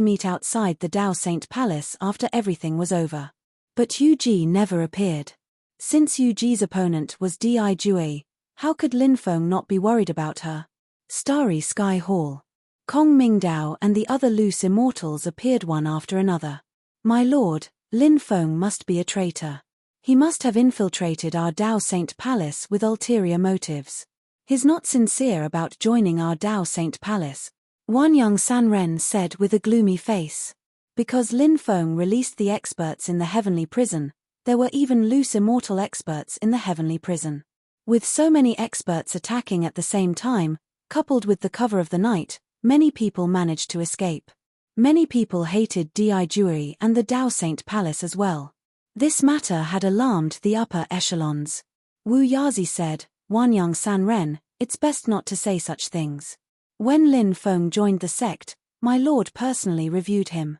meet outside the Dao Saint Palace after everything was over. But Yuji never appeared. Since Yuji's opponent was Di Jueri, how could Lin Feng not be worried about her? Starry Sky Hall. Kong Mingdao and the other loose immortals appeared one after another. My lord, Lin Feng must be a traitor. He must have infiltrated our Dao Saint Palace with ulterior motives. He's not sincere about joining our Dao Saint Palace. One young Sanren said with a gloomy face. Because Lin Feng released the experts in the heavenly prison, there were even loose immortal experts in the heavenly prison. With so many experts attacking at the same time, coupled with the cover of the night, many people managed to escape. Many people hated Di Jueri and the Dao Saint Palace as well. This matter had alarmed the upper echelons. Wu Yazi said, Wan Young Sanren, it's best not to say such things. When Lin Feng joined the sect, my lord personally reviewed him.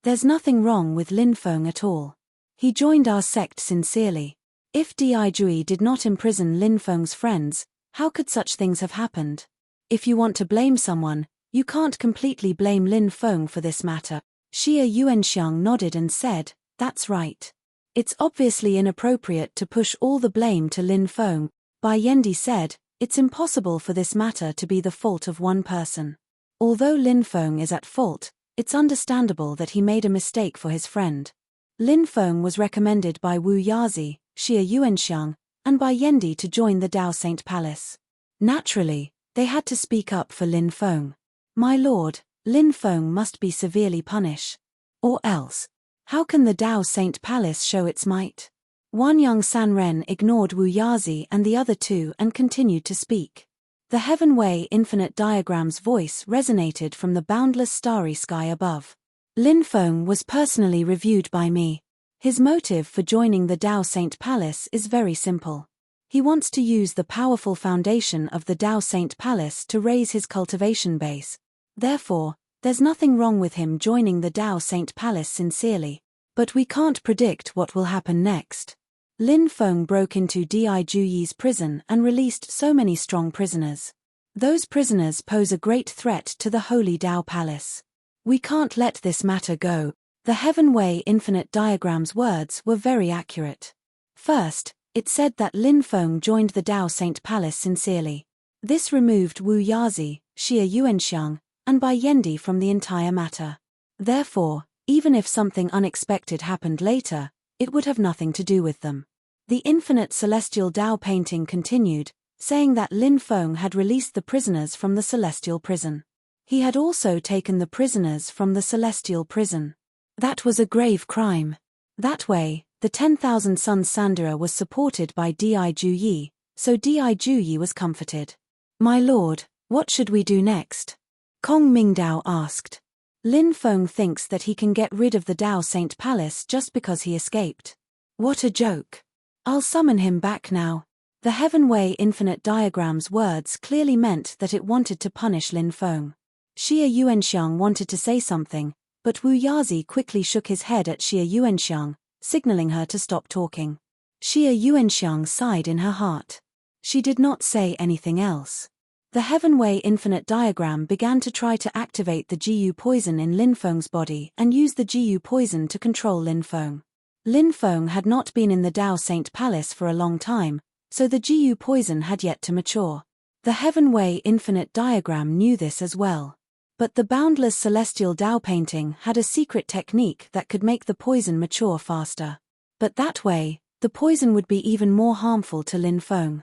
There's nothing wrong with Lin Feng at all. He joined our sect sincerely. If Di Jueri did not imprison Lin Feng's friends, how could such things have happened? If you want to blame someone, you can't completely blame Lin Feng for this matter. Xia Yuanxiang nodded and said, that's right. It's obviously inappropriate to push all the blame to Lin Feng. Bai Yendi said, it's impossible for this matter to be the fault of one person. Although Lin Feng is at fault, it's understandable that he made a mistake for his friend. Lin Feng was recommended by Wu Yazi, Xia Yuanxiang, and Bai Yendi to join the Dao Saint Palace. Naturally, they had to speak up for Lin Feng. My lord, Lin Feng must be severely punished. Or else, how can the Dao Saint Palace show its might? One young Sanren ignored Wu Yazi and the other two and continued to speak. The Heaven-Way Infinite Diagram's voice resonated from the boundless starry sky above. Lin Feng was personally reviewed by me. His motive for joining the Dao Saint Palace is very simple. He wants to use the powerful foundation of the Dao Saint Palace to raise his cultivation base. Therefore, there's nothing wrong with him joining the Dao Saint Palace sincerely. But we can't predict what will happen next. Lin Feng broke into Di Juyi's prison and released so many strong prisoners. Those prisoners pose a great threat to the Holy Dao Palace. We can't let this matter go. The Heaven-Way Infinite Diagram's words were very accurate. First, it said that Lin Feng joined the Dao Saint Palace sincerely. This removed Wu Yazi, Xia Yuanxiang, and Bai Yendi from the entire matter. Therefore, even if something unexpected happened later, it would have nothing to do with them. The infinite celestial Dao painting continued, saying that Lin Feng had released the prisoners from the celestial prison. He had also taken the prisoners from the celestial prison. That was a grave crime. That way, the 10,000 Suns Sandera was supported by Di Juyi, so Di Juyi was comforted. "My lord, what should we do next?" Kong Mingdao asked. "Lin Feng thinks that he can get rid of the Dao Saint Palace just because he escaped. What a joke. I'll summon him back now." The Heavenway Infinite Diagram's words clearly meant that it wanted to punish Lin Feng. Xia Yuanxiang wanted to say something, but Wu Yazi quickly shook his head at Xia Yuanxiang, signaling her to stop talking. Xia Yuanxiang sighed in her heart. She did not say anything else. The Heavenway Infinite Diagram began to try to activate the Jiyu poison in Lin Feng's body and use the Jiyu poison to control Lin Feng. Lin Feng had not been in the Dao Saint Palace for a long time, so the Jiyu poison had yet to mature. The Heavenway Infinite Diagram knew this as well. But the boundless celestial Dao painting had a secret technique that could make the poison mature faster. But that way, the poison would be even more harmful to Lin Feng.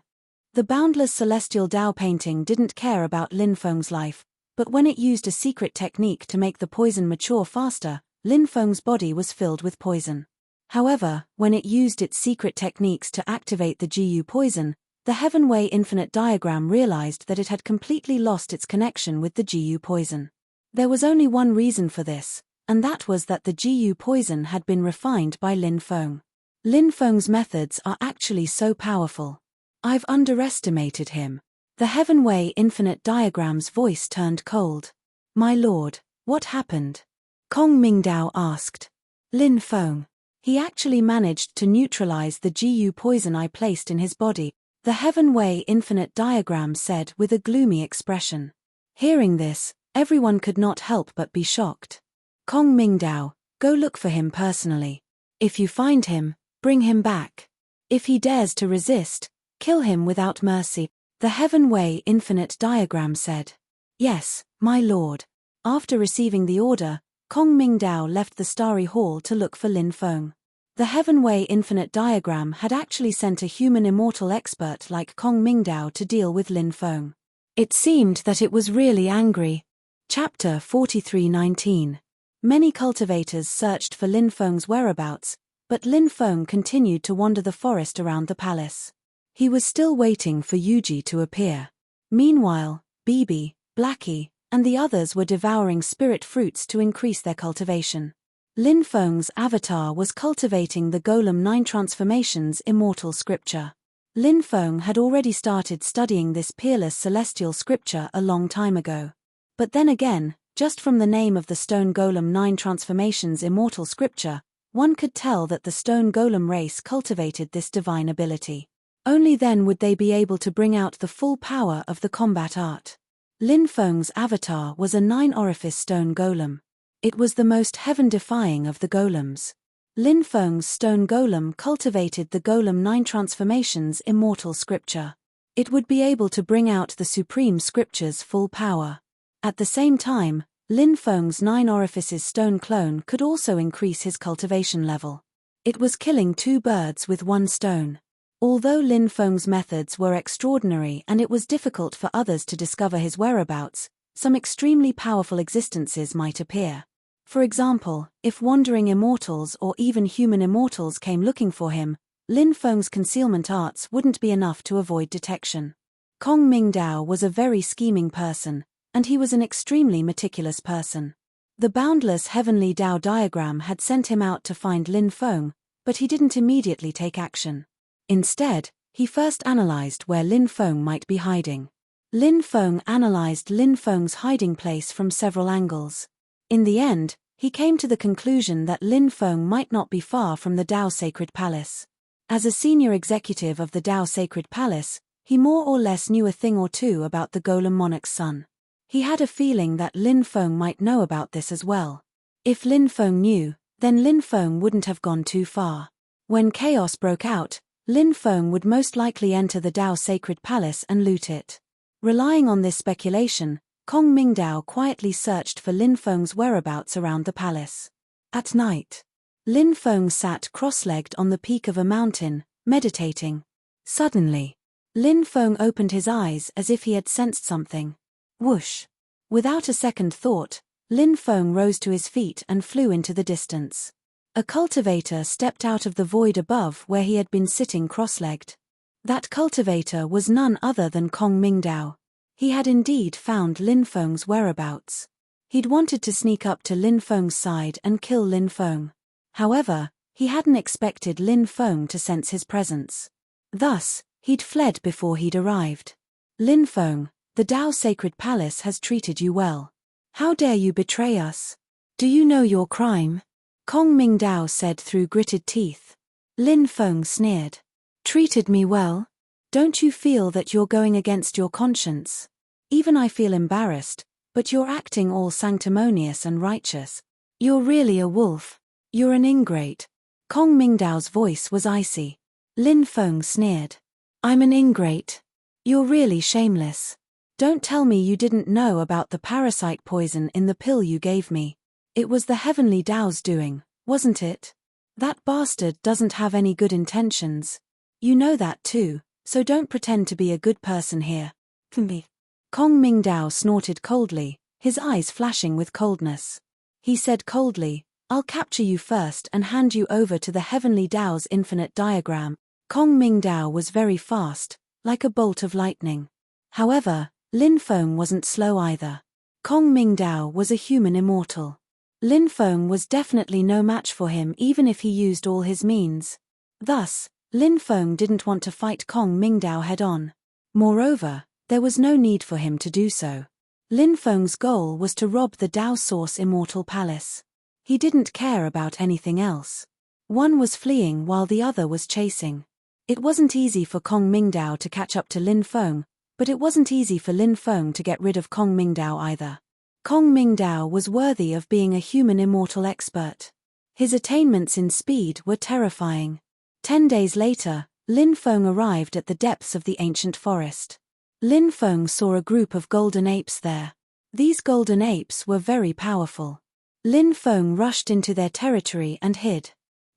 The boundless celestial Dao painting didn't care about Lin Feng's life, but when it used a secret technique to make the poison mature faster, Lin Feng's body was filled with poison. However, when it used its secret techniques to activate the Jiyu poison, the Heavenway Infinite Diagram realized that it had completely lost its connection with the Jiyu poison. There was only one reason for this, and that was that the Jiyu poison had been refined by Lin Feng. Lin Feng's methods are actually so powerful. I've underestimated him. The Heavenway Infinite Diagram's voice turned cold. "My lord, what happened?" Kong Mingdao asked. "Lin Feng. He actually managed to neutralize the Jiyu poison I placed in his body," the Heavenway Infinite Diagram said with a gloomy expression. Hearing this, everyone could not help but be shocked. "Kong Mingdao, go look for him personally. If you find him, bring him back. If he dares to resist, kill him without mercy," the Heavenway Infinite Diagram said. "Yes, my lord." After receiving the order, Kong Mingdao left the Starry Hall to look for Lin Feng. The Heavenway Infinite Diagram had actually sent a human immortal expert like Kong Mingdao to deal with Lin Feng. It seemed that it was really angry. Chapter 43:19. Many cultivators searched for Lin Feng's whereabouts, but Lin Feng continued to wander the forest around the palace. He was still waiting for Yuji to appear. Meanwhile, Bibi, Blackie, and the others were devouring spirit fruits to increase their cultivation. Lin Feng's avatar was cultivating the Golem 9 Transformations Immortal Scripture. Lin Feng had already started studying this peerless celestial scripture a long time ago. But then again, just from the name of the Stone Golem 9 Transformations Immortal Scripture, one could tell that the Stone Golem race cultivated this divine ability. Only then would they be able to bring out the full power of the combat art. Lin Feng's avatar was a 9-orifice stone golem. It was the most heaven-defying of the golems. Lin Feng's stone golem cultivated the Golem 9 Transformations Immortal Scripture. It would be able to bring out the Supreme Scripture's full power. At the same time, Lin Feng's 9 orifices stone clone could also increase his cultivation level. It was killing 2 birds with 1 stone. Although Lin Feng's methods were extraordinary and it was difficult for others to discover his whereabouts, some extremely powerful existences might appear. For example, if wandering immortals or even human immortals came looking for him, Lin Feng's concealment arts wouldn't be enough to avoid detection. Kong Mingdao was a very scheming person, and he was an extremely meticulous person. The boundless heavenly Dao diagram had sent him out to find Lin Feng, but he didn't immediately take action. Instead, he first analyzed where Lin Feng might be hiding. Lin Feng analyzed Lin Feng's hiding place from several angles. In the end, he came to the conclusion that Lin Feng might not be far from the Dao Sacred Palace. As a senior executive of the Dao Sacred Palace, he more or less knew a thing or two about the Golem Monarch's son. He had a feeling that Lin Feng might know about this as well. If Lin Feng knew, then Lin Feng wouldn't have gone too far. When chaos broke out, Lin Feng would most likely enter the Dao Sacred Palace and loot it. Relying on this speculation, Kong Mingdao quietly searched for Lin Feng's whereabouts around the palace. At night, Lin Feng sat cross-legged on the peak of a mountain, meditating. Suddenly, Lin Feng opened his eyes as if he had sensed something. Whoosh! Without a second thought, Lin Feng rose to his feet and flew into the distance. A cultivator stepped out of the void above where he had been sitting cross-legged. That cultivator was none other than Kong Mingdao. He had indeed found Lin Feng's whereabouts. He'd wanted to sneak up to Lin Feng's side and kill Lin Feng. However, he hadn't expected Lin Feng to sense his presence. Thus, he'd fled before he'd arrived. Lin Feng, the Dao Sacred Palace has treated you well. How dare you betray us? Do you know your crime? Kong Mingdao said through gritted teeth. Lin Feng sneered. Treated me well? Don't you feel that you're going against your conscience? Even I feel embarrassed, but you're acting all sanctimonious and righteous. You're really a wolf. You're an ingrate. Kong Mingdao's voice was icy. Lin Feng sneered. I'm an ingrate. You're really shameless. Don't tell me you didn't know about the parasite poison in the pill you gave me. It was the heavenly Dao's doing, wasn't it? That bastard doesn't have any good intentions. You know that too, so don't pretend to be a good person here. Me. Kong Mingdao snorted coldly, his eyes flashing with coldness. He said coldly, I'll capture you first and hand you over to the heavenly Dao's infinite diagram. Kong Mingdao was very fast, like a bolt of lightning. However, Lin Feng wasn't slow either. Kong Mingdao was a human immortal. Lin Feng was definitely no match for him even if he used all his means. Thus, Lin Feng didn't want to fight Kong Mingdao head-on. Moreover, there was no need for him to do so. Lin Feng's goal was to rob the Dao Source Immortal Palace. He didn't care about anything else. One was fleeing while the other was chasing. It wasn't easy for Kong Mingdao to catch up to Lin Feng, but it wasn't easy for Lin Feng to get rid of Kong Mingdao either. Kong Mingdao was worthy of being a human immortal expert. His attainments in speed were terrifying. 10 days later, Lin Feng arrived at the depths of the ancient forest. Lin Feng saw a group of golden apes there. These golden apes were very powerful. Lin Feng rushed into their territory and hid.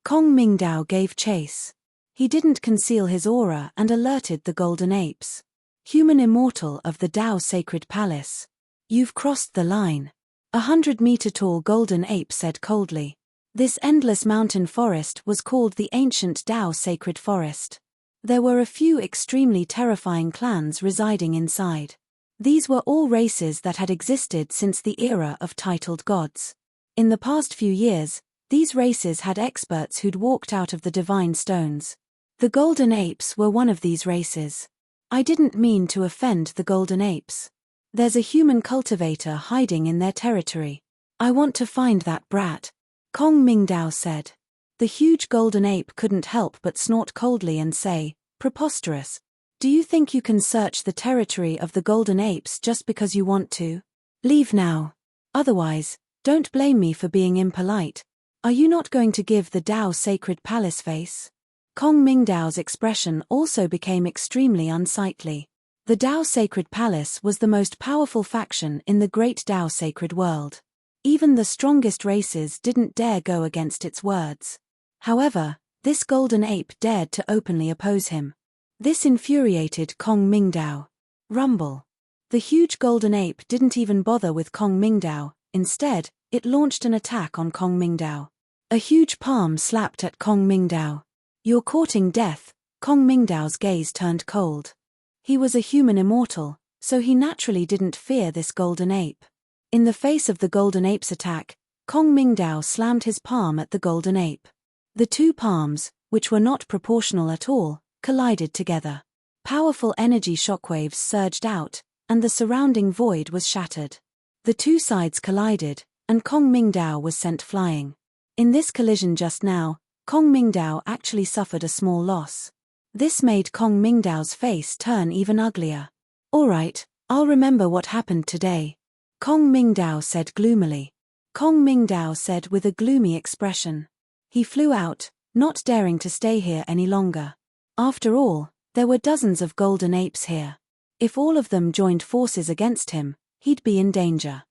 Kong Mingdao gave chase. He didn't conceal his aura and alerted the golden apes. Human immortal of the Dao Sacred Palace. You've crossed the line. 100-meter-tall golden ape said coldly. This endless mountain forest was called the ancient Dao Sacred Forest. There were a few extremely terrifying clans residing inside. These were all races that had existed since the era of titled gods. In the past few years, these races had experts who'd walked out of the divine stones. The golden apes were one of these races. I didn't mean to offend the golden apes. There's a human cultivator hiding in their territory. I want to find that brat. Kong Mingdao said. The huge golden ape couldn't help but snort coldly and say, preposterous. Do you think you can search the territory of the golden apes just because you want to? Leave now. Otherwise, don't blame me for being impolite. Are you not going to give the Dao Sacred Palace face? Kong Mingdao's expression also became extremely unsightly. The Dao Sacred Palace was the most powerful faction in the great Dao Sacred World. Even the strongest races didn't dare go against its words. However, this golden ape dared to openly oppose him. This infuriated Kong Mingdao. Rumble. The huge golden ape didn't even bother with Kong Mingdao, instead, it launched an attack on Kong Mingdao. A huge palm slapped at Kong Mingdao. You're courting death. Kong Mingdao's gaze turned cold. He was a human immortal, so he naturally didn't fear this golden ape. In the face of the golden ape's attack, Kong Mingdao slammed his palm at the golden ape. The two palms, which were not proportional at all, collided together. Powerful energy shockwaves surged out, and the surrounding void was shattered. The two sides collided, and Kong Mingdao was sent flying. In this collision just now, Kong Mingdao actually suffered a small loss. This made Kong Mingdao's face turn even uglier. Alright, I'll remember what happened today. Kong Mingdao said gloomily. Kong Mingdao said with a gloomy expression. He flew out, not daring to stay here any longer. After all, there were dozens of golden apes here. If all of them joined forces against him, he'd be in danger.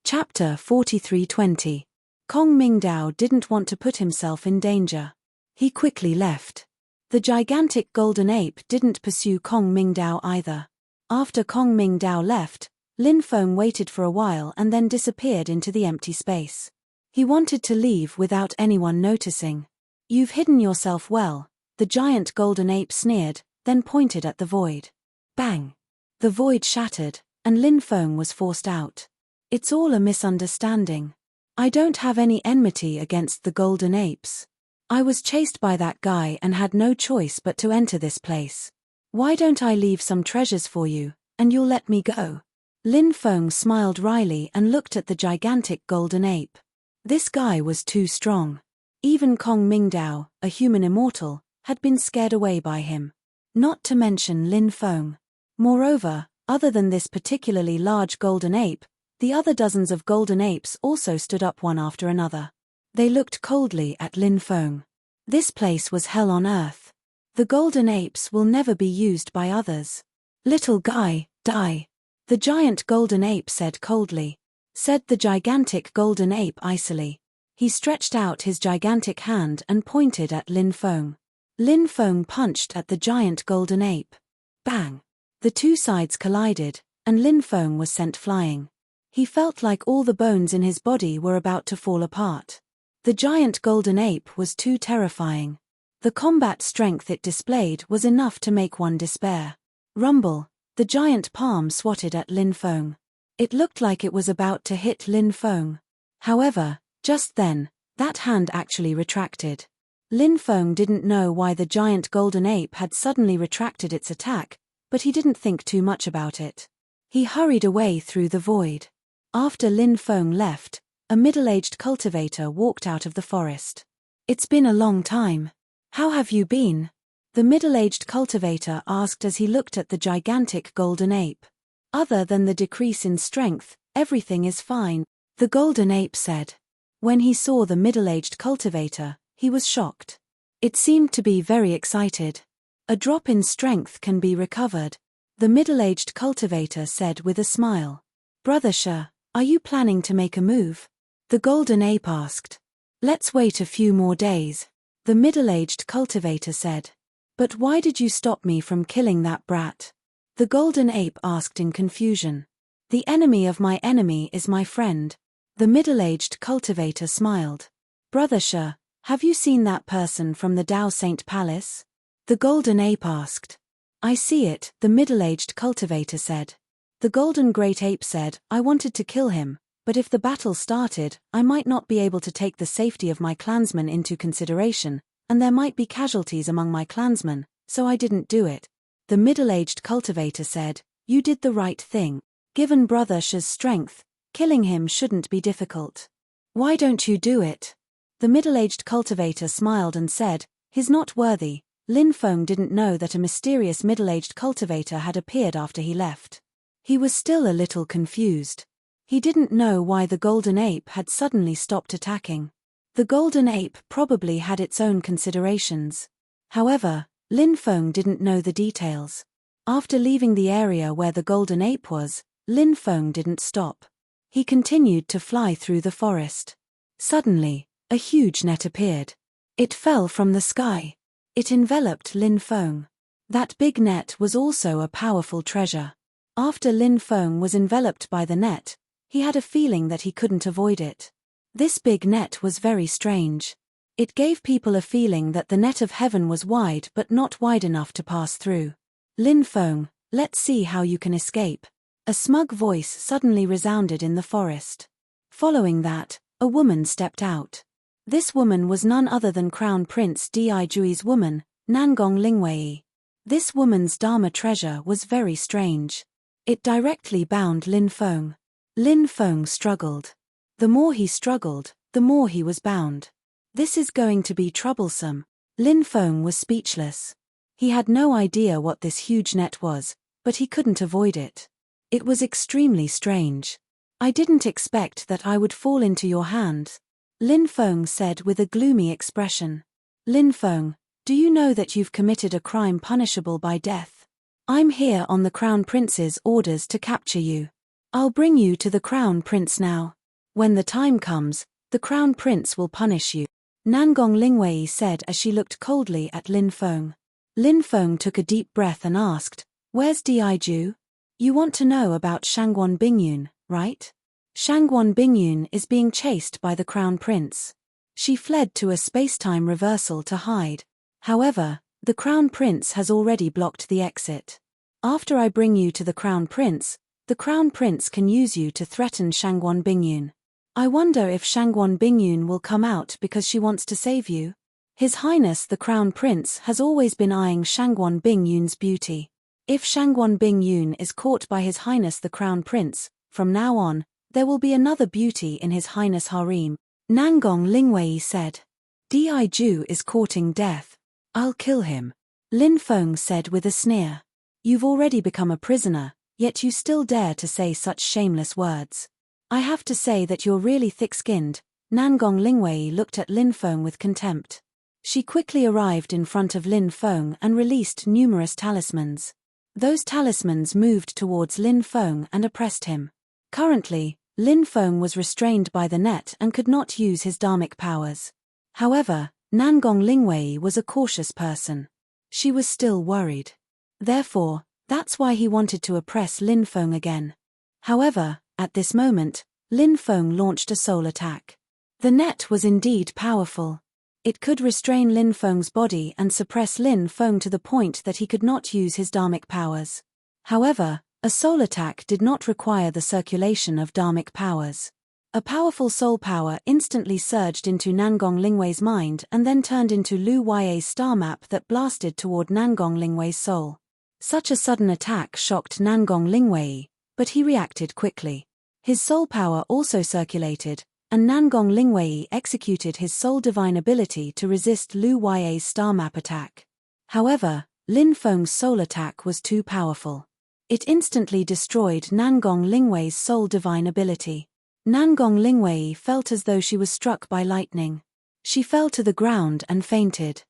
Chapter 43:20. Kong Mingdao didn't want to put himself in danger. He quickly left. The gigantic golden ape didn't pursue Kong Mingdao either. After Kong Mingdao left, Lin Feng waited for a while and then disappeared into the empty space. He wanted to leave without anyone noticing. "You've hidden yourself well," the giant golden ape sneered, then pointed at the void. Bang! The void shattered, and Lin Feng was forced out. "It's all a misunderstanding. I don't have any enmity against the golden apes. I was chased by that guy and had no choice but to enter this place. Why don't I leave some treasures for you, and you'll let me go?" Lin Feng smiled wryly and looked at the gigantic golden ape. This guy was too strong. Even Kong Mingdao, a human immortal, had been scared away by him. Not to mention Lin Feng. Moreover, other than this particularly large golden ape, the other dozens of golden apes also stood up one after another. They looked coldly at Lin Feng. This place was hell on earth. The golden apes will never be used by others. "Little guy, die." The giant golden ape said coldly. Said the gigantic golden ape icily. He stretched out his gigantic hand and pointed at Lin Feng. Lin Feng punched at the giant golden ape. Bang! The two sides collided, and Lin Feng was sent flying. He felt like all the bones in his body were about to fall apart. The giant golden ape was too terrifying. The combat strength it displayed was enough to make one despair. Rumble! The giant palm swatted at Lin Feng. It looked like it was about to hit Lin Feng. However, just then, that hand actually retracted. Lin Feng didn't know why the giant golden ape had suddenly retracted its attack, but he didn't think too much about it. He hurried away through the void. After Lin Feng left, a middle-aged cultivator walked out of the forest. "It's been a long time. How have you been?" The middle-aged cultivator asked as he looked at the gigantic golden ape. "Other than the decrease in strength, everything is fine," the golden ape said. When he saw the middle-aged cultivator, he was shocked. It seemed to be very excited. "A drop in strength can be recovered," the middle-aged cultivator said with a smile. "Brother She, are you planning to make a move?" the golden ape asked. "Let's wait a few more days," the middle-aged cultivator said. "But why did you stop me from killing that brat?" the golden ape asked in confusion. "The enemy of my enemy is my friend," the middle-aged cultivator smiled. "Brother She, have you seen that person from the Dao Saint Palace?" the golden ape asked. "I see it," the middle-aged cultivator said. The golden great ape said, "I wanted to kill him, but if the battle started, I might not be able to take the safety of my clansmen into consideration, and there might be casualties among my clansmen, so I didn't do it." The middle-aged cultivator said, "You did the right thing. Given Brother She's strength, killing him shouldn't be difficult. Why don't you do it?" The middle-aged cultivator smiled and said, "He's not worthy." Lin Feng didn't know that a mysterious middle-aged cultivator had appeared after he left. He was still a little confused. He didn't know why the golden ape had suddenly stopped attacking. The golden ape probably had its own considerations. However, Lin Feng didn't know the details. After leaving the area where the golden ape was, Lin Feng didn't stop. He continued to fly through the forest. Suddenly, a huge net appeared. It fell from the sky. It enveloped Lin Feng. That big net was also a powerful treasure. After Lin Feng was enveloped by the net, he had a feeling that he couldn't avoid it. This big net was very strange. It gave people a feeling that the net of heaven was wide but not wide enough to pass through. "Lin Feng, let's see how you can escape." A smug voice suddenly resounded in the forest. Following that, a woman stepped out. This woman was none other than Crown Prince Di Jui's woman, Nangong Lingwei. This woman's Dharma treasure was very strange. It directly bound Lin Feng. Lin Feng struggled. The more he struggled, the more he was bound. This is going to be troublesome. Lin Feng was speechless. He had no idea what this huge net was, but he couldn't avoid it. It was extremely strange. "I didn't expect that I would fall into your hands," Lin Feng said with a gloomy expression. "Lin Feng, Do you know that you've committed a crime punishable by death? I'm here on the Crown Prince's orders to capture you. I'll bring you to the Crown Prince now. When the time comes, the Crown Prince will punish you, Nangong Lingwei said as she looked coldly at Lin Feng. Lin Feng took a deep breath and asked, "Where's Di-Ju? You want to know about Shangguan Bingyun, right? Shangguan Bingyun is being chased by the Crown Prince. She fled to a space-time reversal to hide. However, the Crown Prince has already blocked the exit. After I bring you to the Crown Prince can use you to threaten Shangguan Bingyun. I wonder if Shangguan Bingyun will come out because she wants to save you. His Highness the Crown Prince has always been eyeing Shangguan Bingyun's beauty. If Shangguan Bingyun is caught by His Highness the Crown Prince, from now on, there will be another beauty in His Highness' harem," Nangong Lingwei said. "Di-Ju is courting death. I'll kill him," Lin Feng said with a sneer. "You've already become a prisoner, yet you still dare to say such shameless words. I have to say that you're really thick-skinned." Nangong Lingwei looked at Lin Feng with contempt. She quickly arrived in front of Lin Feng and released numerous talismans. Those talismans moved towards Lin Feng and oppressed him. Currently, Lin Feng was restrained by the net and could not use his dharmic powers. However, Nangong Lingwei was a cautious person. She was still worried. Therefore, that's why he wanted to oppress Lin Feng again. However, at this moment, Lin Feng launched a soul attack. The net was indeed powerful. It could restrain Lin Feng's body and suppress Lin Feng to the point that he could not use his dharmic powers. However, a soul attack did not require the circulation of dharmic powers. A powerful soul power instantly surged into Nangong Lingwei's mind and then turned into Lu Ya's star map that blasted toward Nangong Lingwei's soul. Such a sudden attack shocked Nangong Lingwei, but he reacted quickly. His soul power also circulated, and Nangong Lingwei executed his soul divine ability to resist Lu Ya's star map attack. However, Lin Feng's soul attack was too powerful. It instantly destroyed Nangong Lingwei's soul divine ability. Nangong Lingwei felt as though she was struck by lightning. She fell to the ground and fainted.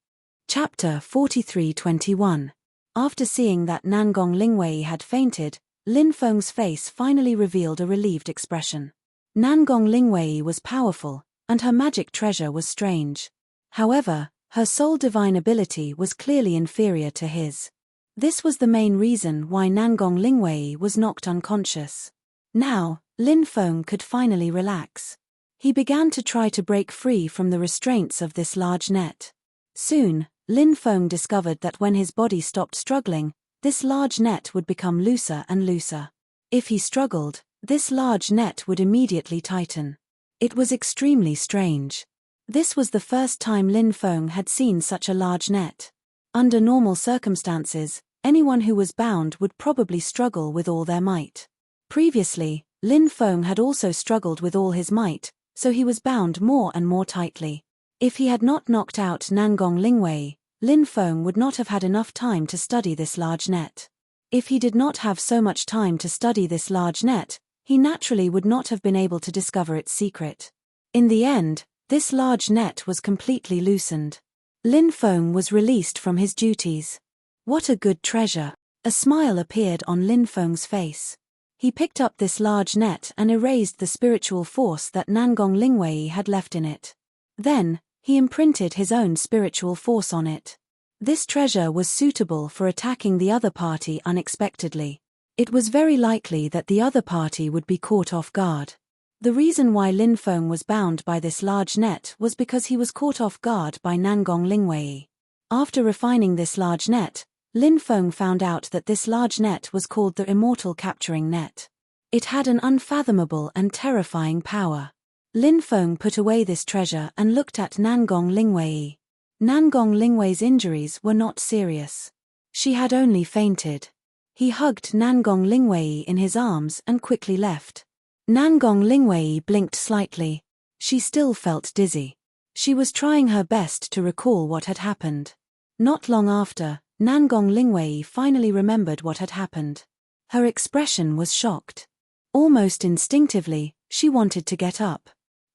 Chapter 43:21. After seeing that Nangong Lingwei had fainted, Lin Feng's face finally revealed a relieved expression. Nangong Lingwei was powerful, and her magic treasure was strange. However, her soul divine ability was clearly inferior to his. This was the main reason why Nangong Lingwei was knocked unconscious. Now, Lin Feng could finally relax. He began to try to break free from the restraints of this large net. Soon, Lin Feng discovered that when his body stopped struggling, this large net would become looser and looser. If he struggled, this large net would immediately tighten. It was extremely strange. This was the first time Lin Feng had seen such a large net. Under normal circumstances, anyone who was bound would probably struggle with all their might. Previously, Lin Feng had also struggled with all his might, so he was bound more and more tightly. If he had not knocked out Nangong Lingwei, Lin Feng would not have had enough time to study this large net. If he did not have so much time to study this large net, he naturally would not have been able to discover its secret. In the end, this large net was completely loosened. Lin Feng was released from his duties. What a good treasure! A smile appeared on Lin Feng's face. He picked up this large net and erased the spiritual force that Nangong Lingwei had left in it. Then, he imprinted his own spiritual force on it. This treasure was suitable for attacking the other party unexpectedly. It was very likely that the other party would be caught off guard. The reason why Lin Feng was bound by this large net was because he was caught off guard by Nangong Lingwei. After refining this large net, Lin Feng found out that this large net was called the Immortal Capturing Net. It had an unfathomable and terrifying power. Lin Feng put away this treasure and looked at Nangong Lingwei. Nangong Lingwei's injuries were not serious. She had only fainted. He hugged Nangong Lingwei in his arms and quickly left. Nangong Lingwei blinked slightly. She still felt dizzy. She was trying her best to recall what had happened. Not long after, Nangong Lingwei finally remembered what had happened. Her expression was shocked. Almost instinctively, she wanted to get up.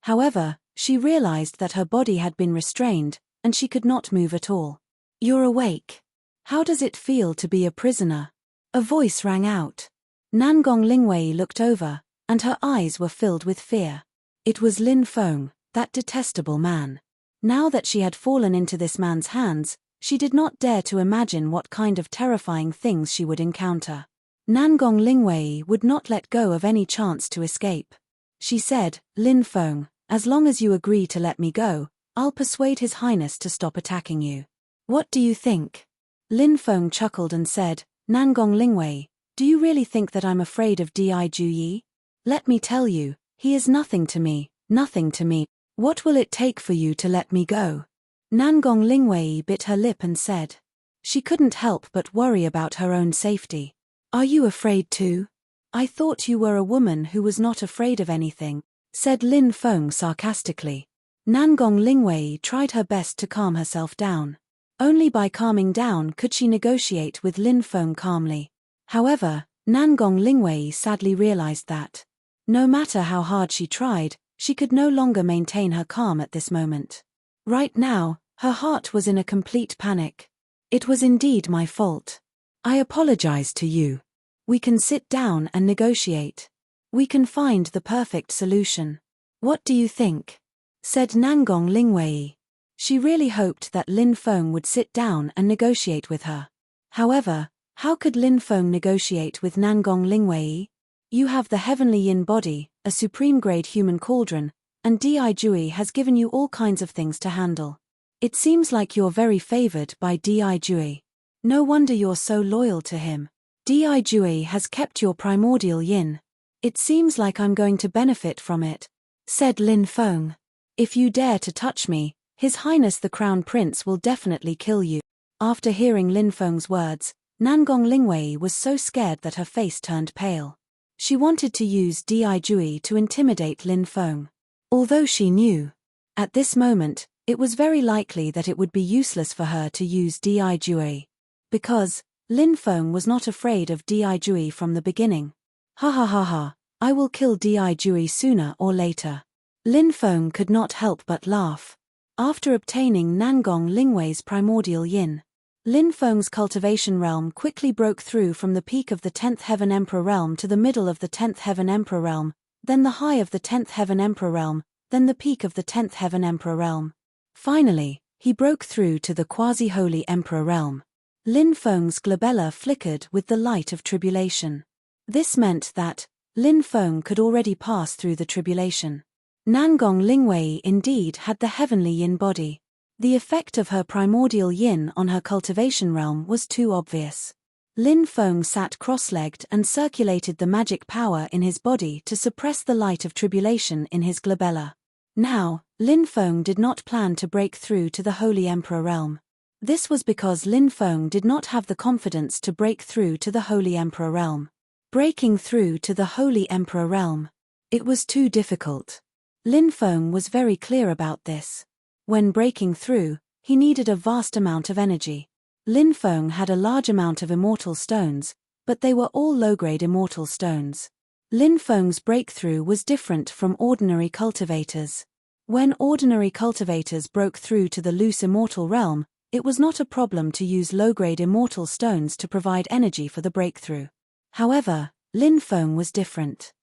However, she realized that her body had been restrained, and she could not move at all. You're awake. How does it feel to be a prisoner? A voice rang out. Nangong Lingwei looked over, and her eyes were filled with fear. It was Lin Feng, that detestable man. Now that she had fallen into this man's hands, she did not dare to imagine what kind of terrifying things she would encounter. Nangong Lingwei would not let go of any chance to escape. She said, Lin Feng, as long as you agree to let me go, I'll persuade His Highness to stop attacking you. What do you think? Lin Feng chuckled and said, Nangong Lingwei, do you really think that I'm afraid of Di Juyi? Let me tell you, he is nothing to me, nothing to me. What will it take for you to let me go? Nangong Lingwei bit her lip and said. She couldn't help but worry about her own safety. Are you afraid too? I thought you were a woman who was not afraid of anything, said Lin Feng sarcastically. Nangong Lingwei tried her best to calm herself down. Only by calming down could she negotiate with Lin Feng calmly. However, Nangong Lingwei sadly realized that, no matter how hard she tried, she could no longer maintain her calm at this moment. Right now, her heart was in a complete panic. It was indeed my fault. I apologize to you. We can sit down and negotiate. We can find the perfect solution. What do you think? Said Nangong Lingwei. She really hoped that Lin Feng would sit down and negotiate with her. However, how could Lin Feng negotiate with Nangong Lingwei? You have the heavenly yin body, a supreme-grade human cauldron, and Di Jui has given you all kinds of things to handle. It seems like you're very favored by Di Jui. No wonder you're so loyal to him. Di Jui has kept your primordial yin. It seems like I'm going to benefit from it, said Lin Feng. If you dare to touch me, His Highness the Crown Prince will definitely kill you. After hearing Lin Feng's words, Nangong Lingwei was so scared that her face turned pale. She wanted to use Di Jui to intimidate Lin Feng. Although she knew, at this moment, it was very likely that it would be useless for her to use Di Jui. Because, Lin Feng was not afraid of Di Jui from the beginning. Ha ha ha ha, I will kill Di Jui sooner or later. Lin Feng could not help but laugh. After obtaining Nangong Lingwei's primordial yin, Lin Feng's cultivation realm quickly broke through from the peak of the 10th Heaven Emperor realm to the middle of the 10th Heaven Emperor realm, then the high of the 10th Heaven Emperor realm, then the peak of the 10th Heaven Emperor realm. Finally, he broke through to the quasi-holy Emperor realm. Lin Feng's glabella flickered with the light of tribulation. This meant that Lin Feng could already pass through the tribulation. Nangong Lingwei indeed had the heavenly yin body. The effect of her primordial yin on her cultivation realm was too obvious. Lin Feng sat cross-legged and circulated the magic power in his body to suppress the light of tribulation in his glabella. Now, Lin Feng did not plan to break through to the Holy Emperor realm. This was because Lin Feng did not have the confidence to break through to the Holy Emperor realm. Breaking through to the Holy Emperor realm. It was too difficult. Lin Feng was very clear about this. When breaking through, he needed a vast amount of energy. Lin Feng had a large amount of immortal stones, but they were all low-grade immortal stones. Lin Feng's breakthrough was different from ordinary cultivators. When ordinary cultivators broke through to the loose immortal realm, it was not a problem to use low-grade immortal stones to provide energy for the breakthrough. However, Lin Feng was different.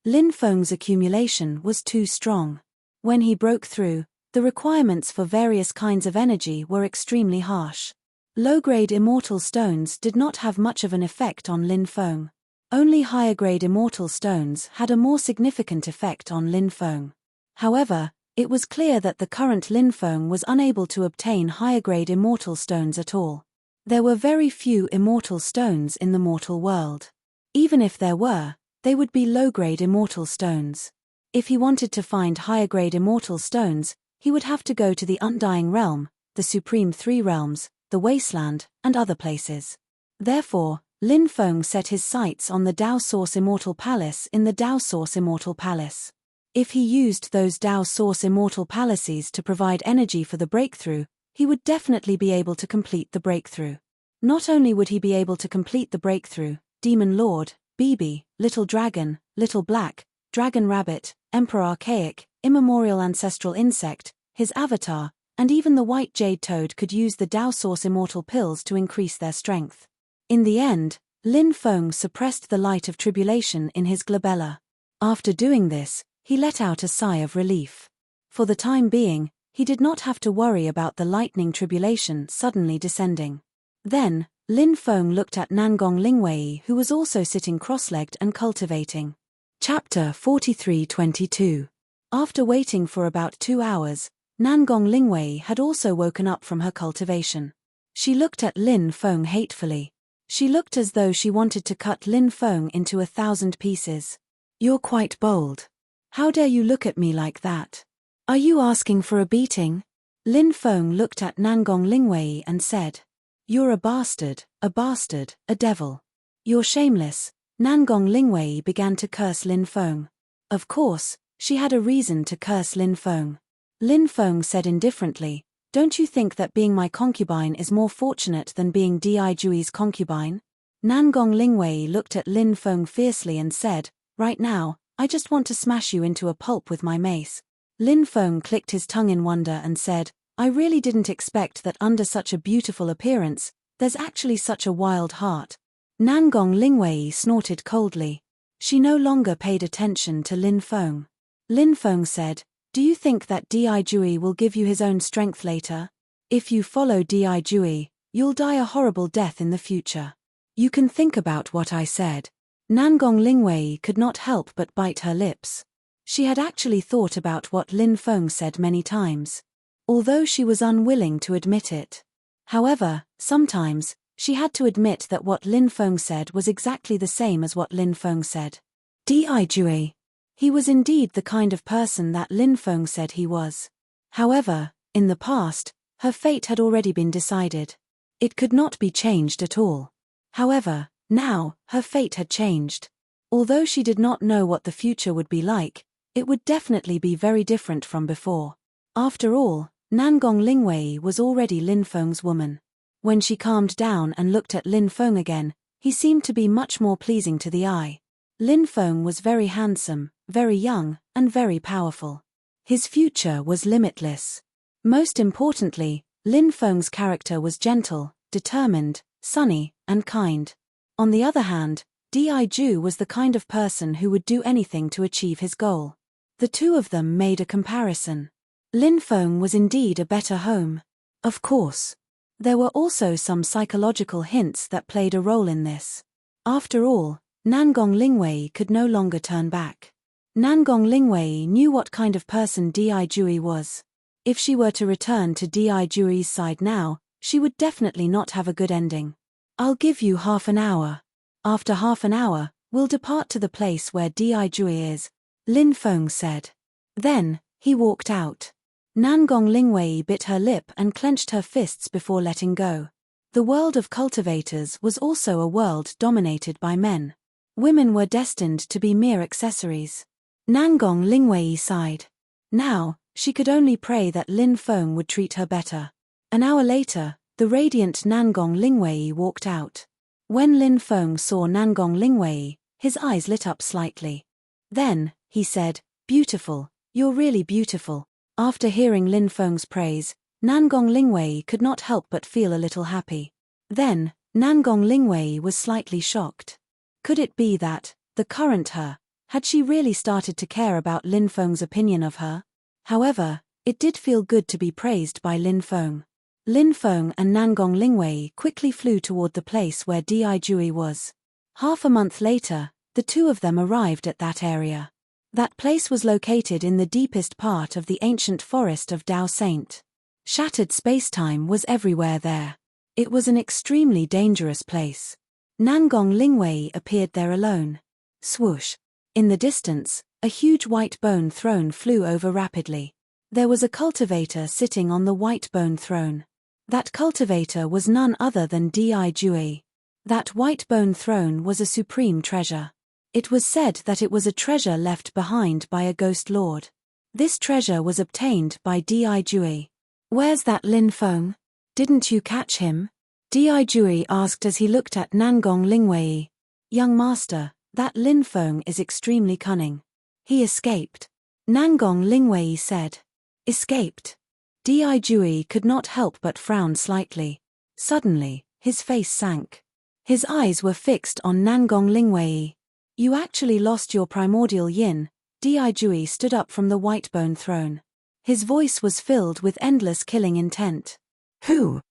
Lin Feng's accumulation was too strong. When he broke through, the requirements for various kinds of energy were extremely harsh. Low-grade immortal stones did not have much of an effect on Lin Feng. Only higher-grade immortal stones had a more significant effect on Lin Feng. However, it was clear that the current Lin Feng was unable to obtain higher-grade immortal stones at all. There were very few immortal stones in the mortal world. Even if there were, they would be low-grade immortal stones. If he wanted to find higher-grade immortal stones, he would have to go to the Undying Realm, the Supreme Three Realms, the Wasteland, and other places. Therefore, Lin Feng set his sights on the Dao Source Immortal Palace in the Dao Source Immortal Palace. If he used those Dao Source Immortal Palaces to provide energy for the breakthrough, he would definitely be able to complete the breakthrough. Not only would he be able to complete the breakthrough, Demon Lord, BB, Little Dragon, Little Black, Dragon Rabbit, Emperor Archaic, Immemorial Ancestral Insect, his avatar, and even the white jade toad could use the Dao Source immortal pills to increase their strength. In the end, Lin Feng suppressed the light of tribulation in his glabella. After doing this, he let out a sigh of relief. For the time being, he did not have to worry about the lightning tribulation suddenly descending. Then, Lin Feng looked at Nangong Lingwei, who was also sitting cross-legged and cultivating. Chapter 43:22. After waiting for about 2 hours, Nangong Lingwei had also woken up from her cultivation. She looked at Lin Feng hatefully. She looked as though she wanted to cut Lin Feng into 1,000 pieces. "You're quite bold. How dare you look at me like that? Are you asking for a beating?" Lin Feng looked at Nangong Lingwei and said, "You're a bastard, a devil. You're shameless." Nangong Lingwei began to curse Lin Feng. Of course, she had a reason to curse Lin Feng. Lin Feng said indifferently, "Don't you think that being my concubine is more fortunate than being Di Jui's concubine?" Nangong Lingwei looked at Lin Feng fiercely and said, "Right now, I just want to smash you into a pulp with my mace." Lin Feng clicked his tongue in wonder and said, "I really didn't expect that under such a beautiful appearance, there's actually such a wild heart." Nangong Lingwei snorted coldly. She no longer paid attention to Lin Feng. Lin Feng said, "Do you think that Di Jui will give you his own strength later? If you follow Di Jui, you'll die a horrible death in the future. You can think about what I said." Nangong Lingwei could not help but bite her lips. She had actually thought about what Lin Feng said many times, although she was unwilling to admit it. However, sometimes, she had to admit that what Lin Feng said was exactly the same as what Lin Feng said. Di Jui. He was indeed the kind of person that Lin Feng said he was. However, in the past, her fate had already been decided. It could not be changed at all. However, now, her fate had changed. Although she did not know what the future would be like, it would definitely be very different from before. After all, Nangong Lingwei was already Lin Feng's woman. When she calmed down and looked at Lin Feng again, he seemed to be much more pleasing to the eye. Lin Feng was very handsome, very young, and very powerful. His future was limitless. Most importantly, Lin Feng's character was gentle, determined, sunny, and kind. On the other hand, Di Ju was the kind of person who would do anything to achieve his goal. The two of them made a comparison. Lin Feng was indeed a better home. Of course. There were also some psychological hints that played a role in this. After all, Nangong Lingwei could no longer turn back. Nangong Lingwei knew what kind of person Di Jui was. If she were to return to Di Jui's side now, she would definitely not have a good ending. "I'll give you half an hour. After half an hour, we'll depart to the place where Di Jui is," Lin Feng said. Then, he walked out. Nangong Lingwei bit her lip and clenched her fists before letting go. The world of cultivators was also a world dominated by men. Women were destined to be mere accessories. Nangong Lingwei sighed. Now, she could only pray that Lin Feng would treat her better. An hour later, the radiant Nangong Lingwei walked out. When Lin Feng saw Nangong Lingwei, his eyes lit up slightly. Then, he said, "Beautiful, you're really beautiful." After hearing Lin Feng's praise, Nangong Lingwei could not help but feel a little happy. Then, Nangong Lingwei was slightly shocked. Could it be that, the current her, had she really started to care about Lin Feng's opinion of her? However, it did feel good to be praised by Lin Feng. Lin Feng and Nangong Lingwei quickly flew toward the place where Di Jui was. Half a month later, the two of them arrived at that area. That place was located in the deepest part of the ancient forest of Dao Saint. Shattered spacetime was everywhere there. It was an extremely dangerous place. Nangong Lingwei appeared there alone. Swoosh. In the distance, a huge white bone throne flew over rapidly. There was a cultivator sitting on the white bone throne. That cultivator was none other than Di Jui. That white bone throne was a supreme treasure. It was said that it was a treasure left behind by a ghost lord. This treasure was obtained by Di Jui. "Where's that Lin Feng? Didn't you catch him?" Di Jui asked as he looked at Nangong Lingwei. "Young master, that Lin Feng is extremely cunning. He escaped." Nangong Lingwei said. "Escaped? Di Jui could not help but frown slightly. Suddenly, his face sank. His eyes were fixed on Nangong Lingwei. You actually lost your primordial yin. Di Jui stood up from the white-bone throne. His voice was filled with endless killing intent. Who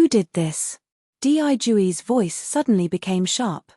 did this? Di Jui's voice suddenly became sharp.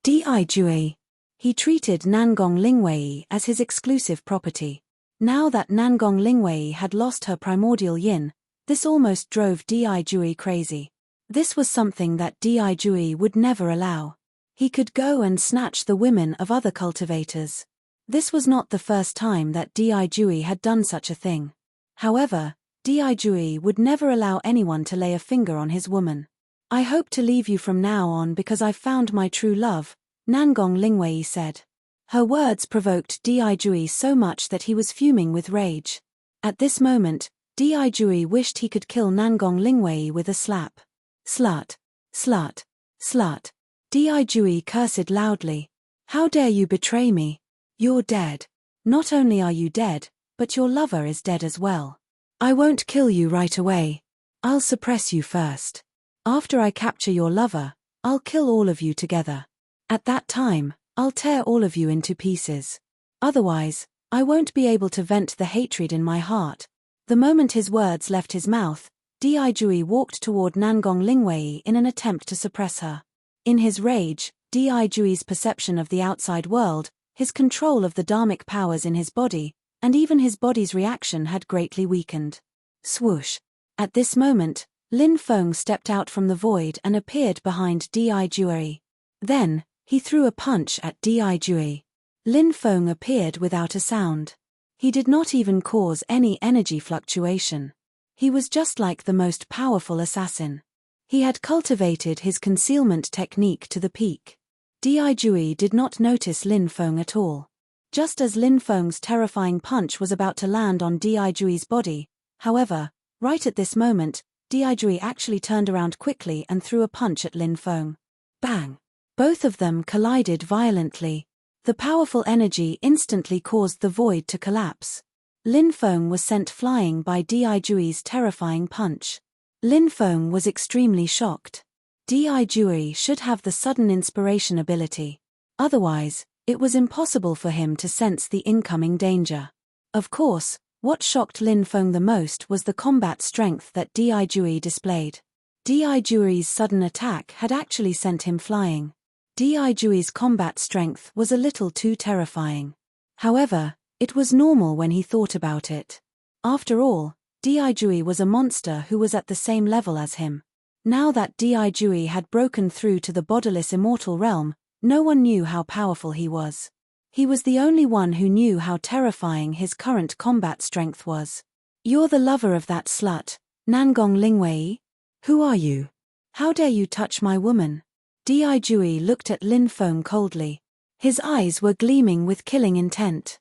Di Jui. He treated Nangong Lingwei as his exclusive property. Now that Nangong Lingwei had lost her primordial yin, this almost drove Di Jui crazy. This was something that Di Jui would never allow. He could go and snatch the women of other cultivators. This was not the first time that Di Jui had done such a thing. However, Di Jui would never allow anyone to lay a finger on his woman. I hope to leave you from now on because I've found my true love, Nangong Lingwei said. Her words provoked Di Jui so much that he was fuming with rage. At this moment, Di Jui wished he could kill Nangong Lingwei with a slap. Slut! Slut! Slut! Di Jui cursed loudly. How dare you betray me? You're dead. Not only are you dead, but your lover is dead as well. I won't kill you right away. I'll suppress you first. After I capture your lover, I'll kill all of you together. At that time, I'll tear all of you into pieces. Otherwise, I won't be able to vent the hatred in my heart. The moment his words left his mouth, Di Jui walked toward Nangong Lingwei in an attempt to suppress her. In his rage, Di Jui's perception of the outside world, his control of the dharmic powers in his body, and even his body's reaction had greatly weakened. Swoosh! At this moment, Lin Feng stepped out from the void and appeared behind Di Jui. Then, he threw a punch at Di Jui. Lin Feng appeared without a sound. He did not even cause any energy fluctuation. He was just like the most powerful assassin. He had cultivated his concealment technique to the peak. Di Jui did not notice Lin Feng at all. Just as Lin Feng's terrifying punch was about to land on Di Jui's body, however, right at this moment, Di Jui actually turned around quickly and threw a punch at Lin Feng. Bang! Both of them collided violently. The powerful energy instantly caused the void to collapse. Lin Feng was sent flying by Di Jui's terrifying punch. Lin Feng was extremely shocked. Di Jui should have the sudden inspiration ability. Otherwise, it was impossible for him to sense the incoming danger. Of course, what shocked Lin Feng the most was the combat strength that Di Jui displayed. Di Jui's sudden attack had actually sent him flying. Di Jui's combat strength was a little too terrifying. However, it was normal when he thought about it. After all, Di Jui was a monster who was at the same level as him. Now that Di Jui had broken through to the bodiless immortal realm, no one knew how powerful he was. He was the only one who knew how terrifying his current combat strength was. You're the lover of that slut, Nangong Lingwei? Who are you? How dare you touch my woman? Di Jui looked at Lin Feng coldly. His eyes were gleaming with killing intent.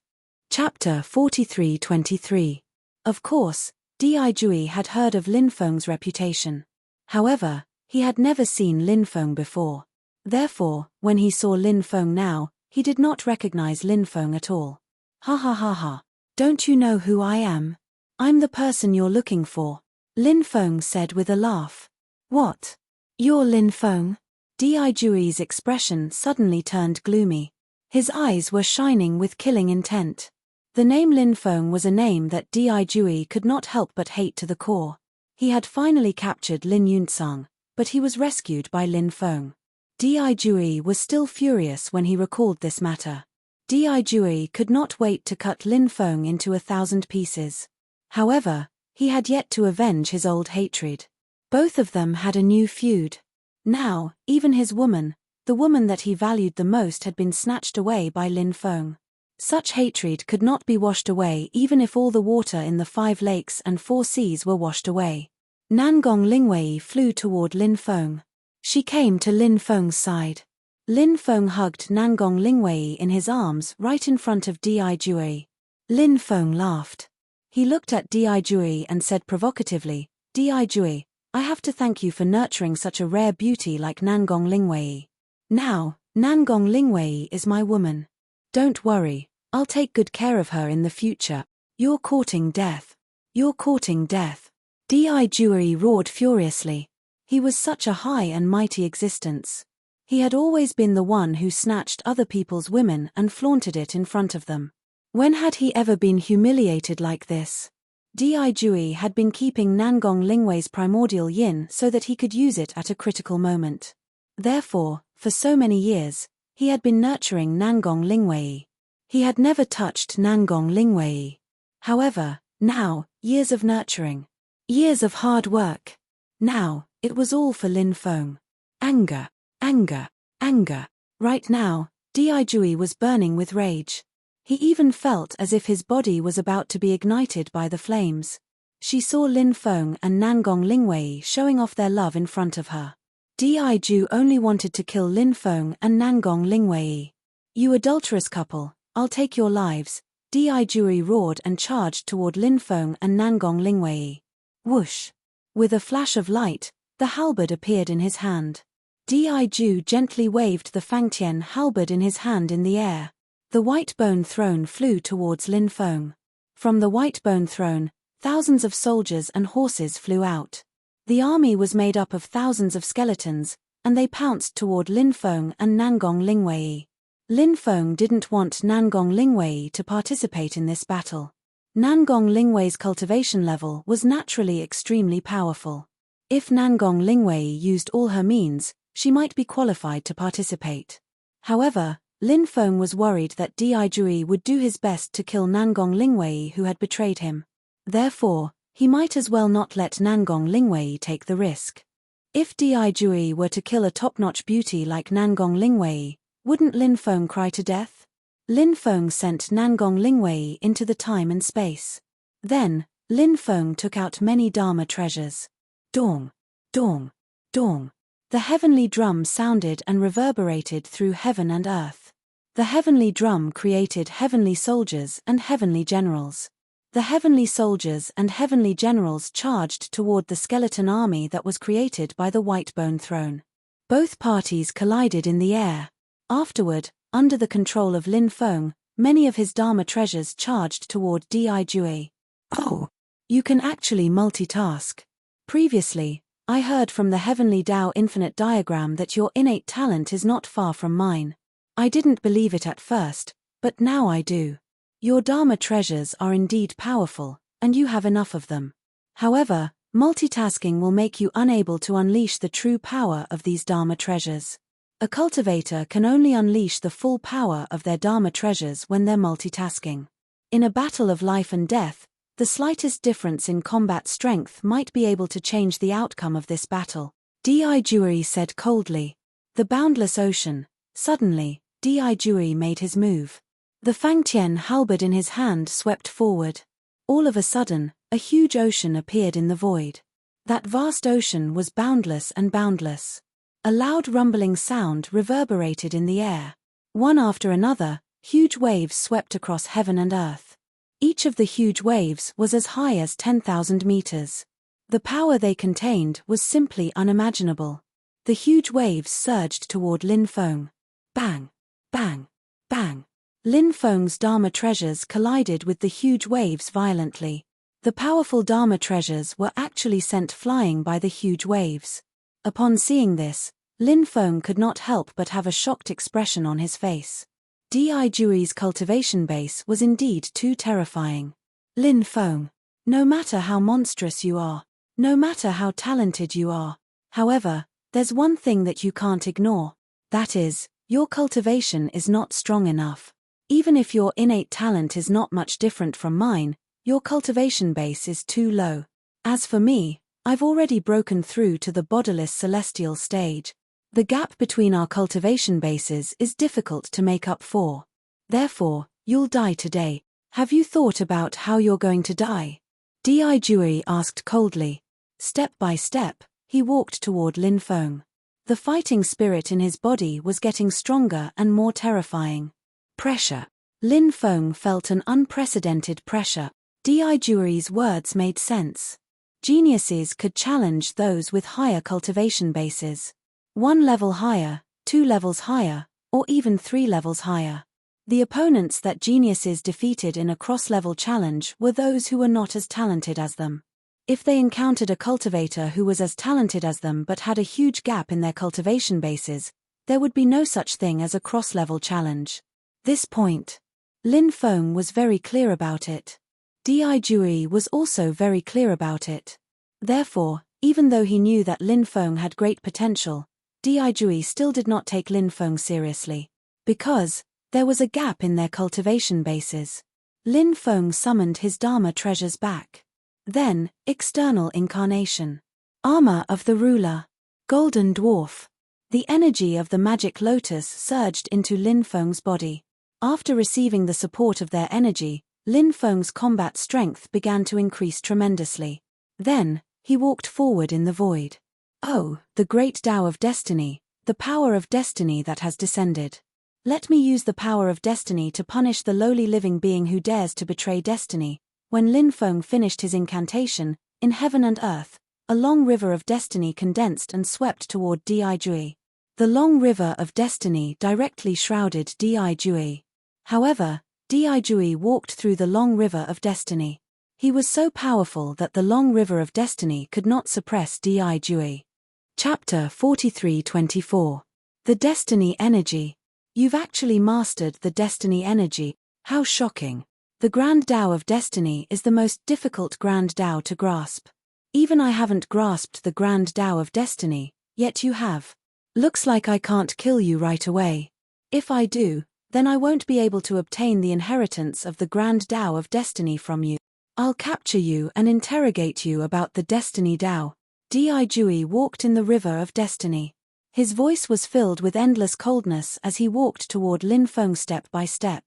Chapter 43-23. Of course, Di Jui had heard of Lin Feng's reputation. However, he had never seen Lin Feng before. Therefore, when he saw Lin Feng now, he did not recognize Lin Feng at all. Ha ha ha ha. Don't you know who I am? I'm the person you're looking for, Lin Feng said with a laugh. What? You're Lin Feng? Di Jui's expression suddenly turned gloomy. His eyes were shining with killing intent. The name Lin Feng was a name that Di Jui could not help but hate to the core. He had finally captured Lin Yunsang, but he was rescued by Lin Feng. Di Jui was still furious when he recalled this matter. Di Jui could not wait to cut Lin Feng into 1,000 pieces. However, he had yet to avenge his old hatred. Both of them had a new feud. Now, even his woman, the woman that he valued the most, had been snatched away by Lin Feng. Such hatred could not be washed away even if all the water in the 5 lakes and 4 seas were washed away. Nangong Lingwei flew toward Lin Feng. She came to Lin Feng's side. Lin Feng hugged Nangong Lingwei in his arms right in front of Di Jui. Lin Feng laughed. He looked at Di Jui and said provocatively, Di Jui, I have to thank you for nurturing such a rare beauty like Nangong Lingwei. Now, Nangong Lingwei is my woman. Don't worry, I'll take good care of her in the future. You're courting death. You're courting death. Di Jui roared furiously. He was such a high and mighty existence. He had always been the one who snatched other people's women and flaunted it in front of them. When had he ever been humiliated like this? Di Jui had been keeping Nangong Lingwei's primordial yin so that he could use it at a critical moment. Therefore, for so many years, he had been nurturing Nangong Lingwei. He had never touched Nangong Lingwei. However, now, years of nurturing. Years of hard work. Now, it was all for Lin Feng. Anger, anger, anger. Right now, Di Jui was burning with rage. He even felt as if his body was about to be ignited by the flames. She saw Lin Feng and Nangong Lingwei showing off their love in front of her. Di Ju only wanted to kill Lin Feng and Nangong Lingwei. You adulterous couple, I'll take your lives, Di Jui roared and charged toward Lin Feng and Nangong Lingwei. Whoosh! With a flash of light, the halberd appeared in his hand. Di Ju gently waved the Fangtian halberd in his hand in the air. The white bone throne flew towards Lin Feng. From the white bone throne, thousands of soldiers and horses flew out. The army was made up of thousands of skeletons, and they pounced toward Lin Feng and Nangong Lingwei. Lin Feng didn't want Nangong Lingwei to participate in this battle. Nangong Lingwei's cultivation level was naturally extremely powerful. If Nangong Lingwei used all her means, she might be qualified to participate. However, Lin Feng was worried that Di Jui would do his best to kill Nangong Lingwei who had betrayed him. Therefore, he might as well not let Nangong Lingwei take the risk. If Di Jui were to kill a top-notch beauty like Nangong Lingwei, wouldn't Lin Feng cry to death? Lin Feng sent Nangong Lingwei into the time and space. Then, Lin Feng took out many Dharma treasures. Dong, dong, dong. The heavenly drum sounded and reverberated through heaven and earth. The heavenly drum created heavenly soldiers and heavenly generals. The heavenly soldiers and heavenly generals charged toward the skeleton army that was created by the white bone throne. Both parties collided in the air. Afterward, under the control of Lin Feng, many of his Dharma treasures charged toward Di Jui. Oh! You can actually multitask. Previously, I heard from the Heavenly Tao Infinite diagram that your innate talent is not far from mine. I didn't believe it at first, but now I do. Your Dharma treasures are indeed powerful, and you have enough of them. However, multitasking will make you unable to unleash the true power of these Dharma treasures. A cultivator can only unleash the full power of their Dharma treasures when they're multitasking. In a battle of life and death, the slightest difference in combat strength might be able to change the outcome of this battle, Di Jui said coldly. The boundless ocean. Suddenly, Di Jui made his move. The Fangtian halberd in his hand swept forward. All of a sudden, a huge ocean appeared in the void. That vast ocean was boundless and boundless. A loud rumbling sound reverberated in the air. One after another, huge waves swept across heaven and earth. Each of the huge waves was as high as 10,000 meters. The power they contained was simply unimaginable. The huge waves surged toward Lin Feng. Bang! Bang! Bang! Lin Feng's Dharma treasures collided with the huge waves violently. The powerful Dharma treasures were actually sent flying by the huge waves. Upon seeing this, Lin Feng could not help but have a shocked expression on his face. Di Jui's cultivation base was indeed too terrifying. Lin Feng, no matter how monstrous you are, no matter how talented you are, however, there's one thing that you can't ignore. That is, your cultivation is not strong enough. Even if your innate talent is not much different from mine, your cultivation base is too low. As for me, I've already broken through to the bodiless celestial stage. The gap between our cultivation bases is difficult to make up for. Therefore, you'll die today. Have you thought about how you're going to die? Di Jui asked coldly. Step by step, he walked toward Lin Feng. The fighting spirit in his body was getting stronger and more terrifying. Pressure. Lin Feng felt an unprecedented pressure. Di Jui's words made sense. Geniuses could challenge those with higher cultivation bases. 1 level higher, 2 levels higher, or even 3 levels higher. The opponents that geniuses defeated in a cross-level challenge were those who were not as talented as them. If they encountered a cultivator who was as talented as them but had a huge gap in their cultivation bases, there would be no such thing as a cross-level challenge. This point, Lin Feng was very clear about it. Di Jui was also very clear about it. Therefore, even though he knew that Lin Feng had great potential, Di Jui still did not take Lin Feng seriously. Because there was a gap in their cultivation bases. Lin Feng summoned his Dharma treasures back. Then, external incarnation. Armor of the ruler. Golden dwarf. The energy of the magic lotus surged into Lin Feng's body. After receiving the support of their energy, Lin Feng's combat strength began to increase tremendously. Then, he walked forward in the void. Oh, the great Tao of destiny, the power of destiny that has descended. Let me use the power of destiny to punish the lowly living being who dares to betray destiny. When Lin Feng finished his incantation, in heaven and earth, a long river of destiny condensed and swept toward Di Jui. The long river of destiny directly shrouded Di Jui. However, Di Jui walked through the long river of destiny. He was so powerful that the long river of destiny could not suppress Di Jui. Chapter 43-24. The Destiny Energy. You've actually mastered the destiny energy. How shocking. The Grand Tao of Destiny is the most difficult Grand Tao to grasp. Even I haven't grasped the Grand Tao of Destiny, yet you have. Looks like I can't kill you right away. If I do, then I won't be able to obtain the inheritance of the Grand Tao of Destiny from you. I'll capture you and interrogate you about the Destiny Tao. Di Jui walked in the river of destiny. His voice was filled with endless coldness as he walked toward Lin Feng step by step.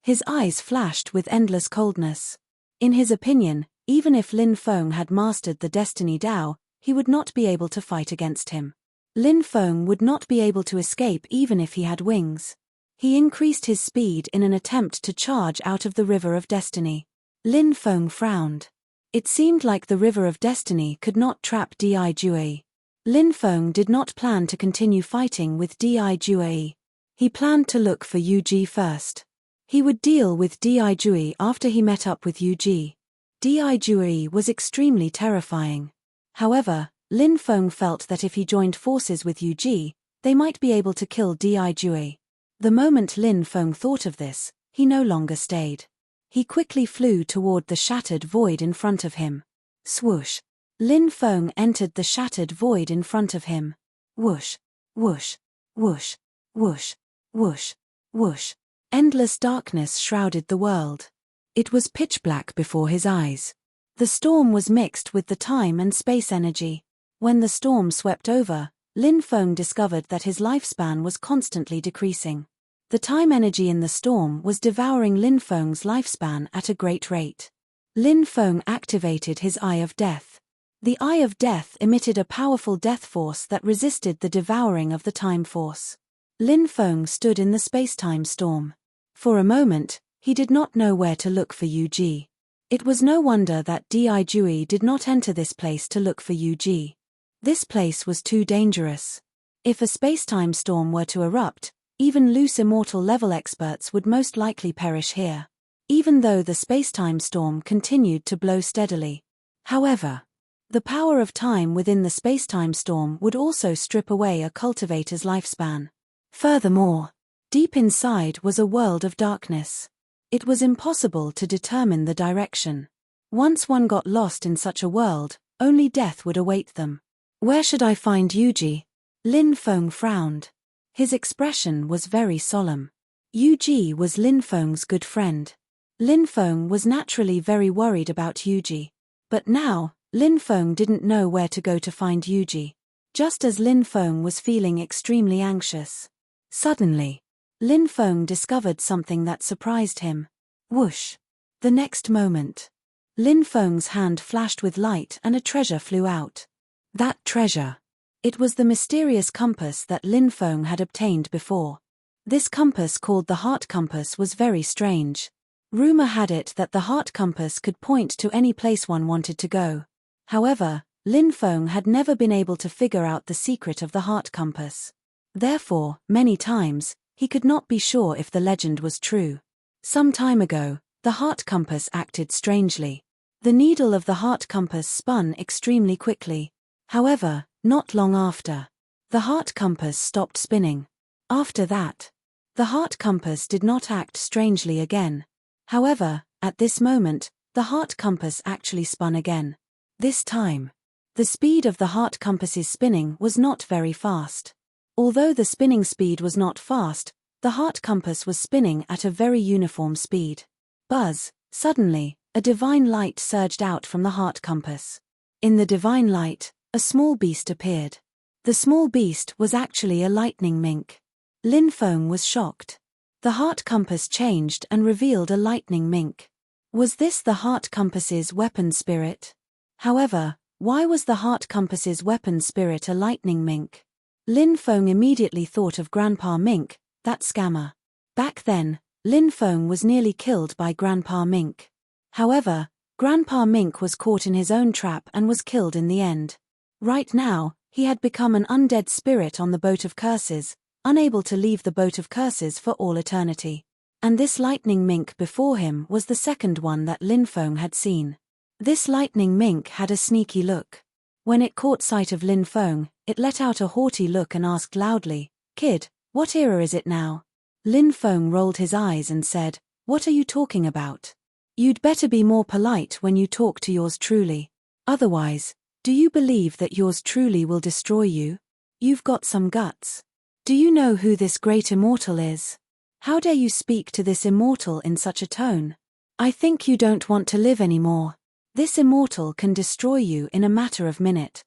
His eyes flashed with endless coldness. In his opinion, even if Lin Feng had mastered the Destiny Tao, he would not be able to fight against him. Lin Feng would not be able to escape even if he had wings. He increased his speed in an attempt to charge out of the river of destiny. Lin Feng frowned. It seemed like the river of destiny could not trap Di Jui. Lin Feng did not plan to continue fighting with Di Jui. He planned to look for Yu Ji first. He would deal with Di Jui after he met up with Yu Ji. Di Jui was extremely terrifying. However, Lin Feng felt that if he joined forces with Yu Ji, they might be able to kill Di Jui. The moment Lin Feng thought of this, he no longer stayed. He quickly flew toward the shattered void in front of him. Swoosh! Lin Feng entered the shattered void in front of him. Whoosh! Whoosh! Whoosh! Whoosh! Whoosh! Whoosh! Endless darkness shrouded the world. It was pitch black before his eyes. The storm was mixed with the time and space energy. When the storm swept over, Lin Feng discovered that his lifespan was constantly decreasing. The time energy in the storm was devouring Lin Feng's lifespan at a great rate. Lin Feng activated his Eye of Death. The Eye of Death emitted a powerful death force that resisted the devouring of the time force. Lin Feng stood in the space-time storm. For a moment, he did not know where to look for Yu Ji. It was no wonder that Di Jui did not enter this place to look for Yu Ji. This place was too dangerous. If a space-time storm were to erupt, even loose immortal level experts would most likely perish here. Even though the space-time storm continued to blow steadily. However, the power of time within the space-time storm would also strip away a cultivator's lifespan. Furthermore, deep inside was a world of darkness. It was impossible to determine the direction. Once one got lost in such a world, only death would await them. Where should I find Yu Ji? Lin Feng frowned. His expression was very solemn. Yu Ji was Lin Feng's good friend. Lin Feng was naturally very worried about Yu Ji. But now, Lin Feng didn't know where to go to find Yu Ji. Just as Lin Feng was feeling extremely anxious. Suddenly, Lin Feng discovered something that surprised him. Whoosh! The next moment, Lin Feng's hand flashed with light and a treasure flew out. That treasure. It was the mysterious compass that Lin Feng had obtained before. This compass called the heart compass was very strange. Rumor had it that the heart compass could point to any place one wanted to go. However, Lin Feng had never been able to figure out the secret of the heart compass. Therefore, many times, he could not be sure if the legend was true. Some time ago, the heart compass acted strangely. The needle of the heart compass spun extremely quickly. However, not long after, the heart compass stopped spinning. After that, the heart compass did not act strangely again. However, at this moment, the heart compass actually spun again. This time, the speed of the heart compass's spinning was not very fast. Although the spinning speed was not fast, the heart compass was spinning at a very uniform speed. Buzz, suddenly, a divine light surged out from the heart compass. In the divine light, a small beast appeared. The small beast was actually a lightning mink. Lin Feng was shocked. The heart compass changed and revealed a lightning mink. Was this the heart compass's weapon spirit? However, why was the heart compass's weapon spirit a lightning mink? Lin Feng immediately thought of Grandpa Mink, that scammer. Back then, Lin Feng was nearly killed by Grandpa Mink. However, Grandpa Mink was caught in his own trap and was killed in the end. Right now, he had become an undead spirit on the boat of curses, unable to leave the boat of curses for all eternity. And this lightning mink before him was the second one that Lin Feng had seen. This lightning mink had a sneaky look. When it caught sight of Lin Feng, it let out a haughty look and asked loudly, "Kid, what era is it now?" Lin Feng rolled his eyes and said, "What are you talking about? You'd better be more polite when you talk to yours truly. Otherwise, do you believe that yours truly will destroy you? You've got some guts. Do you know who this great immortal is? How dare you speak to this immortal in such a tone? I think you don't want to live anymore. This immortal can destroy you in a matter of minute."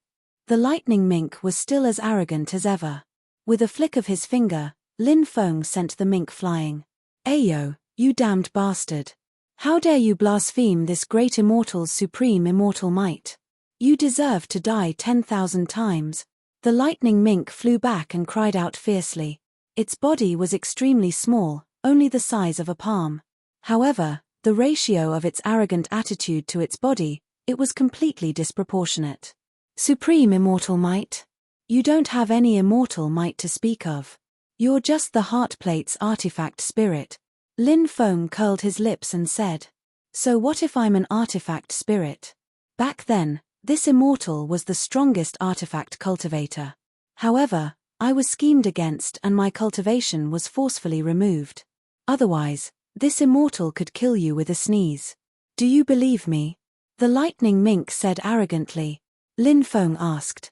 The lightning mink was still as arrogant as ever. With a flick of his finger, Lin Feng sent the mink flying. "Ayo, you damned bastard. How dare you blaspheme this great immortal's supreme immortal might? You deserve to die 10,000 times. The lightning mink flew back and cried out fiercely. Its body was extremely small, only the size of a palm. However, the ratio of its arrogant attitude to its body, it was completely disproportionate. Supreme immortal might? You don't have any immortal might to speak of. You're just the heartplate's artifact spirit. Lin Feng curled his lips and said, "So what if I'm an artifact spirit?" Back then, this immortal was the strongest artifact cultivator. However, I was schemed against and my cultivation was forcefully removed. Otherwise, this immortal could kill you with a sneeze. Do you believe me? The lightning mink said arrogantly. Lin Feng asked,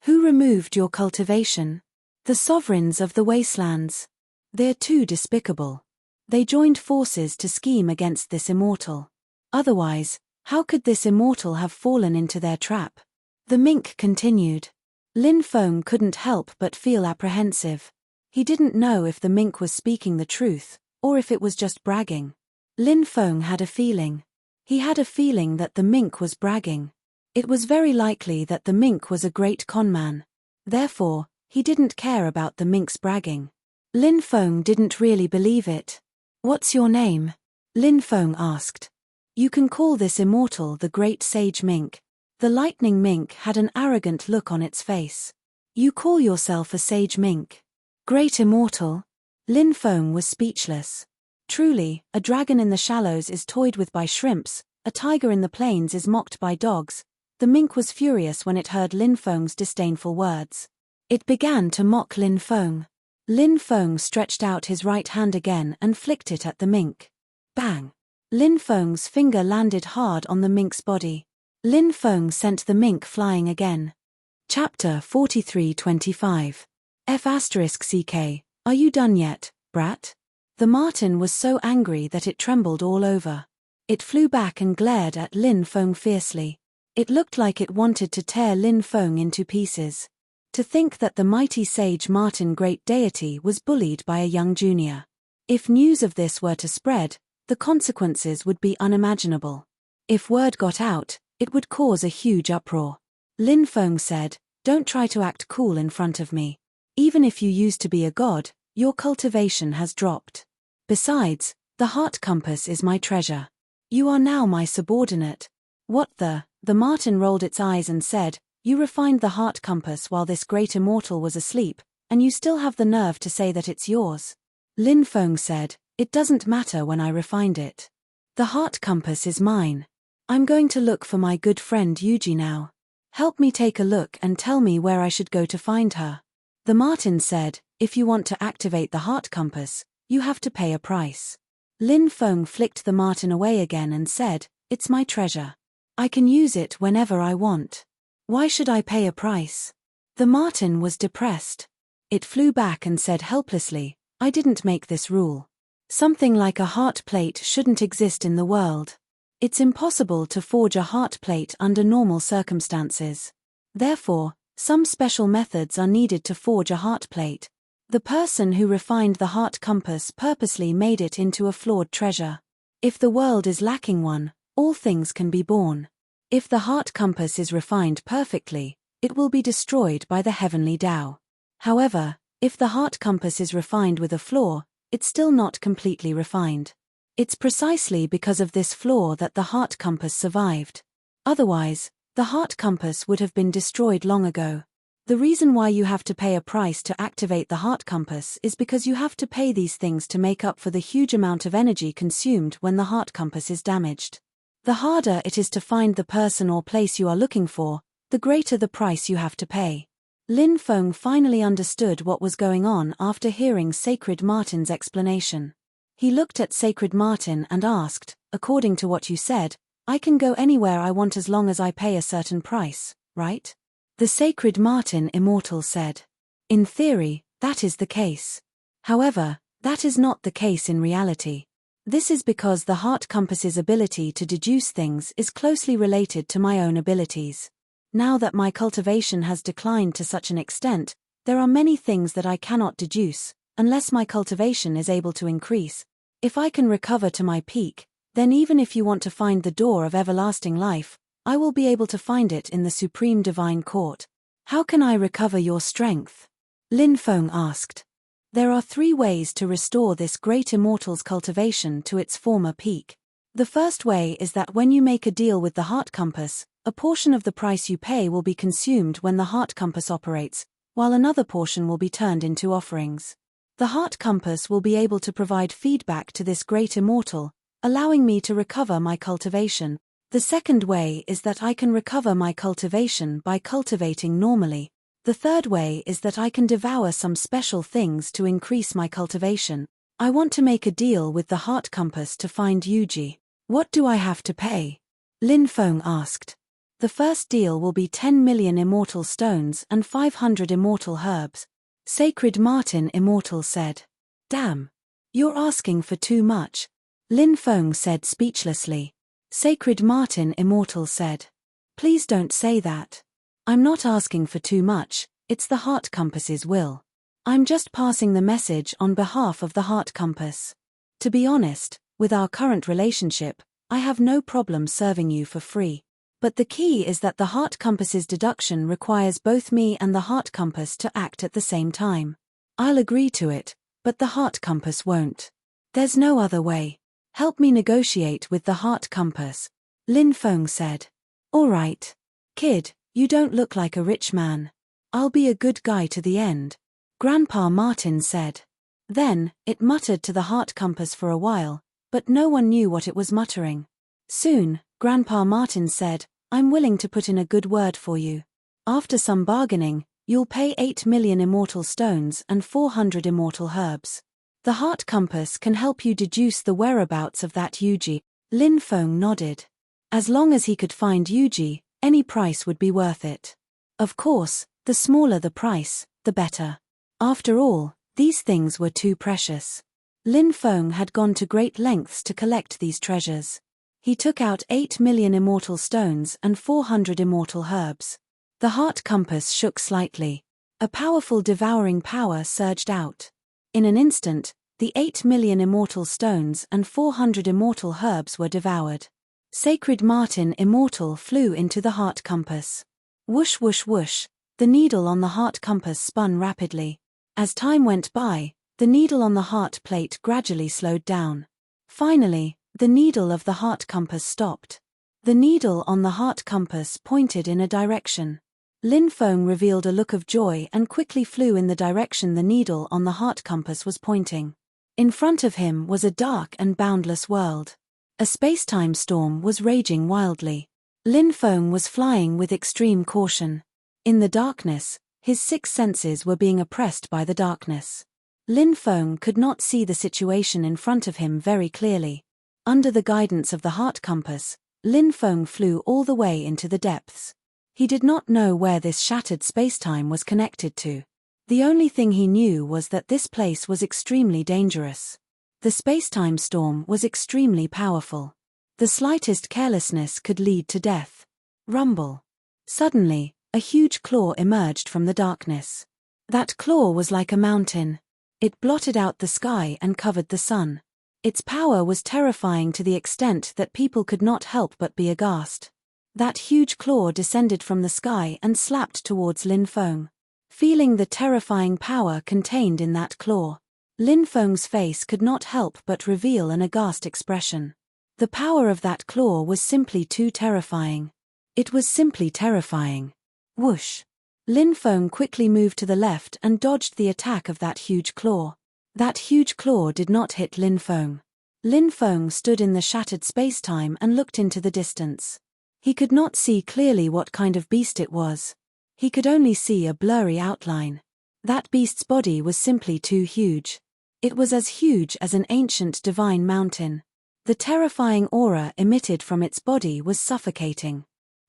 "Who removed your cultivation?" "The sovereigns of the wastelands. They're too despicable. They joined forces to scheme against this immortal. Otherwise, how could this immortal have fallen into their trap?" The mink continued. Lin Feng couldn't help but feel apprehensive. He didn't know if the mink was speaking the truth, or if it was just bragging. Lin Feng had a feeling. He had a feeling that the mink was bragging. It was very likely that the mink was a great conman. Therefore, he didn't care about the mink's bragging. Lin Feng didn't really believe it. "What's your name?" Lin Feng asked. "You can call this immortal the Great Sage Mink." The lightning mink had an arrogant look on its face. "You call yourself a sage mink? Great immortal?" Lin Feng was speechless. Truly, a dragon in the shallows is toyed with by shrimps, a tiger in the plains is mocked by dogs. The mink was furious when it heard Lin Feng's disdainful words. It began to mock Lin Feng. Lin Feng stretched out his right hand again and flicked it at the mink. Bang! Lin Feng's finger landed hard on the mink's body. Lin Feng sent the mink flying again. Chapter 43-25. F***CK, are you done yet, brat? The marten was so angry that it trembled all over. It flew back and glared at Lin Feng fiercely. It looked like it wanted to tear Lin Feng into pieces. To think that the mighty sage marten great deity was bullied by a young junior. If news of this were to spread, the consequences would be unimaginable. If word got out, it would cause a huge uproar. Lin Feng said, "Don't try to act cool in front of me. Even if you used to be a god, your cultivation has dropped. Besides, the heart compass is my treasure. You are now my subordinate." "What the?" The marten rolled its eyes and said, "You refined the heart compass while this great immortal was asleep, and you still have the nerve to say that it's yours. Lin Feng said, "It doesn't matter when I refined it. The heart compass is mine. I'm going to look for my good friend Yuji now. Help me take a look and tell me where I should go to find her." The Martin said, "If you want to activate the heart compass, you have to pay a price." Lin Feng flicked the Martin away again and said, "It's my treasure. I can use it whenever I want. Why should I pay a price?" The Martin was depressed. It flew back and said helplessly, "I didn't make this rule. Something like a heart plate shouldn't exist in the world. It's impossible to forge a heart plate under normal circumstances. Therefore, some special methods are needed to forge a heart plate. The person who refined the heart compass purposely made it into a flawed treasure. If the world is lacking one, all things can be born. If the heart compass is refined perfectly, it will be destroyed by the heavenly Tao. However, if the heart compass is refined with a flaw, it's still not completely refined. It's precisely because of this flaw that the heart compass survived. Otherwise, the heart compass would have been destroyed long ago. The reason why you have to pay a price to activate the heart compass is because you have to pay these things to make up for the huge amount of energy consumed when the heart compass is damaged. The harder it is to find the person or place you are looking for, the greater the price you have to pay." Lin Feng finally understood what was going on after hearing Sacred Martin's explanation. He looked at Sacred Martin and asked, "According to what you said, I can go anywhere I want as long as I pay a certain price, right?" The Sacred Martin Immortal said, "In theory, that is the case. However, that is not the case in reality. This is because the heart compass's ability to deduce things is closely related to my own abilities. Now that my cultivation has declined to such an extent, there are many things that I cannot deduce, unless my cultivation is able to increase. If I can recover to my peak, then even if you want to find the door of everlasting life, I will be able to find it in the Supreme Divine Court." "How can I recover your strength?" Lin Feng asked. "There are 3 ways to restore this great immortal's cultivation to its former peak. The first way is that when you make a deal with the heart compass, a portion of the price you pay will be consumed when the heart compass operates, while another portion will be turned into offerings. The heart compass will be able to provide feedback to this great immortal, allowing me to recover my cultivation. The second way is that I can recover my cultivation by cultivating normally. The third way is that I can devour some special things to increase my cultivation. I want to make a deal with the heart compass to find Yuji. What do I have to pay?" Lin Feng asked. "The first deal will be 10 million immortal stones and 500 immortal herbs." Sacred Martin Immortal said. "Damn. You're asking for too much." Lin Feng said speechlessly. Sacred Martin Immortal said, "Please don't say that. I'm not asking for too much, it's the heart compass's will. I'm just passing the message on behalf of the heart compass. To be honest, with our current relationship, I have no problem serving you for free. But the key is that the heart compass's deduction requires both me and the heart compass to act at the same time. I'll agree to it, but the heart compass won't. There's no other way. Help me negotiate with the heart compass." Lin Feng said. "All right. Kid, you don't look like a rich man. I'll be a good guy to the end," Grandpa Martin said. Then, it muttered to the heart compass for a while, but no one knew what it was muttering. Soon, Grandpa Martin said, "I'm willing to put in a good word for you. After some bargaining, you'll pay 8 million immortal stones and 400 immortal herbs. The heart compass can help you deduce the whereabouts of that Yuji." Lin Feng nodded. As long as he could find Yuji, any price would be worth it. Of course, the smaller the price, the better. After all, these things were too precious. Lin Feng had gone to great lengths to collect these treasures. He took out 8 million immortal stones and 400 immortal herbs. The heart compass shook slightly. A powerful devouring power surged out. In an instant, the 8 million immortal stones and 400 immortal herbs were devoured. Sacred Martin Immortal flew into the heart compass. Whoosh whoosh whoosh, the needle on the heart compass spun rapidly. As time went by, the needle on the heart plate gradually slowed down. Finally, the needle of the heart compass stopped. The needle on the heart compass pointed in a direction. Lin Feng revealed a look of joy and quickly flew in the direction the needle on the heart compass was pointing. In front of him was a dark and boundless world. A space-time storm was raging wildly. Lin Feng was flying with extreme caution. In the darkness, his six senses were being oppressed by the darkness. Lin Feng could not see the situation in front of him very clearly. Under the guidance of the heart compass, Lin Feng flew all the way into the depths. He did not know where this shattered spacetime was connected to. The only thing he knew was that this place was extremely dangerous. The spacetime storm was extremely powerful. The slightest carelessness could lead to death. Rumble. Suddenly, a huge claw emerged from the darkness. That claw was like a mountain. It blotted out the sky and covered the sun. Its power was terrifying to the extent that people could not help but be aghast. That huge claw descended from the sky and slapped towards Lin Feng. Feeling the terrifying power contained in that claw, Lin Feng's face could not help but reveal an aghast expression. The power of that claw was simply too terrifying. It was simply terrifying. Whoosh! Lin Feng quickly moved to the left and dodged the attack of that huge claw. That huge claw did not hit Lin Feng. Lin Feng stood in the shattered spacetime and looked into the distance. He could not see clearly what kind of beast it was. He could only see a blurry outline. That beast's body was simply too huge. It was as huge as an ancient divine mountain. The terrifying aura emitted from its body was suffocating.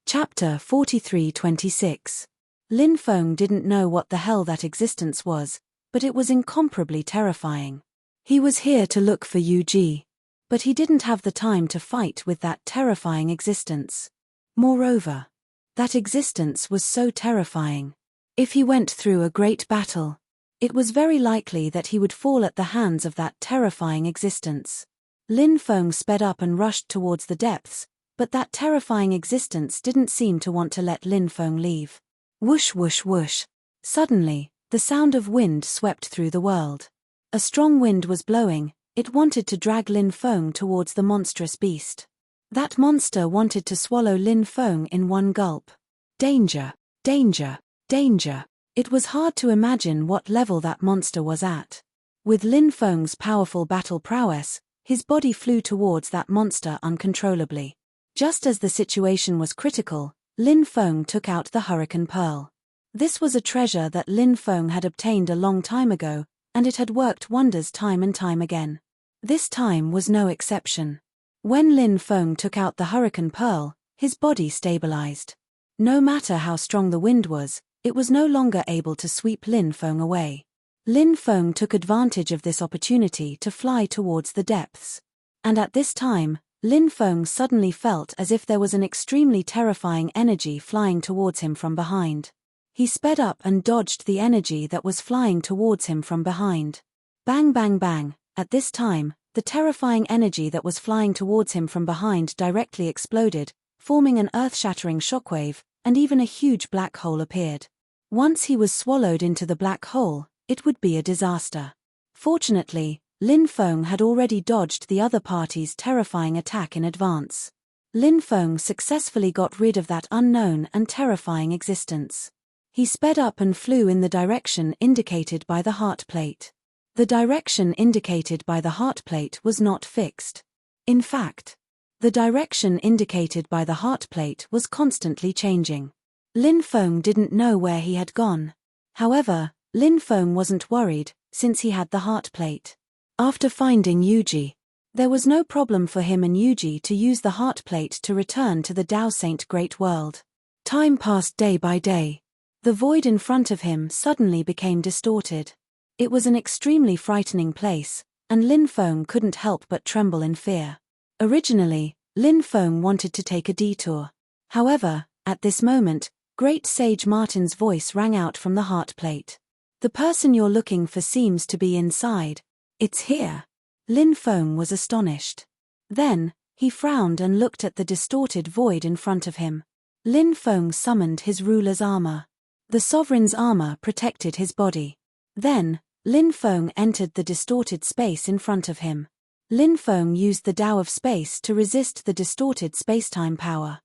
Chapter 43-26. Lin Feng didn't know what the hell that existence was, but it was incomparably terrifying. He was here to look for Yu Ji. But he didn't have the time to fight with that terrifying existence. Moreover, that existence was so terrifying. If he went through a great battle, it was very likely that he would fall at the hands of that terrifying existence. Lin Feng sped up and rushed towards the depths, but that terrifying existence didn't seem to want to let Lin Feng leave. Whoosh whoosh whoosh. Suddenly, the sound of wind swept through the world. A strong wind was blowing. It wanted to drag Lin Feng towards the monstrous beast. That monster wanted to swallow Lin Feng in one gulp. Danger, danger, danger. It was hard to imagine what level that monster was at. With Lin Feng's powerful battle prowess, his body flew towards that monster uncontrollably. Just as the situation was critical, Lin Feng took out the Hurricane Pearl. This was a treasure that Lin Feng had obtained a long time ago, and it had worked wonders time and time again. This time was no exception. When Lin Feng took out the Hurricane Pearl, his body stabilized. No matter how strong the wind was, it was no longer able to sweep Lin Feng away. Lin Feng took advantage of this opportunity to fly towards the depths. And at this time, Lin Feng suddenly felt as if there was an extremely terrifying energy flying towards him from behind. He sped up and dodged the energy that was flying towards him from behind. Bang bang bang. At this time, the terrifying energy that was flying towards him from behind directly exploded, forming an earth-shattering shockwave, and even a huge black hole appeared. Once he was swallowed into the black hole, it would be a disaster. Fortunately, Lin Feng had already dodged the other party's terrifying attack in advance. Lin Feng successfully got rid of that unknown and terrifying existence. He sped up and flew in the direction indicated by the heart plate. The direction indicated by the heart plate was not fixed. In fact, the direction indicated by the heart plate was constantly changing. Lin Feng didn't know where he had gone. However, Lin Feng wasn't worried, since he had the heart plate. After finding Yuji, there was no problem for him and Yuji to use the heart plate to return to the Dao Saint Great World. Time passed day by day. The void in front of him suddenly became distorted. It was an extremely frightening place, and Lin Feng couldn't help but tremble in fear. Originally, Lin Feng wanted to take a detour. However, at this moment, Great Sage Martin's voice rang out from the heart plate. "The person you're looking for seems to be inside. It's here." Lin Feng was astonished. Then, he frowned and looked at the distorted void in front of him. Lin Feng summoned his ruler's armor. The sovereign's armor protected his body. Then, Lin Feng entered the distorted space in front of him. Lin Feng used the Tao of Space to resist the distorted spacetime power.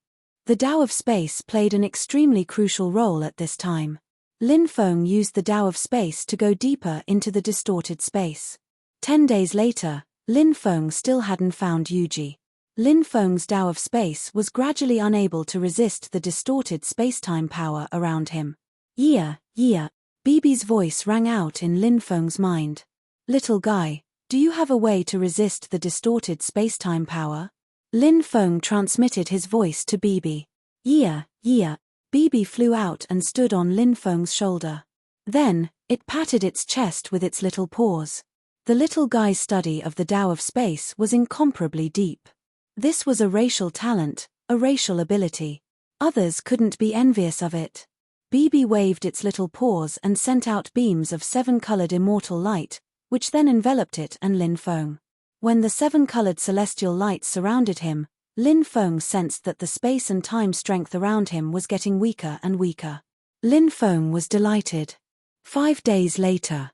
The Tao of Space played an extremely crucial role at this time. Lin Feng used the Tao of Space to go deeper into the distorted space. 10 days later, Lin Feng still hadn't found Yuji. Lin Feng's Tao of Space was gradually unable to resist the distorted spacetime power around him. Yeah, Bibi's voice rang out in Lin Feng's mind. Little guy, do you have a way to resist the distorted spacetime power? Lin Feng transmitted his voice to Bibi. Yeah. Bibi flew out and stood on Lin Feng's shoulder. Then, it patted its chest with its little paws. The little guy's study of the Tao of Space was incomparably deep. This was a racial talent, a racial ability. Others couldn't be envious of it. Bibi waved its little paws and sent out beams of 7-colored immortal light, which then enveloped it and Lin Feng. When the 7-colored celestial light surrounded him, Lin Feng sensed that the space and time strength around him was getting weaker and weaker. Lin Feng was delighted. 5 days later.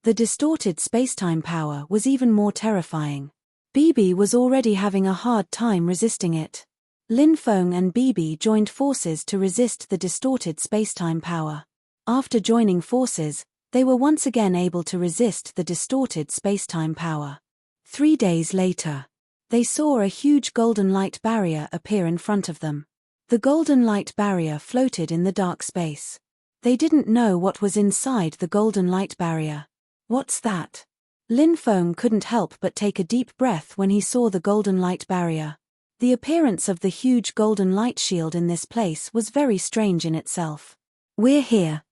The distorted spacetime power was even more terrifying. Bibi was already having a hard time resisting it. Lin Feng and Bibi joined forces to resist the distorted spacetime power. After joining forces, they were once again able to resist the distorted spacetime power. 3 days later. They saw a huge golden light barrier appear in front of them. The golden light barrier floated in the dark space. They didn't know what was inside the golden light barrier. What's that? Lin Feng couldn't help but take a deep breath when he saw the golden light barrier. The appearance of the huge golden light shield in this place was very strange in itself. We're here.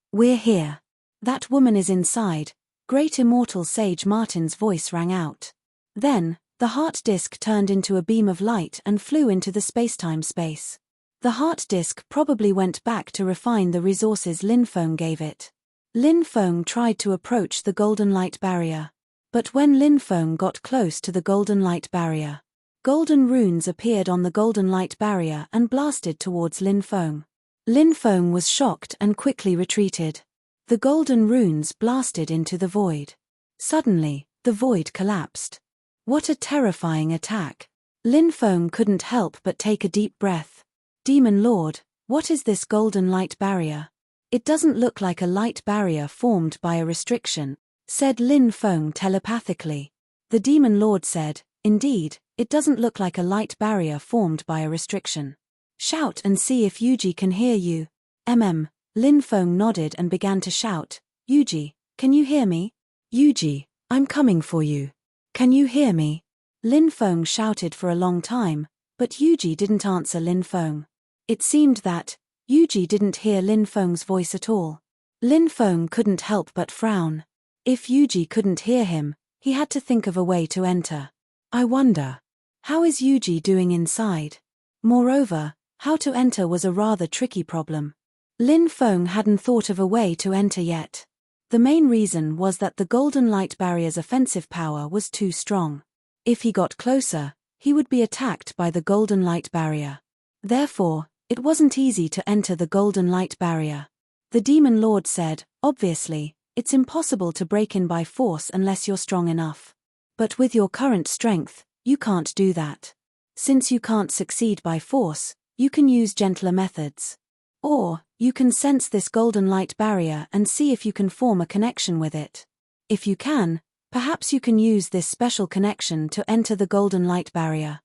That woman is inside, great immortal sage Martin's voice rang out. Then, the heart disk turned into a beam of light and flew into the spacetime space. The heart disk probably went back to refine the resources Lin Feng gave it. Lin Feng tried to approach the golden light barrier. But when Lin Feng got close to the golden light barrier, golden runes appeared on the golden light barrier and blasted towards Lin Feng. Lin Feng was shocked and quickly retreated. The golden runes blasted into the void. Suddenly, the void collapsed. What a terrifying attack. Lin Feng couldn't help but take a deep breath. Demon Lord, what is this golden light barrier? It doesn't look like a light barrier formed by a restriction, said Lin Feng telepathically. The Demon Lord said, indeed, it doesn't look like a light barrier formed by a restriction. Shout and see if Yuji can hear you. Lin Feng nodded and began to shout, Yuji, can you hear me? Yuji, I'm coming for you. Can you hear me? Lin Feng shouted for a long time, but Yuji didn't answer Lin Feng. It seemed that Yuji didn't hear Lin Feng's voice at all. Lin Feng couldn't help but frown. If Yuji couldn't hear him, he had to think of a way to enter. I wonder, how is Yuji doing inside? Moreover, how to enter was a rather tricky problem. Lin Feng hadn't thought of a way to enter yet. The main reason was that the golden light barrier's offensive power was too strong. If he got closer, he would be attacked by the golden light barrier. Therefore, it wasn't easy to enter the golden light barrier. The Demon Lord said, obviously, it's impossible to break in by force unless you're strong enough. But with your current strength, you can't do that. Since you can't succeed by force, you can use gentler methods. Or, you can sense this golden light barrier and see if you can form a connection with it. If you can, perhaps you can use this special connection to enter the golden light barrier.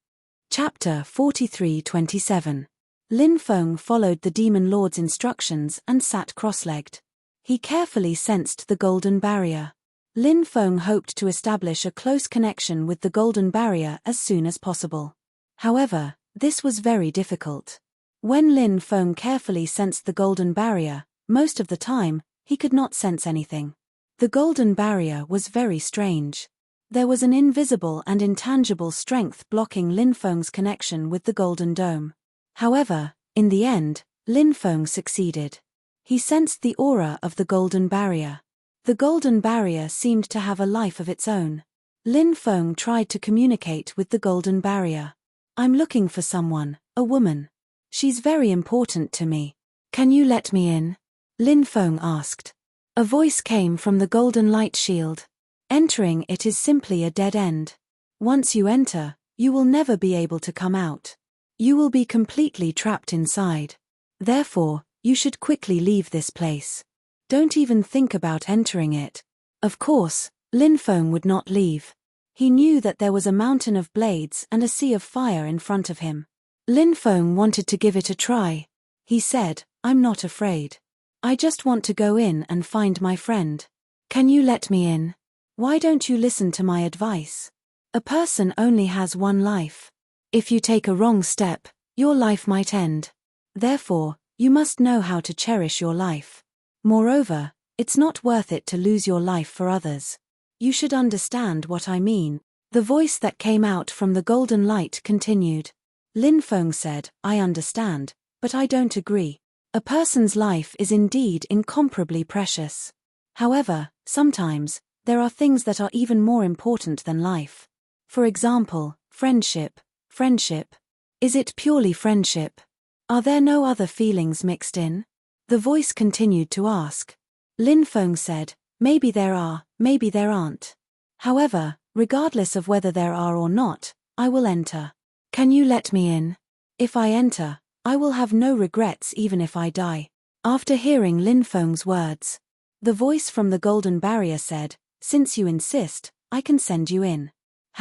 Chapter 43:27. Lin Feng followed the Demon Lord's instructions and sat cross-legged. He carefully sensed the golden barrier. Lin Feng hoped to establish a close connection with the golden barrier as soon as possible. However, this was very difficult. When Lin Feng carefully sensed the golden barrier, most of the time, he could not sense anything. The golden barrier was very strange. There was an invisible and intangible strength blocking Lin Feng's connection with the golden dome. However, in the end, Lin Feng succeeded. He sensed the aura of the golden barrier. The golden barrier seemed to have a life of its own. Lin Feng tried to communicate with the golden barrier. I'm looking for someone, a woman. She's very important to me. Can you let me in? Lin Feng asked. A voice came from the golden light shield. Entering it is simply a dead end. Once you enter, you will never be able to come out. You will be completely trapped inside. Therefore, you should quickly leave this place. Don't even think about entering it. Of course, Lin Feng would not leave. He knew that there was a mountain of blades and a sea of fire in front of him. Lin Feng wanted to give it a try. He said, "I'm not afraid. I just want to go in and find my friend. Can you let me in? Why don't you listen to my advice? A person only has one life. If you take a wrong step, your life might end. Therefore, you must know how to cherish your life. Moreover, it's not worth it to lose your life for others. You should understand what I mean." The voice that came out from the golden light continued. Lin Feng said, "I understand, but I don't agree. A person's life is indeed incomparably precious. However, sometimes, there are things that are even more important than life. For example, friendship. Friendship. Is it purely friendship? Are there no other feelings mixed in?" The voice continued to ask. Lin Feng said, "Maybe there are, maybe there aren't. However, regardless of whether there are or not, I will enter. Can you let me in? If I enter, I will have no regrets even if I die." After hearing Lin Feng's words, the voice from the golden barrier said, "Since you insist, I can send you in.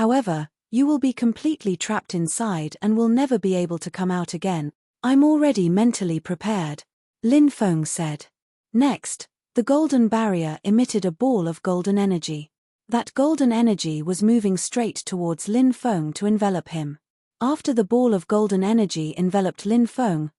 However, you will be completely trapped inside and will never be able to come out again." "I'm already mentally prepared," Lin Feng said. Next, the golden barrier emitted a ball of golden energy. That golden energy was moving straight towards Lin Feng to envelop him. After the ball of golden energy enveloped Lin Feng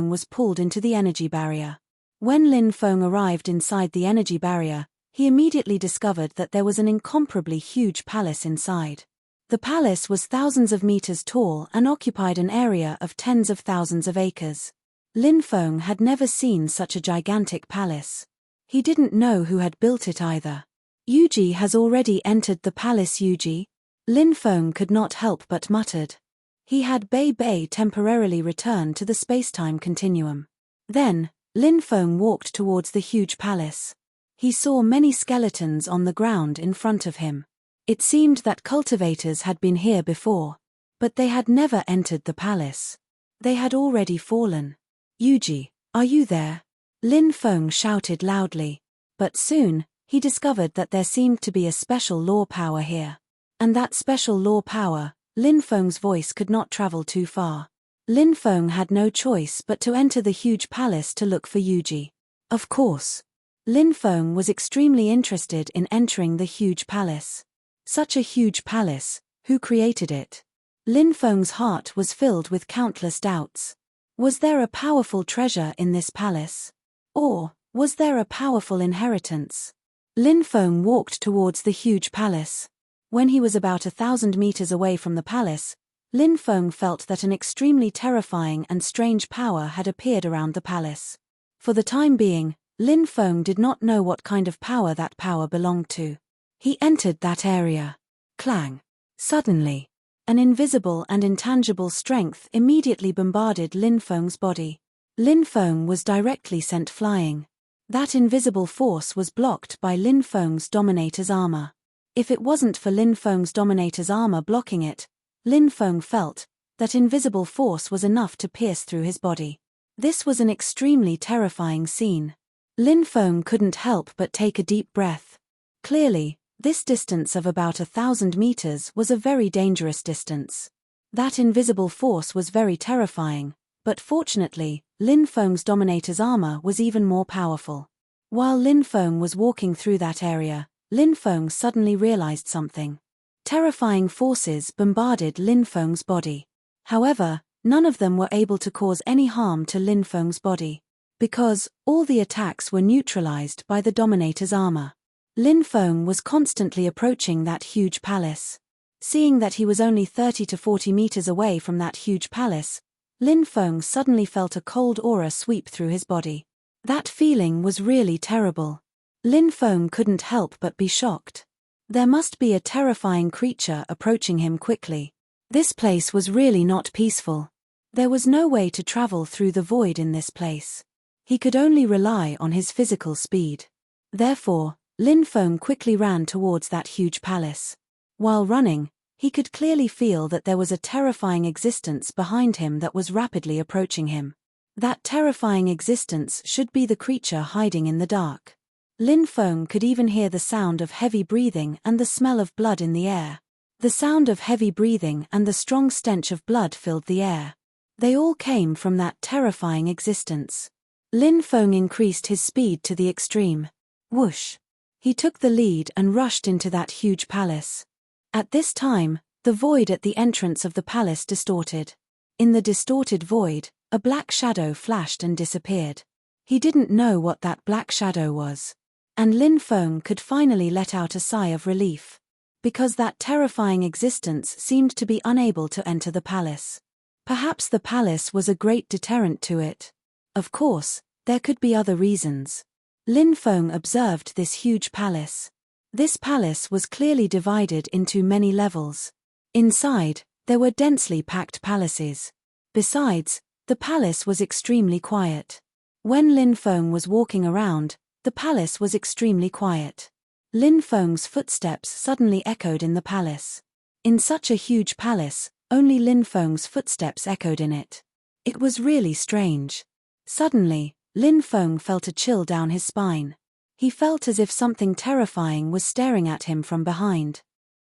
was pulled into the energy barrier. When Lin Feng arrived inside the energy barrier, he immediately discovered that there was an incomparably huge palace inside. The palace was thousands of meters tall and occupied an area of tens of thousands of acres. Lin Feng had never seen such a gigantic palace. He didn't know who had built it either. "Yuji has already entered the palace." "Yuji?" Lin Feng could not help but muttered. He had Bei temporarily returned to the space-time continuum. Then, Lin Feng walked towards the huge palace. He saw many skeletons on the ground in front of him. It seemed that cultivators had been here before, but they had never entered the palace. They had already fallen. "Yuji, are you there?" Lin Feng shouted loudly. But soon, he discovered that there seemed to be a special law power here. And that special law power, Lin Feng's voice could not travel too far. Lin Feng had no choice but to enter the huge palace to look for Yuji. Of course, Lin Feng was extremely interested in entering the huge palace. Such a huge palace, who created it? Lin Feng's heart was filled with countless doubts. Was there a powerful treasure in this palace? Or, was there a powerful inheritance? Lin Feng walked towards the huge palace. When he was about 1,000 meters away from the palace, Lin Feng felt that an extremely terrifying and strange power had appeared around the palace. For the time being, Lin Feng did not know what kind of power that power belonged to. He entered that area. Clang! Suddenly, an invisible and intangible strength immediately bombarded Lin Feng's body. Lin Feng was directly sent flying. That invisible force was blocked by Lin Feng's Dominator's armor. If it wasn't for Lin Feng's Dominator's armor blocking it, Lin Feng felt that invisible force was enough to pierce through his body. This was an extremely terrifying scene. Lin Feng couldn't help but take a deep breath. Clearly, this distance of about 1,000 meters was a very dangerous distance. That invisible force was very terrifying, but fortunately, Lin Feng's Dominator's armor was even more powerful. While Lin Feng was walking through that area, Lin Feng suddenly realized something. Terrifying forces bombarded Lin Feng's body. However, none of them were able to cause any harm to Lin Feng's body, because all the attacks were neutralized by the Dominator's armor. Lin Feng was constantly approaching that huge palace. Seeing that he was only 30 to 40 meters away from that huge palace, Lin Feng suddenly felt a cold aura sweep through his body. That feeling was really terrible. Lin Feng couldn't help but be shocked. There must be a terrifying creature approaching him quickly. This place was really not peaceful. There was no way to travel through the void in this place. He could only rely on his physical speed. Therefore, Lin Feng quickly ran towards that huge palace. While running, he could clearly feel that there was a terrifying existence behind him that was rapidly approaching him. That terrifying existence should be the creature hiding in the dark. Lin Feng could even hear the sound of heavy breathing and the smell of blood in the air. The sound of heavy breathing and the strong stench of blood filled the air. They all came from that terrifying existence. Lin Feng increased his speed to the extreme. Whoosh! He took the lead and rushed into that huge palace. At this time, the void at the entrance of the palace distorted. In the distorted void, a black shadow flashed and disappeared. He didn't know what that black shadow was. And Lin Feng could finally let out a sigh of relief. Because that terrifying existence seemed to be unable to enter the palace. Perhaps the palace was a great deterrent to it. Of course, there could be other reasons. Lin Feng observed this huge palace. This palace was clearly divided into many levels. Inside, there were densely packed palaces. Besides, the palace was extremely quiet. When Lin Feng was walking around, the palace was extremely quiet. Lin Feng's footsteps suddenly echoed in the palace. In such a huge palace, only Lin Feng's footsteps echoed in it. It was really strange. Suddenly, Lin Feng felt a chill down his spine. He felt as if something terrifying was staring at him from behind.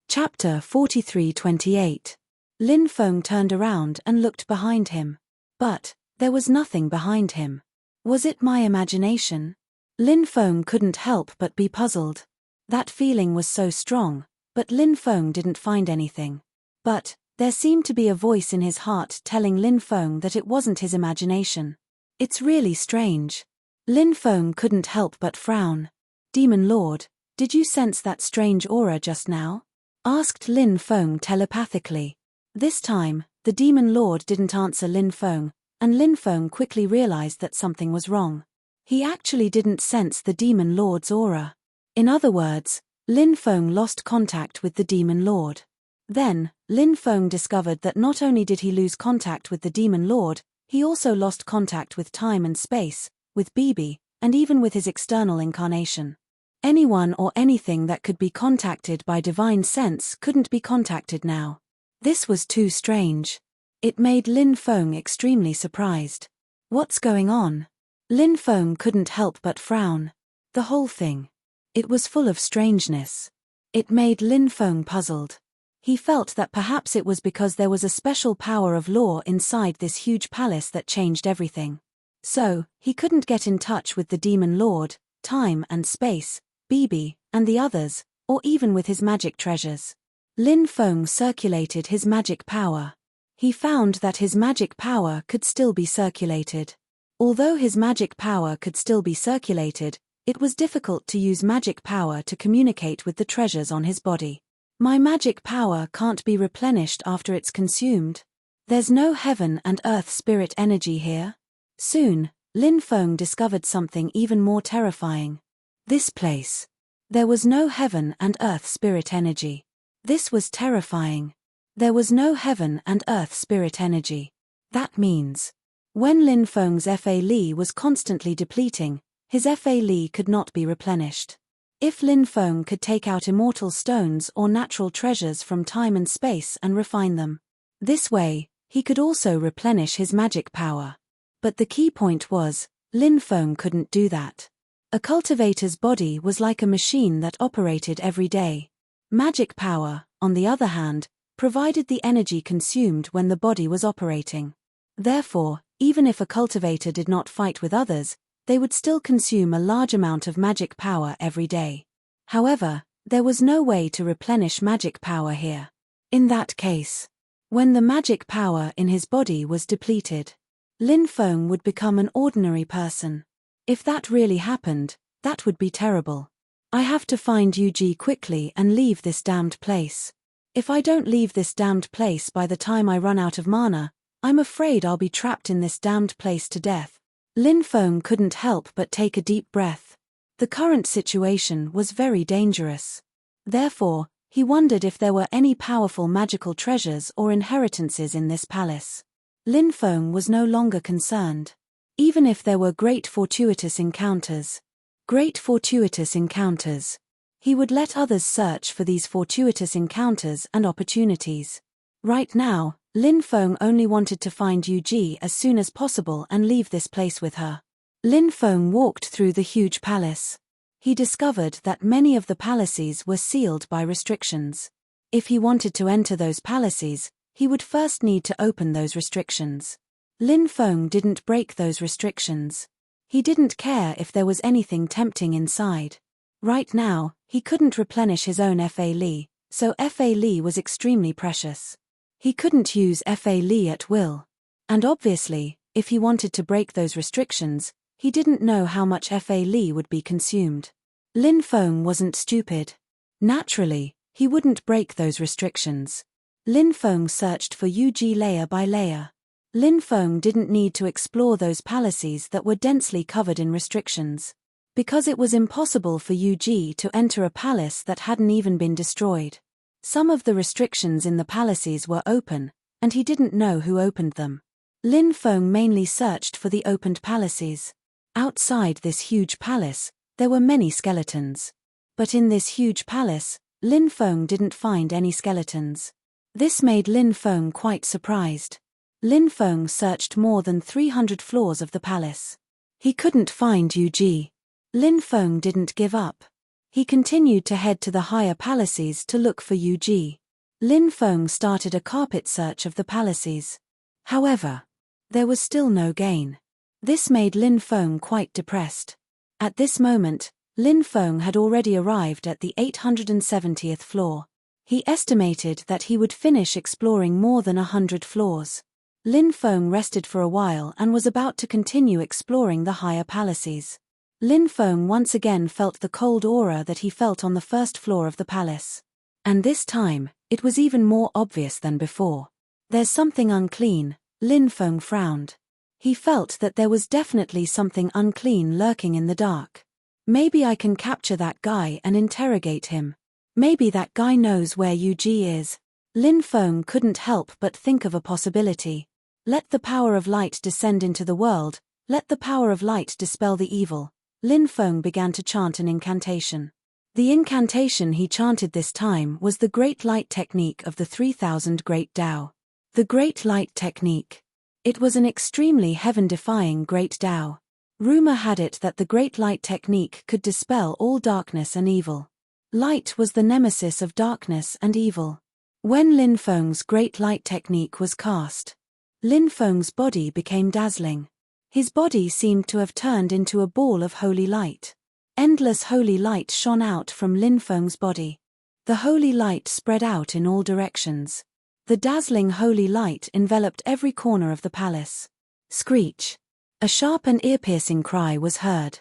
Chapter 43:28. Lin Feng turned around and looked behind him. But there was nothing behind him. Was it my imagination? Lin Feng couldn't help but be puzzled. That feeling was so strong, but Lin Feng didn't find anything. But there seemed to be a voice in his heart telling Lin Feng that it wasn't his imagination. It's really strange. Lin Feng couldn't help but frown. Demon Lord, did you sense that strange aura just now? Asked Lin Feng telepathically. This time, the Demon Lord didn't answer Lin Feng, and Lin Feng quickly realized that something was wrong. He actually didn't sense the Demon Lord's aura. In other words, Lin Feng lost contact with the Demon Lord. Then, Lin Feng discovered that not only did he lose contact with the Demon Lord, he also lost contact with time and space, with Bibi, and even with his external incarnation. Anyone or anything that could be contacted by divine sense couldn't be contacted now. This was too strange. It made Lin Feng extremely surprised. What's going on? Lin Feng couldn't help but frown. The whole thing. It was full of strangeness. It made Lin Feng puzzled. He felt that perhaps it was because there was a special power of law inside this huge palace that changed everything. So, he couldn't get in touch with the Demon Lord, time and space, Bibi, and the others, or even with his magic treasures. Lin Feng circulated his magic power. He found that his magic power could still be circulated. Although his magic power could still be circulated, it was difficult to use magic power to communicate with the treasures on his body. My magic power can't be replenished after it's consumed. There's no heaven and earth spirit energy here. Soon, Lin Feng discovered something even more terrifying. This place. There was no heaven and earth spirit energy. This was terrifying. There was no heaven and earth spirit energy. That means, when Lin Feng's Fa Li was constantly depleting, his Fa Li could not be replenished. If Lin Feng could take out immortal stones or natural treasures from time and space and refine them, this way, he could also replenish his magic power. But the key point was, Lin Feng couldn't do that. A cultivator's body was like a machine that operated every day. Magic power, on the other hand, provided the energy consumed when the body was operating. Therefore, even if a cultivator did not fight with others, they would still consume a large amount of magic power every day. However, there was no way to replenish magic power here. In that case, when the magic power in his body was depleted, Lin Feng would become an ordinary person. If that really happened, that would be terrible. I have to find Yuji quickly and leave this damned place. If I don't leave this damned place by the time I run out of mana, I'm afraid I'll be trapped in this damned place to death. Lin Feng couldn't help but take a deep breath. The current situation was very dangerous. Therefore, he wondered if there were any powerful magical treasures or inheritances in this palace. Lin Feng was no longer concerned. Even if there were great fortuitous encounters. Great fortuitous encounters. He would let others search for these fortuitous encounters and opportunities. Right now, Lin Feng only wanted to find Yuji as soon as possible and leave this place with her. Lin Feng walked through the huge palace. he discovered that many of the palaces were sealed by restrictions. If he wanted to enter those palaces, he would first need to open those restrictions. Lin Feng didn't break those restrictions. He didn't care if there was anything tempting inside. Right now, he couldn't replenish his own Fa Li, so Fa Li was extremely precious. He couldn't use Fa Li at will. And obviously, if he wanted to break those restrictions, he didn't know how much Fa Li would be consumed. Lin Feng wasn't stupid. Naturally, he wouldn't break those restrictions. Lin Feng searched for Yuji layer by layer. Lin Feng didn't need to explore those palaces that were densely covered in restrictions. Because it was impossible for Yuji to enter a palace that hadn't even been destroyed. Some of the restrictions in the palaces were open, and he didn't know who opened them. Lin Feng mainly searched for the opened palaces. Outside this huge palace, there were many skeletons. But in this huge palace, Lin Feng didn't find any skeletons. This made Lin Feng quite surprised. Lin Feng searched more than 300 floors of the palace. He couldn't find Yuji. Lin Feng didn't give up. He continued to head to the higher palaces to look for Yuji. Lin Feng started a carpet search of the palaces. However, there was still no gain. This made Lin Feng quite depressed. At this moment, Lin Feng had already arrived at the 870th floor. He estimated that he would finish exploring more than 100 floors. Lin Feng rested for a while and was about to continue exploring the higher palaces. Lin Feng once again felt the cold aura that he felt on the first floor of the palace. And this time, it was even more obvious than before. There's something unclean, Lin Feng frowned. He felt that there was definitely something unclean lurking in the dark. Maybe I can capture that guy and interrogate him. Maybe that guy knows where Yuji is. Lin Feng couldn't help but think of a possibility. Let the power of light descend into the world, let the power of light dispel the evil. Lin Feng began to chant an incantation. The incantation he chanted this time was the Great Light Technique of the 3000 Great Tao. The Great Light Technique. It was an extremely heaven-defying Great Tao. Rumor had it that the Great Light Technique could dispel all darkness and evil. Light was the nemesis of darkness and evil. When Lin Feng's Great Light Technique was cast, Lin Feng's body became dazzling. His body seemed to have turned into a ball of holy light. Endless holy light shone out from Lin Feng's body. The holy light spread out in all directions. The dazzling holy light enveloped every corner of the palace. Screech! A sharp and ear-piercing cry was heard.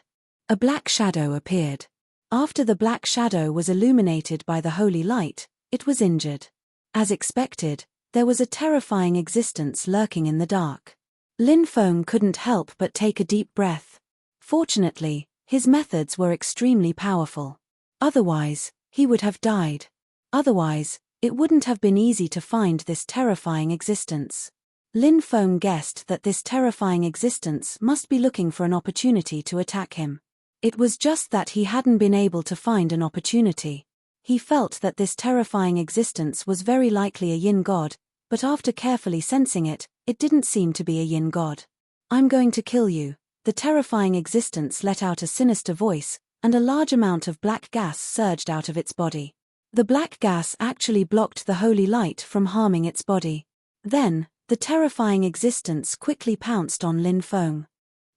A black shadow appeared. After the black shadow was illuminated by the holy light, it was injured. As expected, there was a terrifying existence lurking in the dark. Lin Feng couldn't help but take a deep breath. Fortunately, his methods were extremely powerful. Otherwise, he would have died. Otherwise, it wouldn't have been easy to find this terrifying existence. Lin Feng guessed that this terrifying existence must be looking for an opportunity to attack him. It was just that he hadn't been able to find an opportunity. He felt that this terrifying existence was very likely a yin god, but after carefully sensing it, it didn't seem to be a yin god. I'm going to kill you. The terrifying existence let out a sinister voice, and a large amount of black gas surged out of its body. The black gas actually blocked the holy light from harming its body. Then, the terrifying existence quickly pounced on Lin Feng.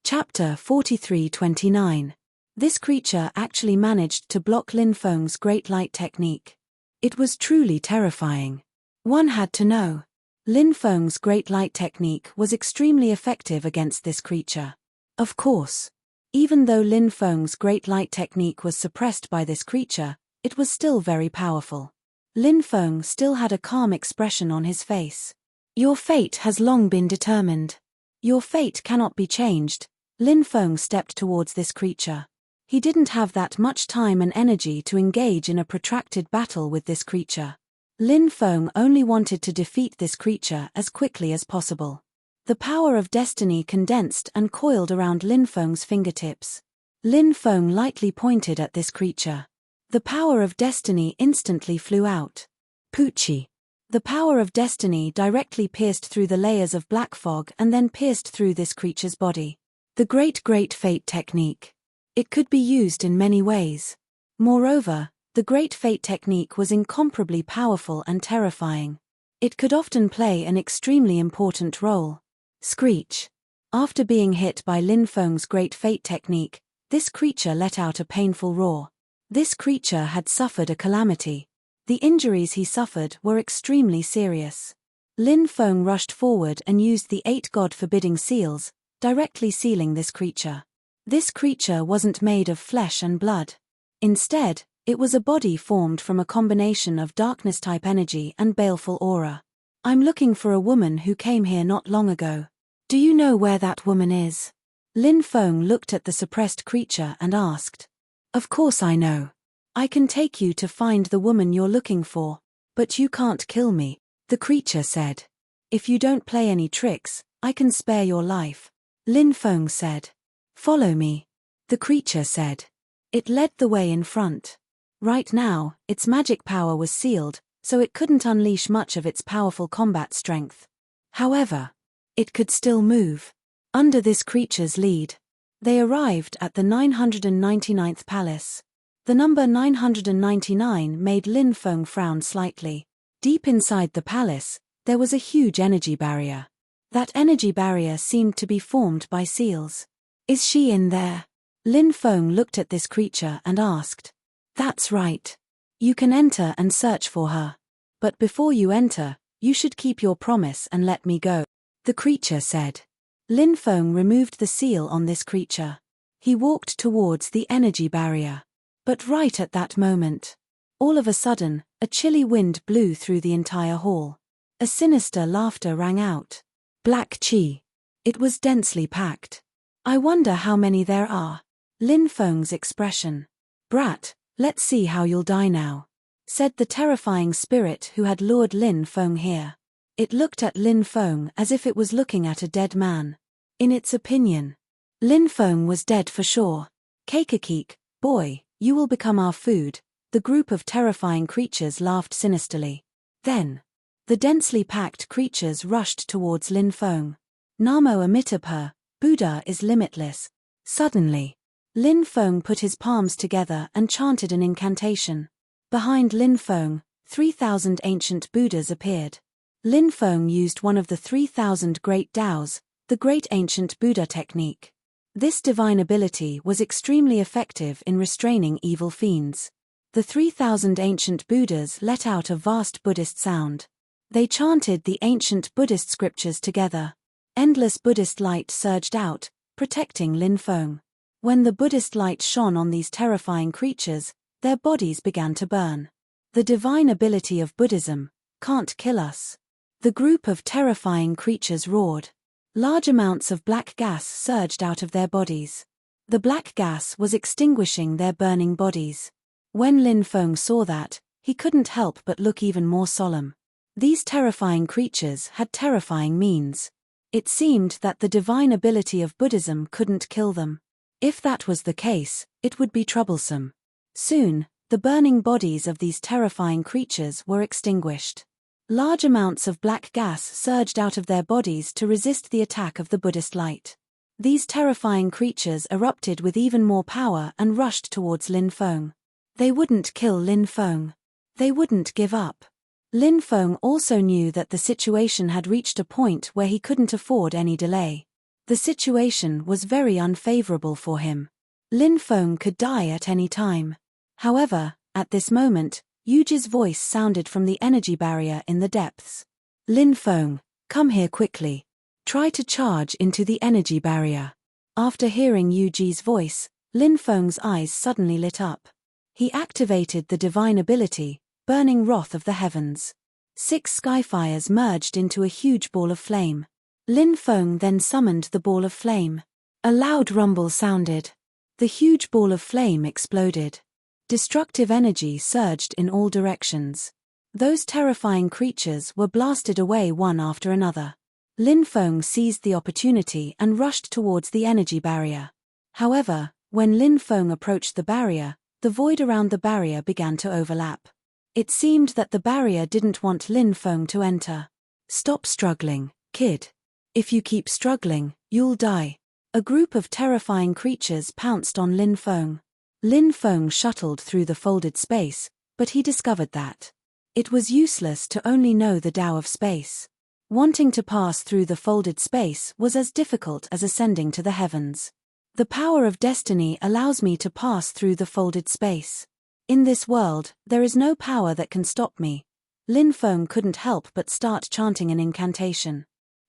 Chapter 43-29. This creature actually managed to block Lin Feng's Great Light Technique. It was truly terrifying. One had to know. Lin Feng's Great Light Technique was extremely effective against this creature. Of course. Even though Lin Feng's Great Light Technique was suppressed by this creature, it was still very powerful. Lin Feng still had a calm expression on his face. Your fate has long been determined. Your fate cannot be changed. Lin Feng stepped towards this creature. He didn't have that much time and energy to engage in a protracted battle with this creature. Lin Feng only wanted to defeat this creature as quickly as possible. The power of destiny condensed and coiled around Lin Feng's fingertips. Lin Feng lightly pointed at this creature. The power of destiny instantly flew out. Poochie. The power of destiny directly pierced through the layers of black fog and then pierced through this creature's body. The Great Fate Technique. It could be used in many ways. Moreover, the Great Fate technique was incomparably powerful and terrifying. It could often play an extremely important role. Screech. After being hit by Lin Feng's Great Fate technique, this creature let out a painful roar. This creature had suffered a calamity. The injuries he suffered were extremely serious. Lin Feng rushed forward and used the 8 God-forbidding seals, directly sealing this creature. This creature wasn't made of flesh and blood. Instead, it was a body formed from a combination of darkness-type energy and baleful aura. I'm looking for a woman who came here not long ago. Do you know where that woman is? Lin Feng looked at the suppressed creature and asked. Of course I know. I can take you to find the woman you're looking for, but you can't kill me, the creature said. If you don't play any tricks, I can spare your life. Lin Feng said. Follow me, the creature said. It led the way in front. Right now, its magic power was sealed, so it couldn't unleash much of its powerful combat strength. However, it could still move. Under this creature's lead, they arrived at the 999th palace. The number 999 made Lin Feng frown slightly. Deep inside the palace, there was a huge energy barrier. That energy barrier seemed to be formed by seals. Is she in there? Lin Feng looked at this creature and asked. That's right. You can enter and search for her. But before you enter, you should keep your promise and let me go, the creature said. Lin Feng removed the seal on this creature. He walked towards the energy barrier. But right at that moment, all of a sudden, a chilly wind blew through the entire hall. A sinister laughter rang out. Black Qi. It was densely packed. I wonder how many there are. Lin Feng's expression. Brat, let's see how you'll die now, said the terrifying spirit who had lured Lin Feng here. It looked at Lin Feng as if it was looking at a dead man. In its opinion, Lin Feng was dead for sure. Keikakik, boy, you will become our food, the group of terrifying creatures laughed sinisterly. Then, the densely packed creatures rushed towards Lin Feng. Namo Amitabha, Buddha is limitless. Suddenly, Lin Feng put his palms together and chanted an incantation. Behind Lin Feng, 3,000 ancient Buddhas appeared. Lin Feng used one of the 3,000 great Taos, the Great Ancient Buddha technique. This divine ability was extremely effective in restraining evil fiends. The 3,000 ancient Buddhas let out a vast Buddhist sound. They chanted the ancient Buddhist scriptures together. Endless Buddhist light surged out, protecting Lin Feng. When the Buddhist light shone on these terrifying creatures, their bodies began to burn. The divine ability of Buddhism can't kill us. The group of terrifying creatures roared. Large amounts of black gas surged out of their bodies. The black gas was extinguishing their burning bodies. When Lin Feng saw that, he couldn't help but look even more solemn. These terrifying creatures had terrifying means. It seemed that the divine ability of Buddhism couldn't kill them. If that was the case, it would be troublesome. Soon, the burning bodies of these terrifying creatures were extinguished. Large amounts of black gas surged out of their bodies to resist the attack of the Buddhist light. These terrifying creatures erupted with even more power and rushed towards Lin Feng. They wouldn't kill Lin Feng. They wouldn't give up. Lin Feng also knew that the situation had reached a point where he couldn't afford any delay. The situation was very unfavorable for him. Lin Feng could die at any time. However, at this moment, Yuji's voice sounded from the energy barrier in the depths. Lin Feng, come here quickly. Try to charge into the energy barrier. After hearing Yuji's voice, Lin Feng's eyes suddenly lit up. He activated the divine ability, Burning Wrath of the Heavens. 6 skyfires merged into a huge ball of flame. Lin Feng then summoned the ball of flame. A loud rumble sounded. The huge ball of flame exploded. Destructive energy surged in all directions. Those terrifying creatures were blasted away one after another. Lin Feng seized the opportunity and rushed towards the energy barrier. However, when Lin Feng approached the barrier, the void around the barrier began to overlap. It seemed that the barrier didn't want Lin Feng to enter. Stop struggling, kid. If you keep struggling, you'll die, A group of terrifying creatures pounced on Lin Feng. Lin Feng shuttled through the folded space, but he discovered that it was useless to only know the Tao of space. Wanting to pass through the folded space was as difficult as ascending to the heavens. The power of destiny allows me to pass through the folded space. In this world, there is no power that can stop me. Lin Feng couldn't help but start chanting an incantation.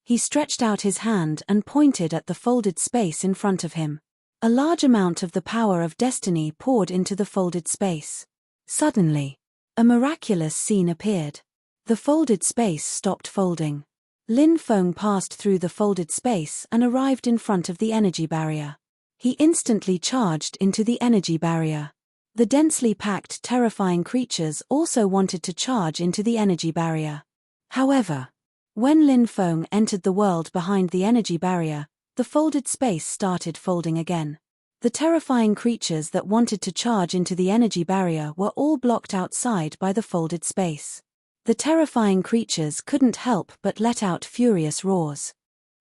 He stretched out his hand and pointed at the folded space in front of him. A large amount of the power of destiny poured into the folded space. Suddenly, a miraculous scene appeared. The folded space stopped folding. Lin Feng passed through the folded space and arrived in front of the energy barrier. He instantly charged into the energy barrier. The densely packed, terrifying creatures also wanted to charge into the energy barrier. However, when Lin Feng entered the world behind the energy barrier, the folded space started folding again. The terrifying creatures that wanted to charge into the energy barrier were all blocked outside by the folded space. The terrifying creatures couldn't help but let out furious roars.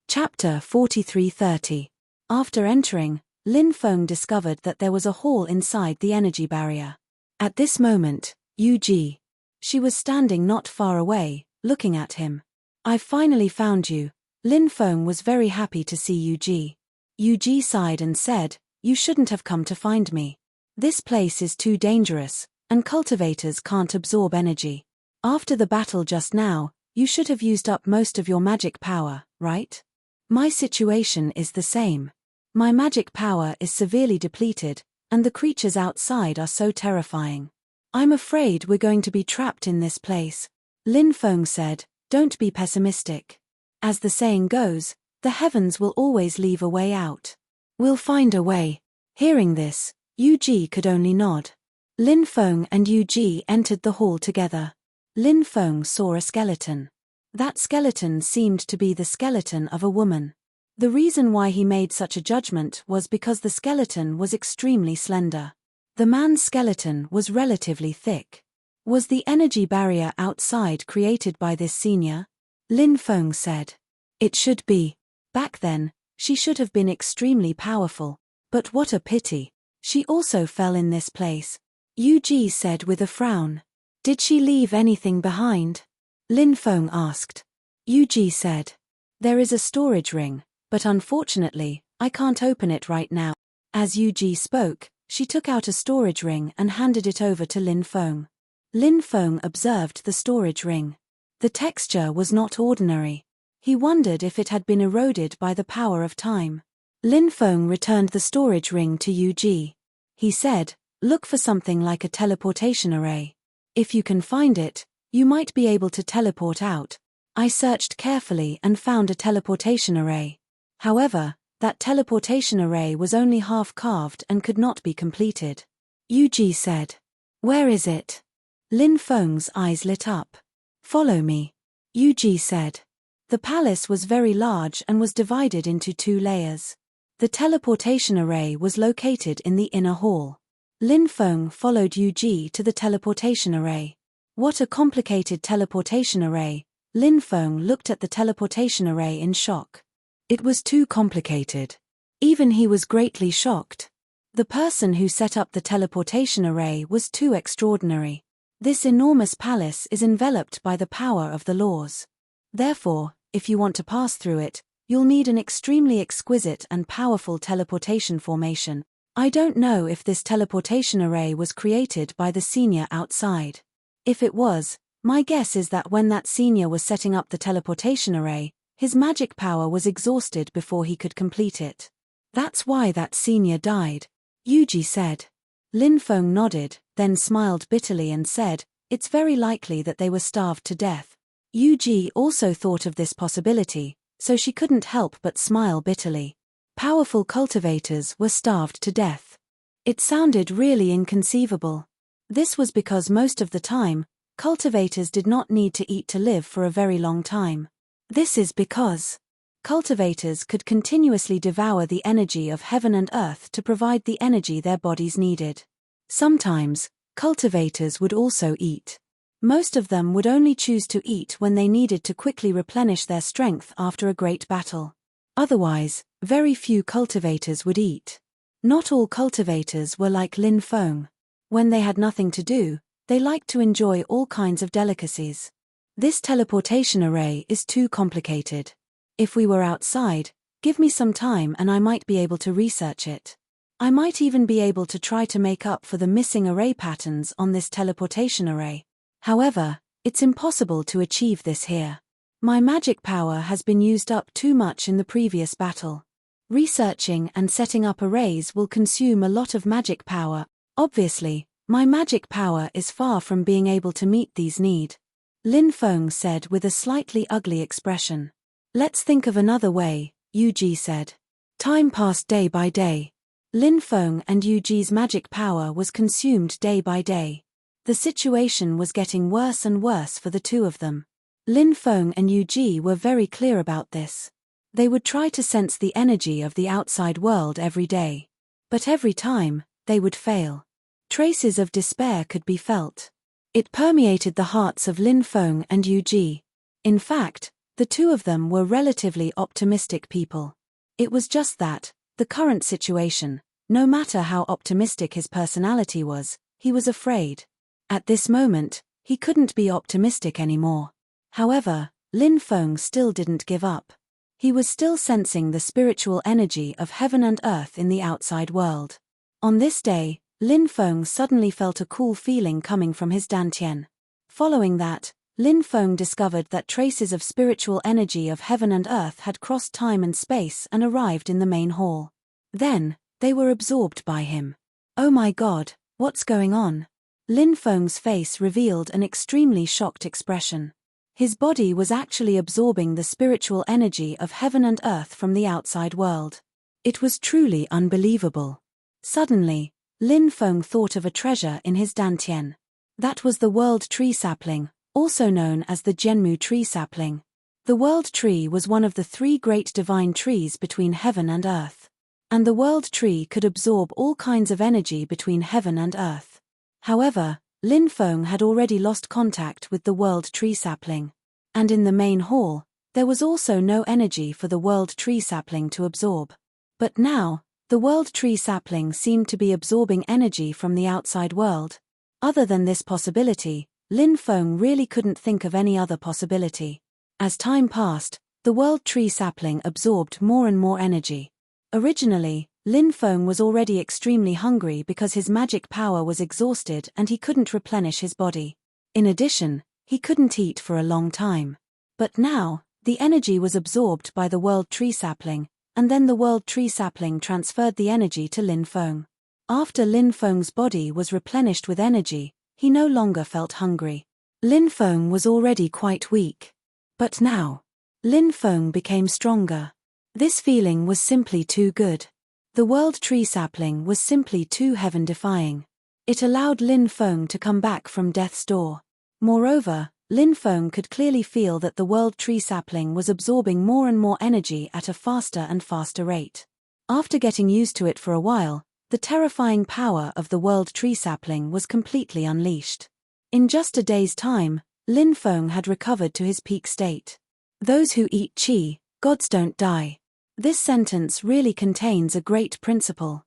Chapter 43:30. After entering, Lin Feng discovered that there was a hall inside the energy barrier. At this moment, Yu-ji. She was standing not far away, looking at him. "I finally found you." Lin Feng was very happy to see Yu-ji. Yu-ji sighed and said, "You shouldn't have come to find me. This place is too dangerous, and cultivators can't absorb energy. After the battle just now, you should have used up most of your magic power, right? My situation is the same. My magic power is severely depleted, and the creatures outside are so terrifying. I'm afraid we're going to be trapped in this place." Lin Feng said, "Don't be pessimistic. As the saying goes, the heavens will always leave a way out. We'll find a way." Hearing this, Yu-ji could only nod. Lin Feng and Yu-ji entered the hall together. Lin Feng saw a skeleton. That skeleton seemed to be the skeleton of a woman. The reason why he made such a judgment was because the skeleton was extremely slender. The man's skeleton was relatively thick. Was the energy barrier outside created by this senior? Lin Feng said. It should be. Back then, she should have been extremely powerful. But what a pity. She also fell in this place. Yu-ji said with a frown. Did she leave anything behind? Lin Feng asked. Yu-ji said. There is a storage ring, but unfortunately, I can't open it right now. As Yu-ji spoke, she took out a storage ring and handed it over to Lin Feng. Lin Feng observed the storage ring. The texture was not ordinary. He wondered if it had been eroded by the power of time. Lin Feng returned the storage ring to Yu-ji. He said, "Look for something like a teleportation array. If you can find it, you might be able to teleport out." I searched carefully and found a teleportation array. However, that teleportation array was only half carved and could not be completed. Yu-ji said. Where is it? Lin Feng's eyes lit up. Follow me. Yu-ji said. The palace was very large and was divided into 2 layers. The teleportation array was located in the inner hall. Lin Feng followed Yu-ji to the teleportation array. What a complicated teleportation array. Lin Feng looked at the teleportation array in shock. It was too complicated. Even he was greatly shocked. The person who set up the teleportation array was too extraordinary. This enormous palace is enveloped by the power of the laws. Therefore, if you want to pass through it, you'll need an extremely exquisite and powerful teleportation formation. I don't know if this teleportation array was created by the senior outside. If it was, my guess is that when that senior was setting up the teleportation array, his magic power was exhausted before he could complete it. That's why that senior died, Yuji said. Lin Feng nodded, then smiled bitterly and said, it's very likely that they were starved to death. Yuji also thought of this possibility, so she couldn't help but smile bitterly. Powerful cultivators were starved to death. It sounded really inconceivable. This was because most of the time, cultivators did not need to eat to live for a very long time. This is because cultivators could continuously devour the energy of heaven and earth to provide the energy their bodies needed. Sometimes, cultivators would also eat. Most of them would only choose to eat when they needed to quickly replenish their strength after a great battle. Otherwise, very few cultivators would eat. Not all cultivators were like Lin Feng. When they had nothing to do, they liked to enjoy all kinds of delicacies. This teleportation array is too complicated. If we were outside, give me some time and I might be able to research it. I might even be able to try to make up for the missing array patterns on this teleportation array. However, it's impossible to achieve this here. My magic power has been used up too much in the previous battle. Researching and setting up arrays will consume a lot of magic power. Obviously, my magic power is far from being able to meet these needs. Lin Feng said with a slightly ugly expression. Let's think of another way, Yu said. Time passed day by day. Lin Feng and Yuji's magic power was consumed day by day. The situation was getting worse and worse for the two of them. Lin Feng and Yuji were very clear about this. They would try to sense the energy of the outside world every day. But every time, they would fail. Traces of despair could be felt. It permeated the hearts of Lin Feng and Yuji. In fact, the two of them were relatively optimistic people. It was just that, the current situation, no matter how optimistic his personality was, he was afraid. At this moment, he couldn't be optimistic anymore. However, Lin Feng still didn't give up. He was still sensing the spiritual energy of heaven and earth in the outside world. On this day, Lin Feng suddenly felt a cool feeling coming from his dantian. Following that, Lin Feng discovered that traces of spiritual energy of heaven and earth had crossed time and space and arrived in the main hall. Then, they were absorbed by him. Oh my God, what's going on? Lin Feng's face revealed an extremely shocked expression. His body was actually absorbing the spiritual energy of heaven and earth from the outside world. It was truly unbelievable. Suddenly, Lin Feng thought of a treasure in his dantian. That was the world tree sapling, also known as the Jianmu tree sapling. The world tree was one of the three great divine trees between heaven and earth. And the world tree could absorb all kinds of energy between heaven and earth. However, Lin Feng had already lost contact with the world tree sapling. And in the main hall, there was also no energy for the world tree sapling to absorb. But now, the world tree sapling seemed to be absorbing energy from the outside world. Other than this possibility, Lin Feng really couldn't think of any other possibility. As time passed, the world tree sapling absorbed more and more energy. Originally, Lin Feng was already extremely hungry because his magic power was exhausted and he couldn't replenish his body. In addition, he couldn't eat for a long time. But now, the energy was absorbed by the world tree sapling, and then the world tree sapling transferred the energy to Lin Feng. After Lin Feng's body was replenished with energy, he no longer felt hungry. Lin Feng was already quite weak. But now, Lin Feng became stronger. This feeling was simply too good. The world tree sapling was simply too heaven-defying. It allowed Lin Feng to come back from death's door. Moreover, Lin Feng could clearly feel that the world tree sapling was absorbing more and more energy at a faster and faster rate. After getting used to it for a while, the terrifying power of the world tree sapling was completely unleashed. In just a day's time, Lin Feng had recovered to his peak state. Those who eat qi, gods don't die. This sentence really contains a great principle.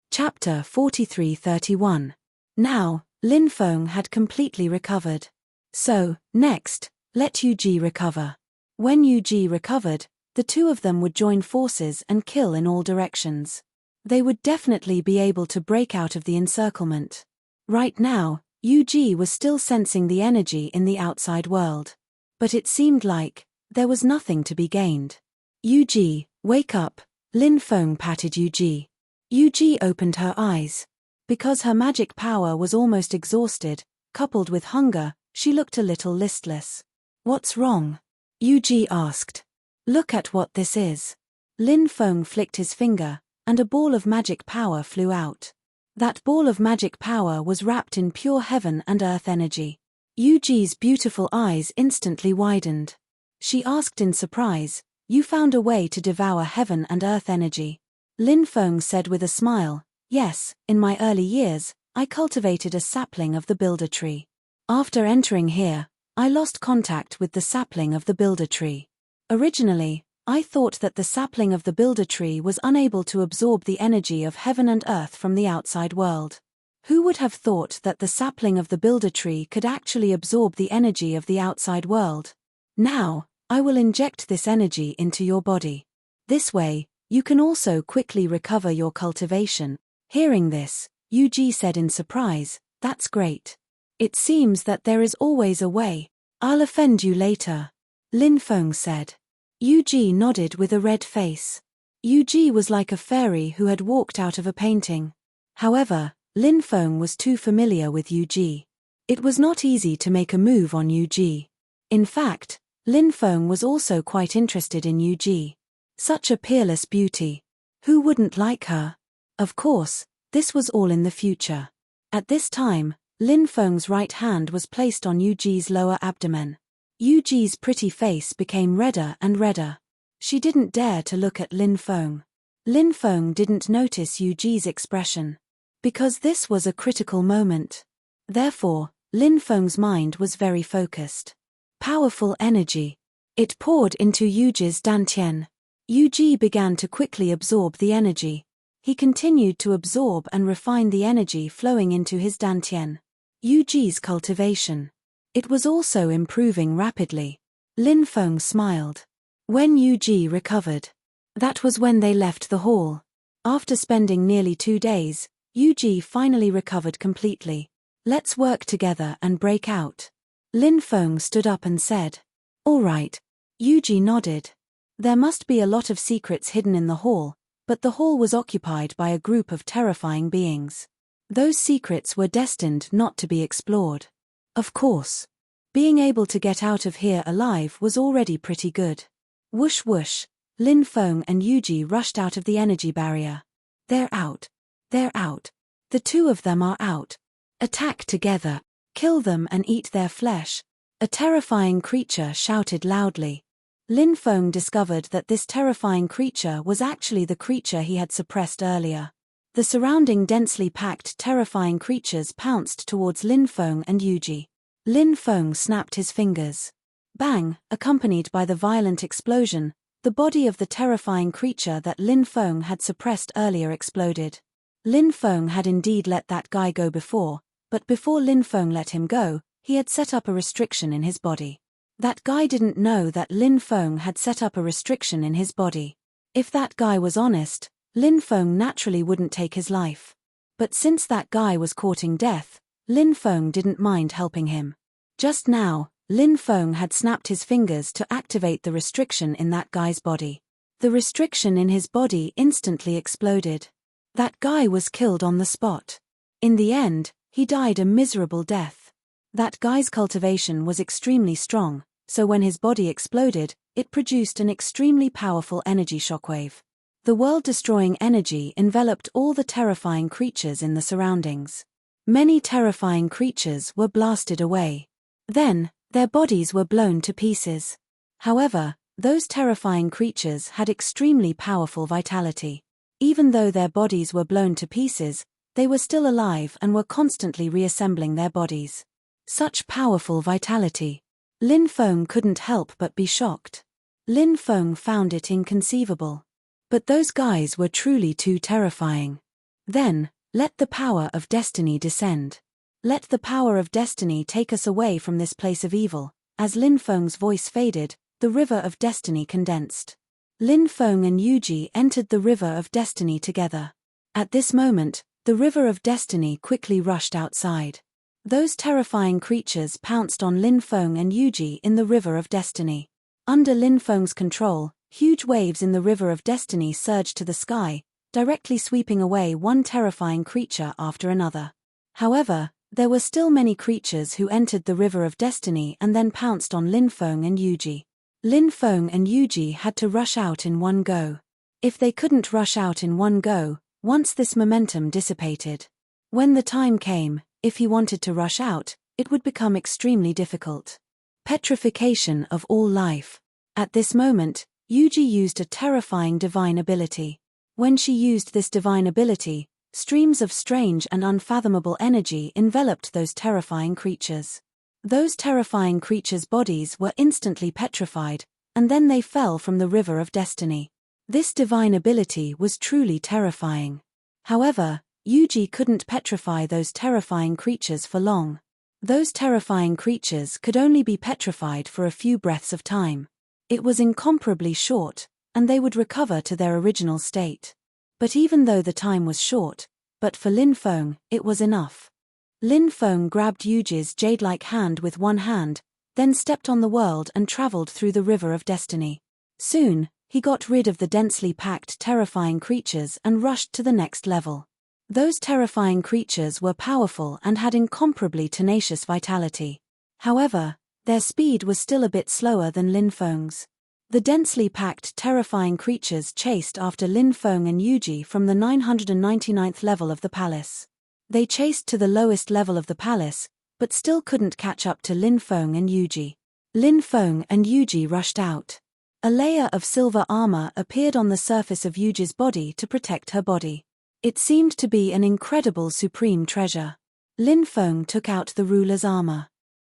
Chapter 43:31. Now, Lin Feng had completely recovered. So, next, let Yuji recover. When Yuji recovered, the two of them would join forces and kill in all directions. They would definitely be able to break out of the encirclement. Right now, Yuji was still sensing the energy in the outside world. But it seemed like there was nothing to be gained. Yuji, wake up, Lin Feng patted Yuji. Yuji opened her eyes. Because her magic power was almost exhausted, coupled with hunger, she looked a little listless. What's wrong? Yuji asked. Look at what this is. Lin Feng flicked his finger, and a ball of magic power flew out. That ball of magic power was wrapped in pure heaven and earth energy. Yuji's beautiful eyes instantly widened. She asked in surprise, "You found a way to devour heaven and earth energy?" Lin Feng said with a smile, "Yes, in my early years, I cultivated a sapling of the builder tree. After entering here, I lost contact with the sapling of the builder tree. Originally, I thought that the sapling of the builder tree was unable to absorb the energy of heaven and earth from the outside world. Who would have thought that the sapling of the builder tree could actually absorb the energy of the outside world? Now, I will inject this energy into your body. This way, you can also quickly recover your cultivation. Hearing this, Yuji said in surprise, "That's great. It seems that there is always a way. I'll offend you later," Lin Feng said. Yuji nodded with a red face. Yuji was like a fairy who had walked out of a painting. However, Lin Feng was too familiar with Yuji. It was not easy to make a move on Yuji. In fact, Lin Feng was also quite interested in Yuji. Such a peerless beauty. Who wouldn't like her? Of course, this was all in the future. At this time, Lin Feng's right hand was placed on Yuji's lower abdomen. Yuji's pretty face became redder and redder. She didn't dare to look at Lin Feng. Lin Feng didn't notice Yuji's expression. Because this was a critical moment. Therefore, Lin Feng's mind was very focused. Powerful energy. It poured into Yuji's dantian. Yuji began to quickly absorb the energy. He continued to absorb and refine the energy flowing into his dantian. Yuji's cultivation. It was also improving rapidly. Lin Feng smiled. When Yuji recovered. That was when they left the hall. After spending nearly 2 days, Yuji finally recovered completely. "Let's work together and break out." Lin Feng stood up and said. "All right." Yuji nodded. There must be a lot of secrets hidden in the hall, but the hall was occupied by a group of terrifying beings. Those secrets were destined not to be explored. Of course. Being able to get out of here alive was already pretty good. Whoosh whoosh, Lin Feng and Yuji rushed out of the energy barrier. They're out. They're out. The two of them are out. Attack together. Kill them and eat their flesh. A terrifying creature shouted loudly. Lin Feng discovered that this terrifying creature was actually the creature he had suppressed earlier. The surrounding densely packed terrifying creatures pounced towards Lin Feng and Yuji. Lin Feng snapped his fingers. Bang, accompanied by the violent explosion, the body of the terrifying creature that Lin Feng had suppressed earlier exploded. Lin Feng had indeed let that guy go before, but before Lin Feng let him go, he had set up a restriction in his body. That guy didn't know that Lin Feng had set up a restriction in his body. If that guy was honest, Lin Feng naturally wouldn't take his life. But since that guy was courting death, Lin Feng didn't mind helping him. Just now, Lin Feng had snapped his fingers to activate the restriction in that guy's body. The restriction in his body instantly exploded. That guy was killed on the spot. In the end, he died a miserable death. That guy's cultivation was extremely strong, so when his body exploded, it produced an extremely powerful energy shockwave. The world-destroying energy enveloped all the terrifying creatures in the surroundings. Many terrifying creatures were blasted away. Then, their bodies were blown to pieces. However, those terrifying creatures had extremely powerful vitality. Even though their bodies were blown to pieces, they were still alive and were constantly reassembling their bodies. Such powerful vitality. Lin Feng couldn't help but be shocked. Lin Feng found it inconceivable. But those guys were truly too terrifying. Then, let the power of destiny descend. Let the power of destiny take us away from this place of evil. As Lin Feng's voice faded, the river of destiny condensed. Lin Feng and Yuji entered the river of destiny together. At this moment, the river of destiny quickly rushed outside. Those terrifying creatures pounced on Lin Feng and Yuji in the river of destiny. Under Lin Feng's control, huge waves in the river of destiny surged to the sky, directly sweeping away one terrifying creature after another. However, there were still many creatures who entered the river of destiny and then pounced on Lin Feng and Yuji. Lin Feng and Yuji had to rush out in one go. If they couldn't rush out in one go, once this momentum dissipated. When the time came, if he wanted to rush out, it would become extremely difficult. Petrification of all life. At this moment, Yuji used a terrifying divine ability. When she used this divine ability, streams of strange and unfathomable energy enveloped those terrifying creatures. Those terrifying creatures' bodies were instantly petrified, and then they fell from the river of destiny. This divine ability was truly terrifying. However, Yuji couldn't petrify those terrifying creatures for long. Those terrifying creatures could only be petrified for a few breaths of time. It was incomparably short, and they would recover to their original state. But even though the time was short, but for Lin Feng, it was enough. Lin Feng grabbed Yuji's jade-like hand with one hand, then stepped on the world and traveled through the river of destiny. Soon, he got rid of the densely packed terrifying creatures and rushed to the next level. Those terrifying creatures were powerful and had incomparably tenacious vitality. However, their speed was still a bit slower than Lin Feng's. The densely packed terrifying creatures chased after Lin Feng and Yuji from the 999th level of the palace. They chased to the lowest level of the palace, but still couldn't catch up to Lin Feng and Yuji. Lin Feng and Yuji rushed out. A layer of silver armor appeared on the surface of Yuji's body to protect her body. It seemed to be an incredible supreme treasure. Lin Feng took out the ruler's armor.